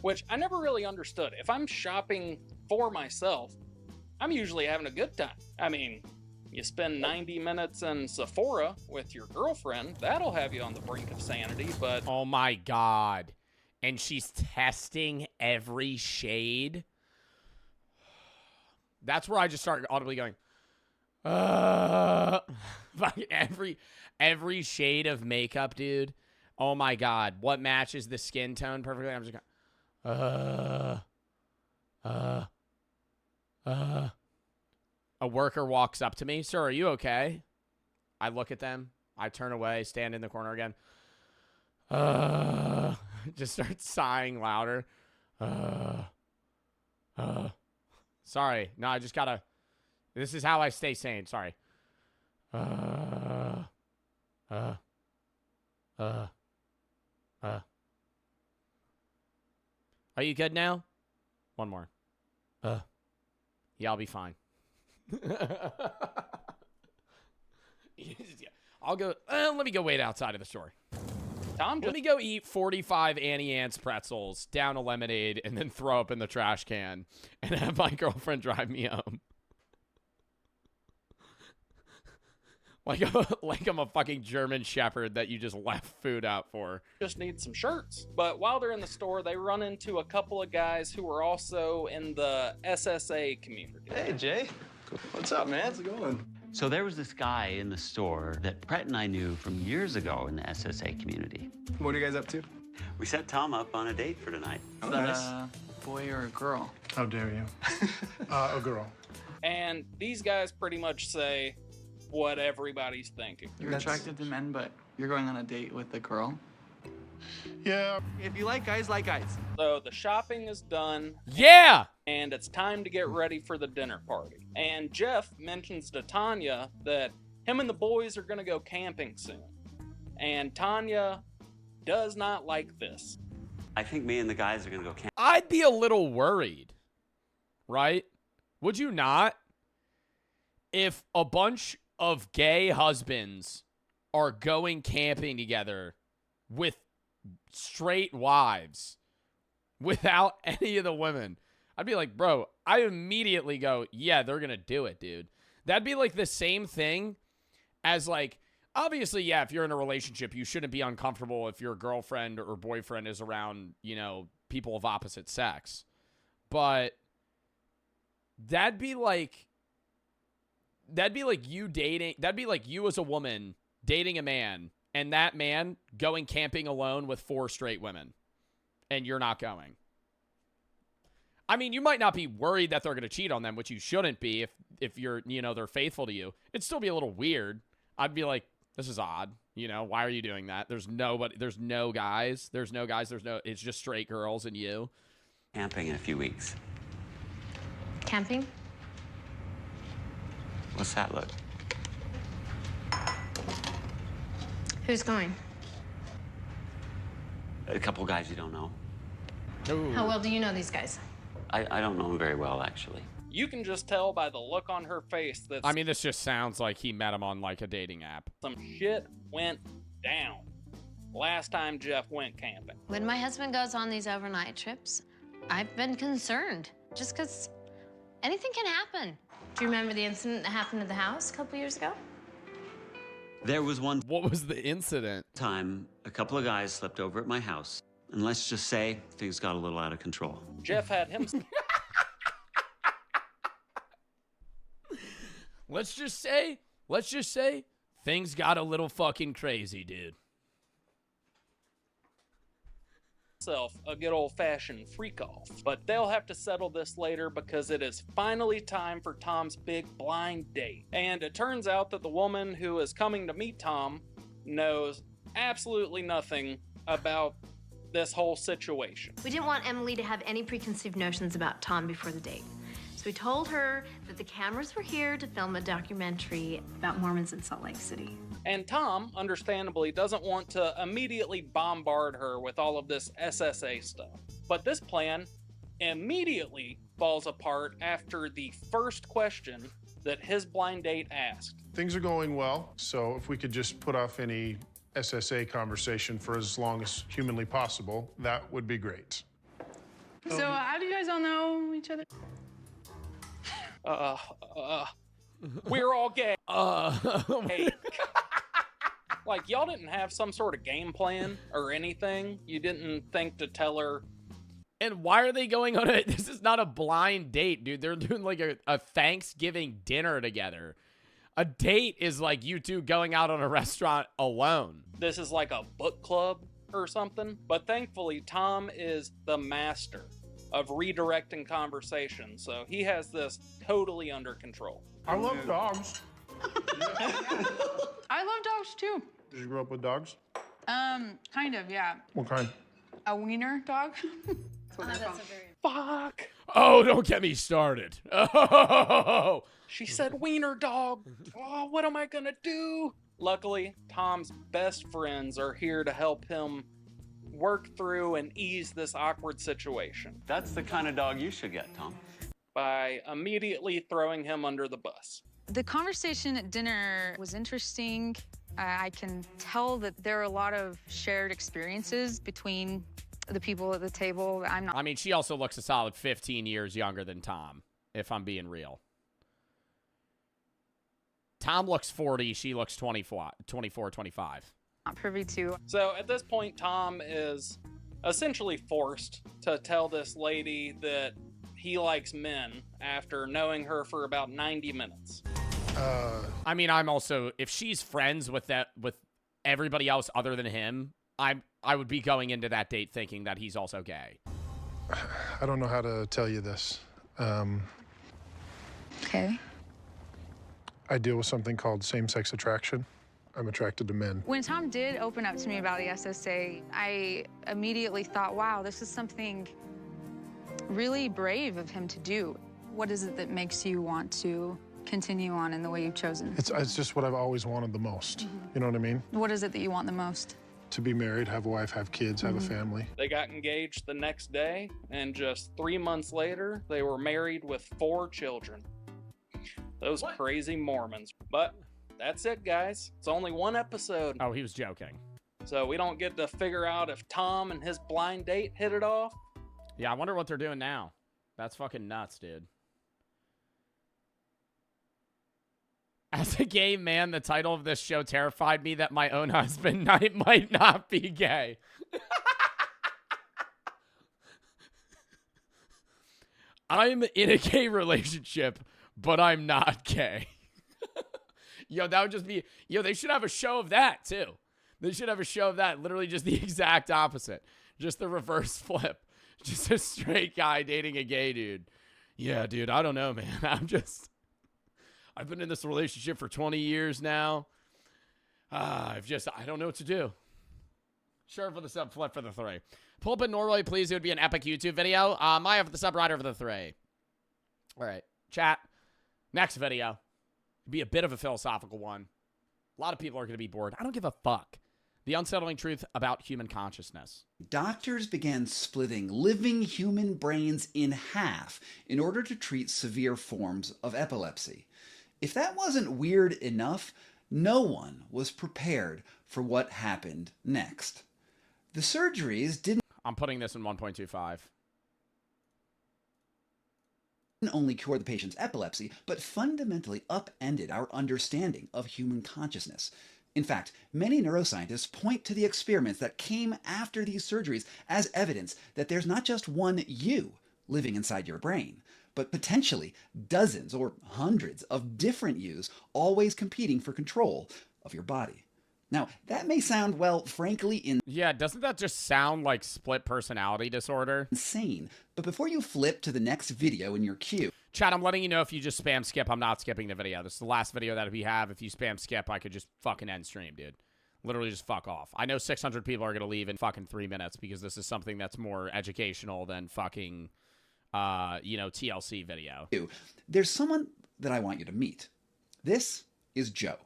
Which I never really understood. If I'm shopping for myself, I'm usually having a good time. I mean, you spend 90 minutes in Sephora with your girlfriend, that'll have you on the brink of sanity, but... Oh my God. And she's testing every shade? That's where I just start audibly going, fucking every shade of makeup, dude. Oh my God. What matches the skin tone perfectly? I'm just going, A worker walks up to me. Sir, are you okay? I look at them. I turn away, stand in the corner again. Just start sighing louder. Sorry. No, I just gotta... This is how I stay sane. Sorry. Are you good now? One more. Yeah, I'll be fine. Yeah, I'll go. Let me go wait outside of the store. Let me go eat 45 Annie Ann's pretzels, down a lemonade, and then throw up in the trash can, and have my girlfriend drive me home. Like I'm a fucking German shepherd that you just left food out for. Just need some shirts. But while they're in the store, they run into a couple of guys who are also in the SSA community. Hey, Jay. What's up, man? How's it going? So there was this guy in the store that Brett and I knew from years ago in the SSA community. What are you guys up to? We set Tom up on a date for tonight. Oh, Is that nice. a boy or a girl? How dare you? A girl. And these guys pretty much say what everybody's thinking. You're attracted to men, but you're going on a date with a girl? Yeah. If you like guys, like guys. So the shopping is done. Yeah! And it's time to get ready for the dinner party. And Jeff mentions to Tanya that him and the boys are going to go camping soon. And Tanya does not like this. I think me and the guys are gonna go camping. I'd be a little worried, right? Would you not? If a bunch of gay husbands are going camping together with straight wives without any of the women, I'd be like, bro, I immediately go, yeah, they're going to do it, dude. That'd be like the same thing as like, obviously, yeah, if you're in a relationship, you shouldn't be uncomfortable if your girlfriend or boyfriend is around, you know, people of opposite sex. But that'd be like you dating, that'd be like you as a woman dating a man and that man going camping alone with 4 straight women and you're not going. I mean, you might not be worried that they're going to cheat on them, which you shouldn't be if you're, you know, they're faithful to you. It'd still be a little weird. I'd be like, this is odd. You know, why are you doing that? There's no guys. It's just straight girls and you. Camping in a few weeks. Camping? What's that look? Who's going? A couple guys you don't know. How well do you know these guys? I don't know them very well, actually. You can just tell by the look on her face that I mean, this just sounds like he met him on like a dating app. some shit went down last time Jeff went camping. When my husband goes on these overnight trips, I've been concerned just because anything can happen. Do you remember the incident that happened at the house a couple years ago? There was one What was the incident? time a couple of guys slept over at my house, and let's just say things got a little out of control. Jeff had him. Let's just say things got a little fucking crazy, dude. A good old-fashioned freak-off. But they'll have to settle this later because it is finally time for Tom's big blind date. And it turns out that the woman who is coming to meet Tom knows absolutely nothing about this whole situation. We didn't want Emily to have any preconceived notions about Tom before the date. So we told her that the cameras were here to film a documentary about Mormons in Salt Lake City. And Tom, understandably, doesn't want to immediately bombard her with all of this SSA stuff. But this plan immediately falls apart after the first question that his blind date asked. Things are going well, so if we could just put off any SSA conversation for as long as humanly possible, that would be great. So how do you guys all know each other? We're all gay. Hey. Like, y'all didn't have some sort of game plan or anything? You didn't think to tell her? And why are they going on a... This is not a blind date, dude. They're doing like a Thanksgiving dinner together. A date is like you two going out on a restaurant alone. This is like a book club or something. But thankfully, Tom is the master of redirecting conversation, so he has this totally under control. I love dogs. I love dogs too. Did you grow up with dogs? Kind of, yeah. What kind? A wiener dog. Fuck. Oh, don't get me started. Oh, she said wiener dog. Oh, what am I gonna do? Luckily, Tom's best friends are here to help him work through and ease this awkward situation. That's the kind of dog you should get, Tom. By immediately throwing him under the bus. The conversation at dinner was interesting. I can tell that there are a lot of shared experiences between the people at the table. I mean, she also looks a solid 15 years younger than Tom, if I'm being real. Tom looks 40, she looks 24, 25. Not privy to. So at this point, Tom is essentially forced to tell this lady that he likes men after knowing her for about 90 minutes. I mean, I'm also, if she's friends with everybody else other than him, I would be going into that date thinking that he's also gay. I don't know how to tell you this. Okay. I deal with something called same-sex attraction. I'm attracted to men. When Tom did open up to me about the SSA, I immediately thought, wow, this is something really brave of him to do. What is it that makes you want to continue on in the way you've chosen? It's just what I've always wanted the most. You know what I mean? What is it that you want the most? To be married, have a wife, have kids, have a family. They got engaged the next day, and just 3 months later, they were married with 4 children. Those crazy Mormons. But that's it, guys. It's only one episode. Oh, he was joking. So we don't get to figure out if Tom and his blind date hit it off. Yeah, I wonder what they're doing now. That's fucking nuts, dude. As a gay man, the title of this show terrified me that my own husband might not be gay. I'm in a gay relationship, but I'm not gay. Yo, that would just be... Yo, they should have a show of that, too. They should have a show of that. Literally just the exact opposite. Just the reverse flip. Just a straight guy dating a gay dude. Yeah, dude, I don't know, man. I've been in this relationship for 20 years now. I don't know what to do. Sure for the sub, flip for the 3. Pull up it normally, please. It would be an epic YouTube video. Maya for the sub, rider for the 3. All right, chat. Next video. Be a bit of a philosophical one. A lot of people are going to be bored. I don't give a fuck. The unsettling truth about human consciousness. Doctors began splitting living human brains in half in order to treat severe forms of epilepsy. If that wasn't weird enough, no one was prepared for what happened next. The surgeries didn't I'm putting this in 1.25. only cure the patient's epilepsy, but fundamentally upended our understanding of human consciousness. In fact, many neuroscientists point to the experiments that came after these surgeries as evidence that there's not just one you living inside your brain, but potentially dozens or hundreds of different yous always competing for control of your body. Now, that may sound, well, frankly, Yeah, doesn't that just sound like split personality disorder? insane, but before you flip to the next video in your queue, Chat, I'm letting you know if you just spam skip, I'm not skipping the video. This is the last video that we have. If you spam skip, I could just fucking end stream, dude. Literally just fuck off. I know 600 people are going to leave in fucking 3 minutes because this is something that's more educational than fucking, TLC video. there's someone that I want you to meet. This is Joe.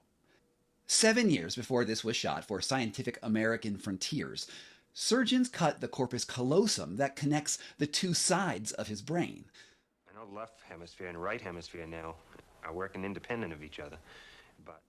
7 years before this was shot for Scientific American Frontiers, surgeons cut the corpus callosum that connects the two sides of his brain. I know the left hemisphere and right hemisphere now are working independent of each other, but...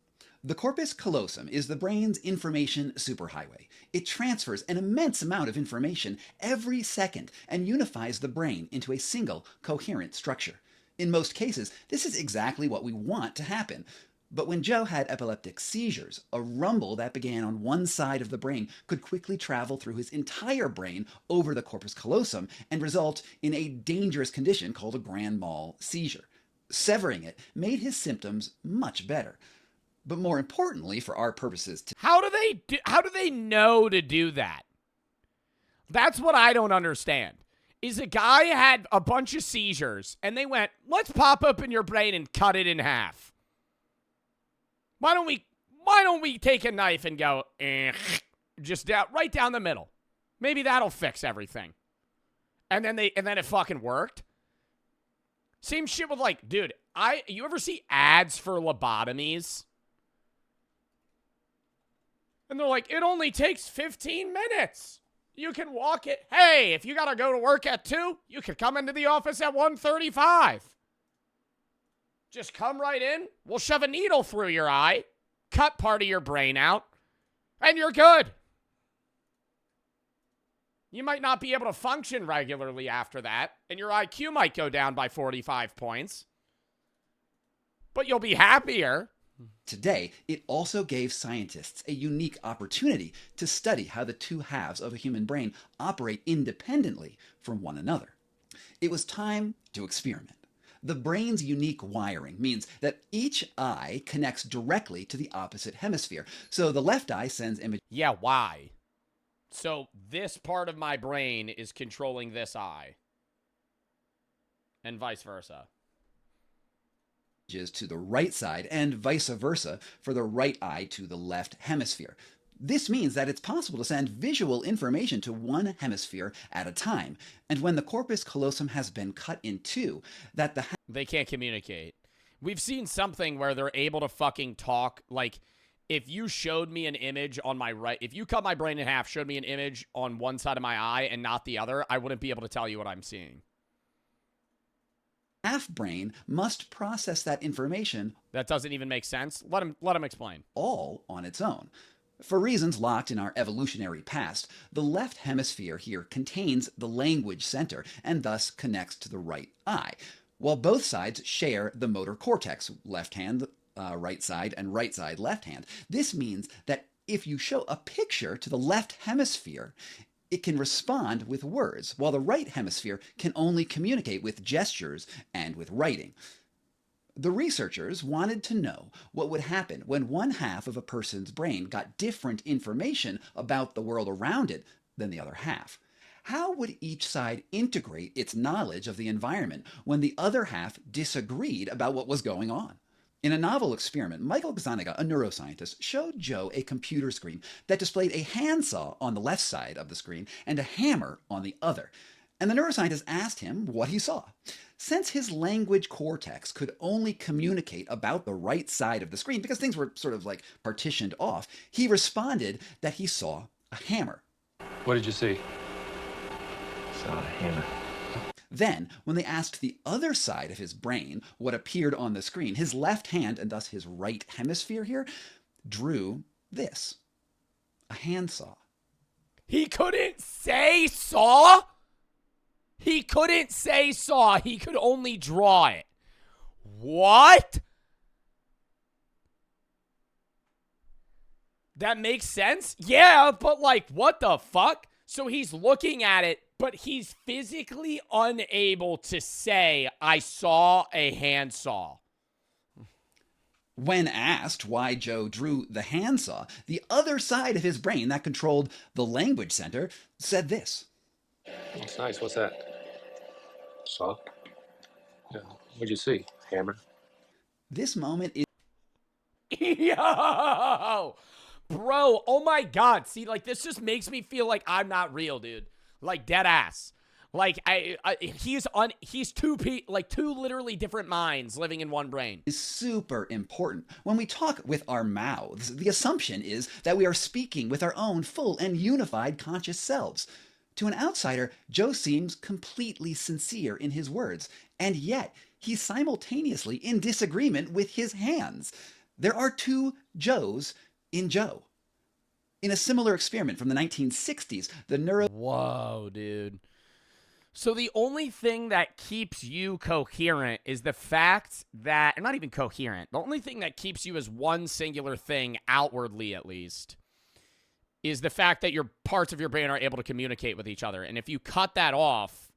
The corpus callosum is the brain's information superhighway. It transfers an immense amount of information every second and unifies the brain into a single, coherent structure. In most cases, this is exactly what we want to happen. But when Joe had epileptic seizures, a rumble that began on one side of the brain could quickly travel through his entire brain over the corpus callosum and result in a dangerous condition called a grand mal seizure. Severing it made his symptoms much better. But more importantly, for our purposes, How do they know to do that? That's what I don't understand. Is a guy had a bunch of seizures and they went, let's pop open your brain and cut it in half. Why don't we take a knife and go just right down the middle? Maybe that'll fix everything. And then it fucking worked. Same shit with like, dude, you ever see ads for lobotomies? And they're like, it only takes 15 minutes. You can walk it. Hey, if you got to go to work at 2, you can come into the office at 1:35. Just come right in. We'll shove a needle through your eye, cut part of your brain out, and you're good. You might not be able to function regularly after that, and your IQ might go down by 45 points, but you'll be happier. Today, it also gave scientists a unique opportunity to study how the two halves of a human brain operate independently from one another. It was time to experiment. The brain's unique wiring means that each eye connects directly to the opposite hemisphere, so the left eye sends images. Yeah, why? So this part of my brain is controlling this eye, and vice versa. To the right side and vice versa for the right eye to the left hemisphere. This means that it's possible to send visual information to one hemisphere at a time, and when the corpus callosum has been cut in two, that they can't communicate. We've seen something where they're able to fucking talk. Like, if you showed me an image on my right, if you cut my brain in half, showed me an image on one side of my eye and not the other, I wouldn't be able to tell you what I'm seeing. Half brain must process that information. That doesn't even make sense. Let him explain. All on its own. For reasons locked in our evolutionary past, the left hemisphere here contains the language center and thus connects to the right eye, while both sides share the motor cortex, left hand, right side, and right side, left hand. This means that if you show a picture to the left hemisphere, it can respond with words, while the right hemisphere can only communicate with gestures and with writing. The researchers wanted to know what would happen when one half of a person's brain got different information about the world around it than the other half. How would each side integrate its knowledge of the environment when the other half disagreed about what was going on? In a novel experiment, Michael Gazzaniga, a neuroscientist, showed Joe a computer screen that displayed a handsaw on the left side of the screen and a hammer on the other. And the neuroscientist asked him what he saw. Since his language cortex could only communicate about the right side of the screen because things were sort of like partitioned off, he responded that he saw a hammer. What did you see? Saw a hammer. Then, when they asked the other side of his brain what appeared on the screen, his left hand, and thus his right hemisphere here, drew this. A handsaw. He couldn't say saw? He couldn't say saw. He could only draw it. What? That makes sense? Yeah, but like, what the fuck? So he's looking at it, but he's physically unable to say, I saw a handsaw. When asked why Joe drew the handsaw, the other side of his brain that controlled the language center said this. That's nice. What's that? Saw? Yeah. What'd you see? Hammer? This moment is... Yo! Bro, oh my God. See, like, this just makes me feel like I'm not real, dude. Like, dead ass. Like, he's two literally different minds living in one brain. Is super important. When we talk with our mouths, the assumption is that we are speaking with our own full and unified conscious selves. To an outsider, Joe seems completely sincere in his words, and yet he's simultaneously in disagreement with his hands. There are two Joes in Joe. In a similar experiment from the 1960s, Whoa, dude. So the only thing that keeps you coherent is the fact that, and not even coherent, the only thing that keeps you as one singular thing, outwardly at least, is the fact that your parts of your brain are able to communicate with each other. And if you cut that off,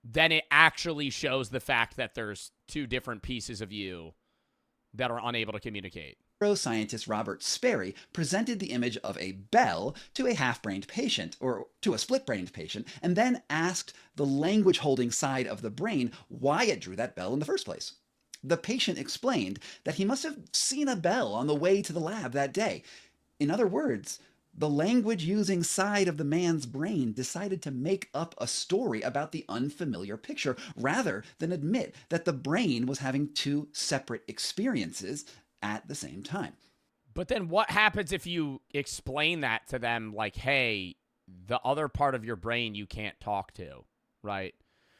then it actually shows the fact that there's two different pieces of you that are unable to communicate. Neuroscientist Robert Sperry presented the image of a bell to a half-brained patient, or to a split-brained patient, and then asked the language-holding side of the brain why it drew that bell in the first place. The patient explained that he must have seen a bell on the way to the lab that day. In other words, the language-using side of the man's brain decided to make up a story about the unfamiliar picture, rather than admit that the brain was having two separate experiences at the same time. But then what happens if you explain that to them like, hey, the other part of your brain you can't talk to, right?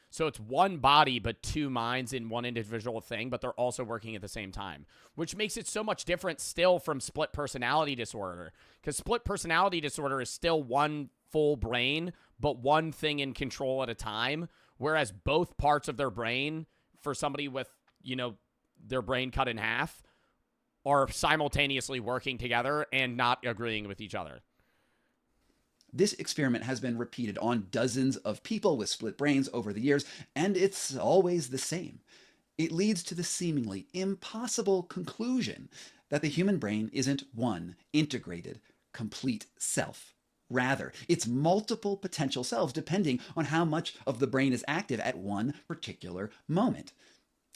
So it's one body but two minds in one individual thing, but they're also working at the same time, which makes it so much different still from split personality disorder, because split personality disorder is still one full brain, but one thing in control at a time, whereas both parts of their brain, for somebody with, you know, their brain cut in half, are simultaneously working together and not agreeing with each other. This experiment has been repeated on dozens of people with split brains over the years, and it's always the same. It leads to the seemingly impossible conclusion that the human brain isn't one integrated, complete self. Rather, it's multiple potential selves depending on how much of the brain is active at one particular moment.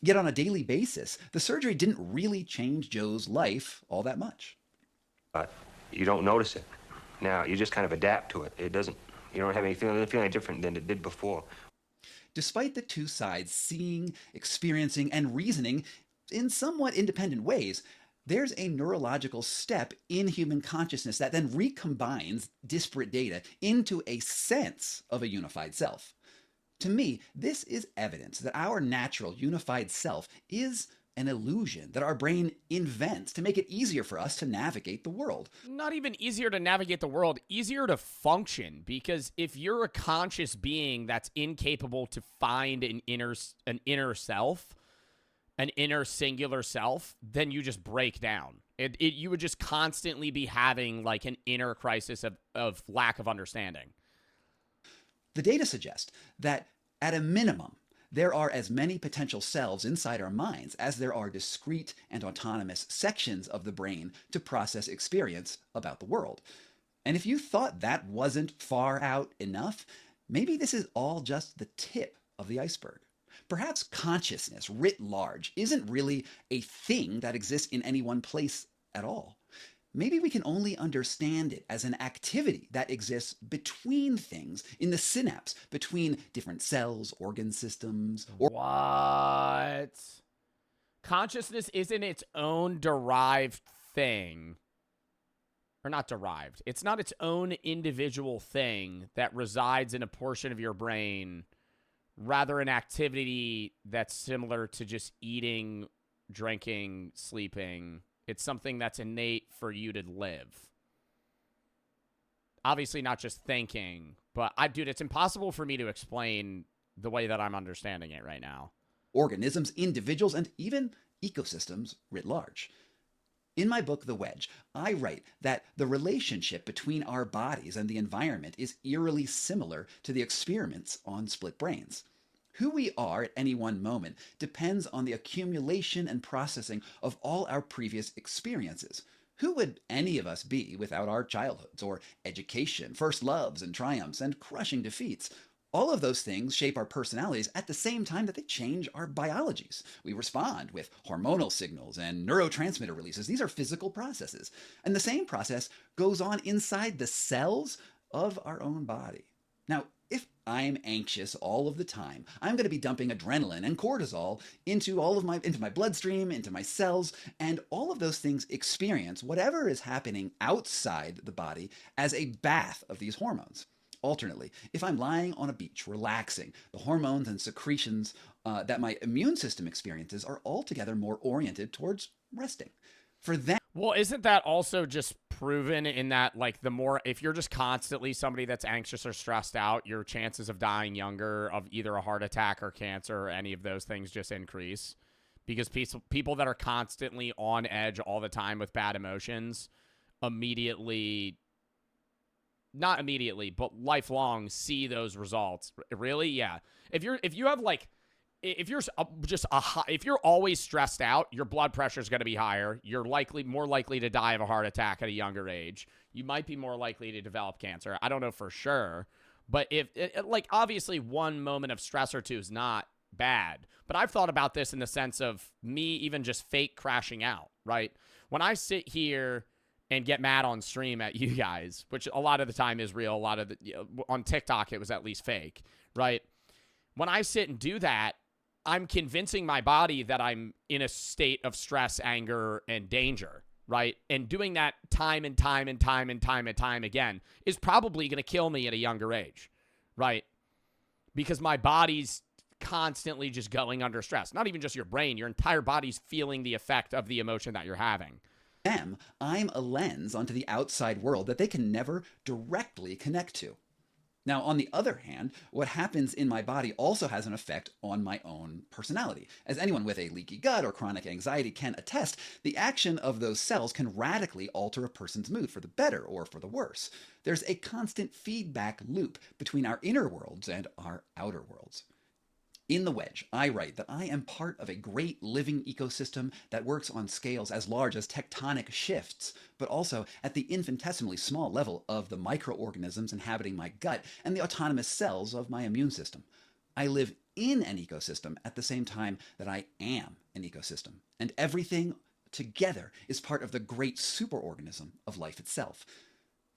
Yet on a daily basis, the surgery didn't really change Joe's life all that much. You don't notice it. Now, you just kind of adapt to it. It doesn't, you don't have any feeling any different than it did before. Despite the two sides seeing, experiencing, and reasoning in somewhat independent ways, there's a neurological step in human consciousness that then recombines disparate data into a sense of a unified self. To me, this is evidence that our natural unified self is an illusion that our brain invents to make it easier for us to navigate the world. Not even easier to navigate the world, easier to function, because if you're a conscious being that's incapable to find an inner self, an inner singular self, then you just break down. You would just constantly be having like an inner crisis of lack of understanding. The data suggest that at a minimum, there are as many potential selves inside our minds as there are discrete and autonomous sections of the brain to process experience about the world. And if you thought that wasn't far out enough, maybe this is all just the tip of the iceberg. Perhaps consciousness writ large isn't really a thing that exists in any one place at all. Maybe we can only understand it as an activity that exists between things, in the synapse, between different cells, organ systems, or... What? Consciousness isn't its own derived thing. Or not derived. It's not its own individual thing that resides in a portion of your brain. Rather, an activity that's similar to just eating, drinking, sleeping. It's something that's innate for you to live. Obviously not just thinking, but dude, it's impossible for me to explain the way that I'm understanding it right now. Organisms, individuals, and even ecosystems writ large. In my book, The Wedge, I write that the relationship between our bodies and the environment is eerily similar to the experiments on split brains. Who we are at any one moment depends on the accumulation and processing of all our previous experiences. Who would any of us be without our childhoods or education, first loves and triumphs, and crushing defeats? All of those things shape our personalities at the same time that they change our biologies. We respond with hormonal signals and neurotransmitter releases. These are physical processes. And the same process goes on inside the cells of our own body. Now, if I'm anxious all of the time, I'm going to be dumping adrenaline and cortisol into my bloodstream, into my cells, and all of those things experience whatever is happening outside the body as a bath of these hormones. Alternately, if I'm lying on a beach, relaxing, the hormones and secretions that my immune system experiences are altogether more oriented towards resting. For that, well, isn't that also just proven in that, like, if you're just constantly somebody that's anxious or stressed out, your chances of dying younger of either a heart attack or cancer or any of those things just increase? Because people that are constantly on edge all the time with bad emotions not immediately, but lifelong see those results. Really? Yeah. If you're always stressed out, your blood pressure is going to be higher. You're more likely to die of a heart attack at a younger age. You might be more likely to develop cancer. I don't know for sure, but obviously one moment of stress or two is not bad. But I've thought about this in the sense of me even just fake crashing out, right? When I sit here and get mad on stream at you guys, which a lot of the time is real, on TikTok it was at least fake, right? When I sit and do that, I'm convincing my body that I'm in a state of stress, anger, and danger, right? And doing that time and time and time and time and time again is probably going to kill me at a younger age, right? Because my body's constantly just going under stress. Not even just your brain, your entire body's feeling the effect of the emotion that you're having. I'm a lens onto the outside world that they can never directly connect to. Now, on the other hand, what happens in my body also has an effect on my own personality. As anyone with a leaky gut or chronic anxiety can attest, the action of those cells can radically alter a person's mood for the better or for the worse. There's a constant feedback loop between our inner worlds and our outer worlds. In The Wedge, I write that I am part of a great living ecosystem that works on scales as large as tectonic shifts, but also at the infinitesimally small level of the microorganisms inhabiting my gut and the autonomous cells of my immune system. I live in an ecosystem at the same time that I am an ecosystem, and everything together is part of the great superorganism of life itself.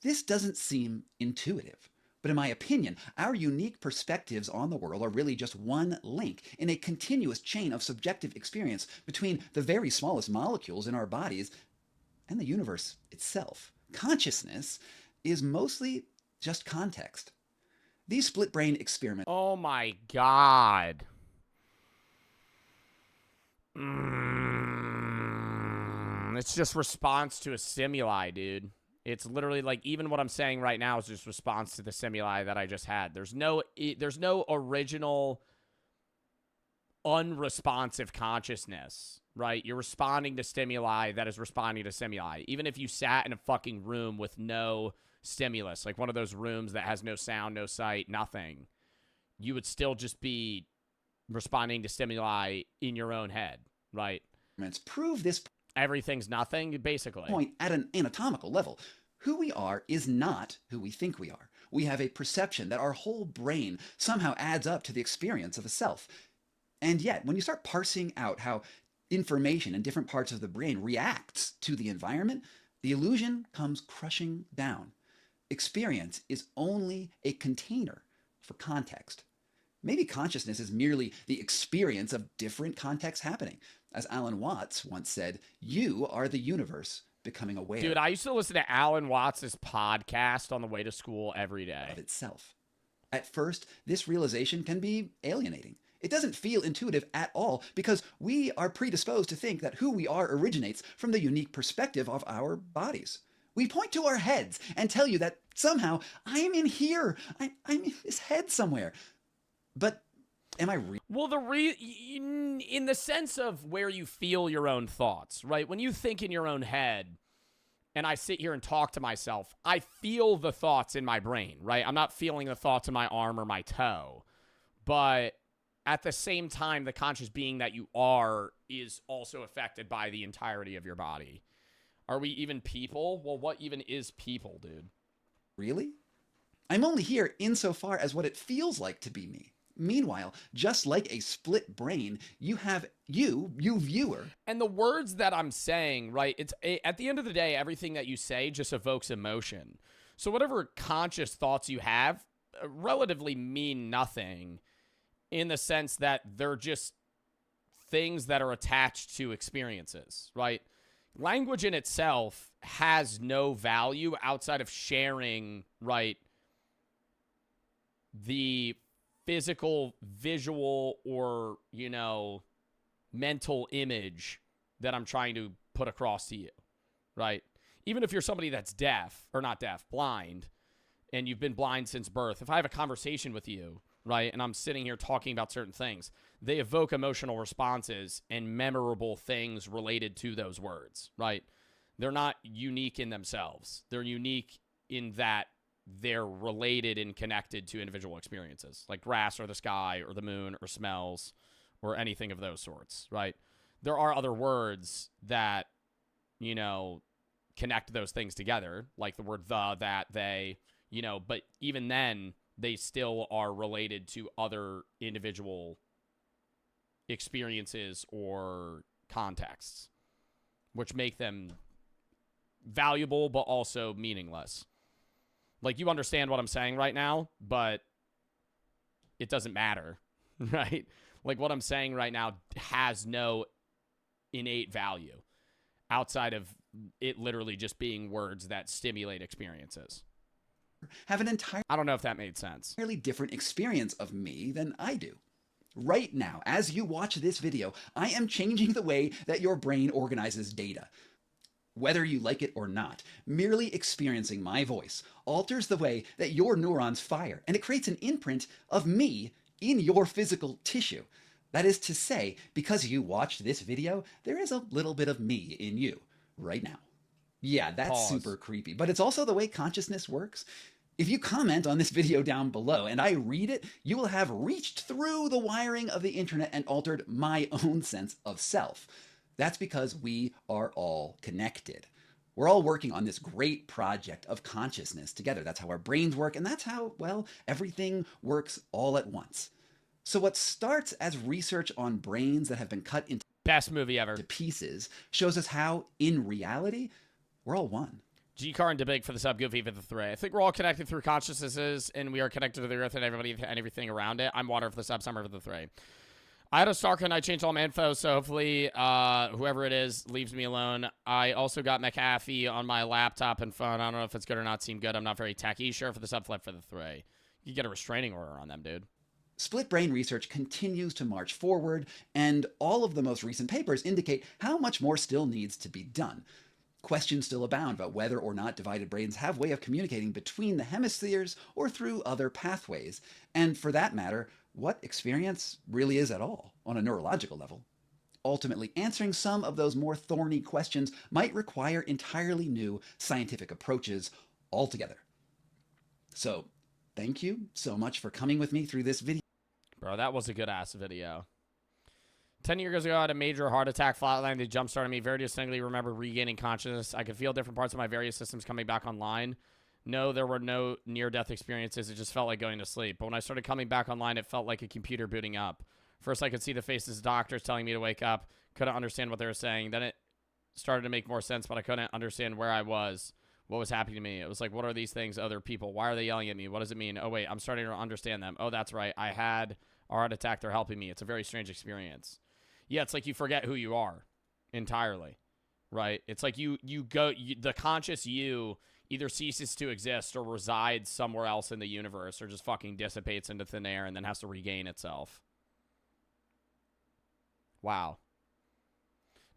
This doesn't seem intuitive. But in my opinion, our unique perspectives on the world are really just one link in a continuous chain of subjective experience between the very smallest molecules in our bodies and the universe itself. Consciousness is mostly just context. These split brain experiments... Oh my God. It's just response to a stimuli, dude. It's literally like, even what I'm saying right now is just response to the stimuli that I just had. There's no original unresponsive consciousness, right? You're responding to stimuli that is responding to stimuli. Even if you sat in a fucking room with no stimulus, like one of those rooms that has no sound, no sight, nothing, you would still just be responding to stimuli in your own head, right? Prove this everything's nothing, basically. Point at an anatomical level. Who we are is not who we think we are. We have a perception that our whole brain somehow adds up to the experience of a self. And yet, when you start parsing out how information in different parts of the brain reacts to the environment, the illusion comes crushing down. Experience is only a container for context. Maybe consciousness is merely the experience of different contexts happening. As Alan Watts once said, you are the universe becoming aware. Dude, I used to listen to Alan Watts' podcast on the way to school every day. Of itself. At first, this realization can be alienating. It doesn't feel intuitive at all because we are predisposed to think that who we are originates from the unique perspective of our bodies. We point to our heads and tell you that somehow I'm in here. I'm in this head somewhere. But am I real? Well, in the sense of where you feel your own thoughts, right? When you think in your own head, and I sit here and talk to myself, I feel the thoughts in my brain, right? I'm not feeling the thoughts in my arm or my toe. But at the same time, the conscious being that you are is also affected by the entirety of your body. Are we even people? Well, what even is people, dude? Really? I'm only here insofar as what it feels like to be me. Meanwhile, just like a split brain, you have you viewer. And the words that I'm saying, right, at the end of the day, everything that you say just evokes emotion. So whatever conscious thoughts you have relatively mean nothing in the sense that they're just things that are attached to experiences, right? Language in itself has no value outside of sharing, right, the physical, visual, or, mental image that I'm trying to put across to you, right? Even if you're somebody that's blind, and you've been blind since birth, if I have a conversation with you, right, and I'm sitting here talking about certain things, they evoke emotional responses and memorable things related to those words, right? They're not unique in themselves. They're unique in that they're related and connected to individual experiences, like grass or the sky or the moon or smells or anything of those sorts, right? There are other words that, connect those things together, like the word the, that, they, but even then, they still are related to other individual experiences or contexts, which make them valuable but also meaningless. Like, you understand what I'm saying right now, but it doesn't matter, right? Like, what I'm saying right now has no innate value outside of it literally just being words that stimulate experiences. Have an entirely I don't know if that made sense. Different experience of me than I do. Right now, as you watch this video, I am changing the way that your brain organizes data. Whether you like it or not, merely experiencing my voice alters the way that your neurons fire, and it creates an imprint of me in your physical tissue. That is to say, because you watched this video, there is a little bit of me in you right now. Yeah, that's super creepy, but it's also the way consciousness works. If you comment on this video down below and I read it, you will have reached through the wiring of the internet and altered my own sense of self. That's because we are all connected. We're all working on this great project of consciousness together. That's how our brains work, and that's how, well, everything works all at once. So what starts as research on brains that have been cut into best movie ever pieces shows us how, in reality, we're all one. G-Car and Debig for the sub, Goofy for the 3. I think we're all connected through consciousnesses, and we are connected to the earth and everybody and everything around it. I'm Water for the sub, Summer for the 3. I had a stalker and I changed all my info, so hopefully whoever it is leaves me alone. I also got McAfee on my laptop and phone. I don't know if it's good or not. Seem good. I'm not very techy. Sure for the sub, Flip for the 3. You get a restraining order on them, dude. Split brain research continues to march forward, and all of the most recent papers indicate how much more still needs to be done. Questions still abound about whether or not divided brains have a way of communicating between the hemispheres or through other pathways, and for that matter, what experience really is at all on a neurological level. Ultimately, answering some of those more thorny questions might require entirely new scientific approaches altogether. So, thank you so much for coming with me through this video. Bro, that was a good-ass video. 10 years ago, I had a major heart attack, flatline that jump-started me. Very distinctly remember regaining consciousness. I could feel different parts of my various systems coming back online. No, there were no near-death experiences. It just felt like going to sleep. But when I started coming back online, it felt like a computer booting up. First, I could see the faces of doctors telling me to wake up. Couldn't understand what they were saying. Then it started to make more sense, but I couldn't understand where I was, what was happening to me. It was like, what are these things, other people? Why are they yelling at me? What does it mean? Oh, wait, I'm starting to understand them. Oh, that's right. I had a heart attack. They're helping me. It's a very strange experience. Yeah, it's like you forget who you are entirely, right? It's like the conscious you either ceases to exist or resides somewhere else in the universe or just fucking dissipates into thin air and then has to regain itself. Wow.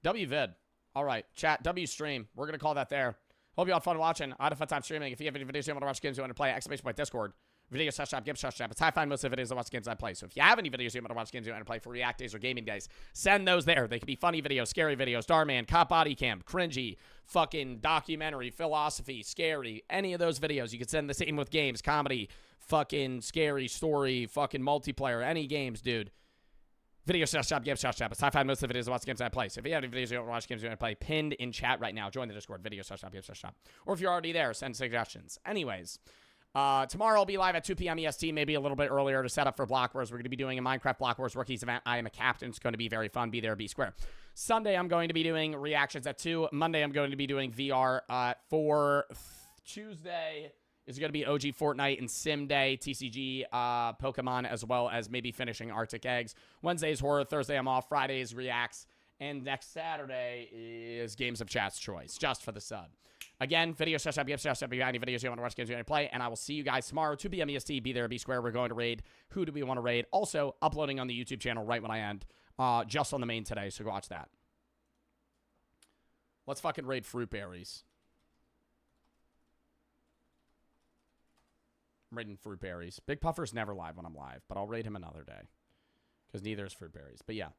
WVid. All right, chat, W stream. We're going to call that there. Hope you all had fun watching. I had a fun time streaming. If you have any videos you want to watch, games you want to play, exclamation point Discord. Video slash shop, game slash shop. It's how I find most of the videos I watch games I play. So if you have any videos you want to watch games you want to play for React Days or gaming days, send those there. They could be funny videos, scary videos, Starman, Cop Body Cam, cringy, fucking documentary, philosophy, scary. Any of those videos. You could send the same with games, comedy, fucking scary story, fucking multiplayer, any games, dude. Video slash shop, game slash shop. It's how I find most of the videos I watch games I play. So if you have any videos you want to watch games you want to play, pinned in chat right now. Join the Discord. Video slash shop, game slash shop. Or if you're already there, send suggestions. Anyways. Tomorrow I'll be live at 2 p.m. EST, maybe a little bit earlier to set up for Block Wars. We're going to be doing a Minecraft Block Wars Rookies event. I am a captain. It's going to be very fun. Be there, be square. Sunday I'm going to be doing reactions at 2. Monday I'm going to be doing VR at 4. Tuesday is going to be OG Fortnite and Sim Day, TCG, Pokemon, as well as maybe finishing Arctic Eggs. Wednesday is horror. Thursday I'm off. Friday is reacts. And next Saturday is Games of Chat's Choice, just for the sub. Again, video slash up, if you got any videos you want to watch, games you want to play, and I will see you guys tomorrow, 2 p.m. EST. Be there, be square. We're going to raid. Who do we want to raid? Also, uploading on the YouTube channel right when I end, just on the main today, so go watch that. Let's fucking raid Fruit Berries. I'm raiding Fruit Berries. Big Puffer's never live when I'm live, but I'll raid him another day, because neither is Fruit Berries. But yeah.